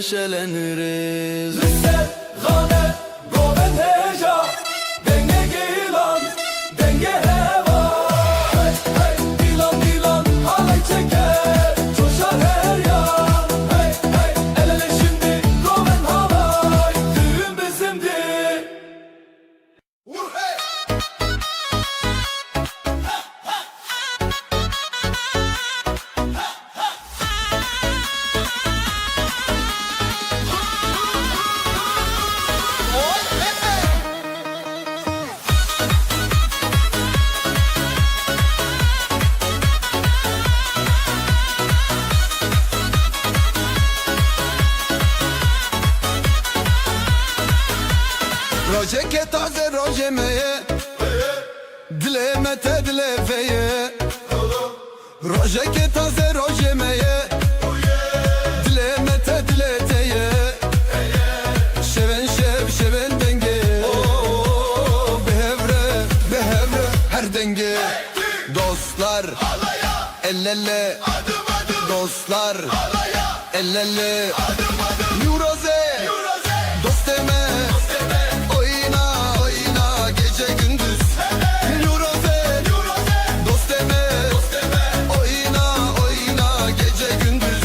neşeleniriz. Lüsse, gane, goven heja, denge gilan, denge heva. Hey hey, dilan dilan, halay çeker, coşar her yan. Hey hey, el ele şimdi, goven halay, düğün bizimdir. Roje ke taze roje meye, dileme te dilefeye. Roje ke taze roje meye, dileme te dileteye. Şeven şev şeven denge, behevre her denge. Dostlar el ele, dostlar el ele. Yuroze dost deme, oyna oyna gece gündüz. Yuroze dost deme, oyna oyna gece gündüz.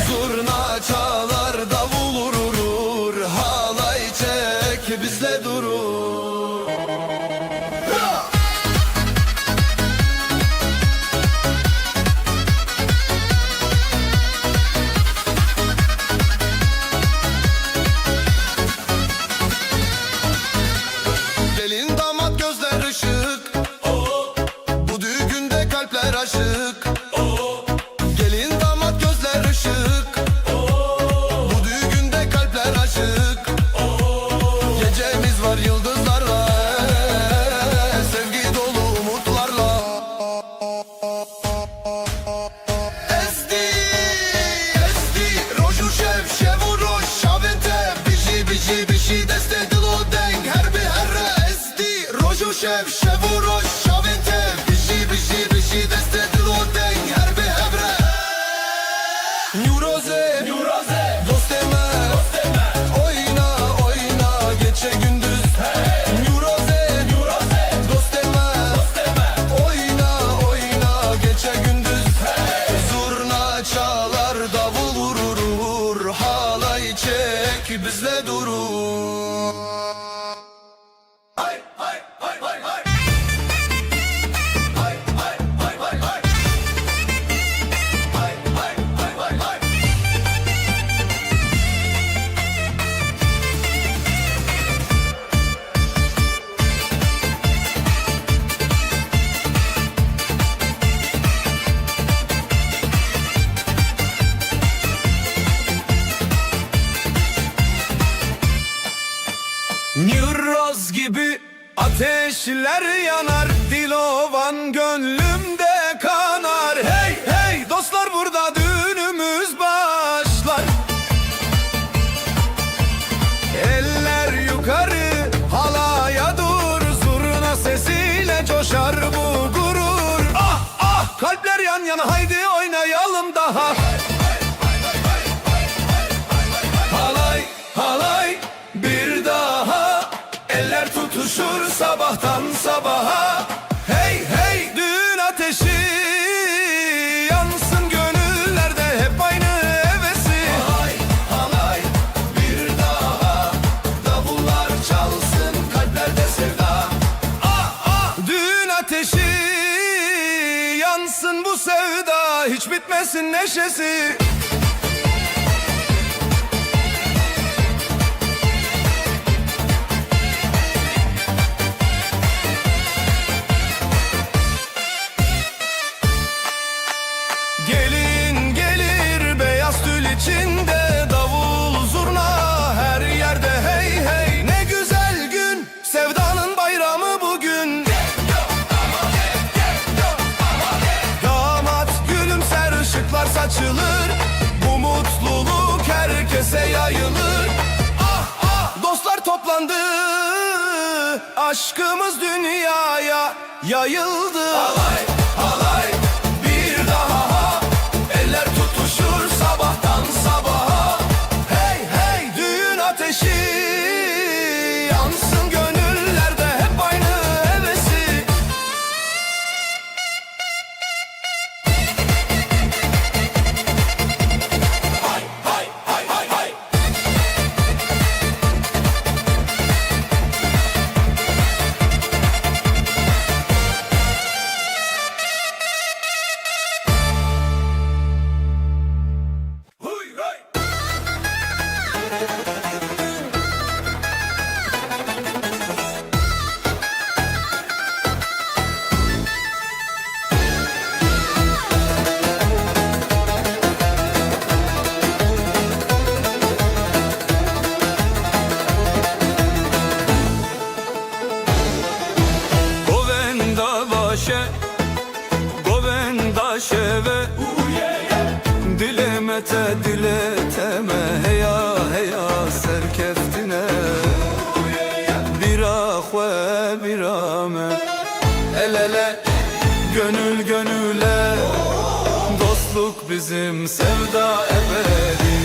Zurna çalar davul vurur, halay çek bizle durur. Gelin damat gözler ışık, bu düğünde kalpler aşık. Gelin damat gözler ışık, bu düğünde kalpler aşık. Gecemiz var yıldızlarla, sevgi dolu umutlarla. Esti, esti, roju şev, şevu roş, şavente. Bişi, bişi, deste dilo deng, her bir herre. Esti, roju şev, şevu roş, şavente. Bişi, deste dilo deng, her bir herre. Nuroze, dost deme, oyna oyna gece gündüz. Nuroze, dost deme, oyna oyna gece gündüz. Zurna çalar davul vurur, halay çek bizle durur. Hay hay hay hay hay. Hay hay hay hay hay. Hay hay hay hay hay. Nüroz gibi ateşler yanar, Dilovan gönlümde kanar. Hey hey dostlar, burada düğünümüz başlar. Eller yukarı, halaya dur, zurna sesiyle coşar bu gurur. Ah ah, kalpler yan yana, haydi oynayalım daha. Halay halay bir daha, eller tutuşur sabahtan sabaha. Hey hey, düğün ateşi yansın gönüllerde, hep aynı hevesi. Halay halay bir daha, davullar çalsın kalplerde sevda. Ah ah, düğün ateşi yansın bu sevda, hiç bitmesin neşesi. Gelin gelir beyaz tül içinde, davul zurna her yerde. Hey hey, ne güzel gün, sevdanın bayramı bugün. Damat gülümser, ışıklar saçılır, bu mutluluk herkese yayılır. Ah ah, dostlar toplandı, aşkımız dünyaya yayıldı. Halay halay bir daha, eller tutuşur sabahtan sabaha. Hey daşe Govinda şeve Dilemete dileteme Heya heya serkeftine Bira xwe bira me El ele gönül gönüle Dostluk bizim sevda ebedi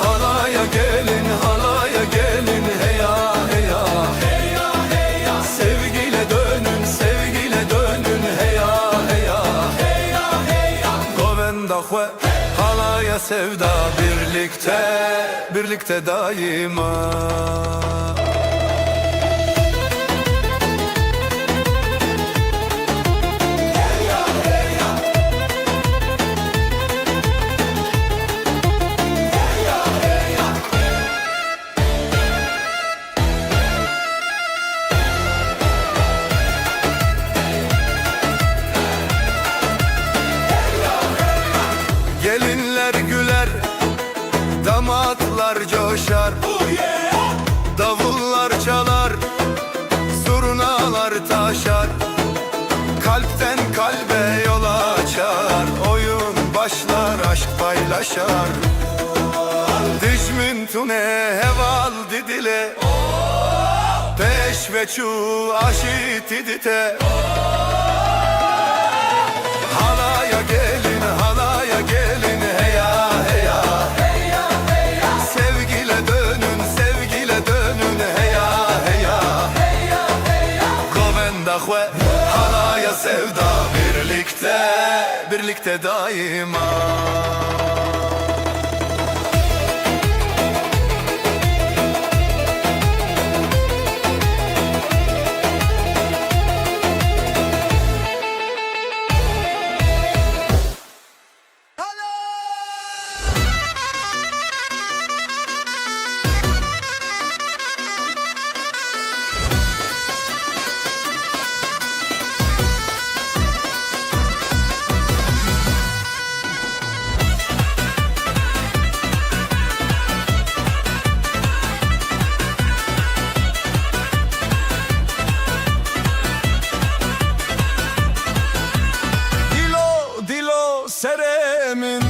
Halaya gelin halaya gelin Heya heya heya heya Sevgiyle dönün sevgiyle dönün Heya heya heya heya Govinda xwe halaya sevda birlikte daima Gelinler güler, damatlar coşar Davullar çalar, zurnalar taşar Kalpten kalbe yol açar Oyun başlar, aşk paylaşar Dijmin tune heval didile Peş ve çu aşit idite Halaya gelin, halaya gelin Heya heya heya heya Sevgiyle dönün Heya heya heya heya Govinda xwe halaya sevda birlikte daima Seremin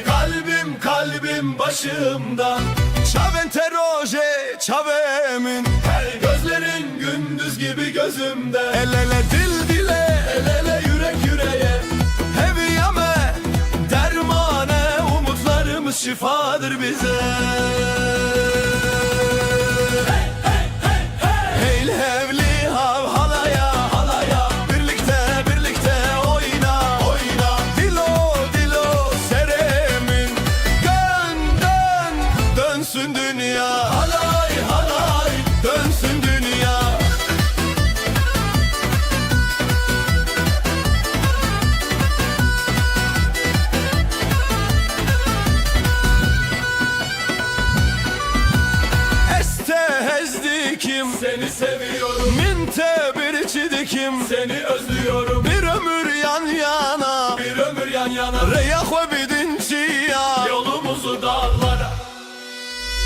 Kalbim kalbim başımda Çavente roje çavemin Gözlerin gündüz gibi gözümde El ele dil dile El ele yürek yüreğe Heviyame dermane Umutlarımız şifadır bize Hey hevli hav halaya halaya Birlikte oyna Dilo seremin Dönsün dünya Halay dönsün dünya Estehezdikim Seni seviyorum Minte bir çidikim Seni özlüyorum Bir ömür yan yana Bir ömür yan yana Reya xwe bidin çiya Yolumuzu dağlara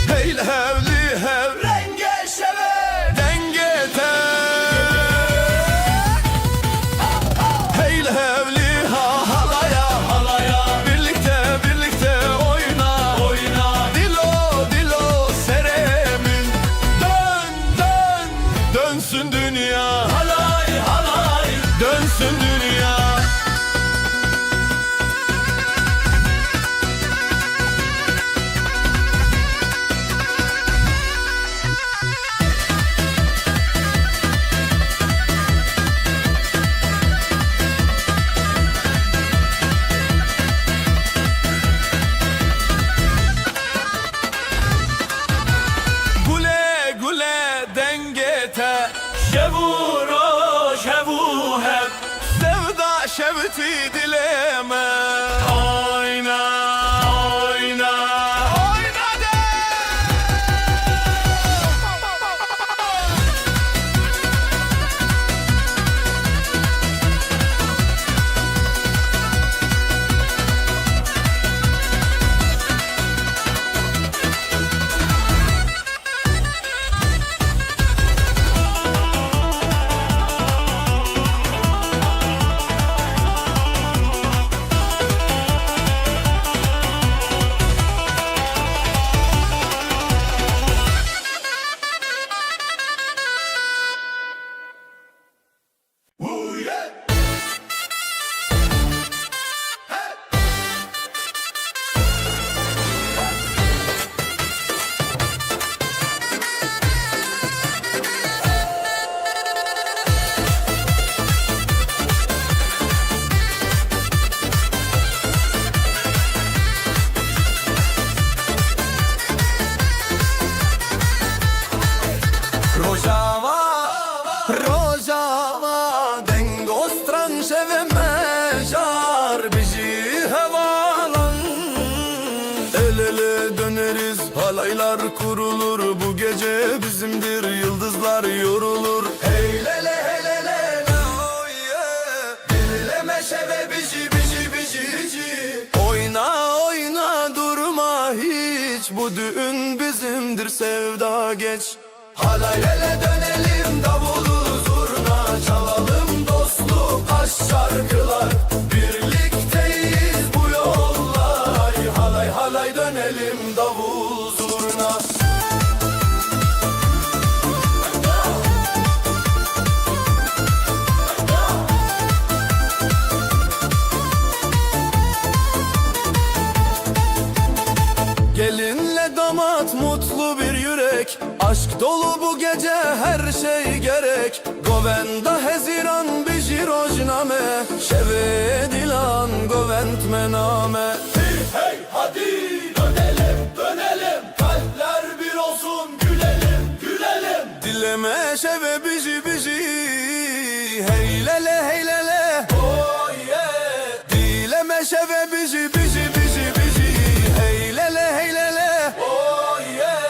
Heyl hevli hev Renge şeve Dengete Heyl hevli ha halaya Halaya Birlikte oyna Dilo seremin Dönsün dünya Halay Dönsün dünya Güle dengete Şevuro şevu hep Sevda şevti dileme Oyna de bizimdir, yıldızlar yorulur. Hey lele hey lele la oh yeah. Dilleme şeve bici bici bici bici. Oyna oyna durma hiç, bu düğün bizimdir, sevda geç. Halay lele dönelim, davulu zurna çalalım, dostluk aşk şarkılar. Birlikteyiz bu yollar. Halay halay dönelim, davul zurna. Gelinle damat mutlu bir yürek, aşk dolu bu gece her şey gerek. Govenda heziran biji rojname, şeve dilan govend mename. Hey hey hadi dönelim dönelim, kalpler bir olsun, gülelim gülelim. Dileme şeve biji biji, hey lele hey lele Oh yeah. dileme şeve biji biji biji biji, hey lele hey lele Oh yeah.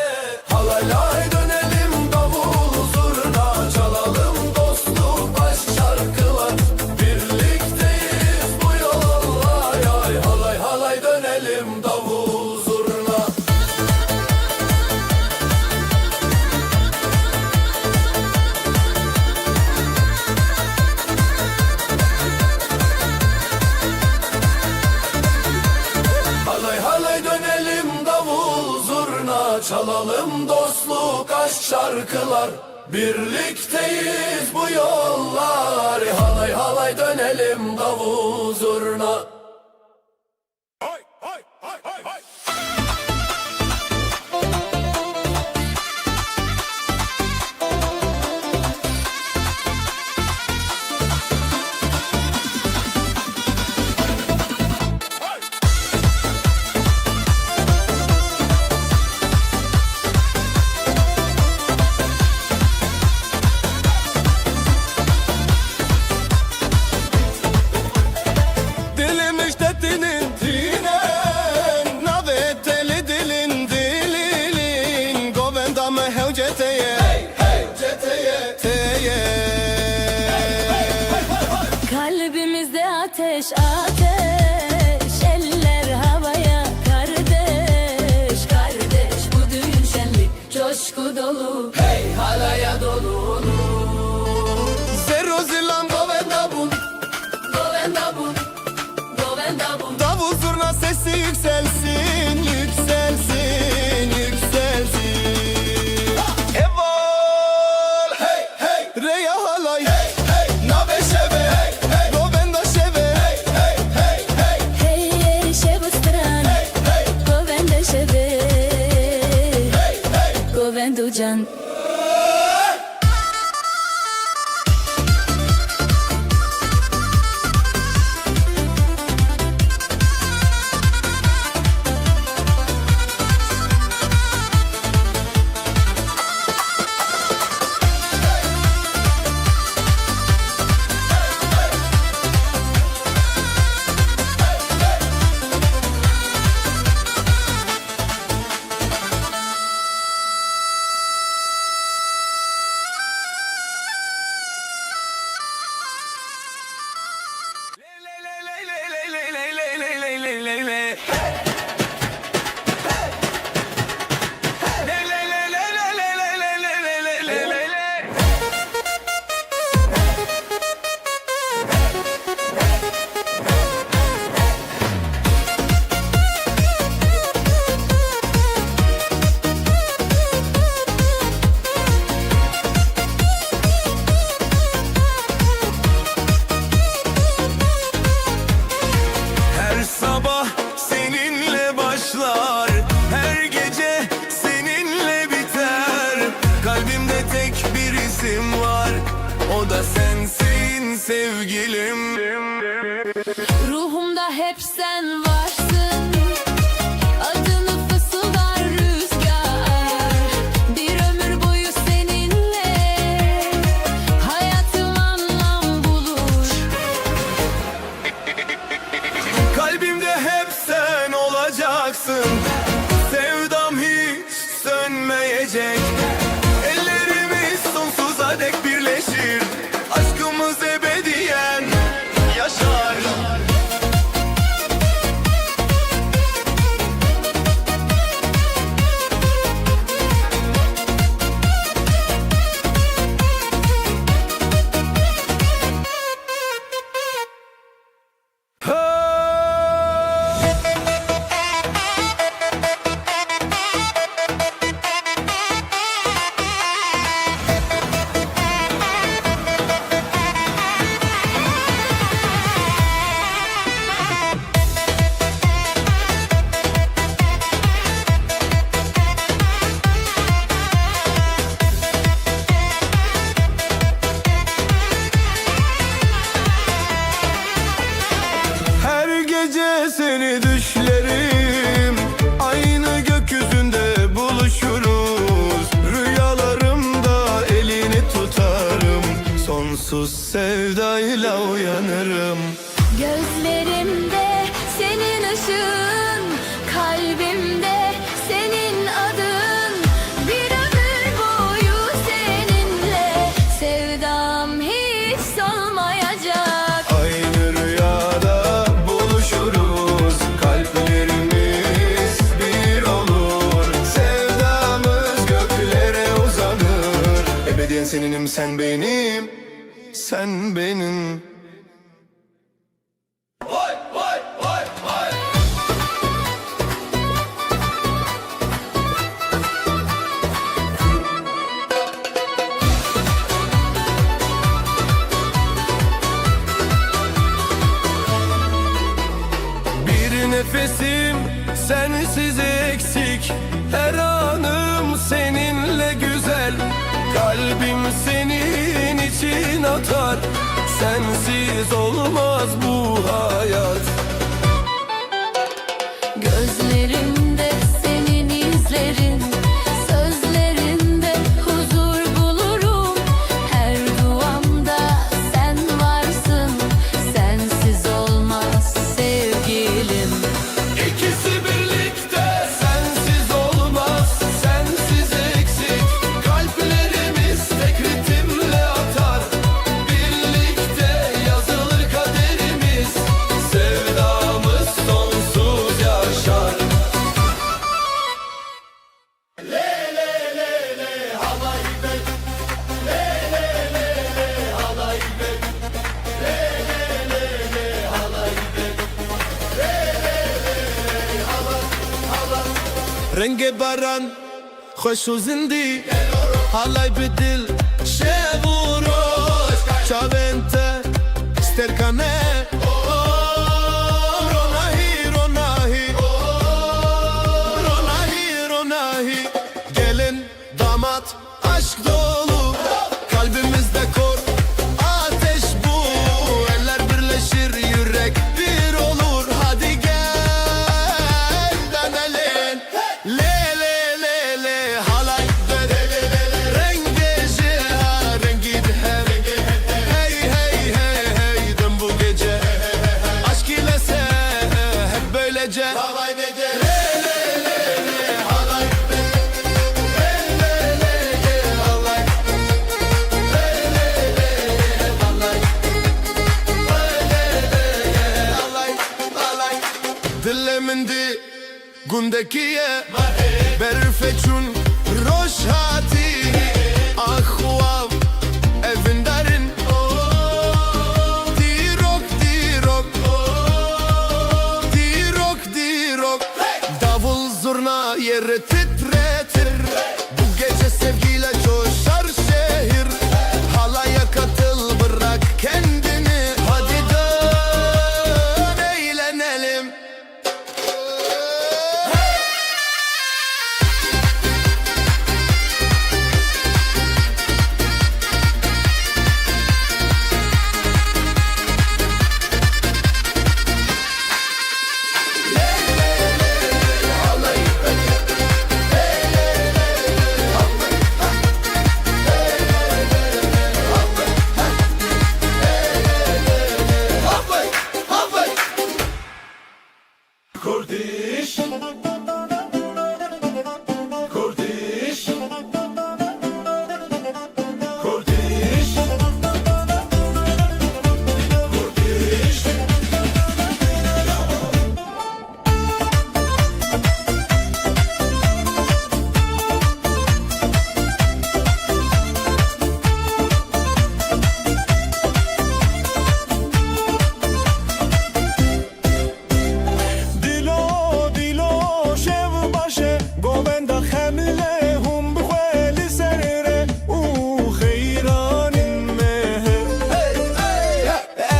Halaylar dönelim, davul zurna çalalım, dostluk aşk şarkılar. Birlikteyiz bu yollar. Ay halay halay dönelim, davul zurna. Halay halay dönelim, davul zurna çalalım, dostluk aşk şarkılar. Birlikteyiz bu yollar. Halay halay dönelim, davul zurna. Dilim işte dinin dinen, nave teli dilin dilin, govenda me hevceteye Hey hey ceteye. teye. Kalbimizde ateş ateş, eller havaya, kardeş kardeş, bu düğün şenlik coşku dolu. Hey halaya dolu. Zero zilam Govenda bun, Govenda bun, govenda bun. davul zurna sesi yükselsin, yükselsin, yükselsin. Evol hey hey reya halay, hey hey. Nave şeve hey hey govenda şeve hey hey hey hey. Hey hey şebu stran, Hey hey govenda şeve, hey hey. govendu can. Her sabah seninle başlar, her gece seninle biter. Kalbimde tek bir isim var, o da sensin sevgilim. Ruhumda hep sen varsın, adını fısıldar rüzgar. Bir ömür boyu seninle hayatım anlam bulur. Kalbimde hep sen olacaksın, sevdam hiç sönmeyecek. Ellerim sonsuz sevdayla uyanırım. Gözlerimde senin ışığın, kalbimde senin adın. Bir ömür boyu seninle sevdam hiç solmayacak. Aynı rüyada buluşuruz, kalplerimiz bir olur. Sevdamız göklere uzanır. Ebediyen seninim, sen benim, sen benim. Vay vay vay vay. Bir nefesim sensiz eksik, her anım seninle güzel. Kalbim senin için atar, sensiz olmaz bu hayat. Gözlerimde senin izlerin, sözlerinde huzur bulurum. Her duamda sen varsın, sensiz olmaz sevgilim. İkisi birlikte sensiz olmaz, sensiz eksik. Kalplerimiz tek ritimle atar, birlikte yazılır kaderimiz. Sevdamız sonsuz yaşar. رنگ باران خوش و زندی حالای بدل شب و روز چاونته سترکانه روناهی روناهی روناهی روناهی gelin damat aşk dolu kalbimizde kor ateş bu eller birleşir yürek bir olur hadi gel dönelim le le le le halay ve rengi rengi hem hey hey hey hey dön bu gece aşk ile sen hep böylece halay ve le le le le halay دلمن دی گندکیه برفچون روشاتی آخوام evinderin dirok dirok dirok dirok davul zurna yeri titretir bu gece sevgiyle coşar şehir halaya katıl bırak kendini hadi dön eğlenelim. Kurdiş Kurdiş Kurdiş Kurdiş Dilo dilo şev başı govenda xemle hum bxweli serre u xeyranin meher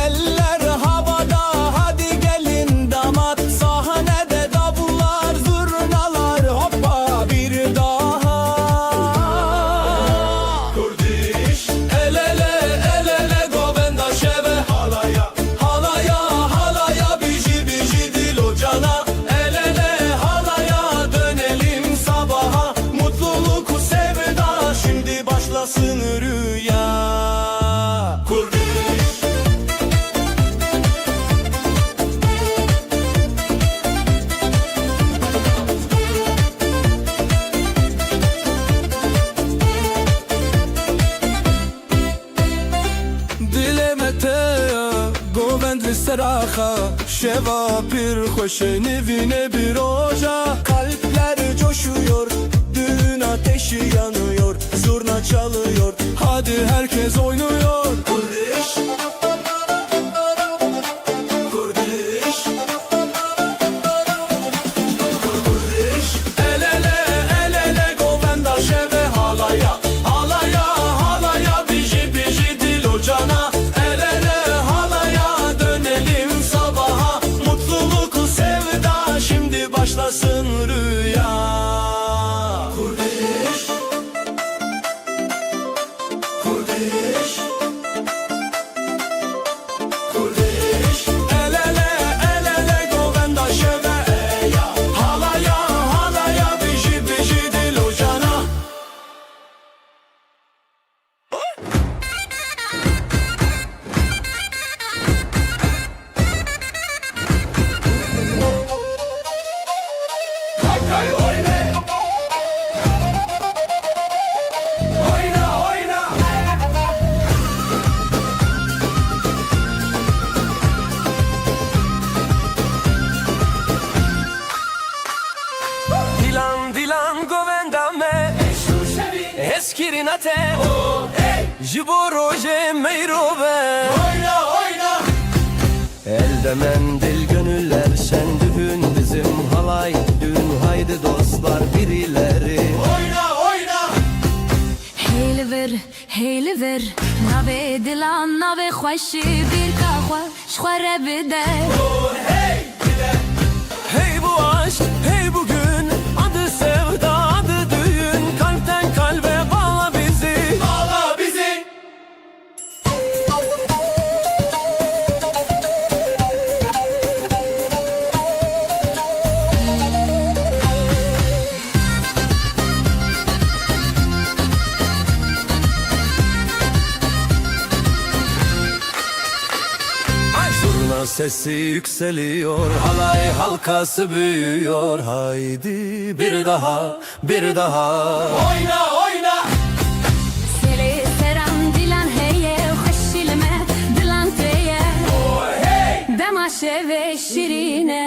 eller havada hadi gelin damat sahnede davullar zurnalar hoppa bir daha Kurdiş el ele govenda şeve halaya halaya halaya biji biji dilo cana el ele halaya dönelim sabaha mutluluk sevda şimdi başlasın rüya Kurdiş seraxa Şeva bir hoş nevine bir oca Kalpler coşuyor, düğün ateşi yanıyor Zurna çalıyor, hadi herkes oynuyor Kurdiş Kurdiş Kurdiş El ele el ele govenda şeve halaya Halaya halaya biji biji dil ocana El ele halaya dönelim sabaha Mutluluk sevda şimdi başlasın rüya Kurdiş Kurdiş Kurdiş El ele govenda şeve eya Halaya halaya biji biji dil ocana Hay oyna Oyna oyna Dilan dilan govendame Eskirinate Jibo roje meyrobe Oyna oyna Elde mendil gönüller sen düğün bizim halay düğün haydi dostlar birileri Oyna oyna هیل ور نوی دلان نوی خوشی بیر که خوش خوره بده Hey bu aşk hey bugün adı sevda adı düğün kalpten kalbe bağla bizi Bağla bizi Zurna sesi yükseliyor halay halkası büyüyor haydi bir daha bir daha Oyna oyna سلی سرم دیلان هیه خوشیلمه دیلان تیه دماشه و شیرینه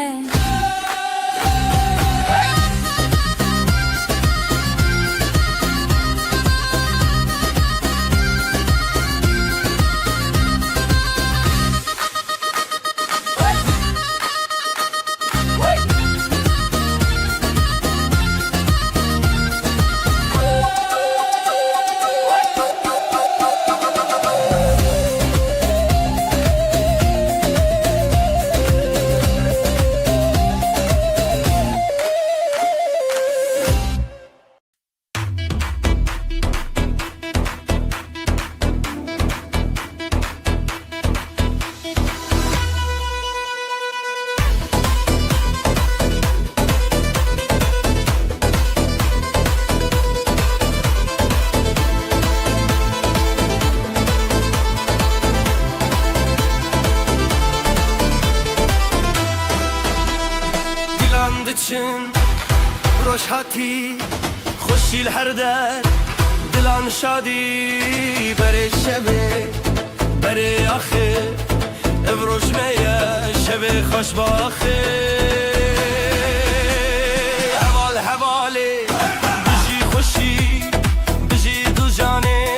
için روشهاتی خوشی هر در دلان شادی بره شبه بره آخه افروش میه شبه خوش باخه حوال حواله بجی خوشی بجی دو جانه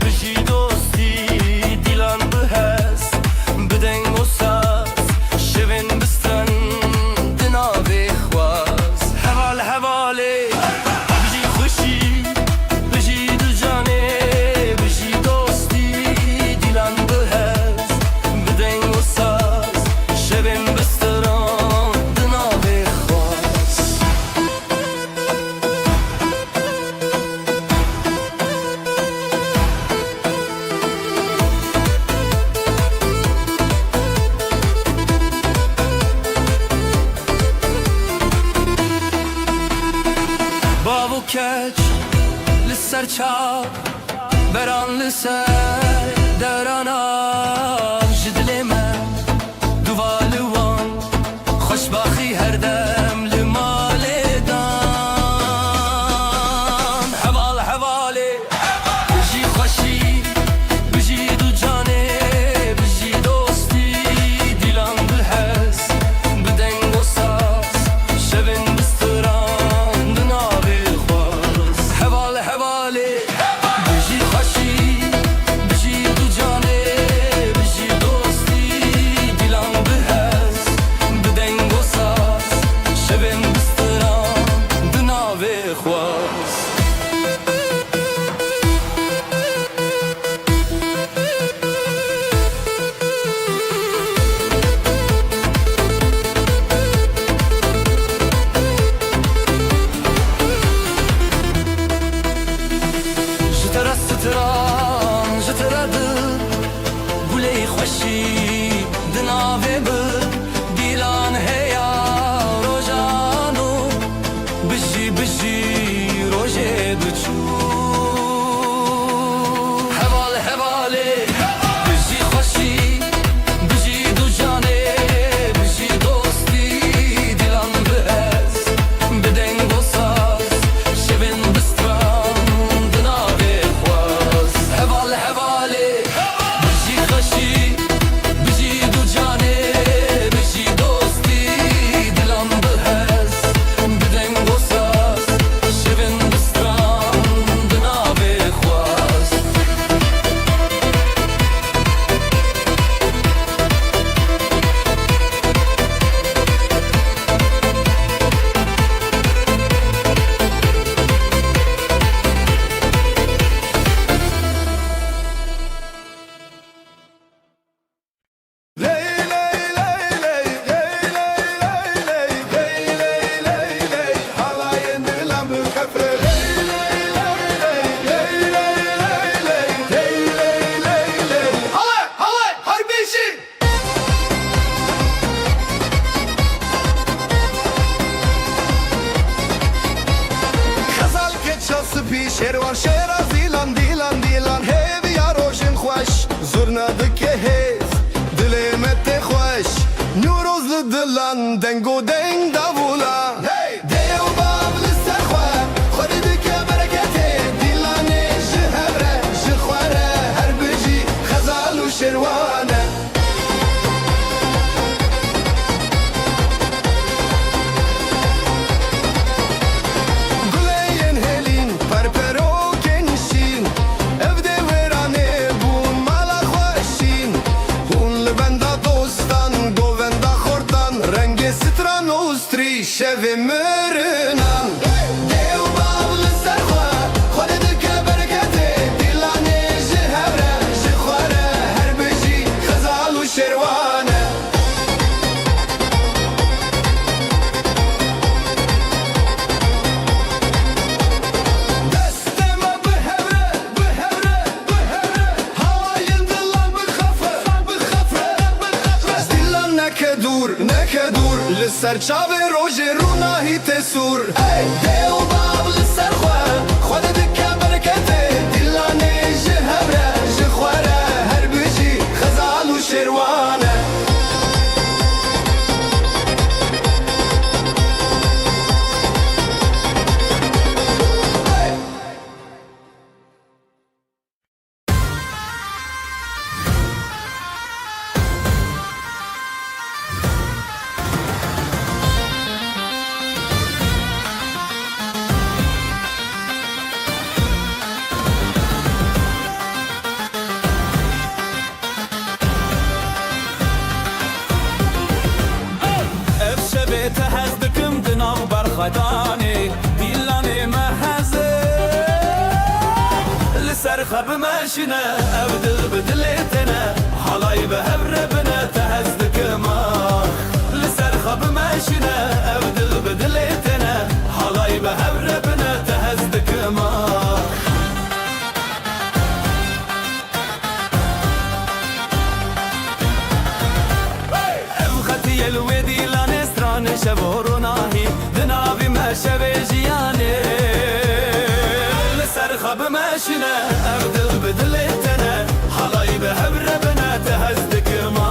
بجی دوستی دیلان بهست بدنگ و ساز شبن بستن دنابه خواز حوال حواله بجی خوشی بجی دو جانه بجی دوستی دیلان بهست بدنگ و ساز شبن بستن دنابه خواز بابو کچ لسر چاو بران لسر درانم جدل من دوالوان خوشباخی هر دم لمال دان حوال حواله بجی خوشی بجی دو جانه بجی دوستی دیلان بستران جترد گلی خوشی دناوی بر دیلان هیا روزانو بجی بجی روزه دچو هوال هواله بجی خوشی بجی دو جانه بجی دوستی دیلان بهز بدن گساز شبن بستران دناوی خواز هوال هواله بجی خوشی بجی دو جانه بجی دوستی دیلان بهز بدن گساز شبن بستران دناوی خواز Ley ley ley ley ley ley ley ley ley ley ley halayın dilan bu kafre ley ley ley ley ley ley ley ley ley ley halay halay harbişi خزال keçası pi şervan şeraz dilan dilan dilan hev yaroşin xoş zurna dike hez dilemet te xoş nurozlu dilan dengo deng davula dev bablı serxwa xodi dike berekete dilane jihevre jixware her biji خزال و şerwane Güleyen helin perpero genişin evde verane bun mala xoşin hun benda dostan govenda xortan renge stran ostri şeve merinan dev bablı serxwa xode dike berekete dilane jihevre jixware her biji xezal u şerwane دستما بهوره بهوره بهوره هواین دلم بخفه بخفه بخفه دلم نکدور لسر چاو روز روناهی تسور ای دیو باب لسر خواه خود دکه برکته دلانه جهبره جخواره هر بجی خزال و شروانه افشبه تهزدكم دناو برخداني ديلاني مهزه لسر خب ماشينا ابدل بدلتنا حلاي بهبربنا تهزدكما لسر خب ماشينا ابدل بدلتنا حلاي بهبربنا تهزدكما خطي الودي لا نستران شبورناهي دنابي ما شبيجياني لسر خب ماشينا ابدل بدلتنا حلاي بهبربنا تهزدك ما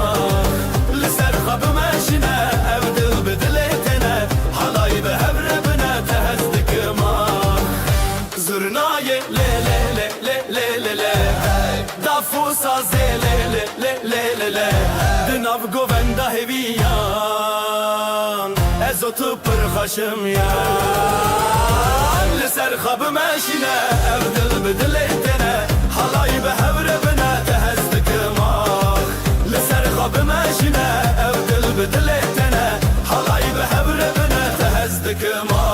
لسر خب ماشينا ابدل بدلتنا حلاي بهبربنا تهزدك ما زرناي لي لي لي لي لي لي لي دافوسا زي لي لي لي لي لي لي دناف گووندا هویان از تو پرخاشم یان لسر خب ماشینه ابدل بدلتنه حلای به هبر بنا تهزدک ما لسر خب ماشینه ابدل بدلتنه حلای به هبر بنا تهزدک ما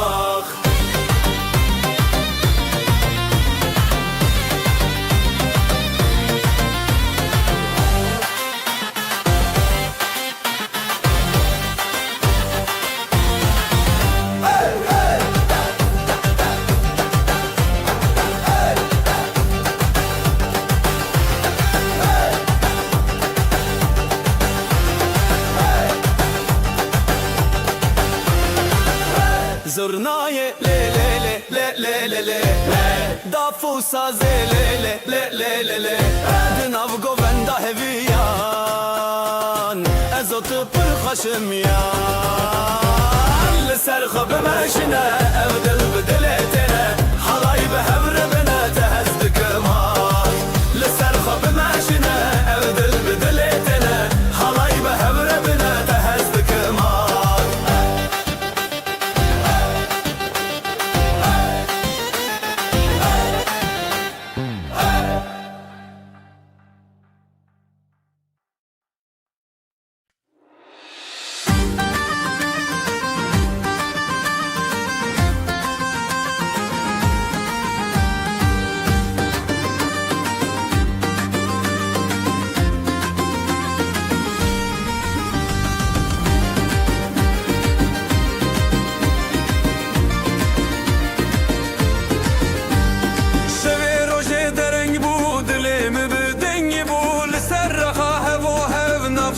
دافو سازه لی لی لی لی لی دناو گووندا هویان ازوت پر خشم یان لسر خب ماشنا او دل بدلتنا حلاي بهبر بنا تهزد كمان لسر خب ماشنا او دل بدلتنا حلاي بهبر بنا تهزد كمان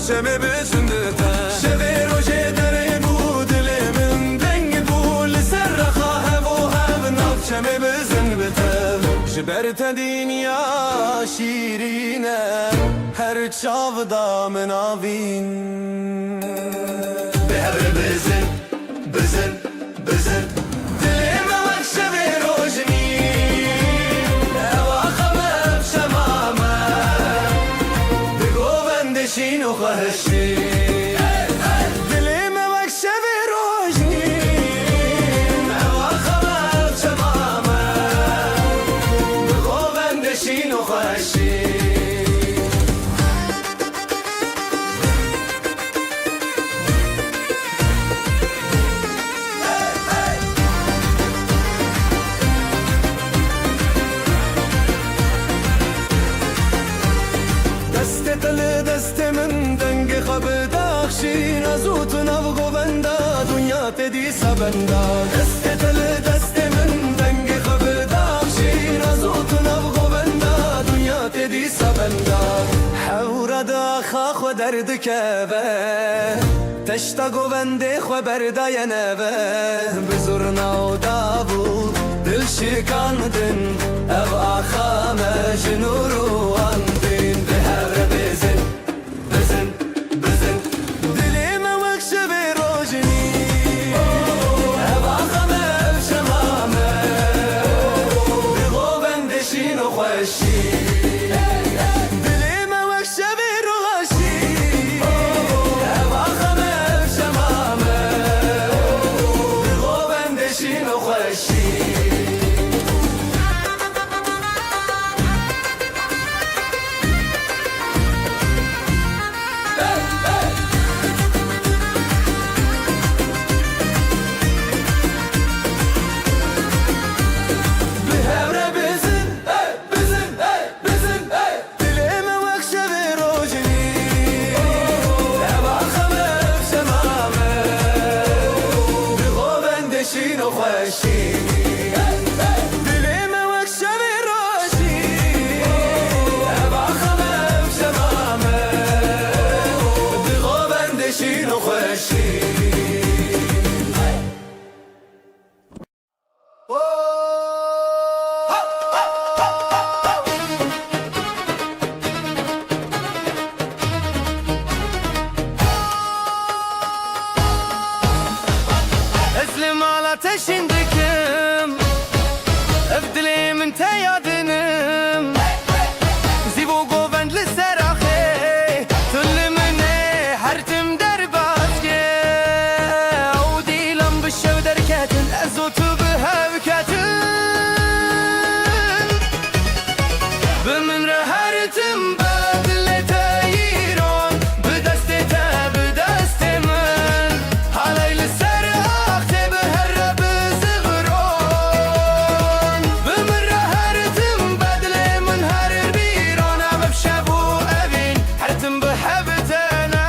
شمه بسندتا شبه روشه دره بود دلمن دنگ بود لسر رخاه و هم ناف شمه بسندتا جبرت دنیا شیرینه هر چاودا مناوین به هر بزن بزن بزن دلم وقت شبه روشنی اواخمم شمامه بگوبندشین و خواهشی دلم وقت شبه روشنی اواخمم شمامه بگوبندشین و خواهشی دست من دنگ خب داخشین از اوت نو گووندا دنیا تدی سبندا دست من دنگ خب داخشین از اوت نو گووندا دنیا تدی سبندا حور داخا خو درد کبه تشتا گوونده خو بردای نبه بزرنا و دابو دل شکاندن او آخا مجنورو اندین به هر بزن بزن بزن دلیم وقت شبه روشنی او آخا مجمامه بگوبندشین و خوشی دلیم وقت شبه روشنی او آخا مجمامه بگوبندشین و خوشی اسلم على تشندكم افدلي من تيادنم زيبو قوبند للسراخي تل مني حرتم درباتك وديلم بالشو دركاتن ازوتو بهاوكاتن بمن رهارتم بدل تايرون بدستتا بدستمن علي للسراخ تبهرب زغرون بمن رهارتم بدل من هر بيرون ببشابو أبين حرتم بحبتنا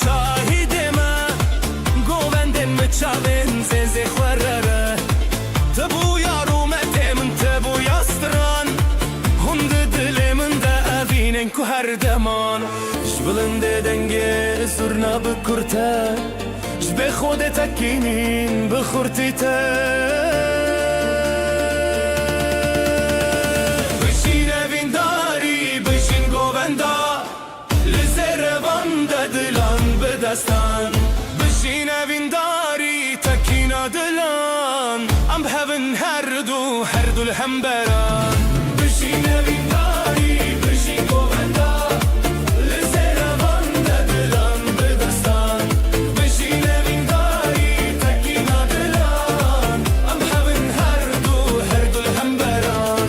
شاهدما گووندن مچاوین زنزی خورره تبو یارو متمن تبو یاستران هند دلمن دا اوینن کو هر دمان جبلند دنگه زرنا بکرته جب خودت تکینین بخورتی ته بشین وینداری بشین گووندا لزروان دلان بدستان بشین وینداری تکینا دلان ام هون هر دو الهمبران بشین وینداری بشین گووندا لزروان دلان بدستان بشین وینداری تکینا دلان ام هون هر دو الهمبران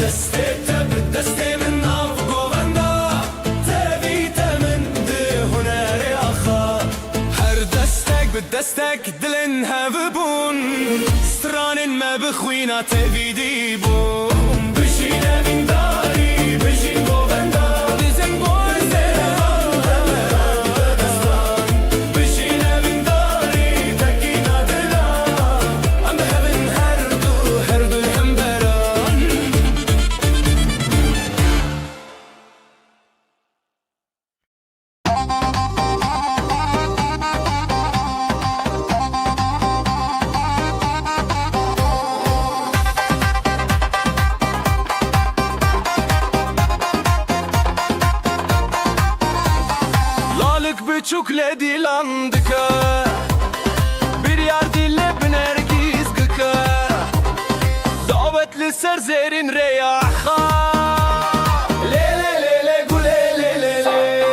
دسته تب دسته من ناف گووندا تبیت من ده هنر آخا هر دستک به دستک دلن هفبون سترانن ما بخوینا تبیدی بون بشین وینداری بشین گووندا دیزن بون زروان بدستان بشین وینداری تکینا دلان ام هون هر دو الهمبران Lalık büçük ledilandıka bir yer dille binergiz gıka davetli serzerin reyaha le le le le gule le le le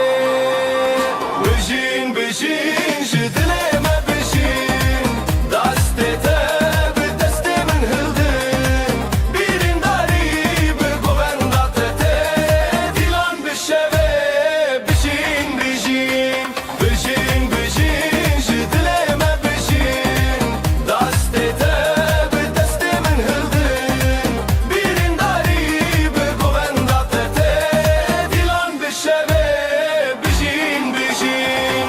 bejin bejin jidleme bejin dastete bir destemin hıldın birin dari bir govendate dilan bir şeve bejin bejin bejin bejin jidleme bejin dastete bir destemin hıldın birin dari bir govendate dilan bir şeve bejin bejin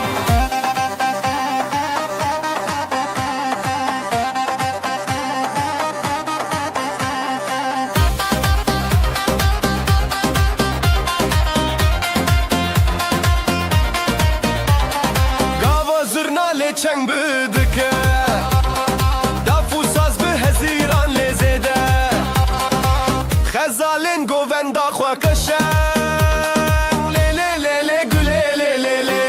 Gava zırna leçen bıdıke Dafu saz bi heziran lezede Xezalin govenda xwa keşen Le le le le güle le le le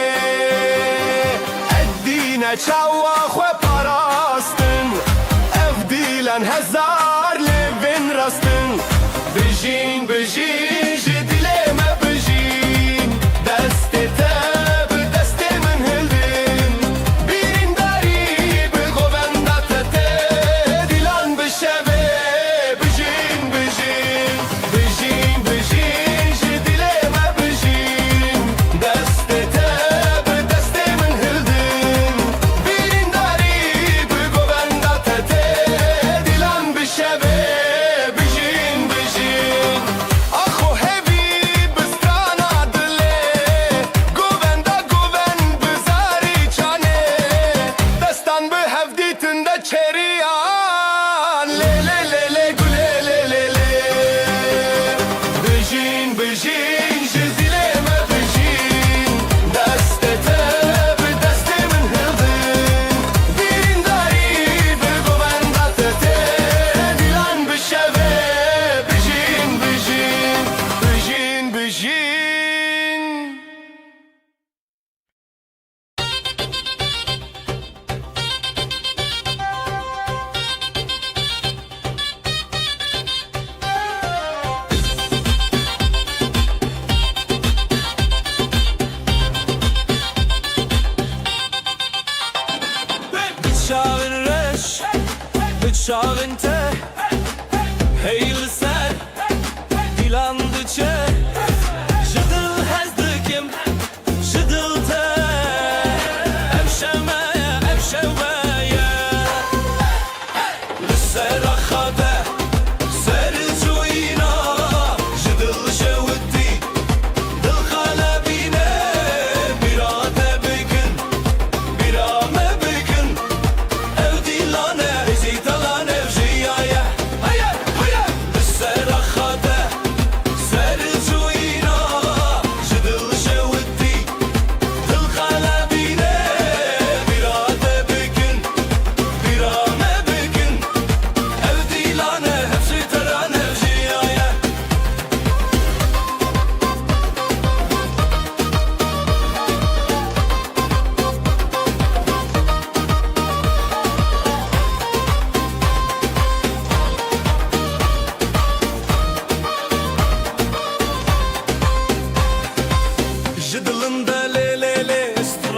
Eddine çawa xwe parastin Ev dilen hezar levin rastin Bijin bijin jidileme bijin Destete bir destemin hildin Birin dari bir govendate dilan bir şeve Bijin bijin bijin bijin jidileme bijin Destete bir destemin hildin Birin dari bir govendate dilan bir şeve Bijin bijin Aho hevi bistrana dile Govenda goven bizari çane Destan bi hevditinde çeriyan Le le le le güle le le le Bijin bijin jizileme bijin Destete bir destemin hıldın Birin dari bir govendate dilan bir şeve Bijin bijin bijin bijin Bıçağın reş, bıçağın te Heyli ser, dilandıçe Jıdıl hezdikim, jıdıl te Evşemeye, evşemeye Lüser akhade, ser cuyina Jıdıl şevdi, dıl kalebine Birate bigin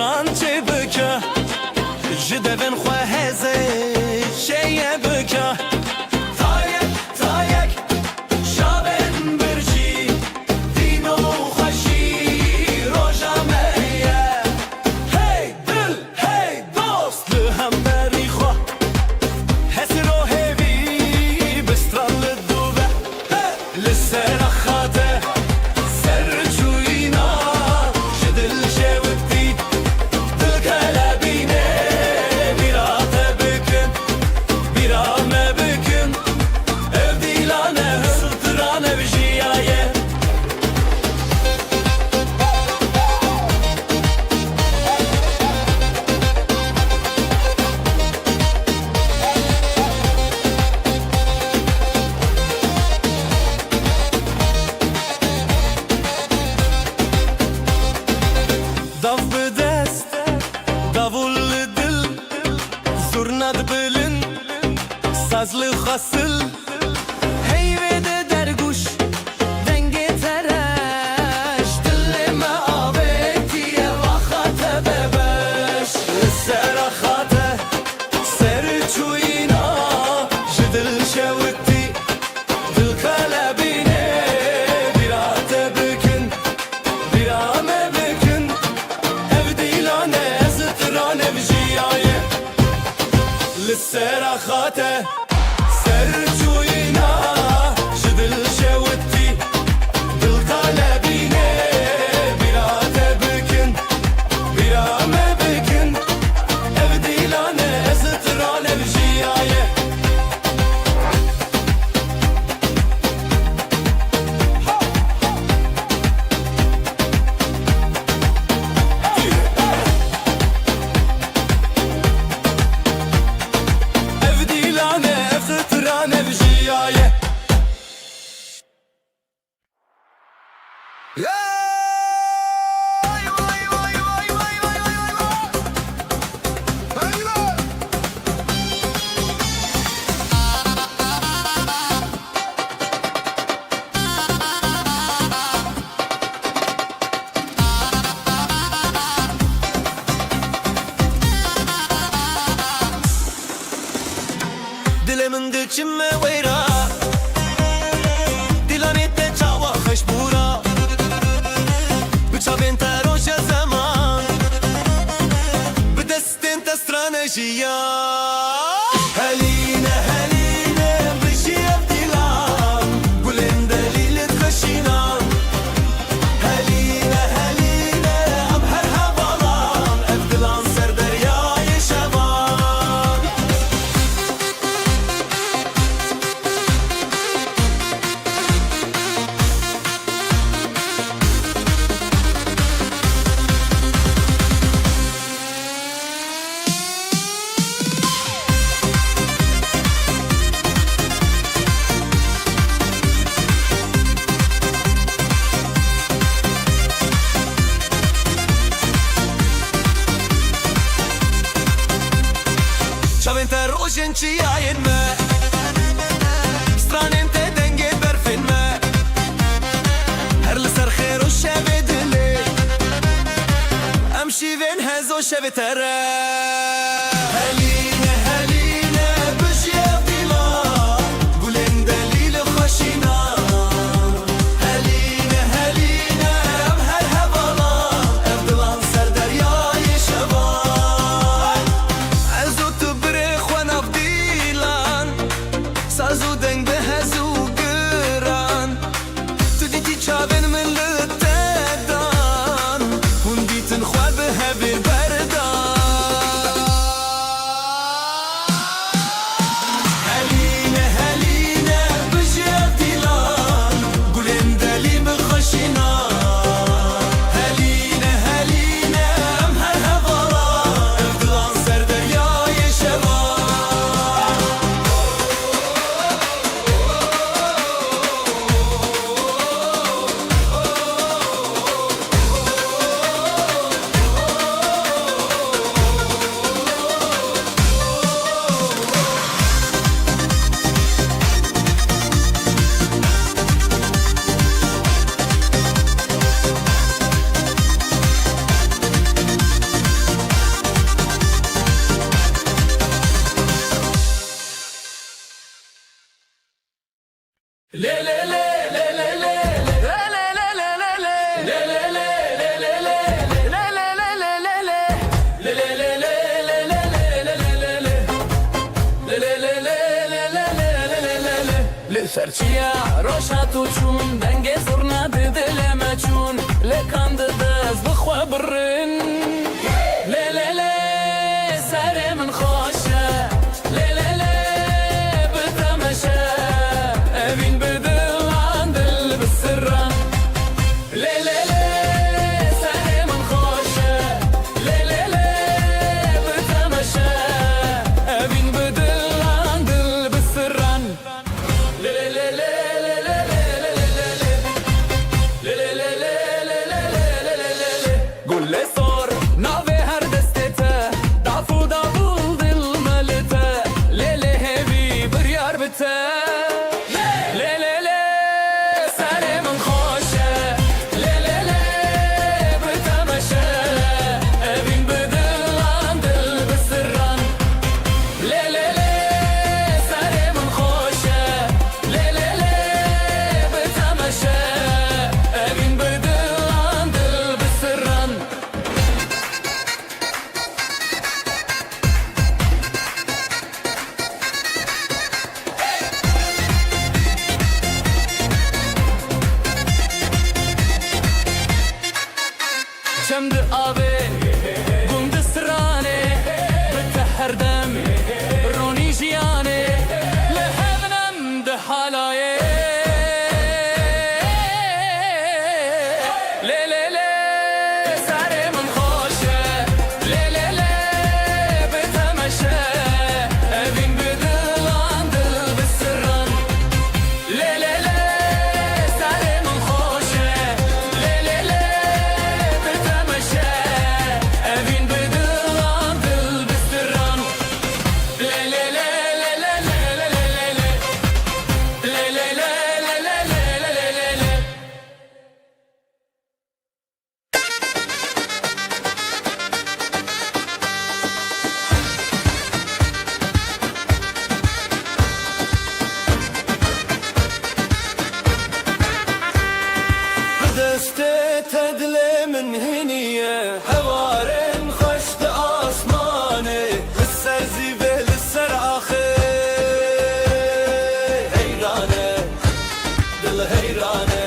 ستران چه بکه جدبن خواه هزه چه بکه تایک تایک شابن برجی دینو خوشی روژامهیه هی دل هی دوست لهم بری خواه هسی رو هیوی بستران لدوبه لسر خاته سر چوینا جدل شوکتی دل کلبینه بیراته بکن بیرامه بکن ev dilane sultırane bir jiyaye Dav bedest davullu dil zurnad bilin sazlı hasıl heyvede derguş denge tereş dilleme avetiye vakate bebeş serahate ser çuyina jidil şevkti dil kalebine birate bükün birame bükün ev dilane zıtran ev jiyaye للسراخاته سرجوينا جدل شوتي بالقلبينه براته بكن برامه بكن ابديلانه ازترانه بجيايه ابديلانه ازترانه بجيايه دلمن دچمه ویرا دیلانیت چاوا خشبورا بچابین تروش زمان بدستین تسترانجیا هلینه هلینه بجیب دیلان گلن دلیل خشینان هلینه هلینه ام هر هوالان افدلان سر دریای شبان Çavin ter rojen çiyayin me Stranin te denge berfin me Her li ser xêr û şevê dilê Em şîvên hez û şevê tere Helîne helîne bijîyev dîlan Gulên delîl xweşînan Helîne helîne em her hevalan Ev dilan ser deryayê şevan Ez û tu birê xwe nav dîlan Saz û deng bi hez û giran Tu dîtî çavên min li te dan Hûn dîtin xwe bi hevê berdan سرچیا روشاتو چون دنگ زرنا دلم چون لکند دز بخوا برن لی لی لی سر من خوشه لی لی لی بتمشه اوین بدل عن دل بسران لی لی لی سر من خوشه لی لی لی بتمشه اوین بدل عن دل بسران قول صار ناوي هر دستته دافو دابول دل ملته ليلي هبي بريار بته ليلي سالي من خوشه ليلي بتمشى ابين بدل عن دل بسران ليلي سالي من خوشه ليلي بتمشى ابين بدل عن دل بسران شمد آبی گند سرانه بتهر دم رونی جیانه لحبنم ده حالایه لی لی لی سر من خوشه لی لی لی بتمشه اوین بدل عن دل بسران لی لی لی سر من خوشه لی لی لی بتمشه اوین بدل عن دل بسران لی لی لی لی لی لی لی لی دستت دل من هنیه حوارن خشت آسمانه لسر زیبه لسر آخر حیرانه دل حیرانه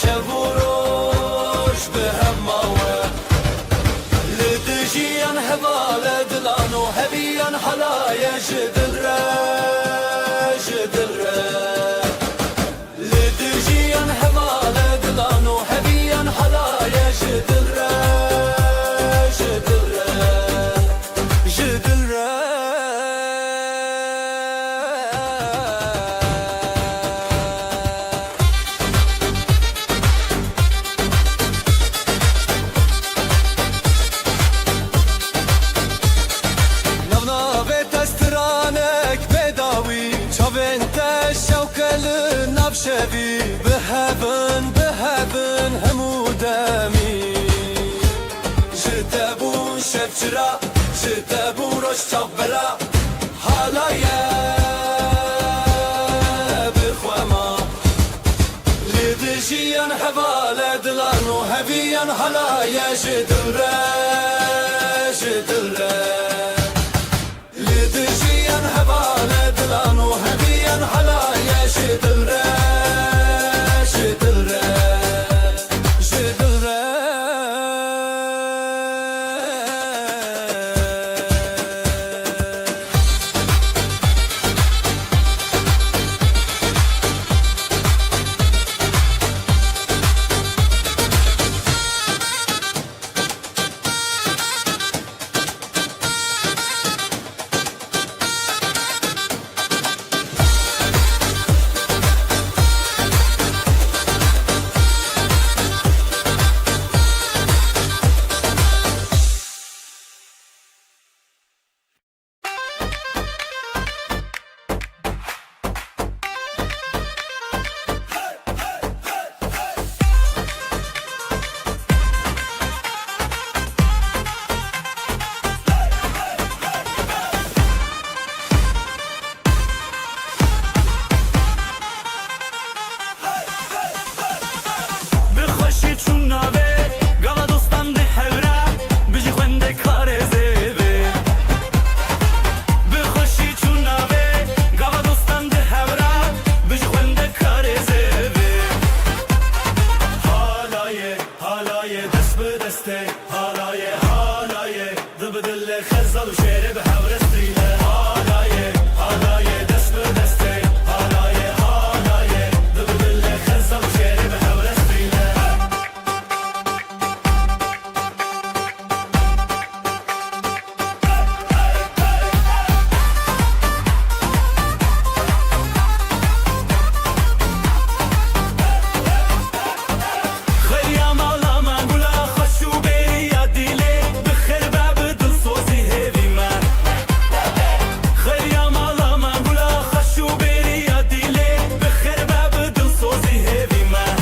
شب و روش به هماوه لدجیان حواله دلانو هبیان حلایه جدل ره جدل ره لدجيان حواله دلانو هبيان حلايا جدل را جدل را جدل را نوناوي تسترانك بداوي چاوين تشوكل نفشبي بهبن همودمي جتبون شفجرا جتبون روش چابرا حالايا بخوما لدجيان حواله دلانو هبيان حالايا جدل را جدل را لدجيان حواله دلانو هبيان حالايا جدل را جدل را جدل را خزل و شعر به هورستریله حالایه حالایه دست به دسته حالایه حالایه دل دل خزل و شعر به هورستریله خیام آلاما گلا خوشو بری یادیله بخیر باب دل سوزی هیوی من خیام آلاما گلا خوشو بری یادیله بخیر باب دل سوزی هیوی من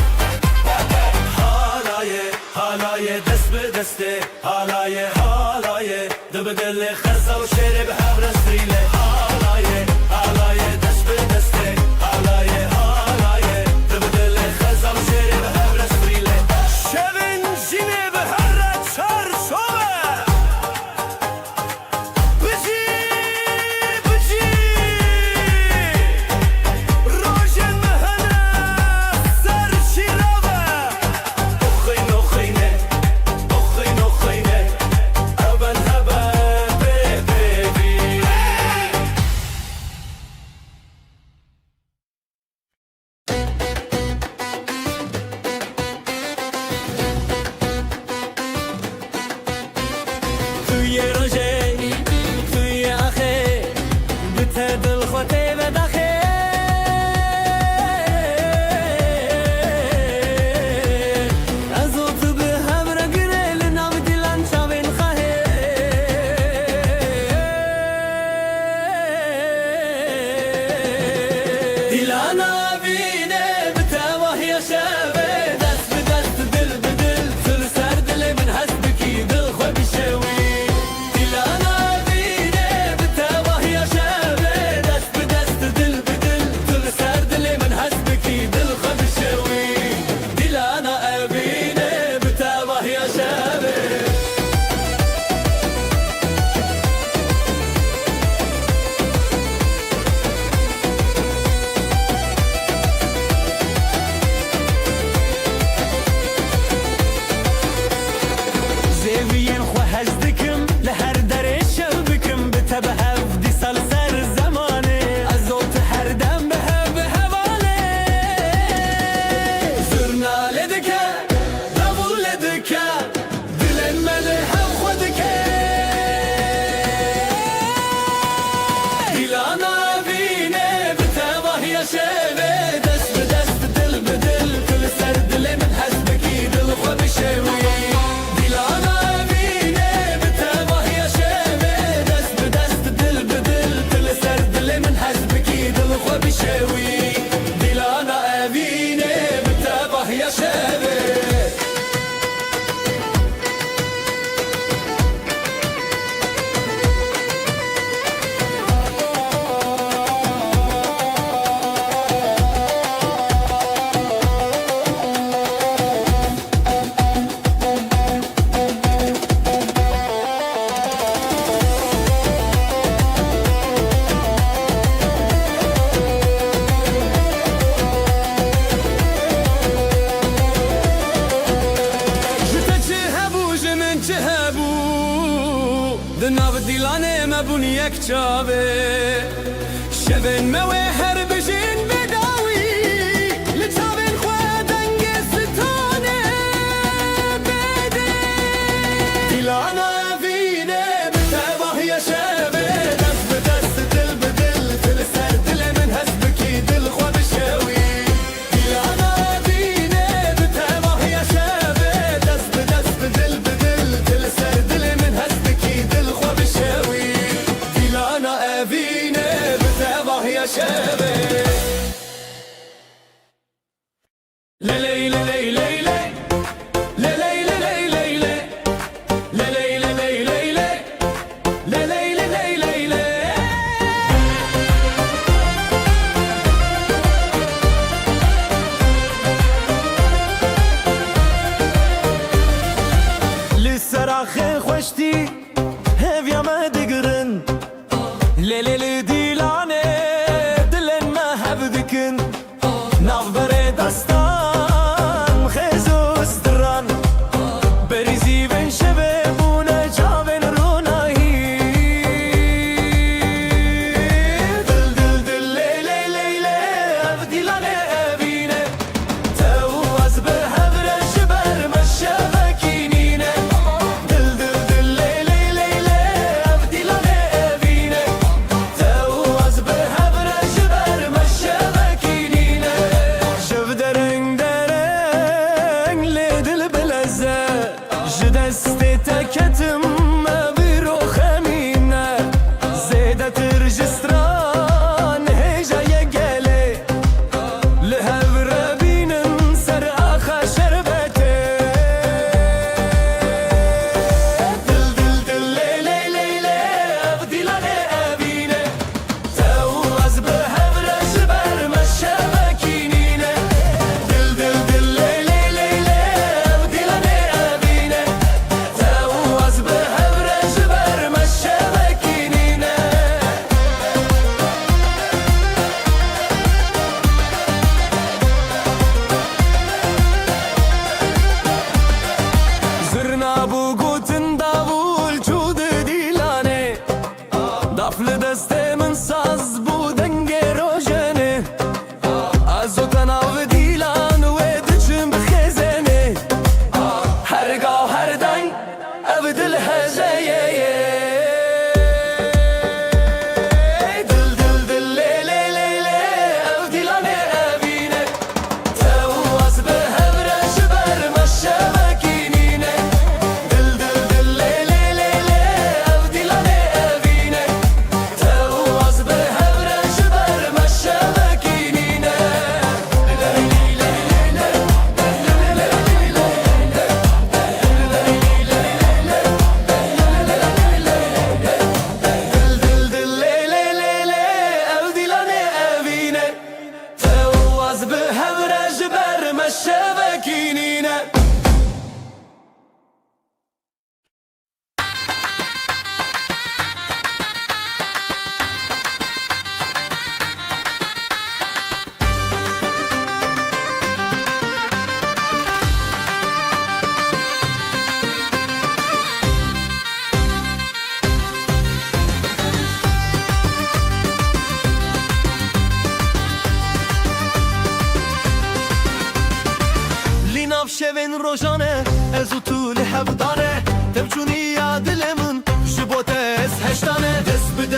حالایه حالایه دست به دسته حالایه حالایه دل به دل خزل و شعر به هورستریله حالایه حالایه دست به دسته حالایه حالایه دل به دل خزل و شعر به هورستریله شبن جینه به هر چار شوه بجی بجی روشن مهنه سر شیراوه اخین اخینه اخین اخینه ابن هبه بیبی توی روژه توی آخه بته دل خواته بداخه از او تو به هم را گره لنام دیلان چاوین خواهه دیلانا بینه بته وحی شبه دست به دست دل به دل تل سر دل من هست بکی دل خو بشوی دیلانا بینه بته وحی شبه دست به دست دل به دل تل سر دل من هست بکی دل خو بشوی دیلانا بینه بته وحی شبه زیوین خو هزدکم لهر در شل بکم بته به هف دی سال سر زمانه از اوت هر دم به هف حواله زرناله دکه دبوله دکه دلن مله هم خودکه دیلانا بینه بته وحی شبه دست به دست دل به دل کل سر دل من هست بکی دل خو بشوی دیلانا بینه بته وحی شبه دست به دست دل به دل کل سر دل من هست بکی دل خو بشوی دیلانا بینه بته وحی شبه جتا چه هبو جمن چه هبو دناو دیلانه مبون یک چاوه شبن موه هر بجین بداوی لچاوین خواه دنگ ستانه بده دیلانا وینه بته وحی شبه دست به دست دل به دل تل سر دل من هست بکی دل خوا بشوی دیلانا وینه بته وحی شبه دست به دست دل به دل تل سر دل من هست بکی دل خوا بشوی دیلانا وینه بته وحی شبه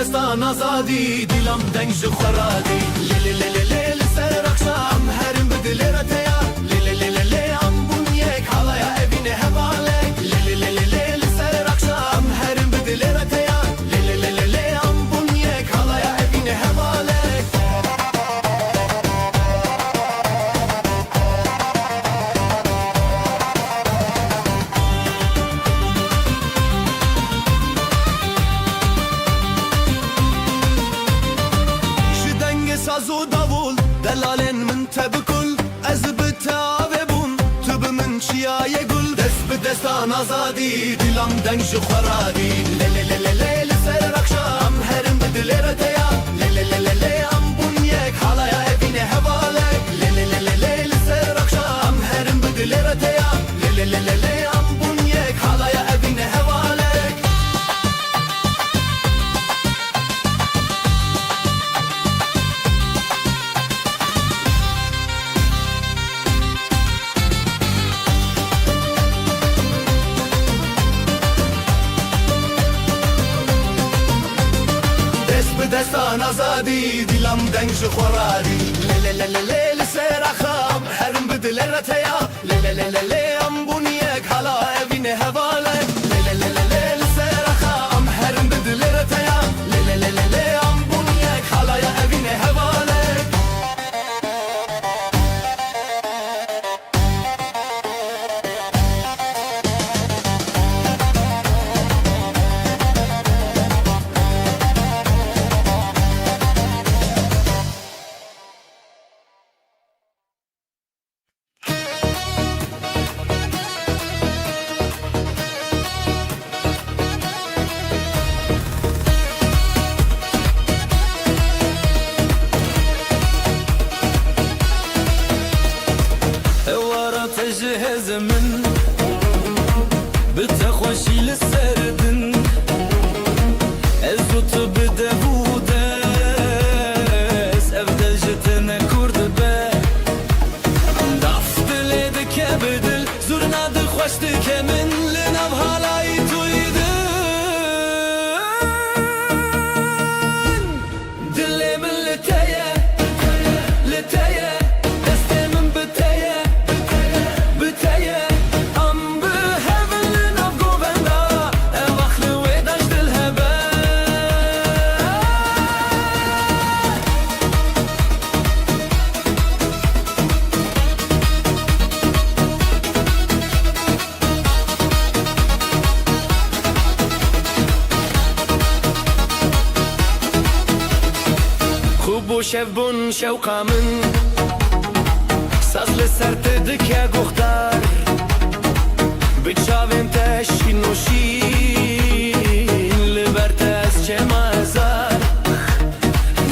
destan azadi Dilam deng ji xwaradi Le le le le le li ser akşam herim bi dilê re teya Le le le le le am bûn yek halaya evîne hevalek Le le le le le li ser akşam herim bi dilê re teya Le le le le le am bûn yek halaya evîne hevalek saz و davul Delalên min te bikul Ez bi te ave bûm Tu bi min çiyaye gul Dest bi destan azadî Dilam deng ji xweradî Le le le le le li ser akşam herim bi dilê re teya Le le le le le am bûn yek halaya evîne hevalek Le le le le le li ser akşam herim bi dilê re teya Le le le le le am bûn yek halaya evîne hevalek destan azadi Dilam deng ji xwaradi Le le le le le li ser axam herim bi dilê re teya Le le le le le am bûn yek hala evîne hevalek Le le le le le li ser axam herim bi dilê re teya Le le le le le am bûn yek halaya evîne hevalek تجهز من بتخوشي للسردن الزوت بدبودس افضل جتنا كرد با ضفت ليدك بدل زورنا دخوشتك من لنب هالاي تويدن دلي من لتايا لتايا دستي من بتايا بتايا ام بهبلن اب جوبندا واخلي ويداش دلهبا خوب و شبون شوقا من ساز لسر تدك يا گختار بچاوین تشی نوشین لبرت از چه مازار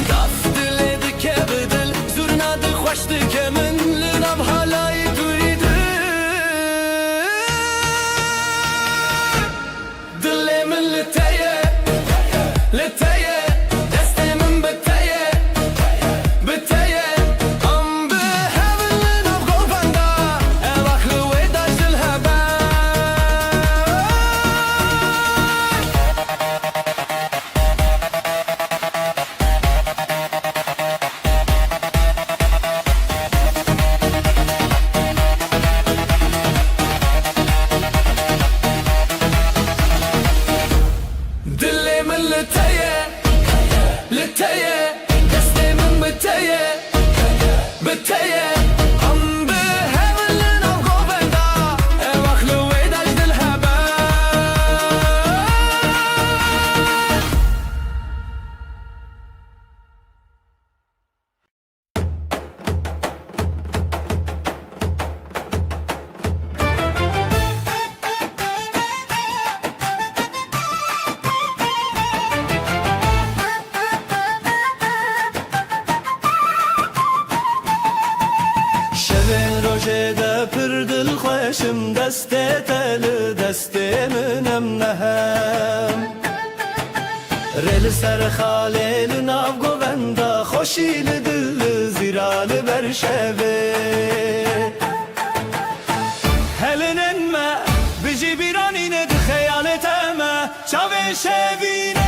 دفت لیدک بدل زورنا دخوشتک من لنب حالای تویدن دلی من لتایه لتایه دستی من بتایه بتایه ام بهبلن اب گوبندا واخلي ويداش دلهبا دلي من لتاية لتاية دستي من بتاية بتاية ام بهبلن اب جوبندا واخلي ويداش دلهبا شبین روشه ده پر دل خوشم دسته تل دسته منم نهم رل سر خالیل ناو گووندا خوشیل دل زیرال بر شبه هلنن ما بجی بیرانینه ده خیالت اما چاوه شبینه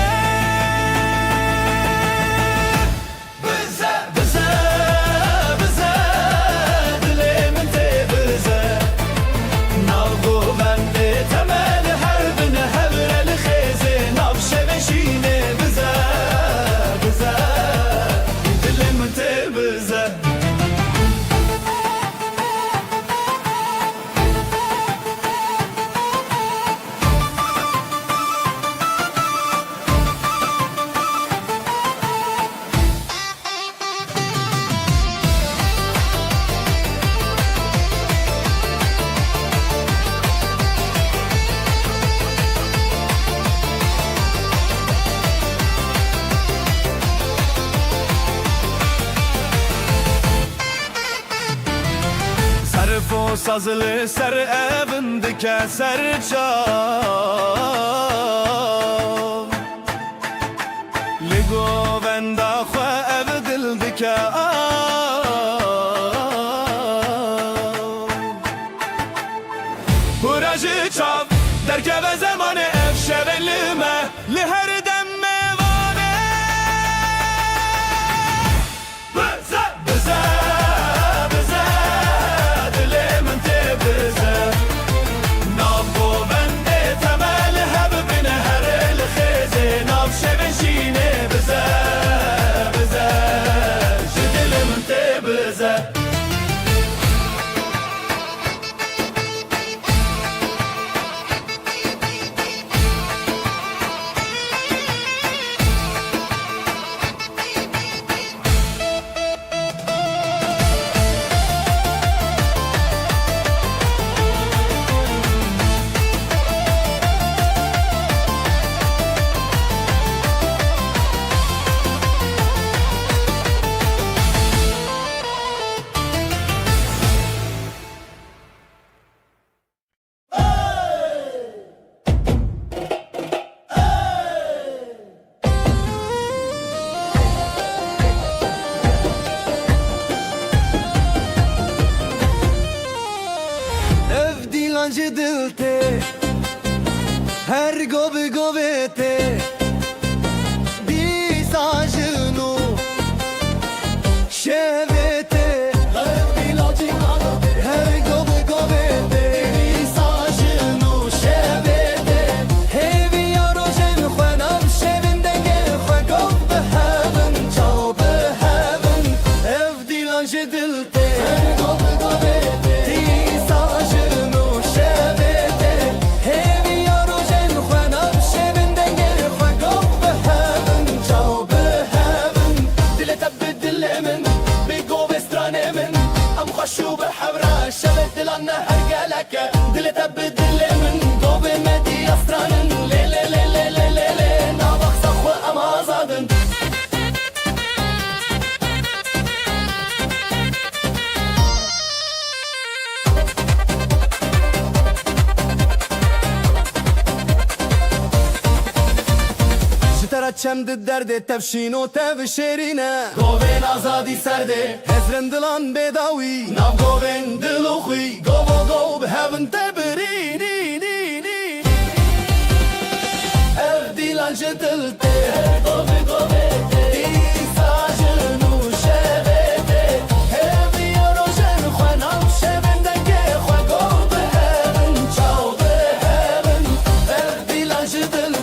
sazılı ser evin dike ser çav Ligo venda xwe ev dil dike Hurajı çav derkeve zamanı ev şevelime li her dem mevane Bize, bize, bize dilimin te bize Nav govende temeli hebibine her el khizi Nav şevin şine bize, bize Ji dilimin te bize Ev dilancı dilte Her gobi govete Bizajını Şevete Ev dilancı dilte Her gobi govete Bizajını şevete Hevi yarojen Khwenam şevinde gel Khwegov beheven Çav beheven Ev dilancı dilte Her gobi govete شو بحبرة شبت لنا هرجلك دلي تبدل من قوبي مدي أسران لي لي لي لي لي لي لي نابخ صخوة أما زادن ترى چند درد تفشین و تفشیرینه گوین آزادی سرده هزرن دلان بداوی ناو گوین دلو خوی گو گو به هون تبرینی اف دیلان جدلته گوی گوی دیساجنو شبته همی روشن خوانم شبن دنگه خوا گو به هون چاو به هون اف دیلان جدلته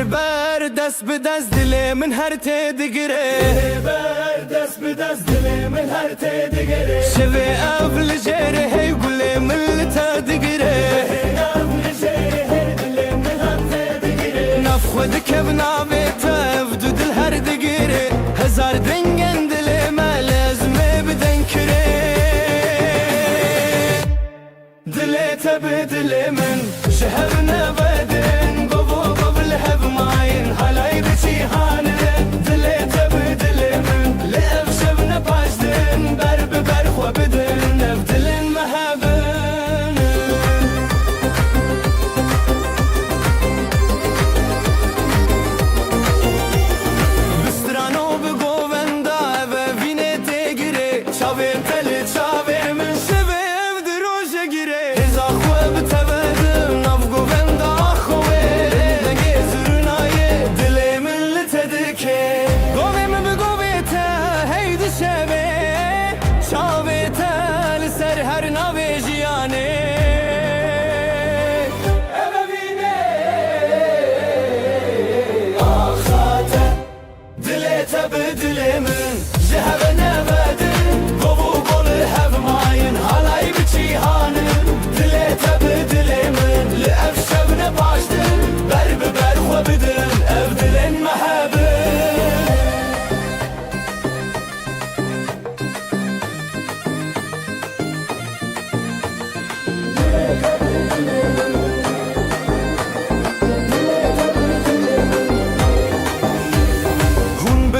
بر دست به دست دل من هر تدگره بر دست به دست دل من هر تدگره شوی افل جره هی گل من تدگره افل جره هی دل من هر تدگره نفخد کب ناوی تفدو دل هر دگره هزار دنگن دل ما لازمه بدن کره دل تب دل من شهر نبدن بابو قبل هب ماين هلاي بشي هانن دل تب دل من لأف شبنا باشدن برب برخ وبدن نفدلن مهبن بسترانو بگوون دا و وینه تگیره چاوین تلی چاوین من شبه دروش گیره هزا خوب تبدن نف گوون دا خوه دنگه زرنایه دلی من لتدکه گوه من بگوه تا هیدو شبه چاوه تا لسر هر ناوه جیانه دلت dilimin Cehev nevedin Govu golu hev mayin Halay biçi hanim Dile tebi dilimin Li ev şevne başdin Ber biber xwebidin Ev dilin mehebin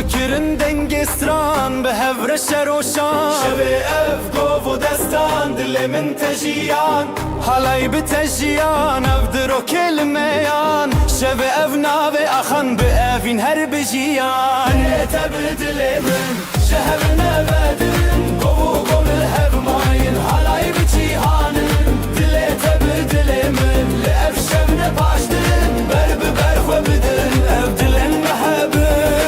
Kirin dengestran be hevre şeroşan Şevi ev govu destan dilimin tejiyan Halay bi tejiyan evdir o kelimeyan Şevi ev nave axan bi evin her bejiyan Dile bi dilimin şehev nevedin Govu gomil hev mayin halay bi cihanin Dile bi dilimin li ev şevne başdin Ber biber xwebidin ev dilin mehebin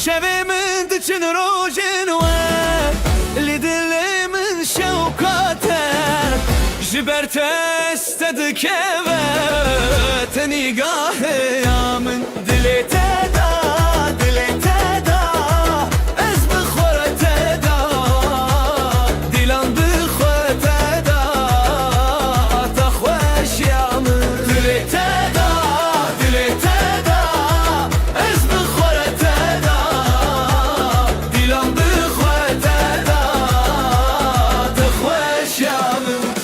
شبيمن دچن روجن و لدلی من شوکاته جبرت استدک و تنیگاه یا من دلی تدا از بخورت دا دیلان بخورت دا تخوش یا من دلی تدا از بخورت دا دیلان بخورت دا تخوش یا من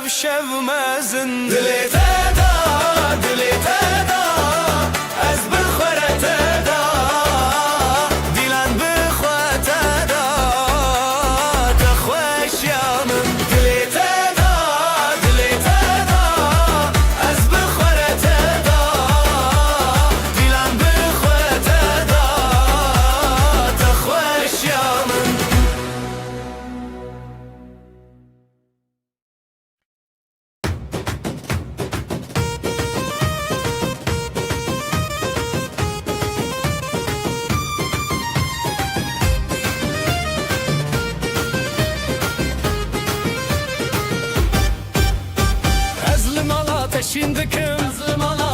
شومازن دلی تدا از بخورت دا دیلان بخورت دا تخوش یا من دلی تدا از بخورت دا دیلان بخورت دا تخوش یا من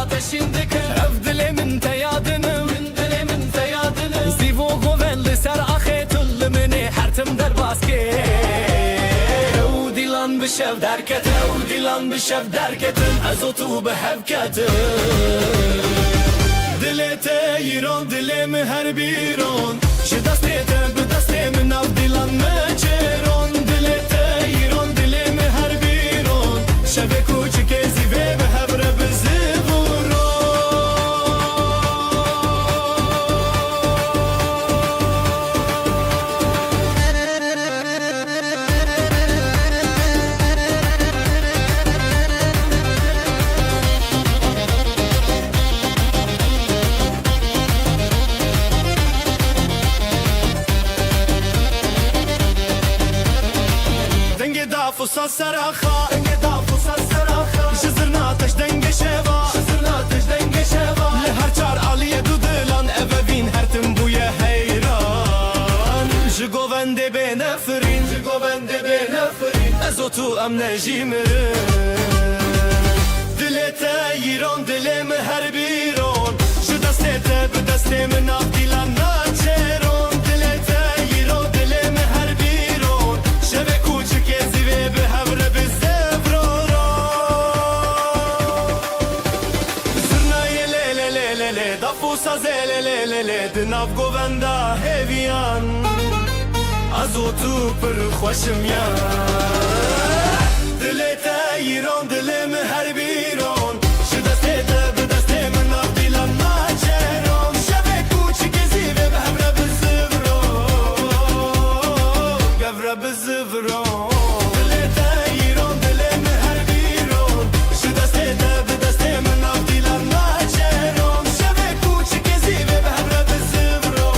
ateşindikim Ev dilimin teyadınım Zivo govelli ser ahe tullimini Hertim der baski بشف درکته و دیلان بشف درکتن از تو به هفکته دلت ایران دلم هر بیرون چه دستت به دست من ناف دیلان مچرون دلت ایران دلم هر بیرون شب کوچک زیوه به هبره بزیورون دافوسا سراخا دنگ دافوسا سراخا شزرناتش دنگ شوا شزرناتش دنگ شوا لهر چار عالیه دو دلان اوین هر تن بوی حیران جگوونده به نفرین جگوونده به نفرین از تو ام نجیمرن دلت ایران دلم هر بیرون شو دستت به دست من آف دیلان ناچرون دلت ایران دلم هر بیرون شب کوچک زیوه به هبره به زفرورو زرنای لیله لیله لی دافوسا زیله لیله لی دناف گووندا هیویان از تو پر خوشم یان دلت ایران دلم هر بیرون شو دستت به دست من آف دیلان ناچرون شب کوچک زیوه به هبره به زفرورو گفره به زفرورو دلت ایران دلم هر بیرون شو دستت به دست من آف دیلان ناچرون شب کوچک زیوه به هبره به زفرورو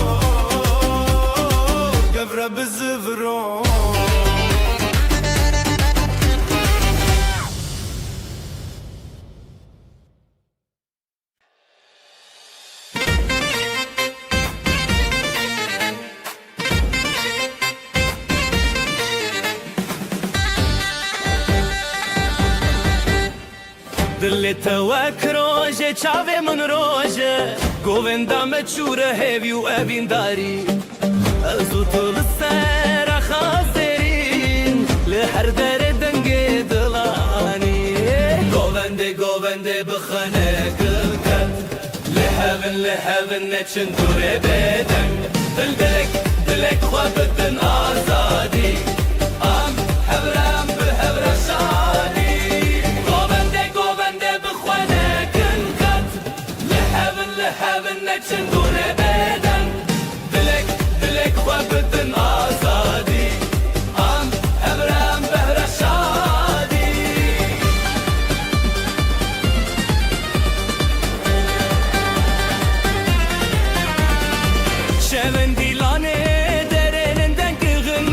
گفره به زفرورو دلت وک روژه چاوه من روژه گووندا مچوره هیوی و اوین داری از تو لسر خازرین لهر در دنگ دلانی گوونده گوونده بخانه گلکت لهون لهون نچن دوره بدن دلک دلک خواه بدن آزادی ام هبرم به هبر شادی گوونده گوونده بخانه گلکت لهون نچن دوره بدن دلک دلک خواه بدن آزادی ام هبرم به هبر شادی شون دیلانه درنندن کغن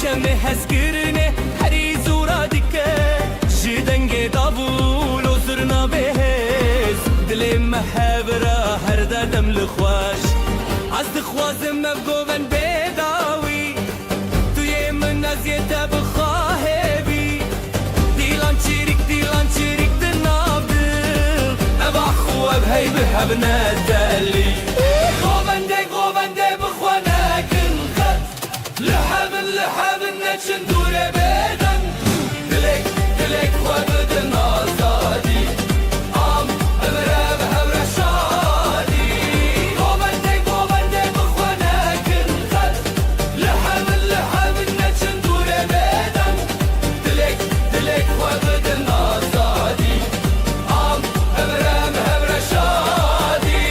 چمه هسکرنه هری زورا دیکه جدنگ دابول و زرنا بهز دل محبرا هر دردم لخواش از دخوازم مبگوون بداوی توی من نزیت بخواه بی دیلان چیریک دناب دل ابا خواه بهی به هب ندلی گوونده بخوانه گلکت لحبن نچن دوره بدن دلک دلک خواه بدن آزادی ام هبره به هبر شادی گوونده بخوانه گلکت لحبن نچن دوره بدن دلک دلک خواه بدن آزادی ام هبره به هبر شادی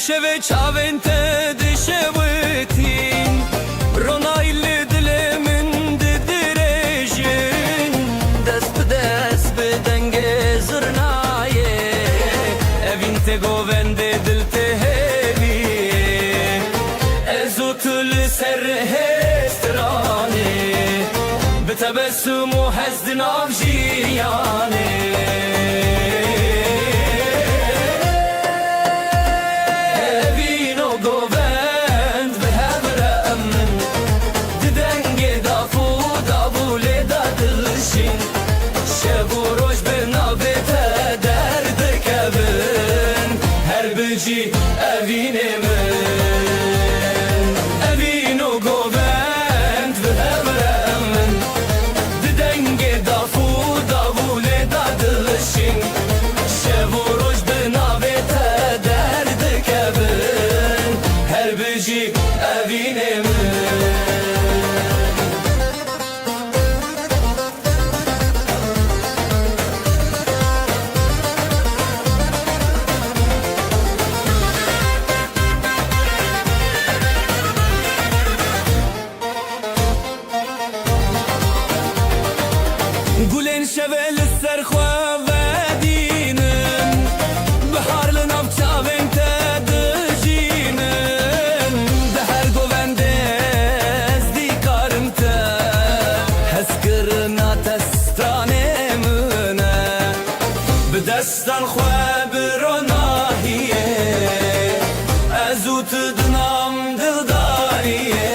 شوه چاوین ته دشوتین رونایل دلمن ددرجین دست به دنگ زرنایه evin te govende dil te hevi ezotul ser hestrane betebessumu hazdin avjiyane گلین شوال سرخوا ودینن بهار لناف چاوین تدجینن ده هر گونده از دیکارم تا حس کرنا تستانه منه به دستان خوا بروناهیه ازوت دنام دلداریه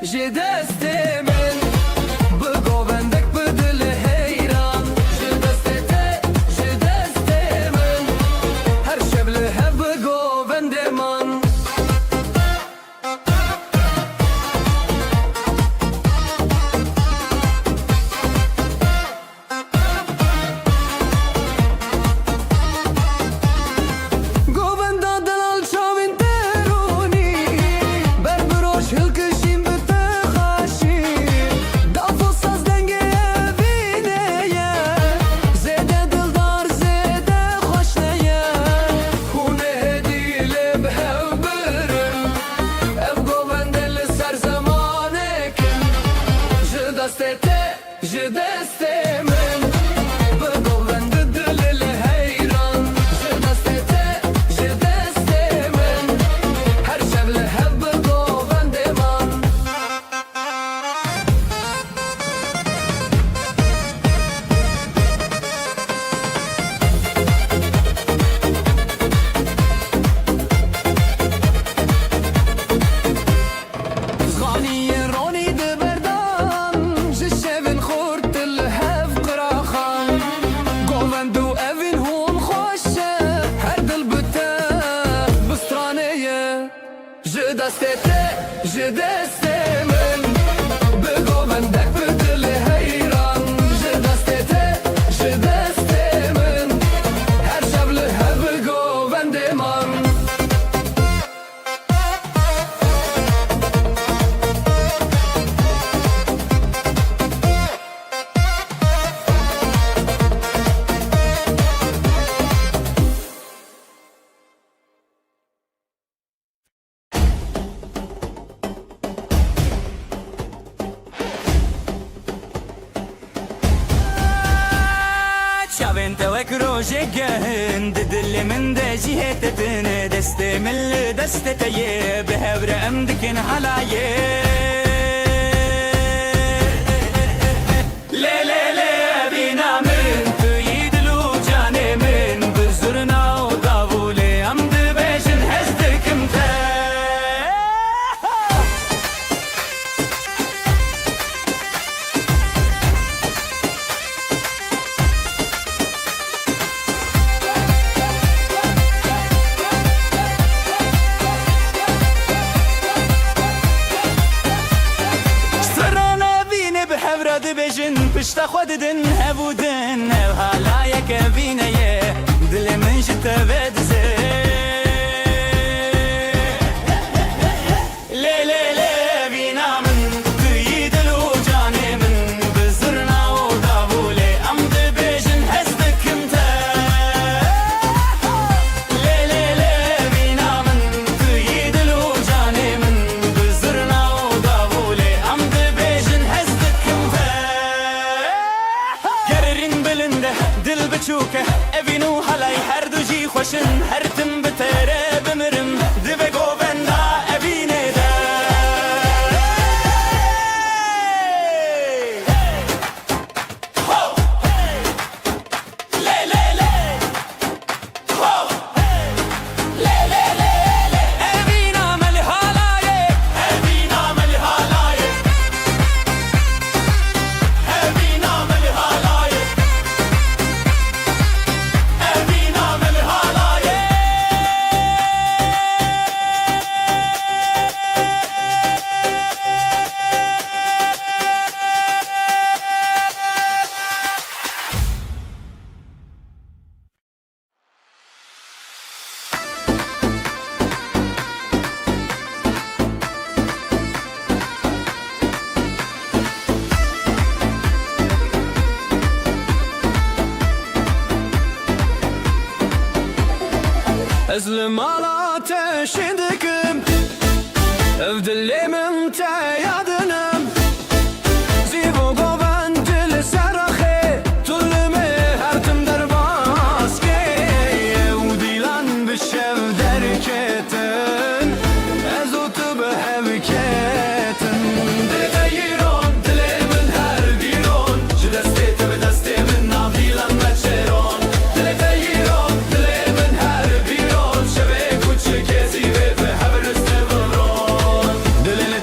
جي دستي من بقوبندك بدل هيران جي دستي من هر شبله بقوبند من Je deste men بقوبند دل الهيران Je deste men هر شبله بقوبند من غاني روني دبردان جشبن خورت الهف قراخان قومندو أفين هون خوشه هر دل بتا بسترانيه جدستي من بقومند من توك روجي جهن دل من ده جهتتن دست من دست تيه بهبر امدكن حلايه لي لي لي بينا من تيد لو جاني من بزرنا ودابولي امد بيشن هزدك متى بيجن بشتا خوددن هبودن او حالا یک بینه دل من جتا بدزه لی لی لی بینا من توی دل و جان من بزرنا و دابوله امد بیجن هزدکم تا لی لی لی بینا من توی دل و جان من بزرنا و دابوله امد بیجن هزدکم تا گررین بلنده دل بچوکه اوینو حلای هر دو جی خوشن هر تم بتره بمرم دبه گووندا اوینه ده لی لی لی لی لی لی اوینا ملی حالایه اوینا ملی حالایه اوینا ملی حالایه اوینا ملی حالایه أزلم على تشدكم أفدلي من تيادنم زيبو قوان دل سرخي تلمي هرتم درباسكي وديلان بالشف دركتن أزوت بهبكتن دغيرون دلي من هر ديرون جدستي تبدستي من نافيلان متشيرون دغيرون دلي من هر ديرون شبك وتشكيزي بهبر استبرون دلي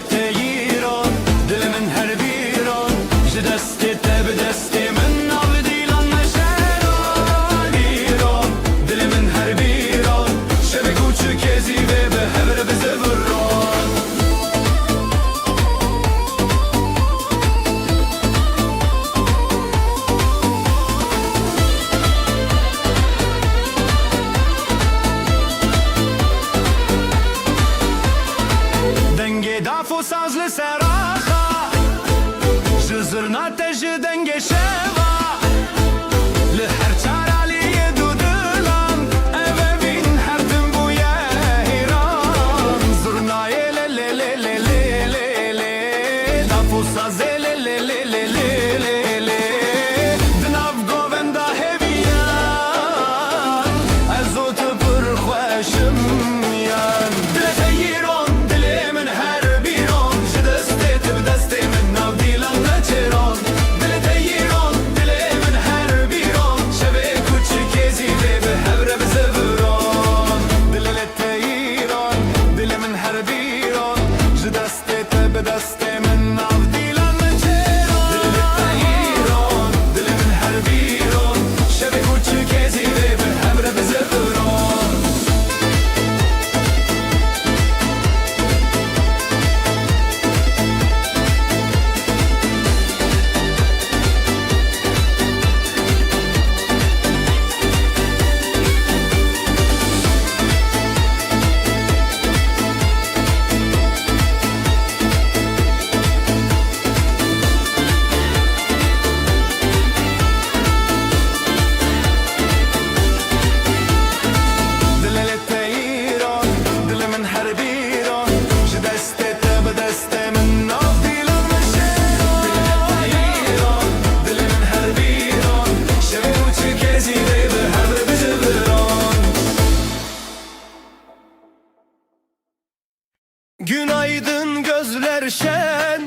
her şen,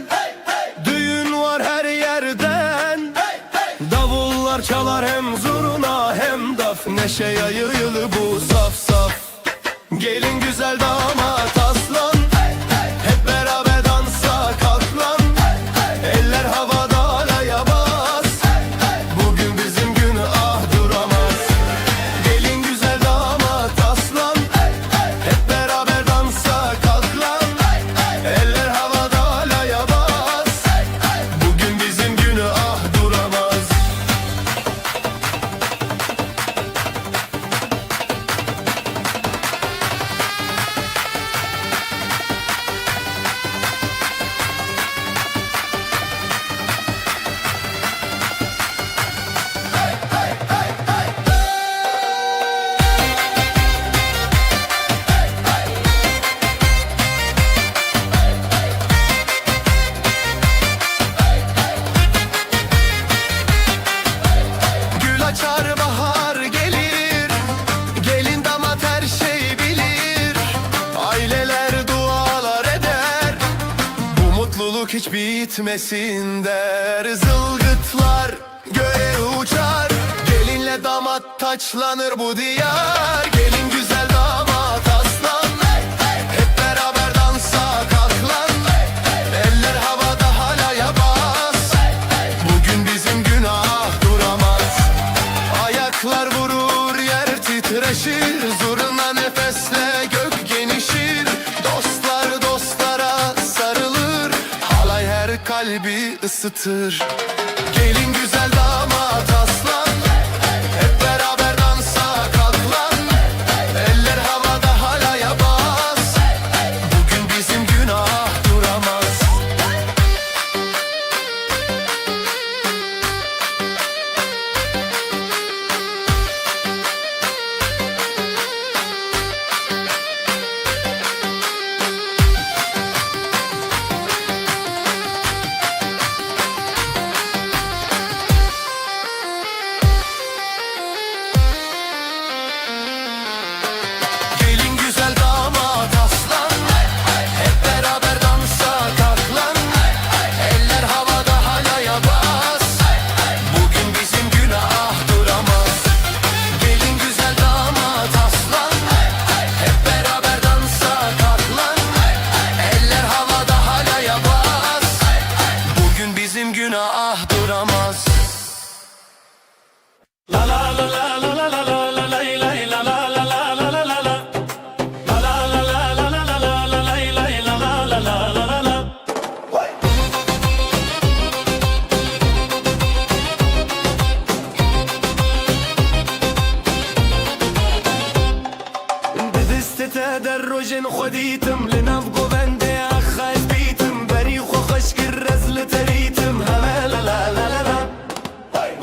düğün var her yerden. Davullar çalar hem zurna hem daf, neşe yayılı bu saf saf. Gelin güzel damat aslan, hep beraber dansa kalk lan. Eller havada alaya bas, bugün bizim gün ah duramaz. Gelin güzel damat aslan, hep beraber dansa kalk lan. Eller havada alaya bas, bugün bizim gün ah duramaz. Gül açar bahar gelir, gelin damat her şey bilir. Aileler dualar eder, bu mutluluk hiç bitmesin der. Zılgıtlar göğe uçar, gelinle damat taçlanır bu diyar. Gelin güzel damat aslan, hep beraber dansa kalk lan. Eller havada halaya bas, bugün bizim günah duramaz. Ayaklar vurur yer titreşir, zurna nefesle gök genişir. Dostlar dostlara sarılır, halay her kalbi ısıtır. Gelin güzel damat aslan, hep beraber dansa kalk lan. Eller havada halaya bas, bugün bizim günah duramaz. Gelin güzel damat aslan, hep beraber dansa kalk lan. Eller havada halaya bas, bugün bizim günah duramaz. Gelin güzel damat aslan, hep beraber dansa kalk lan. Eller havada halaya bas, bugün bizim günah duramaz. La la la la la la la la la la la la la la la la la la. La la la la la la la la la la la la la la la. بدست تدرج خديتم لنبقو بندي أخاز بيتم بريخ وخشك الرزل تريتم لا لا لا لا لا لا.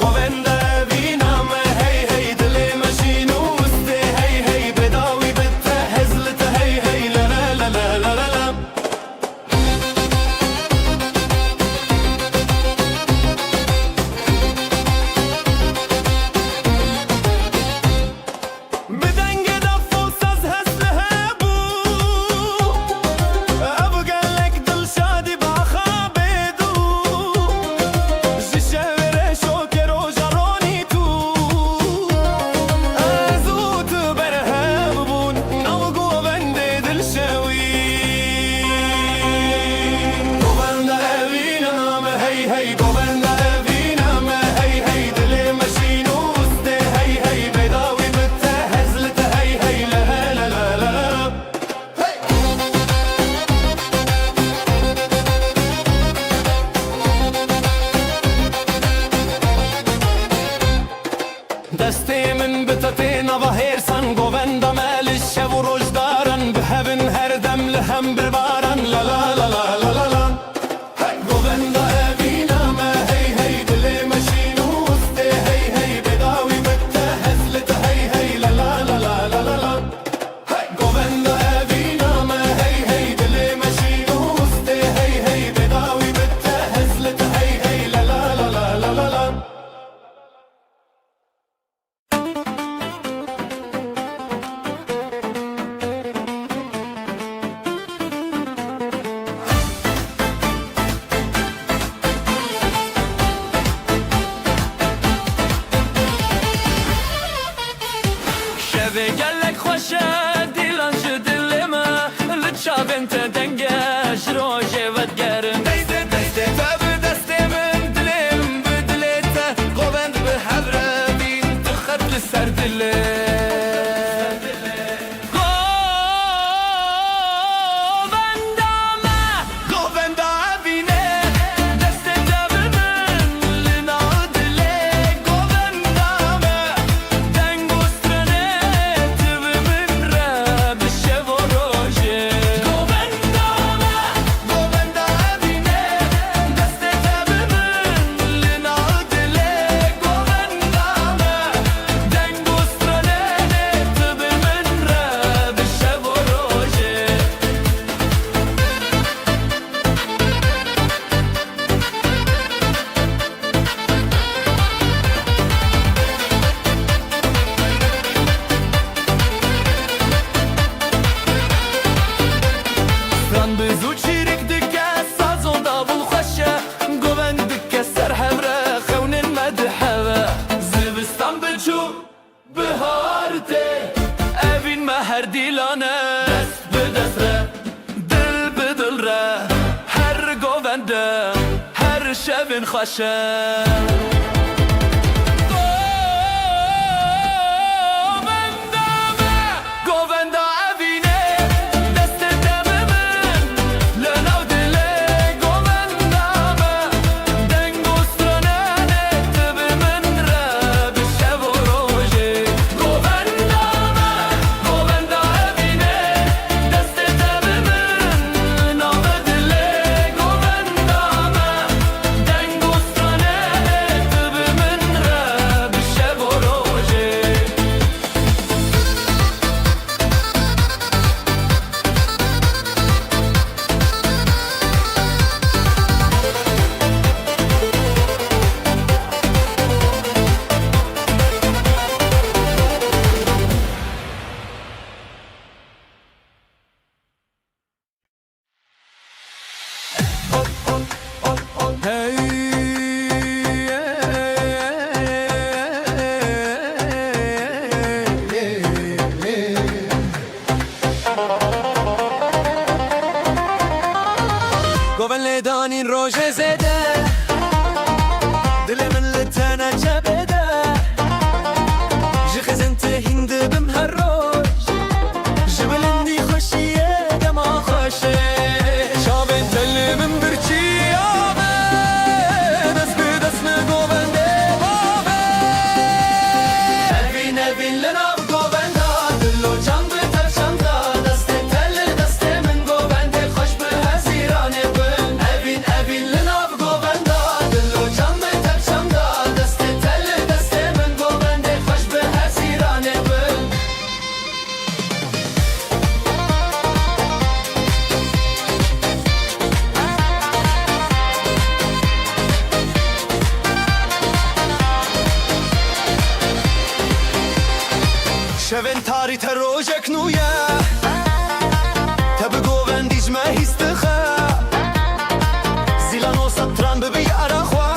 Govenda vinam hey hey dili maşinu usti hey hey bedavi bitte hezlite hey hey la la la la la la la. بدنگ دف و saz hesle bu, abu gellek dil şadi baxa bedu. Zişevere şoker o jaroni tu, azut berhem bun navgu bende dil şevi. Govenda evinam hey hey govenda evinam hey hey dili maşinu usti hey hey bedavi bitte hezlite hey hey la la la la la. دستی من بتتین و هیرسان گووندا مال شب و روز دارن به هون هر دم لهم بربارن لا لا لا لا لا لا لا. گووندا اوینم هی هی دل مشینو است هی هی بداوی بته هزلت هی هی لا لا لا لا لا لا لا. گووندا اوینم هی هی دل مشینو است هی هی بداوی بته هزلت هی هی لا لا لا لا لا لا لا. Evi gellek xoşa dilan şu dilime Lütşavin te denge şroje vedgerim Deyde deyde tabi destemin dilim bu dilete Govend bi hevre bin tıkhatlı ser dile her dilane Dest bi dest re Dil bi dil re Her govende Her şevin xaşe Govenle danin roje zede Dilimin litene cebede Ji xizinte hindi bim her roj Ji bilindi xoşiye dema xoşe Şavên telli min birçiyabe Dest bi dest li govende babe Evin evin li nav govenda Dillo can bi terşanda Destê telli destê min govende Xoş bi hezîranê bin Evin evin li nav govenda Dillo can bi terşanda Destê telli destê min govende Xoş bi hezîranê bin Şevên tarî te rojek nû ye Te bi govendî ji me hîs dixe Zîlan o setran bibî era xwe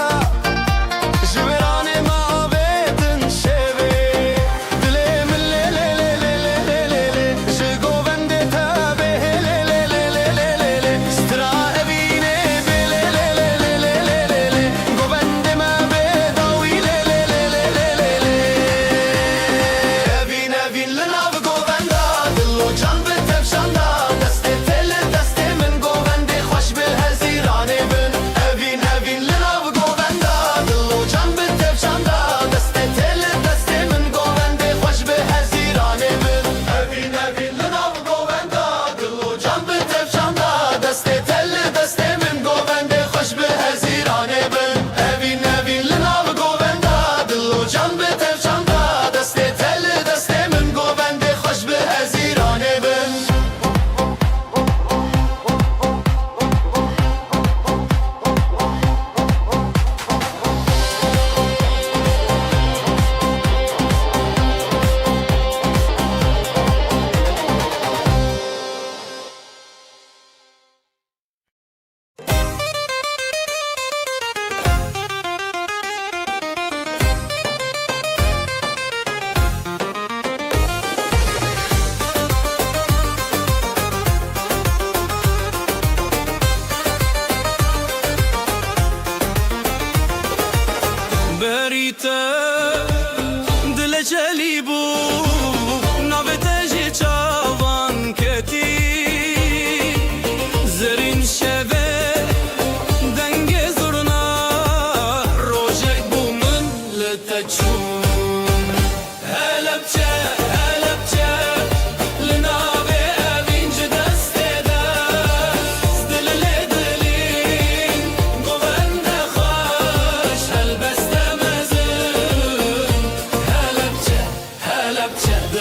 Ji wêranê me avêtin şevê Dilê min lê lê lê lê lê lê lê lê Ji govendê te bê lê lê lê lê lê lê lê Stira evînê bê lê lê lê lê lê lê lê lê Govendê me bê dawî lê lê lê lê lê lê lê Evîn evîn li nav govenda Dillo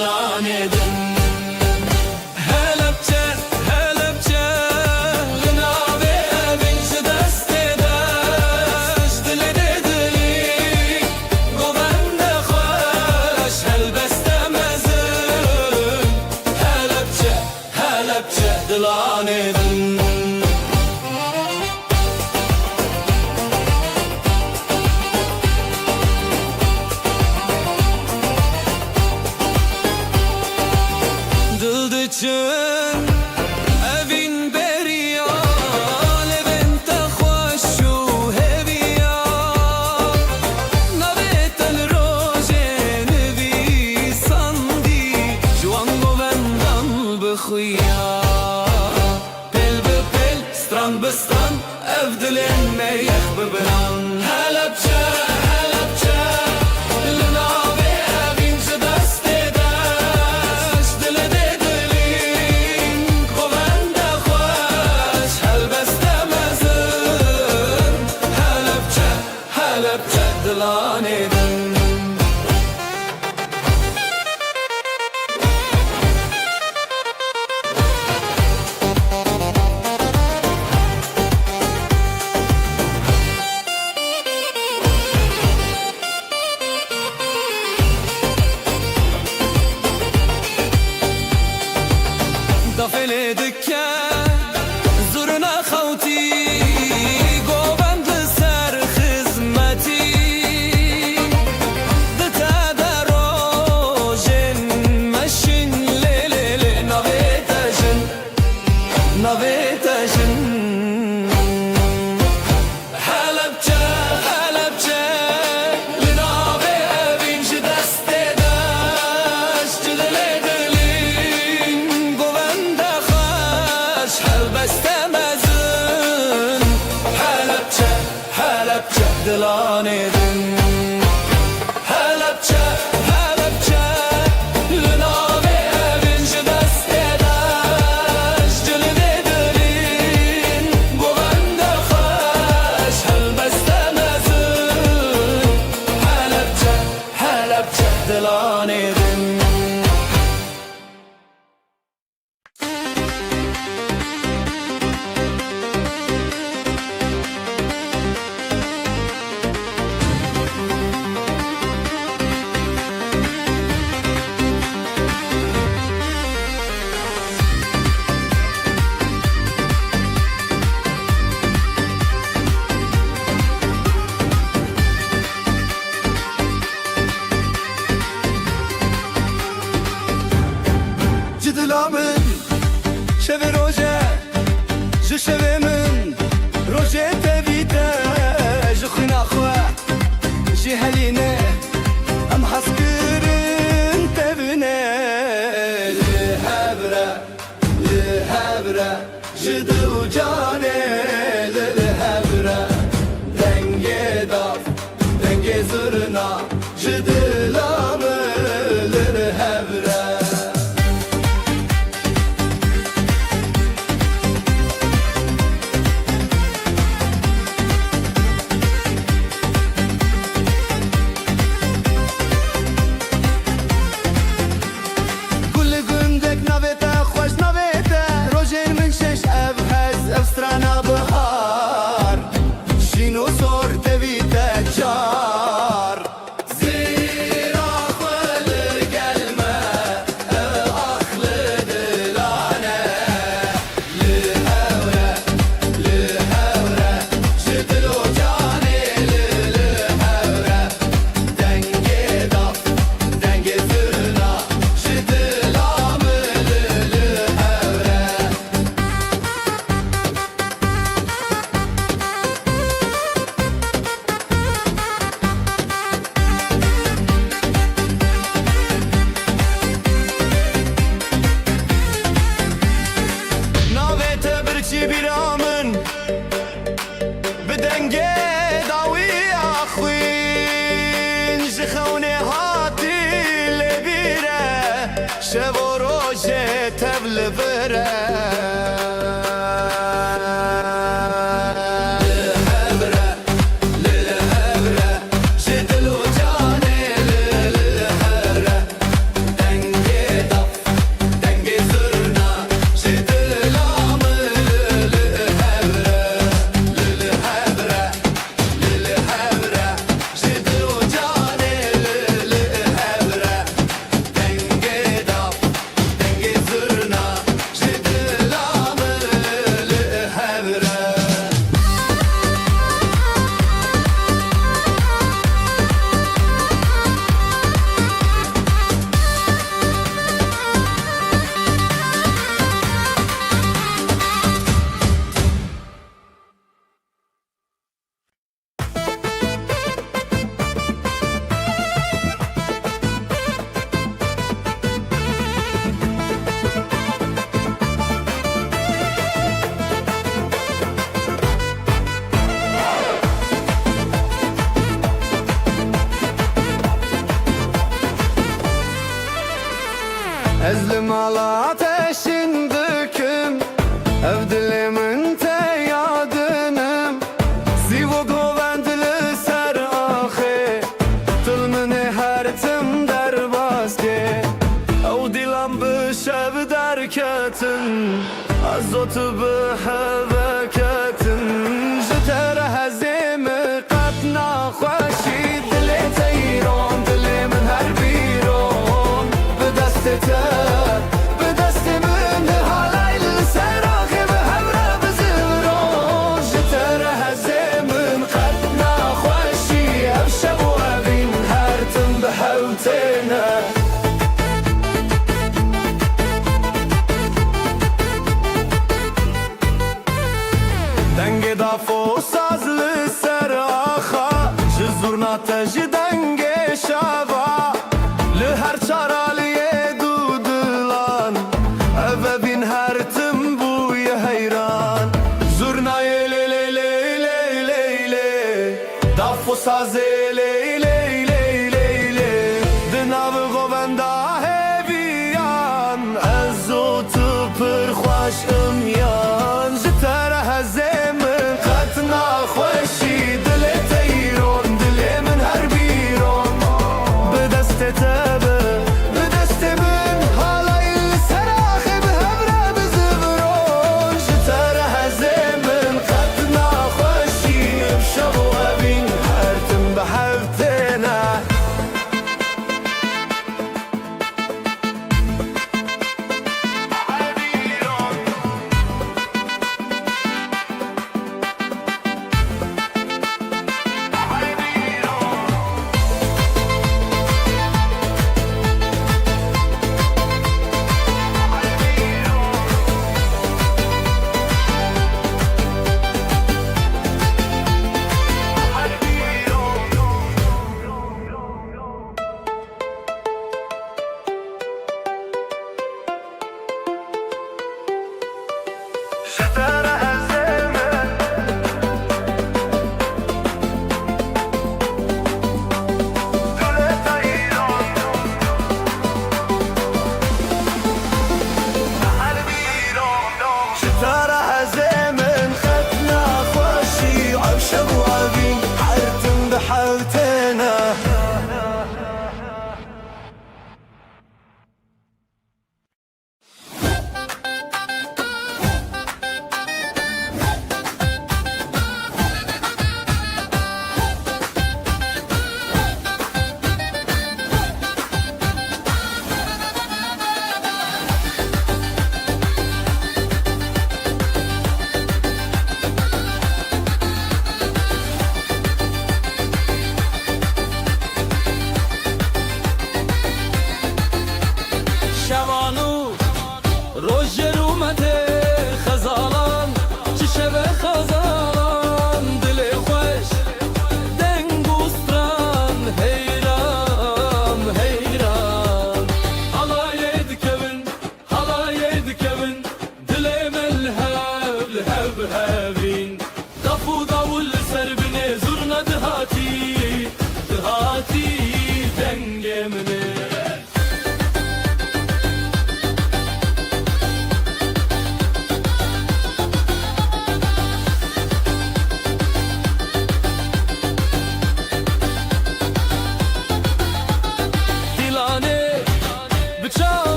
دلانه دن هلبچه هلبچه لنابه بینش دست داشت دل دلی گوبند خوش هلبسته مزن هلبچه هلبچه دلانه دن دلدچن evin beriya levente خوش و هویا نبت الروجه نبی سندی جوان گوندان بخویا پل به پل ستران به ستران ev dilin meyek bibran هلبچه هلبچه لنابه بینش دست داشت دل دلین گوبند خوش هلبسته مزن هلبچه هلبچه دلانه دن دافل دکه زورنا خوتی گوبند سر خدمتی دتا دروژن مشین لیل نویتشن نویتشن هلبچه هلبچه لنابه بینش دست داشت دل دلین گوبند خوش هلبسته مزن هلبچه هلبچه دلانه دن هلبچه هلبچه لنابه بینش دست داشت دل دلین گوبند خوش هلبسته مزن هلبچه هلبچه دلانه دن جدلا من شب روزه ج شب من روزه تبیته ج خنا خوا جی هلینه ام حسکرین تبینه لهبره جدو جانه لهبره دنگه داف دنگه زرنا جدلا من لهبره كل قندك نبته خوش نبته روجين من شش ابهز افسترانا بهار شينو صور تبيته جار زيرا خل القلمة اخل دلانة لهورة لهورة جدلو جاني لهورة دنگي دف دنگي زرنا جدلام لهورة ناويته برچی بیرامن بدنگه داوی اخوین جخونه هاتی لبیره شب و روژه تبل بره لهبره لهبره جدلو جانه لهبره دنگه Ezlim ala ateşin döküm Ev dilimin te yadınım Zivo govendili ser ahi Tılmını her tim der baske Ev dilam bişev derketin Azotu biheveketin Jitere hezimi katna خوشی دل تیران دل من هر بیرون به دستته به دست من حالیل سراغی به همرا بزرون جتر هزمن قدنا خوشی افشب و ابین هر تم به حوتنا دنگ دافو سازlı سر آخا Zurnateci denge şava Lü her çaraliye dudulan Eve bin her tim buya heyran Zurnayı le le le le le le Dafu sazı le le le le le Dınavı govenda heviyan Ezotu pır xoş ımyan Jitere hezemin katna xoşi dile teyron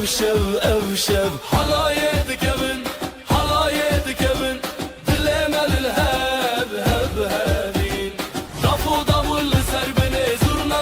evşev evşev Halaye dikevin halaye dikevin Dilemelil heb heb hebin Dafu davul serbeni zurna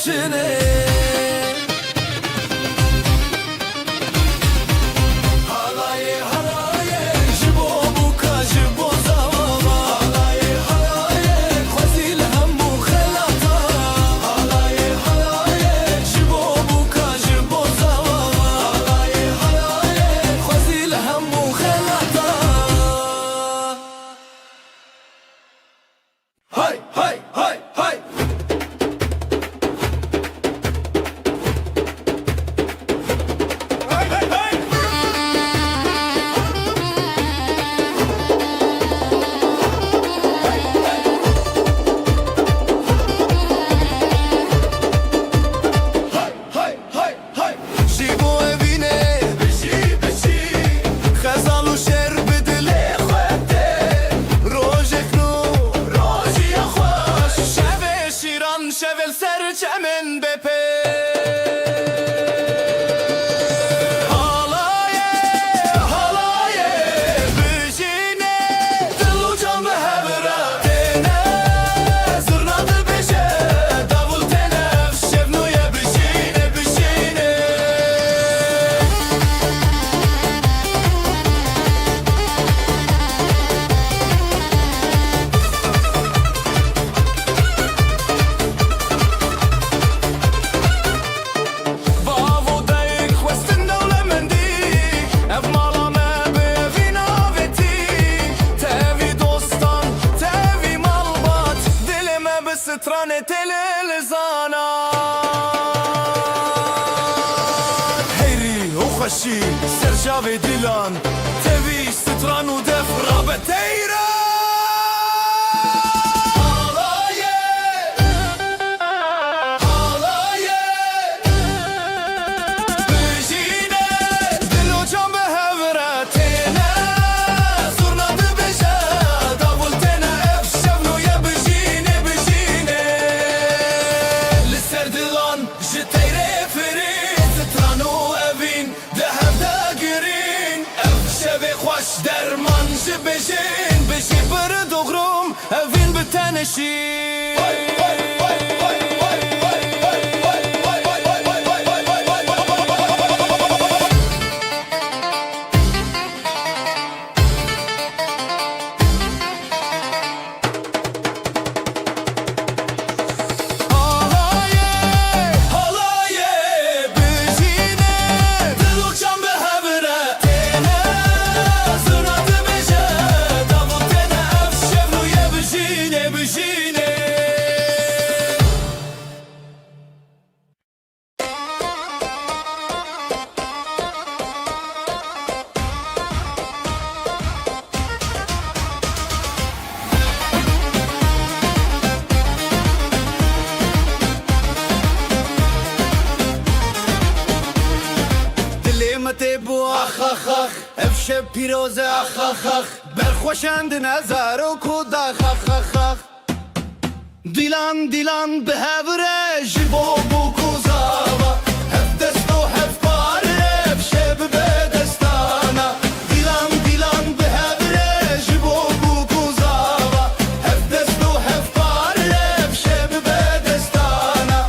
çine Halaye halaye Jibo buka jibo zavava Halaye halaye Khazil hemmu khelata Halaye halaye Jibo buka jibo zavava Halaye halaye Khazil hemmu khelata Hay hay hay hay Hay hay hay Jibo evine Beşi beşi Khazal u şer bedle khwate Rojek nu Roji ya خوش Şeve şiran şevel serçemin bepe Halaye halaye Bijine Dilu can behevra Tene Zırnadı beşe Davul tenef Şevnuye bijine bijine Bavo dayık West'in devlemendi Ev malame bevina veti Tevi dostan, tevi malbat Dilime bir strane telel zanat Heyri o خشی سرجاو دیلان تیوی ستران و دف رابط ایران Halaye Halaye بجینه دل و جان به هورتینه زورناده بشه داول تنه اف شونویه بجینه بجینه لسر دلان جتیره فرید سترانو اوین دهب دا گرین اف شوی خوش درمان جی بجین بجی بر دوغروم اوین بتنشین Halaye bijine dilu can be hevretine zıradı beje davul tene ev şevnuye bijine bijine دلمت بو اخ اخ اخ افش پیروز اخ اخ اخ برخوشند نظر و کود اخ اخ اخ اخ دیلان دیلان به هوره جبو بو کوزاوا هف دستو هف پاره افش به دستانا دیلان دیلان به هوره جبو بو کوزاوا هف دستو هف پاره افش به دستانا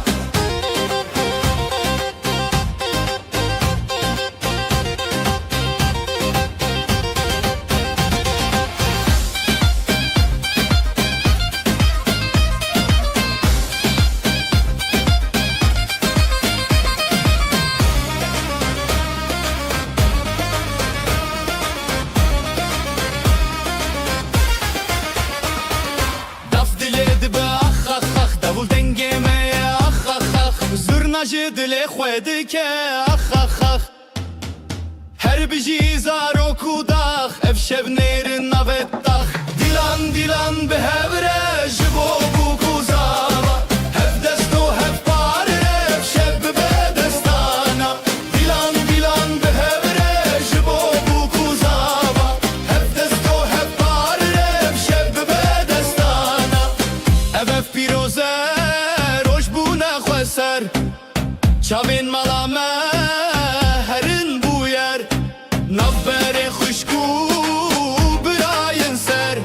Daf diledi be ah ah ah davul dengeme ah ah ah zurnacı dile xwedi ke ah ah ah her biji zaro kudah ev şevnerin navetah dilan dilan be hevre jibo bu kuzava hev desto hev pare ev şev be destana dilan dilan be hevre jibo bu kuzava hev desto hev pare ev şev be destana ev piroze roj bu nexweser çavên mala me herin bu yer navberê xuşkû birayên ser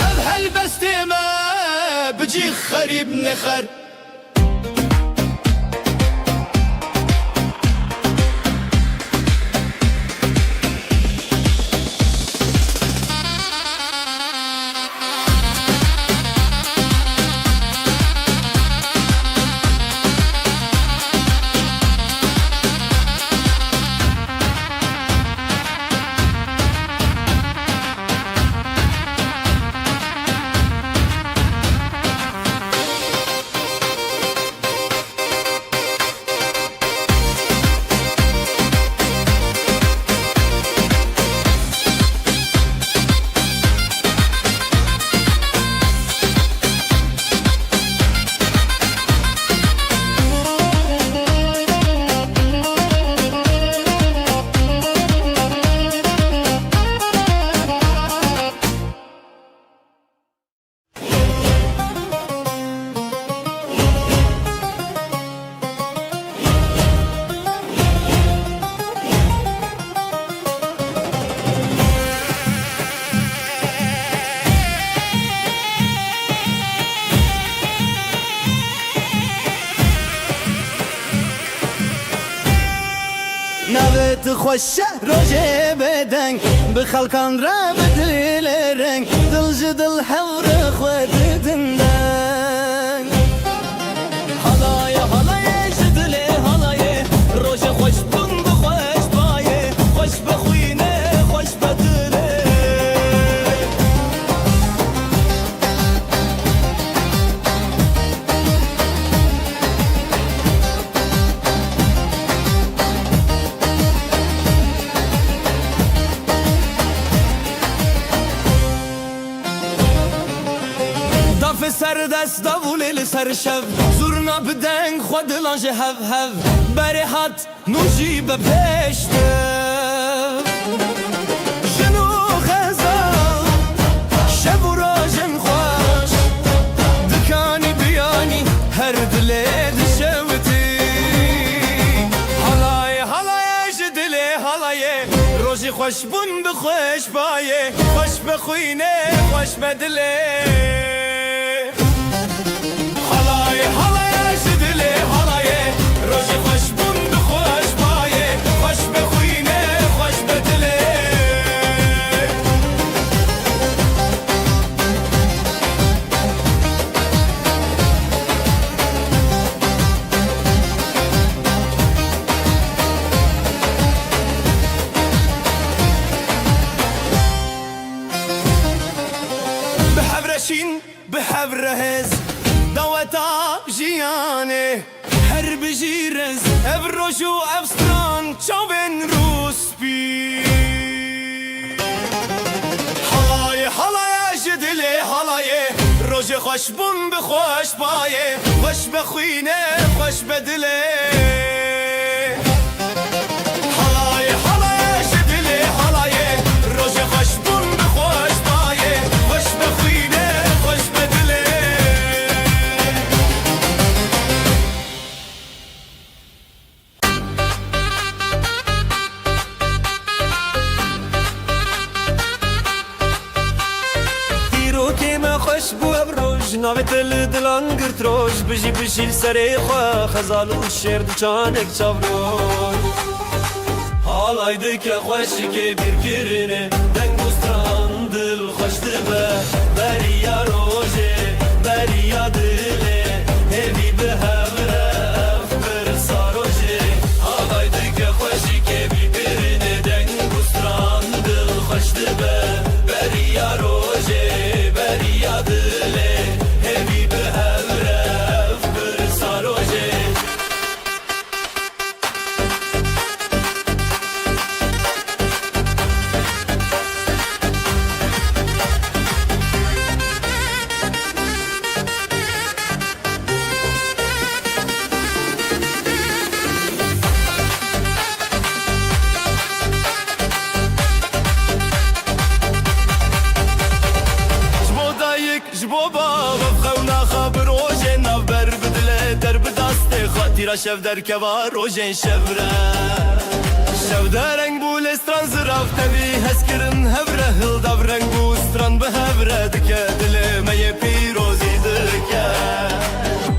ev helbestê me bicî xerîb nexer خوش روجه بدن بخلقان را بدلرن دل جدل حور خود دندن halaya halaya جدله halaya روجه خوش بن بخوش بايه خوش بخوینه خوش بدله دف سر دست داولی سر شب زورنا بدنگ خود لانج هف هف بری هات نوجی به پشته جنو خزال شب و راجن خوش دکانی بیانی هر دلی دشوتی halay halay جدلی halay روزی خوش بون بخوش بایه خوش بخوینه خوش بدله halay halay جدلی halay روزی خوش بون بخوش بایه خوش بخوینه خوش بدله بحبرشين بحبرهز دوتا جياني هرب جيرز افروشو افستران چاوين روسبي halay halay جدلي halay روجي خوش بون بخوش بايه خوش بخوينه خوش بدله halay halay جدلي halay روجي خوش بون بخوش بايه خوش بخوينه خوش بدله خوش بو ابروج ناوت دلان گرت روش بجی بشیل سری خواه خزال و شیر دچانک چاوروش حالایده که خوشی که بیر کرنه دنگ بستران دل خوش دبه بریا روژه بریا دله همی به همره افبر ساروژه حالایده که خوشی که بیر کرنه دنگ بستران دل خوش دبه بریا روژه بریا دله همی به همره افبر ساروژه شف در کوار روزن شفره شف درنگ بول استران زراف تبی هس کرن هفره هل دبرنگ بو استران به هفره دکه دل می پیروزی دکه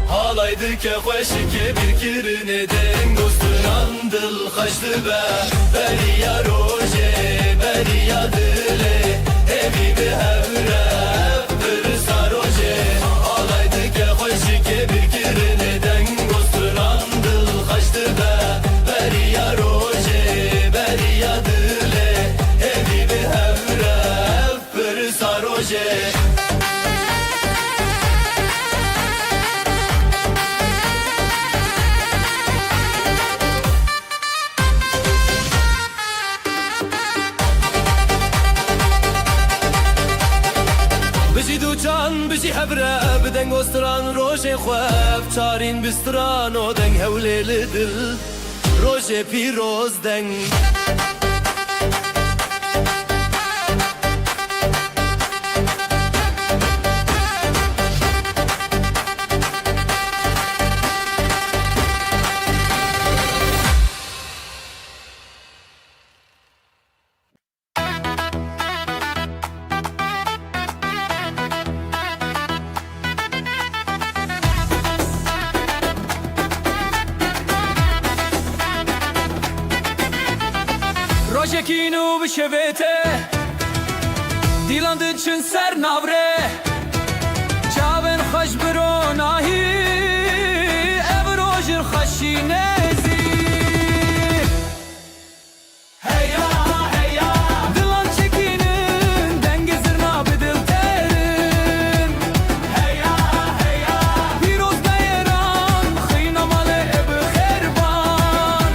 حالای دکه خوشی که bir کرنه دنگ استران دل خشت به بریا روزه بریا دله همی به هفره افبر ساروزه حالای دکه خوشی که bir کرنه دنگ بریا روژه بریا دله همی به همره افبر ساروژه بجی دو جان بجی هبره بدنگ استران روژه خواب چارین بستران و دنگ هوله لدل روژه پیروز دنگ çekinu bişevete Dilan dıçın ser navre Çaven xoş bironahi Ev rojir xaşinezi Heya heya Dilan çekinin denge zırna bedil terin Heya heya Piroz beyran Xıyna male ev xerban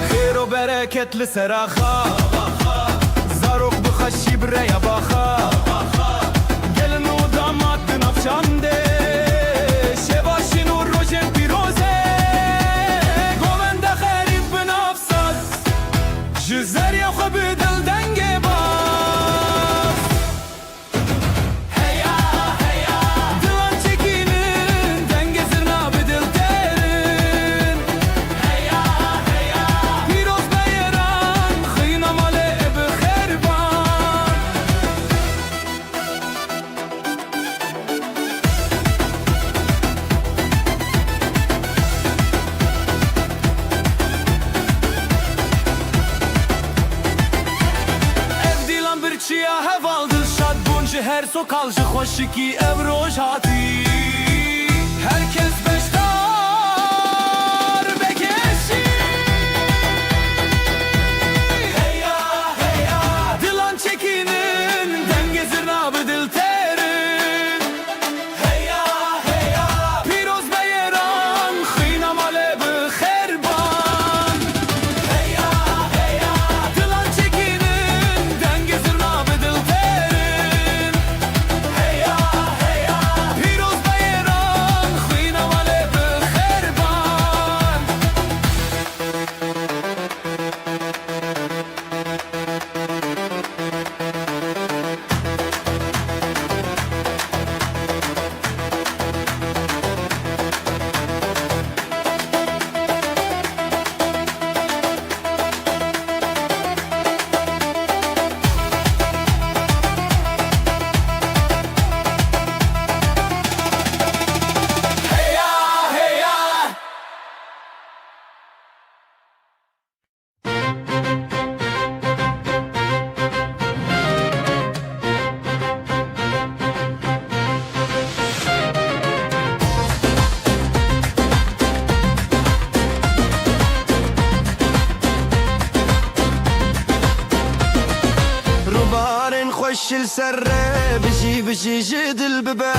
Xeyr o bereketli seraxa Zarok bixaşi biraya baxa Gelin o damat binafşande Şevaşin o rojen piroze Govende xerif binafsaz Jizer ya xwe bidil denge baz Heya heya Dilan çekinin denge zırna bedil terin Heya heya Piroz beyran Xıyna male ev xerban Ev dilan bir çiya hevaldır şad buncu her sokalcı hoşiki ev roj hati Herkes beştar bekeşi Heya heya Dilan çekinin denge zırna bedil terin Heya heya Piroz beyran Xıyna male bi xerban Heya heya Dilan çekinin denge zırna bedil terin Heya heya Piroz beyran Xıyna male bi xerban Heya heya روبارن خوش السره بجي بجي جد الببه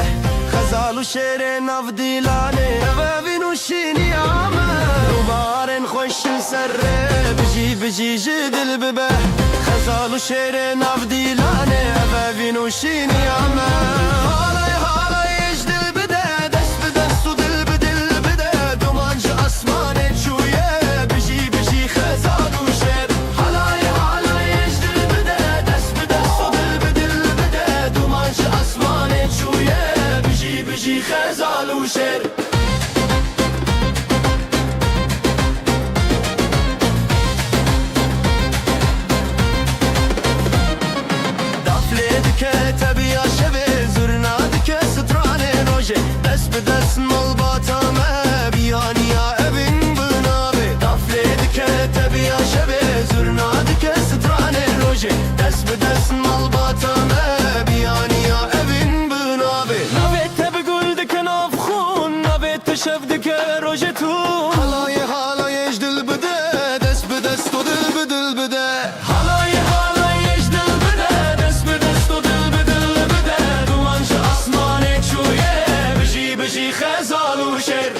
خزال وشير ناف ديلاني بابين وشيني عامه روبارن خوش السره بجي بجي جد الببه خزال وشير ناف ديلاني بابين وشيني عامه هالاي هالاي يجد البده دست بدست ودل بدل بده دومانج اسماني شويه بجي بجي خزال وشير هالاي هالاي يجد البده دست بدست ودل بدل بده دومانج اسماني شويه بجي بجي خزال وشير دفلتك تبي شبه زرنادك ستراني روجي دست بدست ملباتا ما بياني يا ابن بنابي دفلتك تبي شبه زرنادك ستراني روجي دست بدست ملباتا ما بياني يا ابن بنابي نبيت بقول دك نافخون نبيت شفدك روجي تون هلاي هلاي يجدل بدا دست بدست ودل بدل بدا هلاي هلاي يجدل بدا دست بدست ودل بدل بدا دوانش اسمانك شويه بجي بجي خزال وشير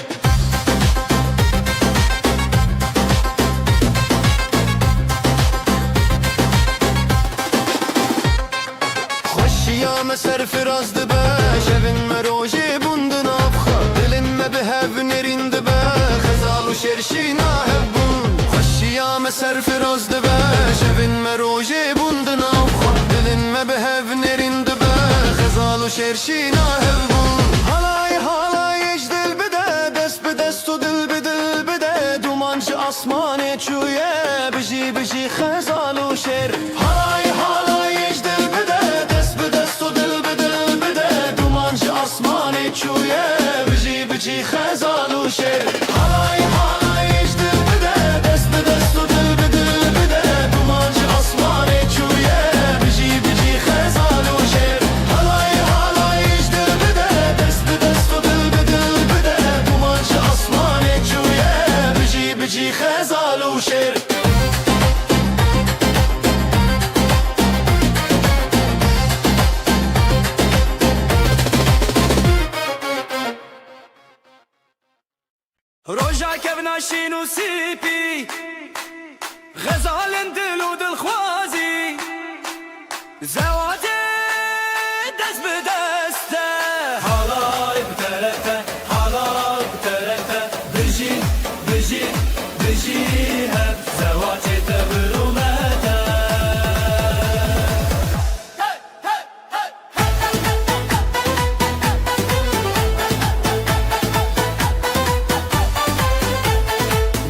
خوشی یا مسر فراز دبه شبن مروجی بوندن افخا دلن ما بهف نرین دبه خزال و شرشی ناهبون خوشی یا مسر فراز دبه شبن مروجی بوندن افخا دلن ما بهف نرین دبه خزال و شرشی ناهبون هالای هالای اجدل بده دست بدست و دل بدل بده دومانج اسمانه چویه بجی بجی خزال و شر هالای هالای اجدل بده دست بدست و دل بدل بده دومانج اسمانه چویه بجی بجی خزال و شر هالای هالای اجدل بده دست بدست و دل بدل بده دومانج اسمانه بجی خزال و شیر روجا كبنا شينو سيبي غزال دل و دل خوازي زواجي دست بدسته Halay bu tarafa, halay bu tarafa Bıcı, bıcı, bıcı hep Zevatete hürmete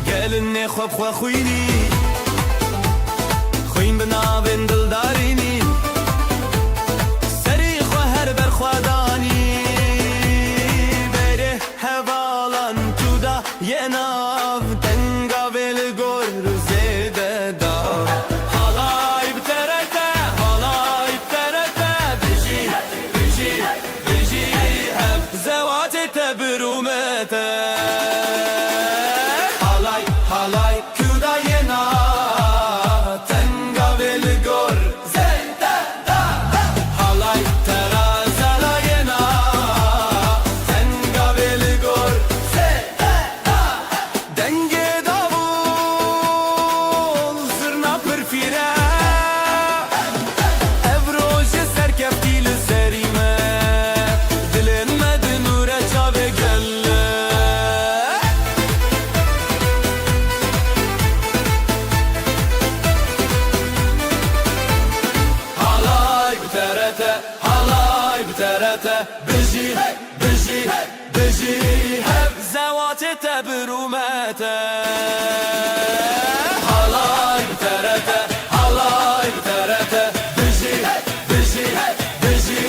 gelin ne خواب خوا خوینی خوین بناوین دلدارینی سری خوا هر بر خوادانی بره هوالان تو دا یه ناو تنگا ول گور زیده دا halay bu terete halay bu terete بجی بجی بجی hep zevatete bürümete Halay, halay, kuda yena Tenga vel gor zeyde da Halay, terazala yena Tenga vel gor zeyde da Denge davul zırna pırfire Evroje serkeftiyle serime Dilenmedi nure çave gelle Halay bu terete, halay bu terete Bıcı, bıcı, bıcı hep Zevatete bürümete Halay bu terete, halay bu terete Bıcı, bıcı, bıcı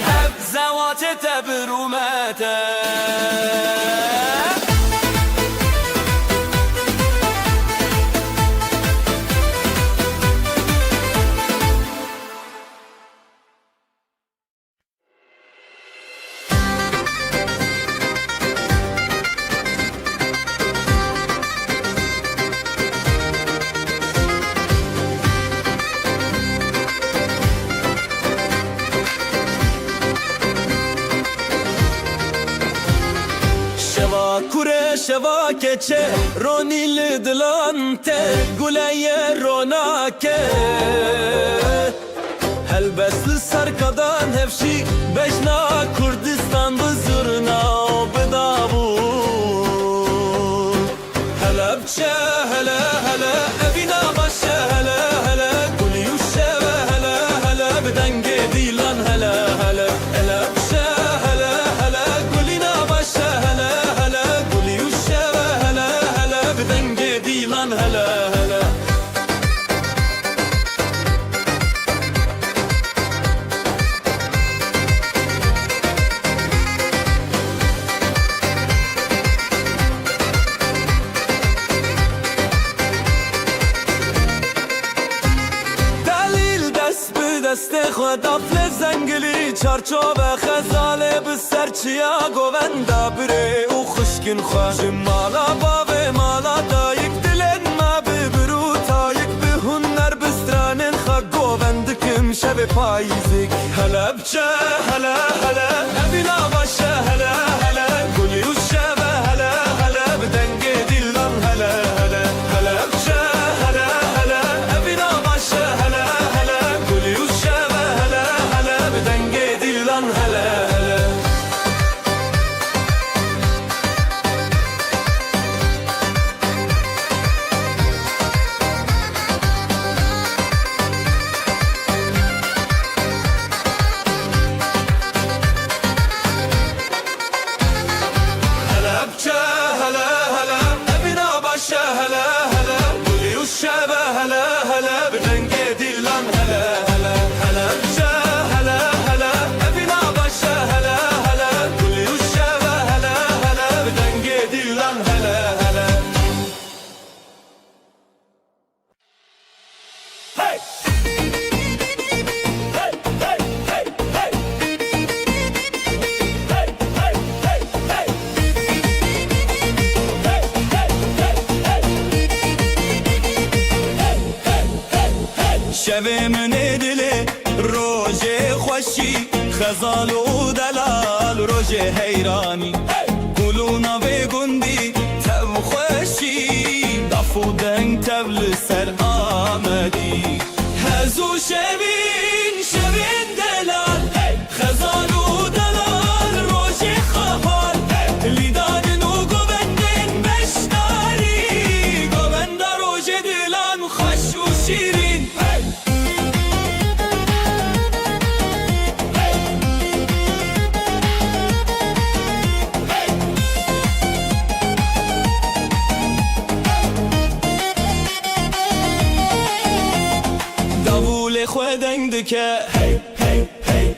hep Zevatete bürümete شوا کوره شوا کچه رونیل دلانته گوله روناکه هلبسل سرکدان هفشی بجنا کردستان بزرنا و بدابون هلبچه هلا هلا evina başı هلا هلا گلی و شوا هلا هلا بدنگ دیلان هلا هلا هلبچه هلا هلا گلینا başı هلا هلا گلی و شوا هلا هلا بدنگ دیلان هلا هلا دلیل دست به دست خود افل زنگلی چارچوب خزاله به سرچیا گوندا بره او خشکن خواه مالا باوه مالا دایک دلن ما ببرو تایک به هنر بسترانن خواه گوندکم شب پاییزک هلا بچه هلا هلا ابینا باشه هلا هلا گلی و شب هلا هلا بدنگ دیلان هلا هلا هلا بچه هلا هلا ابینا باشه هلا هلا گلی و شب هلا هلا بدنگ دیلان هلا هلا شوی من دلی روژ خوشی خزال و دلال روژ حیرانی گلونا به گندی تب خوشی دفو دنگ تبل سر آمدی هزو شوین دلال خزال و دلال روژ خفال لیدادن و گوبندن بشتاری گوبند روژ دلان خوش و شیرین davul خودنگ دکه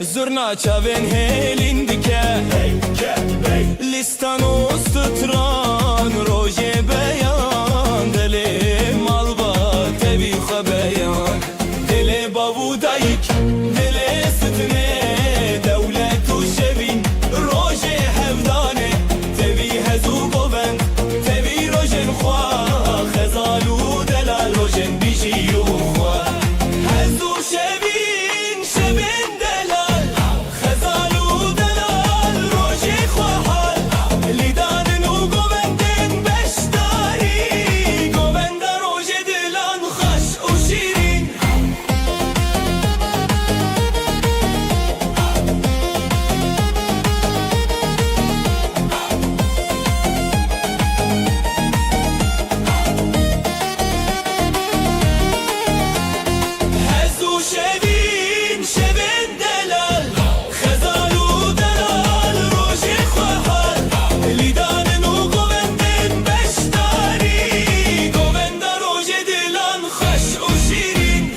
زرنا چاوین هلین دکه لیستان و ستران روژه بیان دل مالبا تبی خبیان دل بابو دایک دل ستنه دولت و شوین روژه هفدانه تبی هزو گوبند تبی روژن خواه خزال و دلال روژن بیشی و خواه هزو شوین دلال خزال و دلال روژه خواه لیدانن و گوبندن بشتاری گوبند روژه دلان خوش و شیرین هزو شوین دلال خزال و دلال روژه خواه لیدانن و گوبندن بشتاری گوبند روژه دلان خوش و شیرین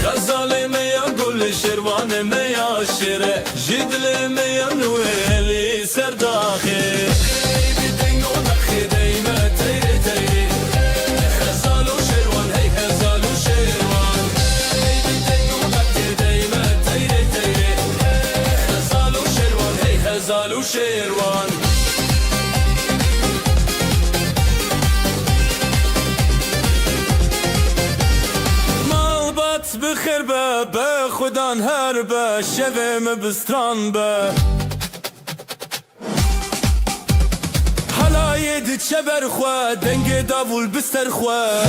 خزال میا گل شروان میا شیره جدل میا نویلی سرداخی بیدنگ و نخی دیمه تیری تیری خزال و شروان هی خزال و شروان بیدنگ و نخی دیمه تیری تیری خزال و شروان هی خزال و شروان مالبات بخیر به خودان هر به شویم بستران به حلای دی چه برخواه دنگ داول بستر خواه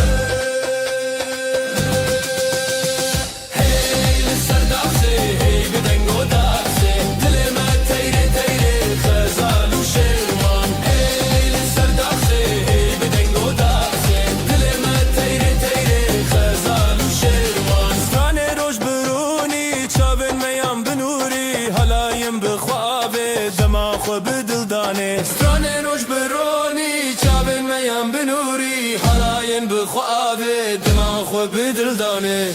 هی لسر داخسی هی بدنگ و داخسی دل ما تیره تیره خزال و شروان هی لسر داخسی هی بدنگ و داخسی دل ما تیره تیره خزال و شروان ستانه روش برونی چاوین میام بنوری حلایم بخوابه دما خو بدلدانه ستانه روش برونی چاوین میام بنوری حلایم بخوابه دما خو بدلدانه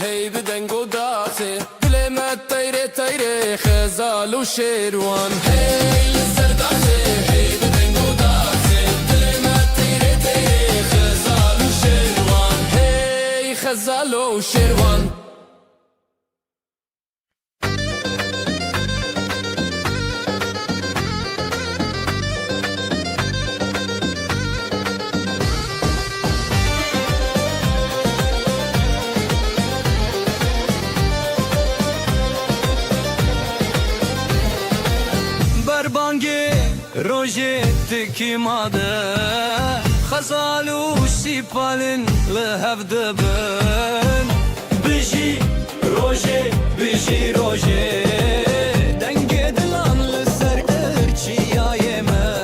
هی بدنگ و داخته دل ما تیره تیره خزال و شیروان هی لسر داخته هی بدنگ و داخته دل ما تیره تیره خزال و شیروان هی خزال و شیروان روژه تکی ماده خزالو سیپالن لهف دبن بجی روژه دنگ دلان لسر ارچیای من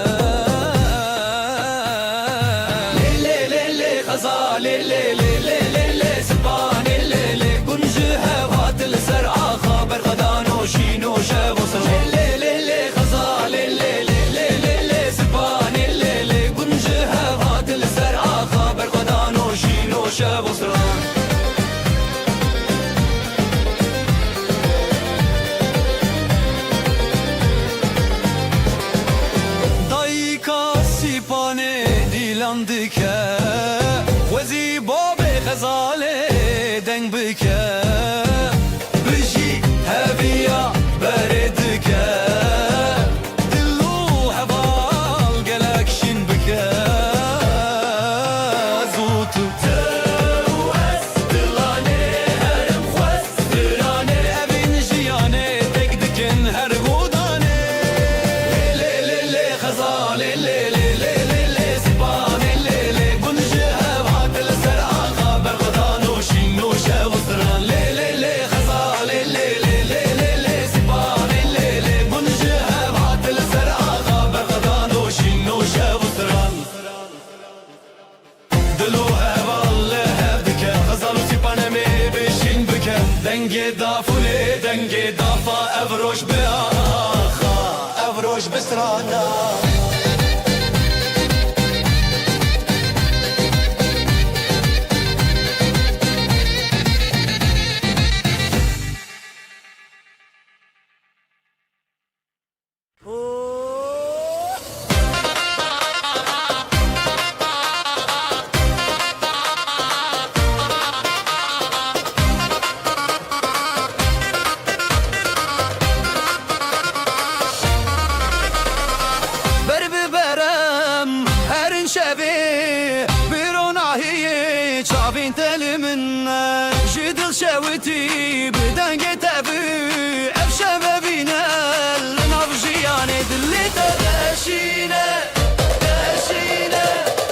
لیلی خزال لیلی سپان لیلی شب و سران دایکا سیپانه دیلان دکه وزی باب غزاله دنگ بکه بجی هبیا بردکه دلو هبال گلکشین بکه زوتو تو از دلانه هرم خواست درانه اوین جیانه دک دکن هر گودانه لی خزاله لی سیپانه لی گنجه هبات لسر آقا برغدان و شین و شب و سران لی خزاله لی سیپانه لی گنجه هبات لسر آقا برغدان و شین و شب و سران دلو هوال هب دکه غزال و سیپانه می بشین بکه دنگ دافوله دنگ دافا افروش به آخا افروش بسرانا بر ببرم هرین شبی بیرون آهی چابین تل من جدل شویتی بدنگ تبی اف شبابینه لناف جیانه دلی تدشینه دشینه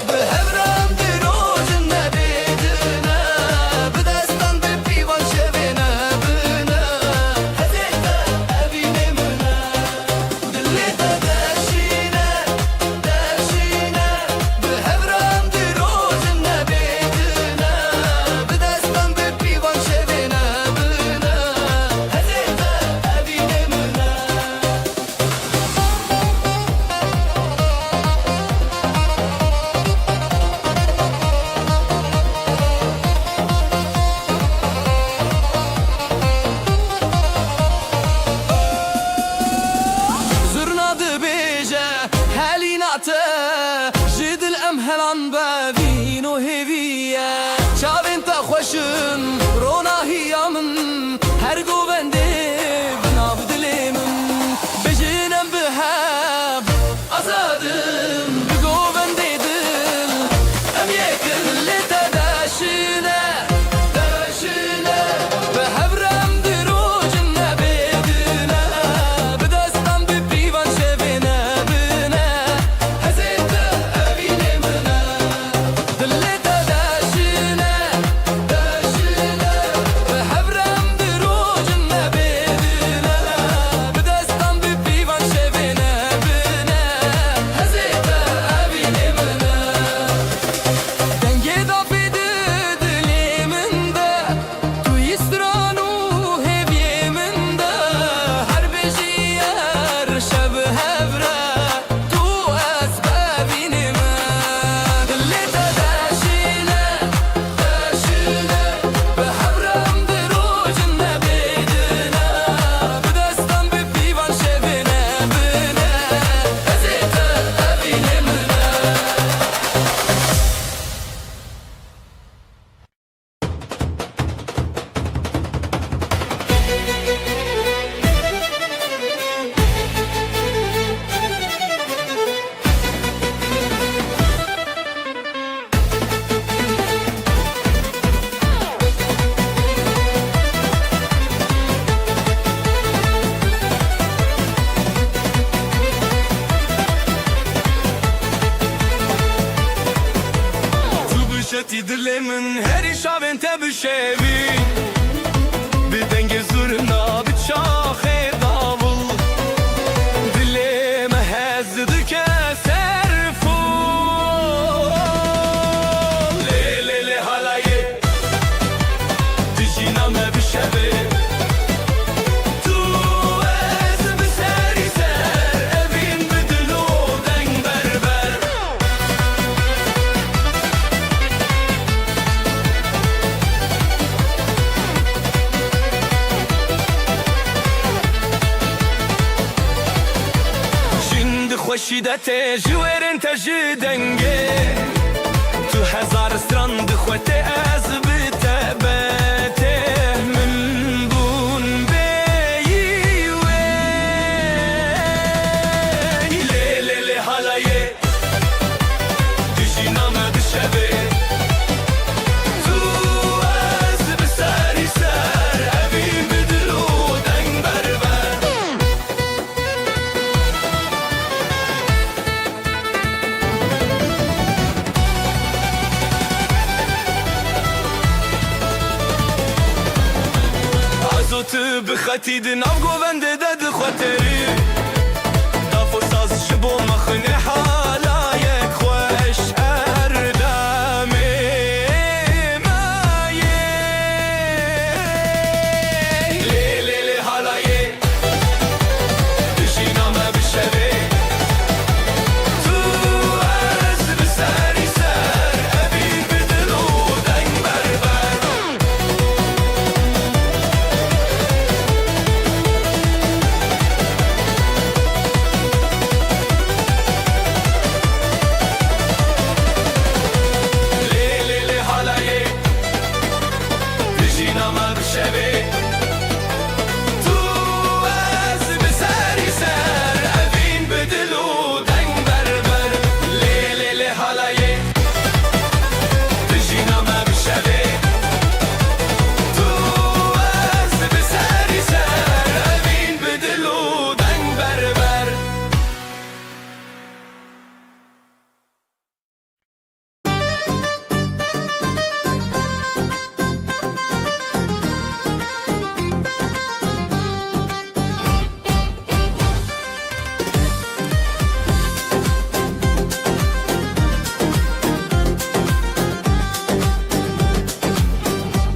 بهبرم دیروز نبیدنه بدستان بپیوان شبینه بینه هزیده ابینه منه دلی تدشینه دشینه بهبرم دیروز نبیدنه بدستان بپیوان شبینه بینه هزیده ابینه منه زرنا دبيجة هاليناته جد الأمهلان بابين وهبية شابين تخوشن رونا هي من هرقو بندي بناف دلي من بجينا بهاب أزادم بقو بندي دل أم يكن اللي تداشينا داشينا بهبرم دروج النبيدنا بدستان ببيوان شبينا بنا هزيتا أبيني منا دلتا داشينا داشينا بهبرم دروج النبيدنا بدستان ببيوان شبينا بنا هزيتا أبيني منا دنگی دا بیده دلی من ده تو یسترانو هبیه من ده هر بجی هر شب هفره تو اسبابینی من دلی تا داشینه داشینه به هبرم دروج نبیدنه بدستان بپیوان شبینه بینه هزیتا ابینی منه تو بشتی دل من هری شاوین تبشوی بدنگ زورنا بچاخه داول دلم هزد که سرفو لی حالایه دجینا مبشوی تو از بسری سر evin بدلو دنگ بربر شیدت جویرن تجی دنگه تو هزار ستران دخوته از بته بته من بون بیوی لی لی لی حالایه دیجی نامه بشبه تو از بسری سر اوی بدلو دنگ بربر عزوت بخطی دناو گوونده دد خواتری دافو ساز جبو مخنی حالایک خوش اردامي مايه لي لي لي حالایه دشی نامه بشبه تو از بسری سر ابی بدلو دنگ بربر لی لی لی حالایه دشی نامه بشبه تو از بسری سر ابین بدلو دنگ بربر لی لی لی حالایه دشی نامه بشبه تو از بسری سر ابین بدلو دنگ بربر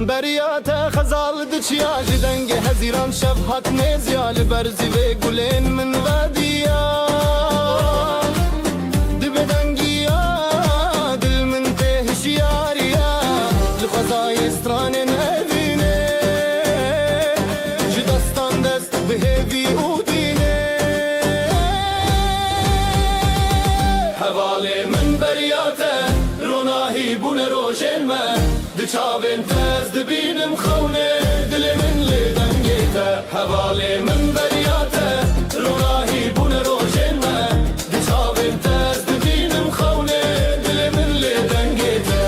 بریات خزال دچیا جدنگ هزیران شفحت نزیال برزی و گلین من ودیا دبدنگیا دل من تهشیاریا لخزای استران نبینه جدستان دست بهوی اودینه حواله من بریاته روناهی بون روشن من دچاوین تز دبینم خونه دل من لدنگیته حواله من بریاته روناهی بون روشن من دچاوین تز دبینم خونه دل من لدنگیته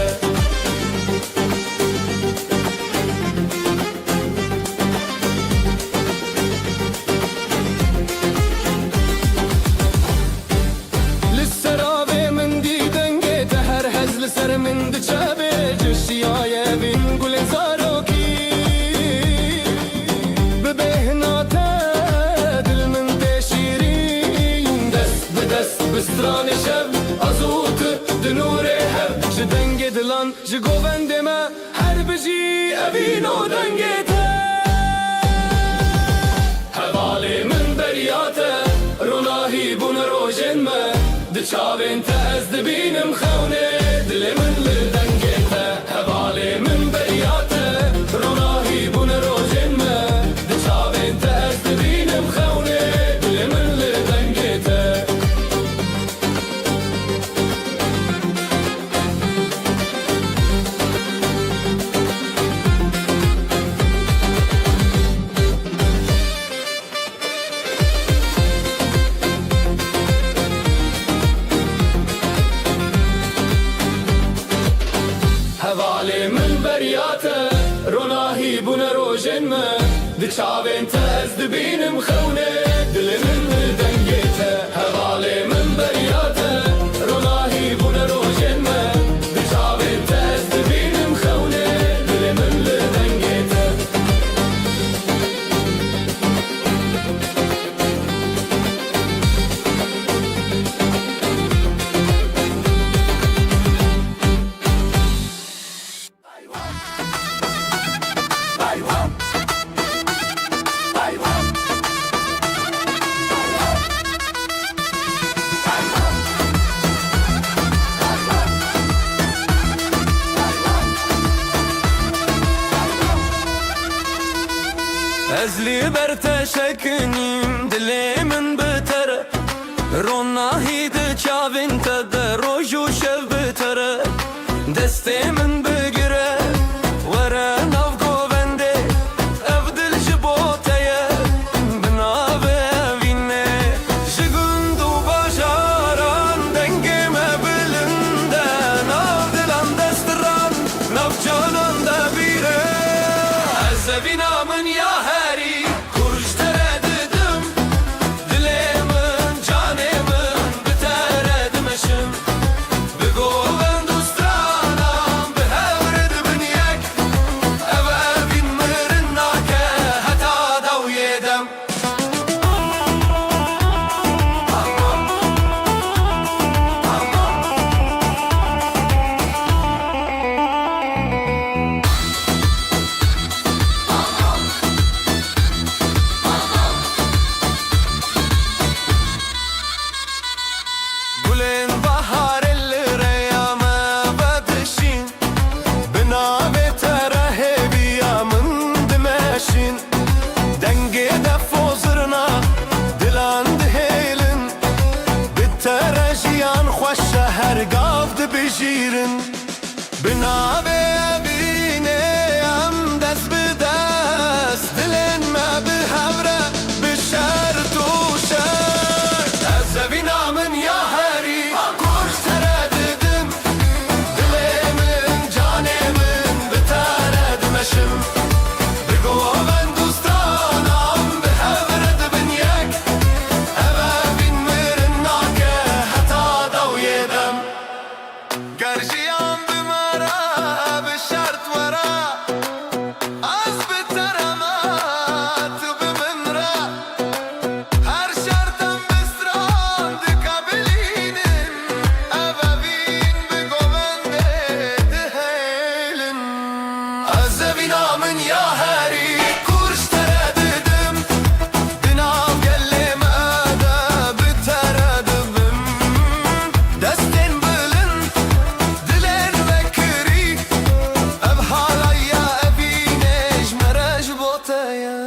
لسرابه من دیدنگیته هر هزل سر من دچابه جشیای بین گل زاروکی ببهناته دل من تشیرین دست به دست بستران شب ازوت دنور هب جدنگ دلان جگووند ما هر بجی اوینو دنگیته حواله من بریاته روناهی بون روشن ما دچاوین تز دبینم خونه دل من لدنگیته حواله من بریاته روناهی بون روشن ما دچاوین تز دبینم خونه دل من لدنگیته حواله من بریاته روناهی بون روشن ما دچاوین تز دبینم خونه دل من لدنگیته حواله من بریاته روناهی بون روشن ما دچاوین تز دبینم خونه دل من لدنگیته ازلی بر تشکنیم دلی من بتره روناهی ده چاوین تا ده روش و شب بتره دسته من بگیره وره ناو گوونده اف دل جبوتیه بنابه وینه جگند و باشاران دنگم بلنده ناو دلم دستران ناو جانان ده بیره از بینامن یا هری kurş tereddüdüm Dilemin canımın biteredim eşim Bir goven dostranam bir hevredim niyek Eve binmirin nake hata dav yedem Gülün bahar ellere yama badışın Binave terehe biyamın dimeşin Denge de fozırna dilan dihelin Bittere jiyan xoşa her gavd bijirin Binave evine yam dest bides Dilenme bihevre bişert u şert Ez evinamın ya heri kurş tereddüdüm Dilemin canımın biteredim eşim Bir goven dostranam bihevredim niyek Eve binmirin nake hata dav yedem Gerjiyan bimara bişert vera Az biterema tu biminra Her şarttan bistran dikabilinim Eve bin bir govende dihelin Az evinamın ya heri kurş tereddüdüm Dinav gellime de biteredim Destin bilin dilen vekri Ev halaya evine jmerej botaya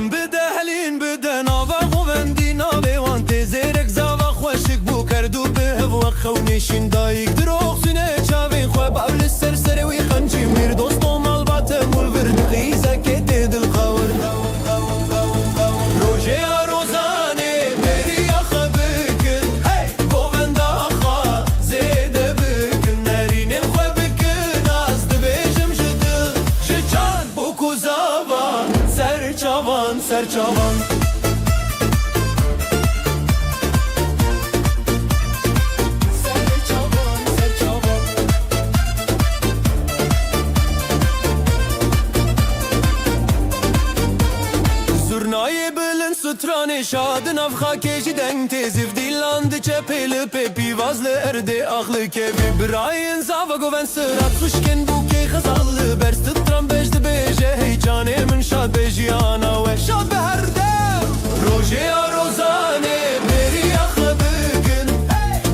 بدهلین بدن آوا خوندی ناوان تزرگ زاوا خوشک بو کردو به و خونشین دایک دروغ سینه چاوین خو بابل سر سر وی خنجی میر دوستو مال بات مول ورد خیزه که دل خور روزه روزانه بری خبکن هی گووندا خا زیده بکن نرینن خو بکن از دبیجم جدل جان بو کوزاوان Serçavan, serçavan Serçavan, serçavan Zurnayı bilin sütranı şadın afxa keşiden tezif dilandı çepeli pepi vazlı erde ahlı kevi Birayın zava goven sırat suşken bu key khazallı bers tutran bejdi beje hey canımın şad bejiyana ve şad beherde Roje ya rozane beri aklı bugün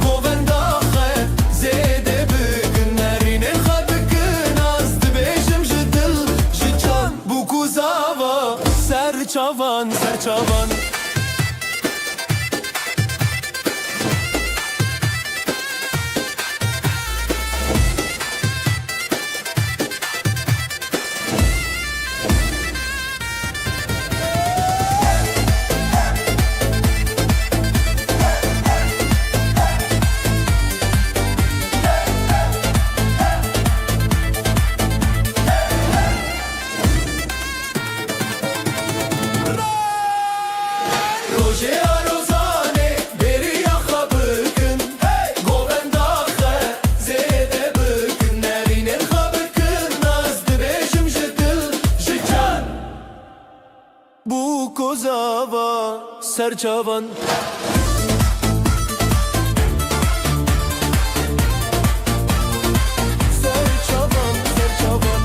goven dahe zede bugün nerinin khadkın azdı bejim jidil jican bu kuzava serçavan serçavan serçavan Serçavan, serçavan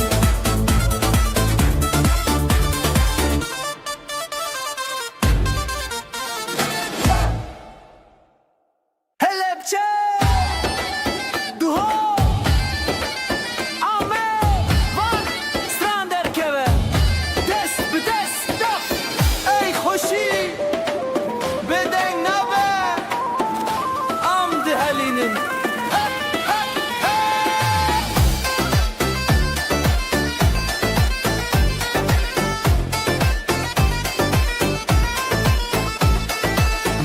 Helepçe Duho Ame Van Stranderkeve Dest bi dest da Ey hoşi Beden nabe Am dihelinin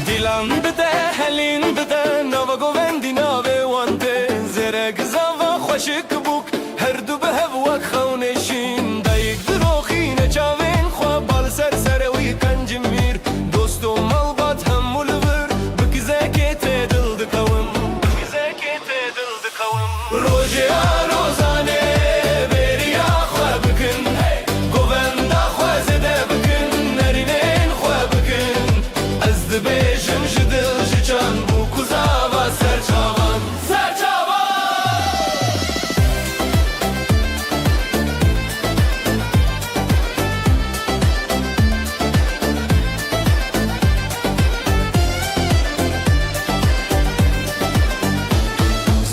Dilan bide helin bide Nava govendi nave wante Zerek zava خوشک بوک هر دو به هوا خونشین دایک دروخی نچاوین خواب بال سر سر وی کنجمیر دوستو مال بات هم ملور بکزه که تدل دکوم بکزه که تدل دکوم روزی روزانه بریا خواب بکن گووندا خوازده بکن نرینین خواب بکن از دبیشم جدل جچان بو کزاوا سرچاوان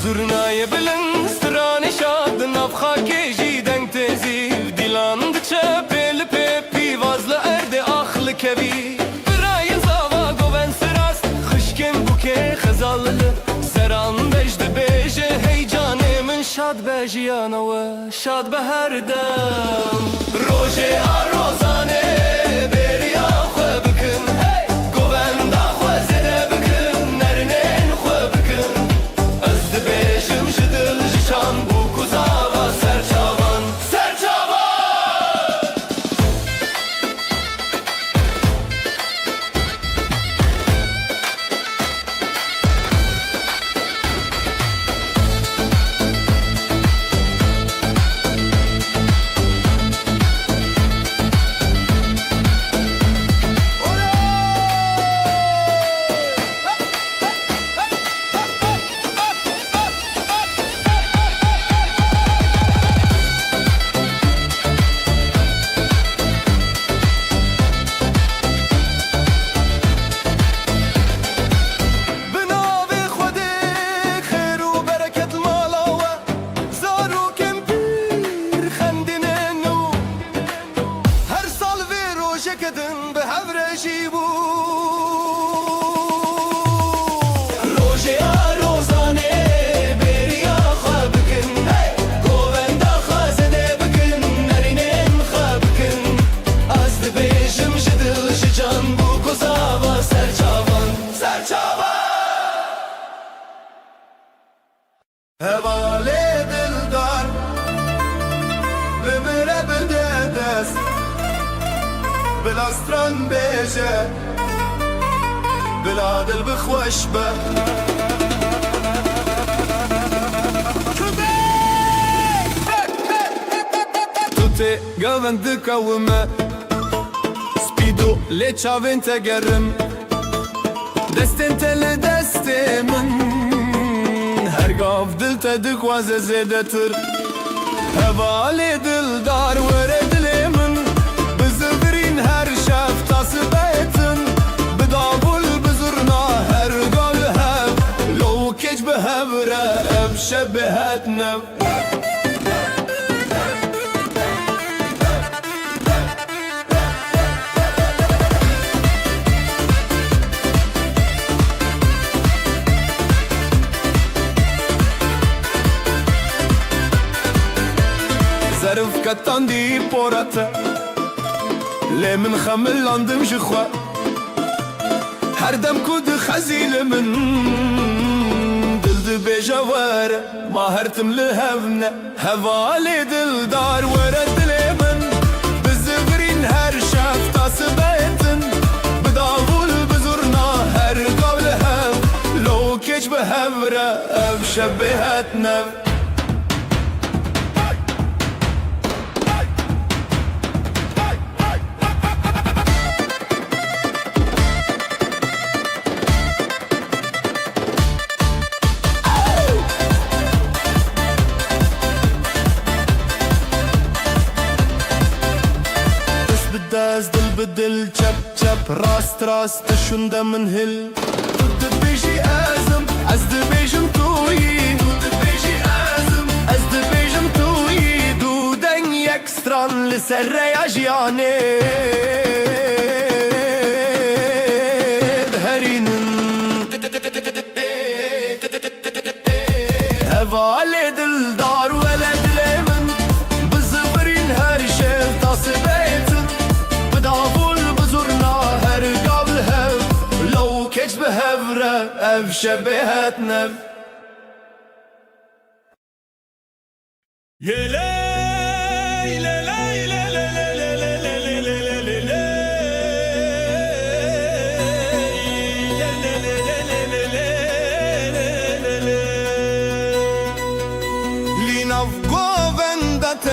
Zurnayı bilin strani şad nafxa keji denk teziv dilan dıça peli pepi vazla erde ahlı kevi Birayı zava goven serast xışken buke xezallı seran bejde beje heyecanımın şad bejiyana ve şad be her dem Roje arozane beriya xwe bikin goven da xwezede bikin nerinin xwe bikin Ez dibêjim ji dil ji şan bû ku zava serçavan Serçavan Binavê Xwedê xêr û bereket mala we zarokên pîr xendînên nû Her sal vê rojeke din bi hev re jîbû Rojê a rozanê bêriya xwe bikin govenda xwezede bikin nerînên xwe bikin Ez dibêjim ji dil ji can bû ku zava serçavan Serçavan Hevale dildar Bimire bide dest Bila stran beje Bila dil bixweş be Tute gavend dikawime Spido le çavên te gerim Destên te li destê min Her gav dil te dixwaze zêdetir Hevalê dildar were dilê min Bi zivirîn her şev tasibêtin Bi davul bi zurna her gav li hev Lo keç bi hev re ev şeb bi het nev Zerif ketandî porete Lê min xemilandim ji xwe Her dem ku dixezî li min Dil dibêje were ma her tim li hev ne Hevalê dildar were dilê min Bi zivirîn her şev tasibêtin Bi davul bi zurna her gav li hev Lo keç bi hev re ev şeb bi het nev بدل چپ چپ راست راست شونده من هل تو دبیجی ازم از دبیجم تویی تو دبیجی ازم از دبیجم تویی دودن یک ستران لسر ریاجیانه Hevale dildar veled lemin Bizibirin her şey tasib etin Bidavul bizurna her gabl hev Law keç behevre ev şebehet nev Yeley leley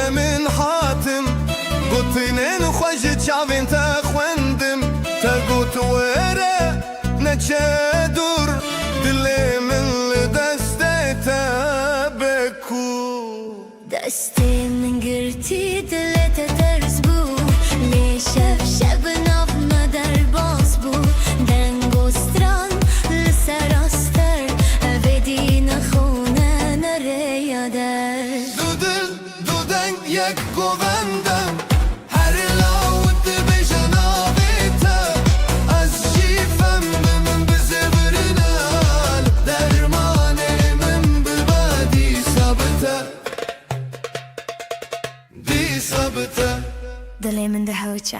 من حاتم قطنين خوش تشافين تخوندم تقوت ورا نتشادر دلي من لدستي تبكو دستي من قرتي دلت ترزبو ليش شبنا بمدر باسبو دنگو ستران لسراستر بدين خونا نريادر یک گووندم هر لاوت به جنابیته از جیفم من بزبرنال درمان من ببادی ثابته دی ثابته دلی من دهوچه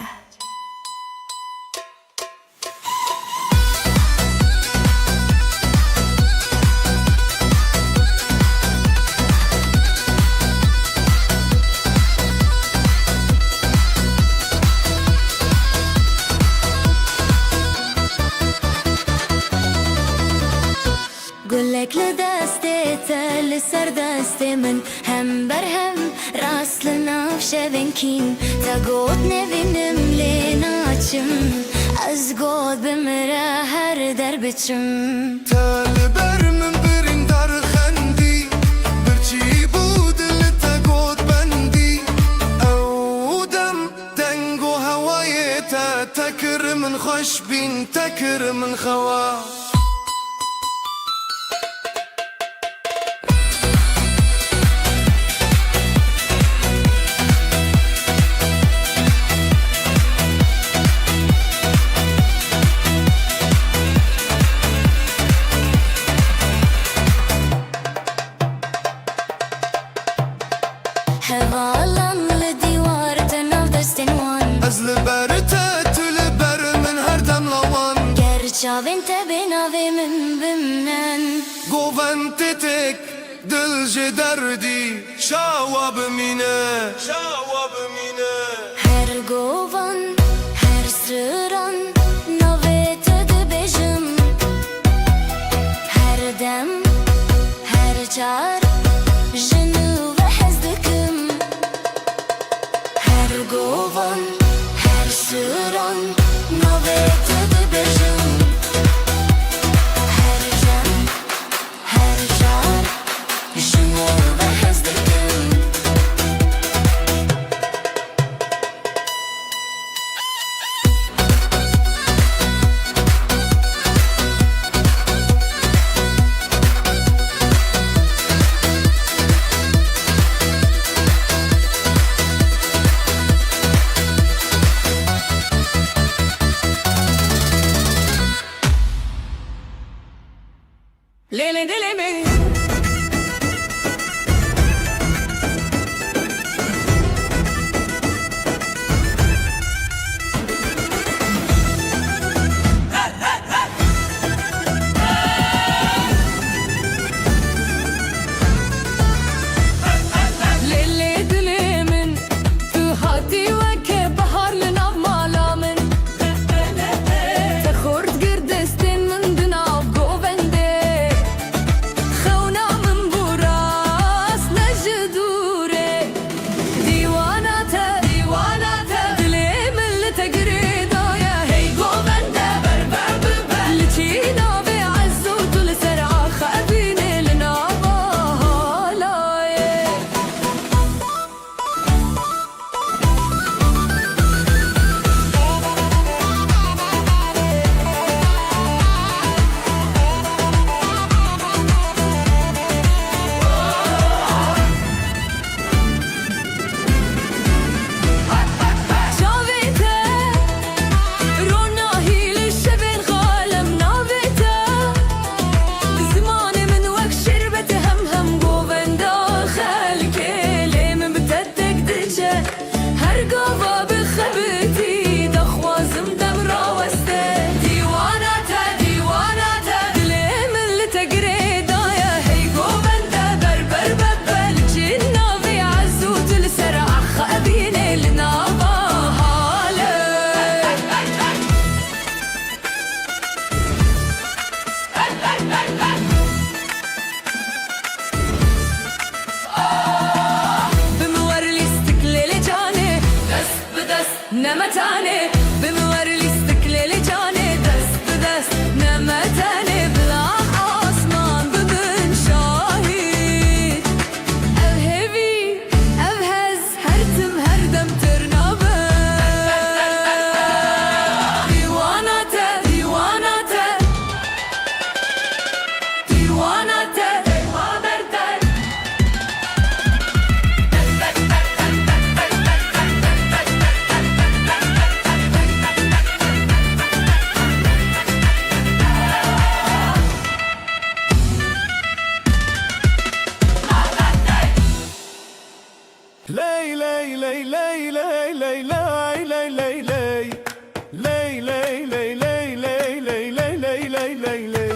قولك لدستي تل سر دستي من هم برهم راس لنا شبنكين تقود نبينم ليناچم از قود بمرا هر دربچم تل بر من برین در خندی برچی بود لتقود بندی اودم دنگو هوای تا تکر من خوش بین تکر من خوا هوالان لديوار تناف دستين وان از لبرته تو لبر من هر دم لوان گرچاوین تبیناوی من بمنن گوون تتک دل جدردی شاوا بمینه هر گوان هر سران نویت دبیجم هر دم هر چار جنو و حزدکم هر گوان هر سران نویت دبیجم هر دم هر چار جنو و حزدکم نمتاني بمورلي استقلال جاني دست بدست نمتاني بلا عاصمان بدون شاهد اv heavy ev hez hertim herdem tırnabe divanate divanate divanate devaderte Ley ley ley ley ley ley ley ley ley ley Ley ley ley ley ley ley ley ley ley ley ley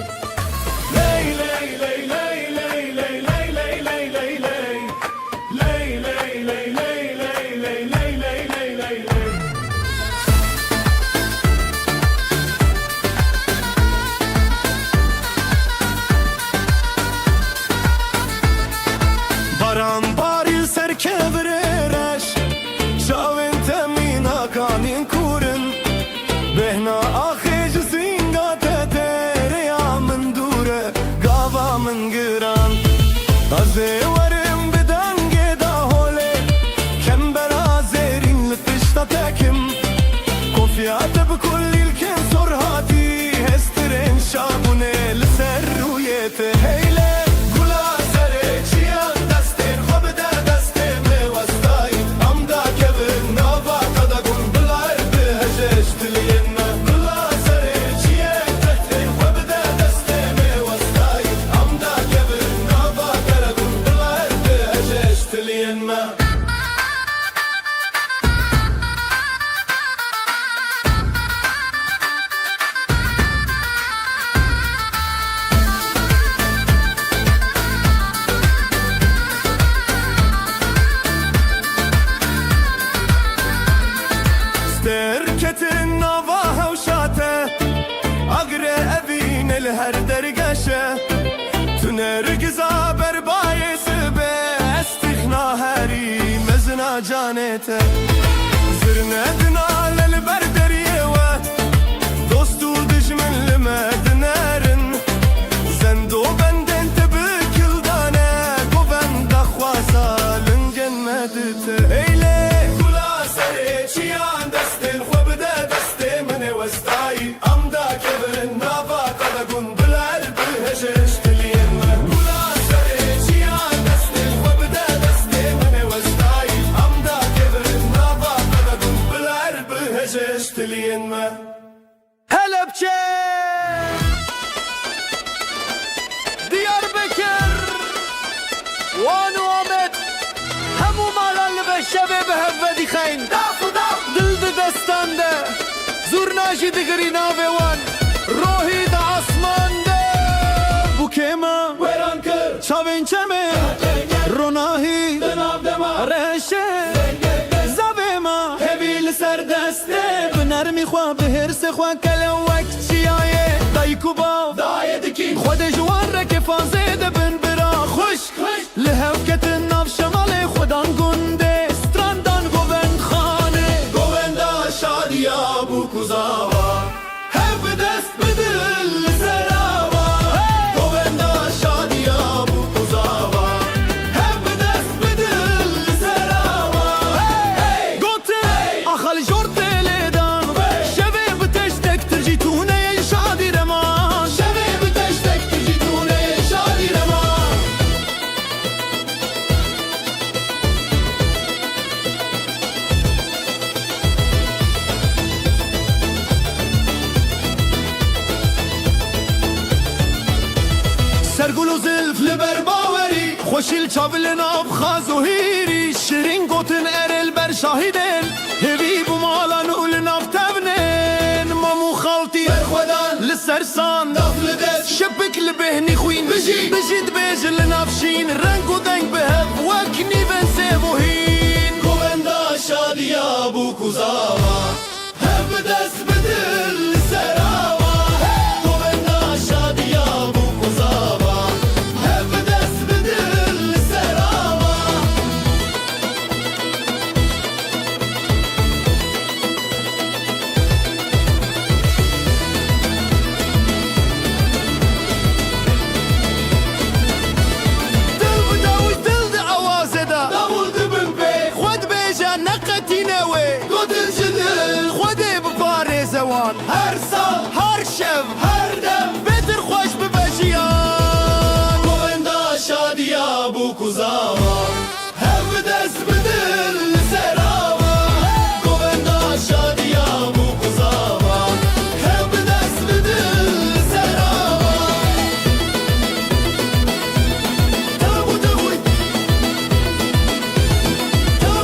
Ley ley ley ley ley ley ley ley ley ley ley Ley ley ley ley ley ley ley ley ley ley ley Baran baril serkevrerash Çavin temin hakanin kurun Behna ahic zinga tetere ya min dure Gava min giran Taze varim bidange da hole Kembera zerin ltışta tekim Kofiyate bikull ilken sorhati Hestirin şabune lserruyete Heyle gula sere çiyan destin Hobide destin me vastay Amda kevin nava kada gun Bilar biheşeş diliyenne Gula sere çiyan destin Hobide destin me vastay Amda kevin nava kada gun Bilar biheşeş diliyenne Sterketin nava hevşate Agre evin el her dergeşe Tüner giza berbayesi be Estihna heri mezna canete Zirne dinal el berderiye ve Dostu düşmen limedinerin Zendo benden tebük yıldane Goven da khwasalın cennedite Eyle kula sere çiyan destin Khwebde destin mene vestay Amda keverin nava kada gun Bilar biheşeş diliyen Kula sere çiyan destin Khwebde destin mene vestay Amda keverin nava kada gun Bilar biheşeş diliyen Halepçe Diyarbakır Vanu Ahmet Hemu malalli ve şebe behevvedi khayn Dildi destande Zurnaşi digri nave wan Rohi da asmande Bu kema Veran kır Çavin çeme Ronahi Denav dema Reşe Zavema Hevil serdeste Bnermi khwa behirse khwa kelewek çiyaye Dayku bav Daye dikin خود جوان را که فازه ده بن برا خوش لهوکت ناف شمال خودان گنده ستراندان گوبن خانه Govenda şadiya bu kuzava Hep dest bedel serava Govenda şadiya bu kuzava Hep dest bedel serava گوته آخال جورت لیدان شبه بتشتک ترجی تونه شادی رمان Şeve biteştek tücitune şadi rema سرگل و زلف Liber baveri خوشیل چاول ناف خاز و هیری شیرین گوتن ارل بر شاهدن هوی بو مالان اول ناف تبنن مامو خالتي Berkhudan لسرسان Daflı des شبك لبهني خوين بجي. بجد بيج لنافشين رنگ و دنگ بهب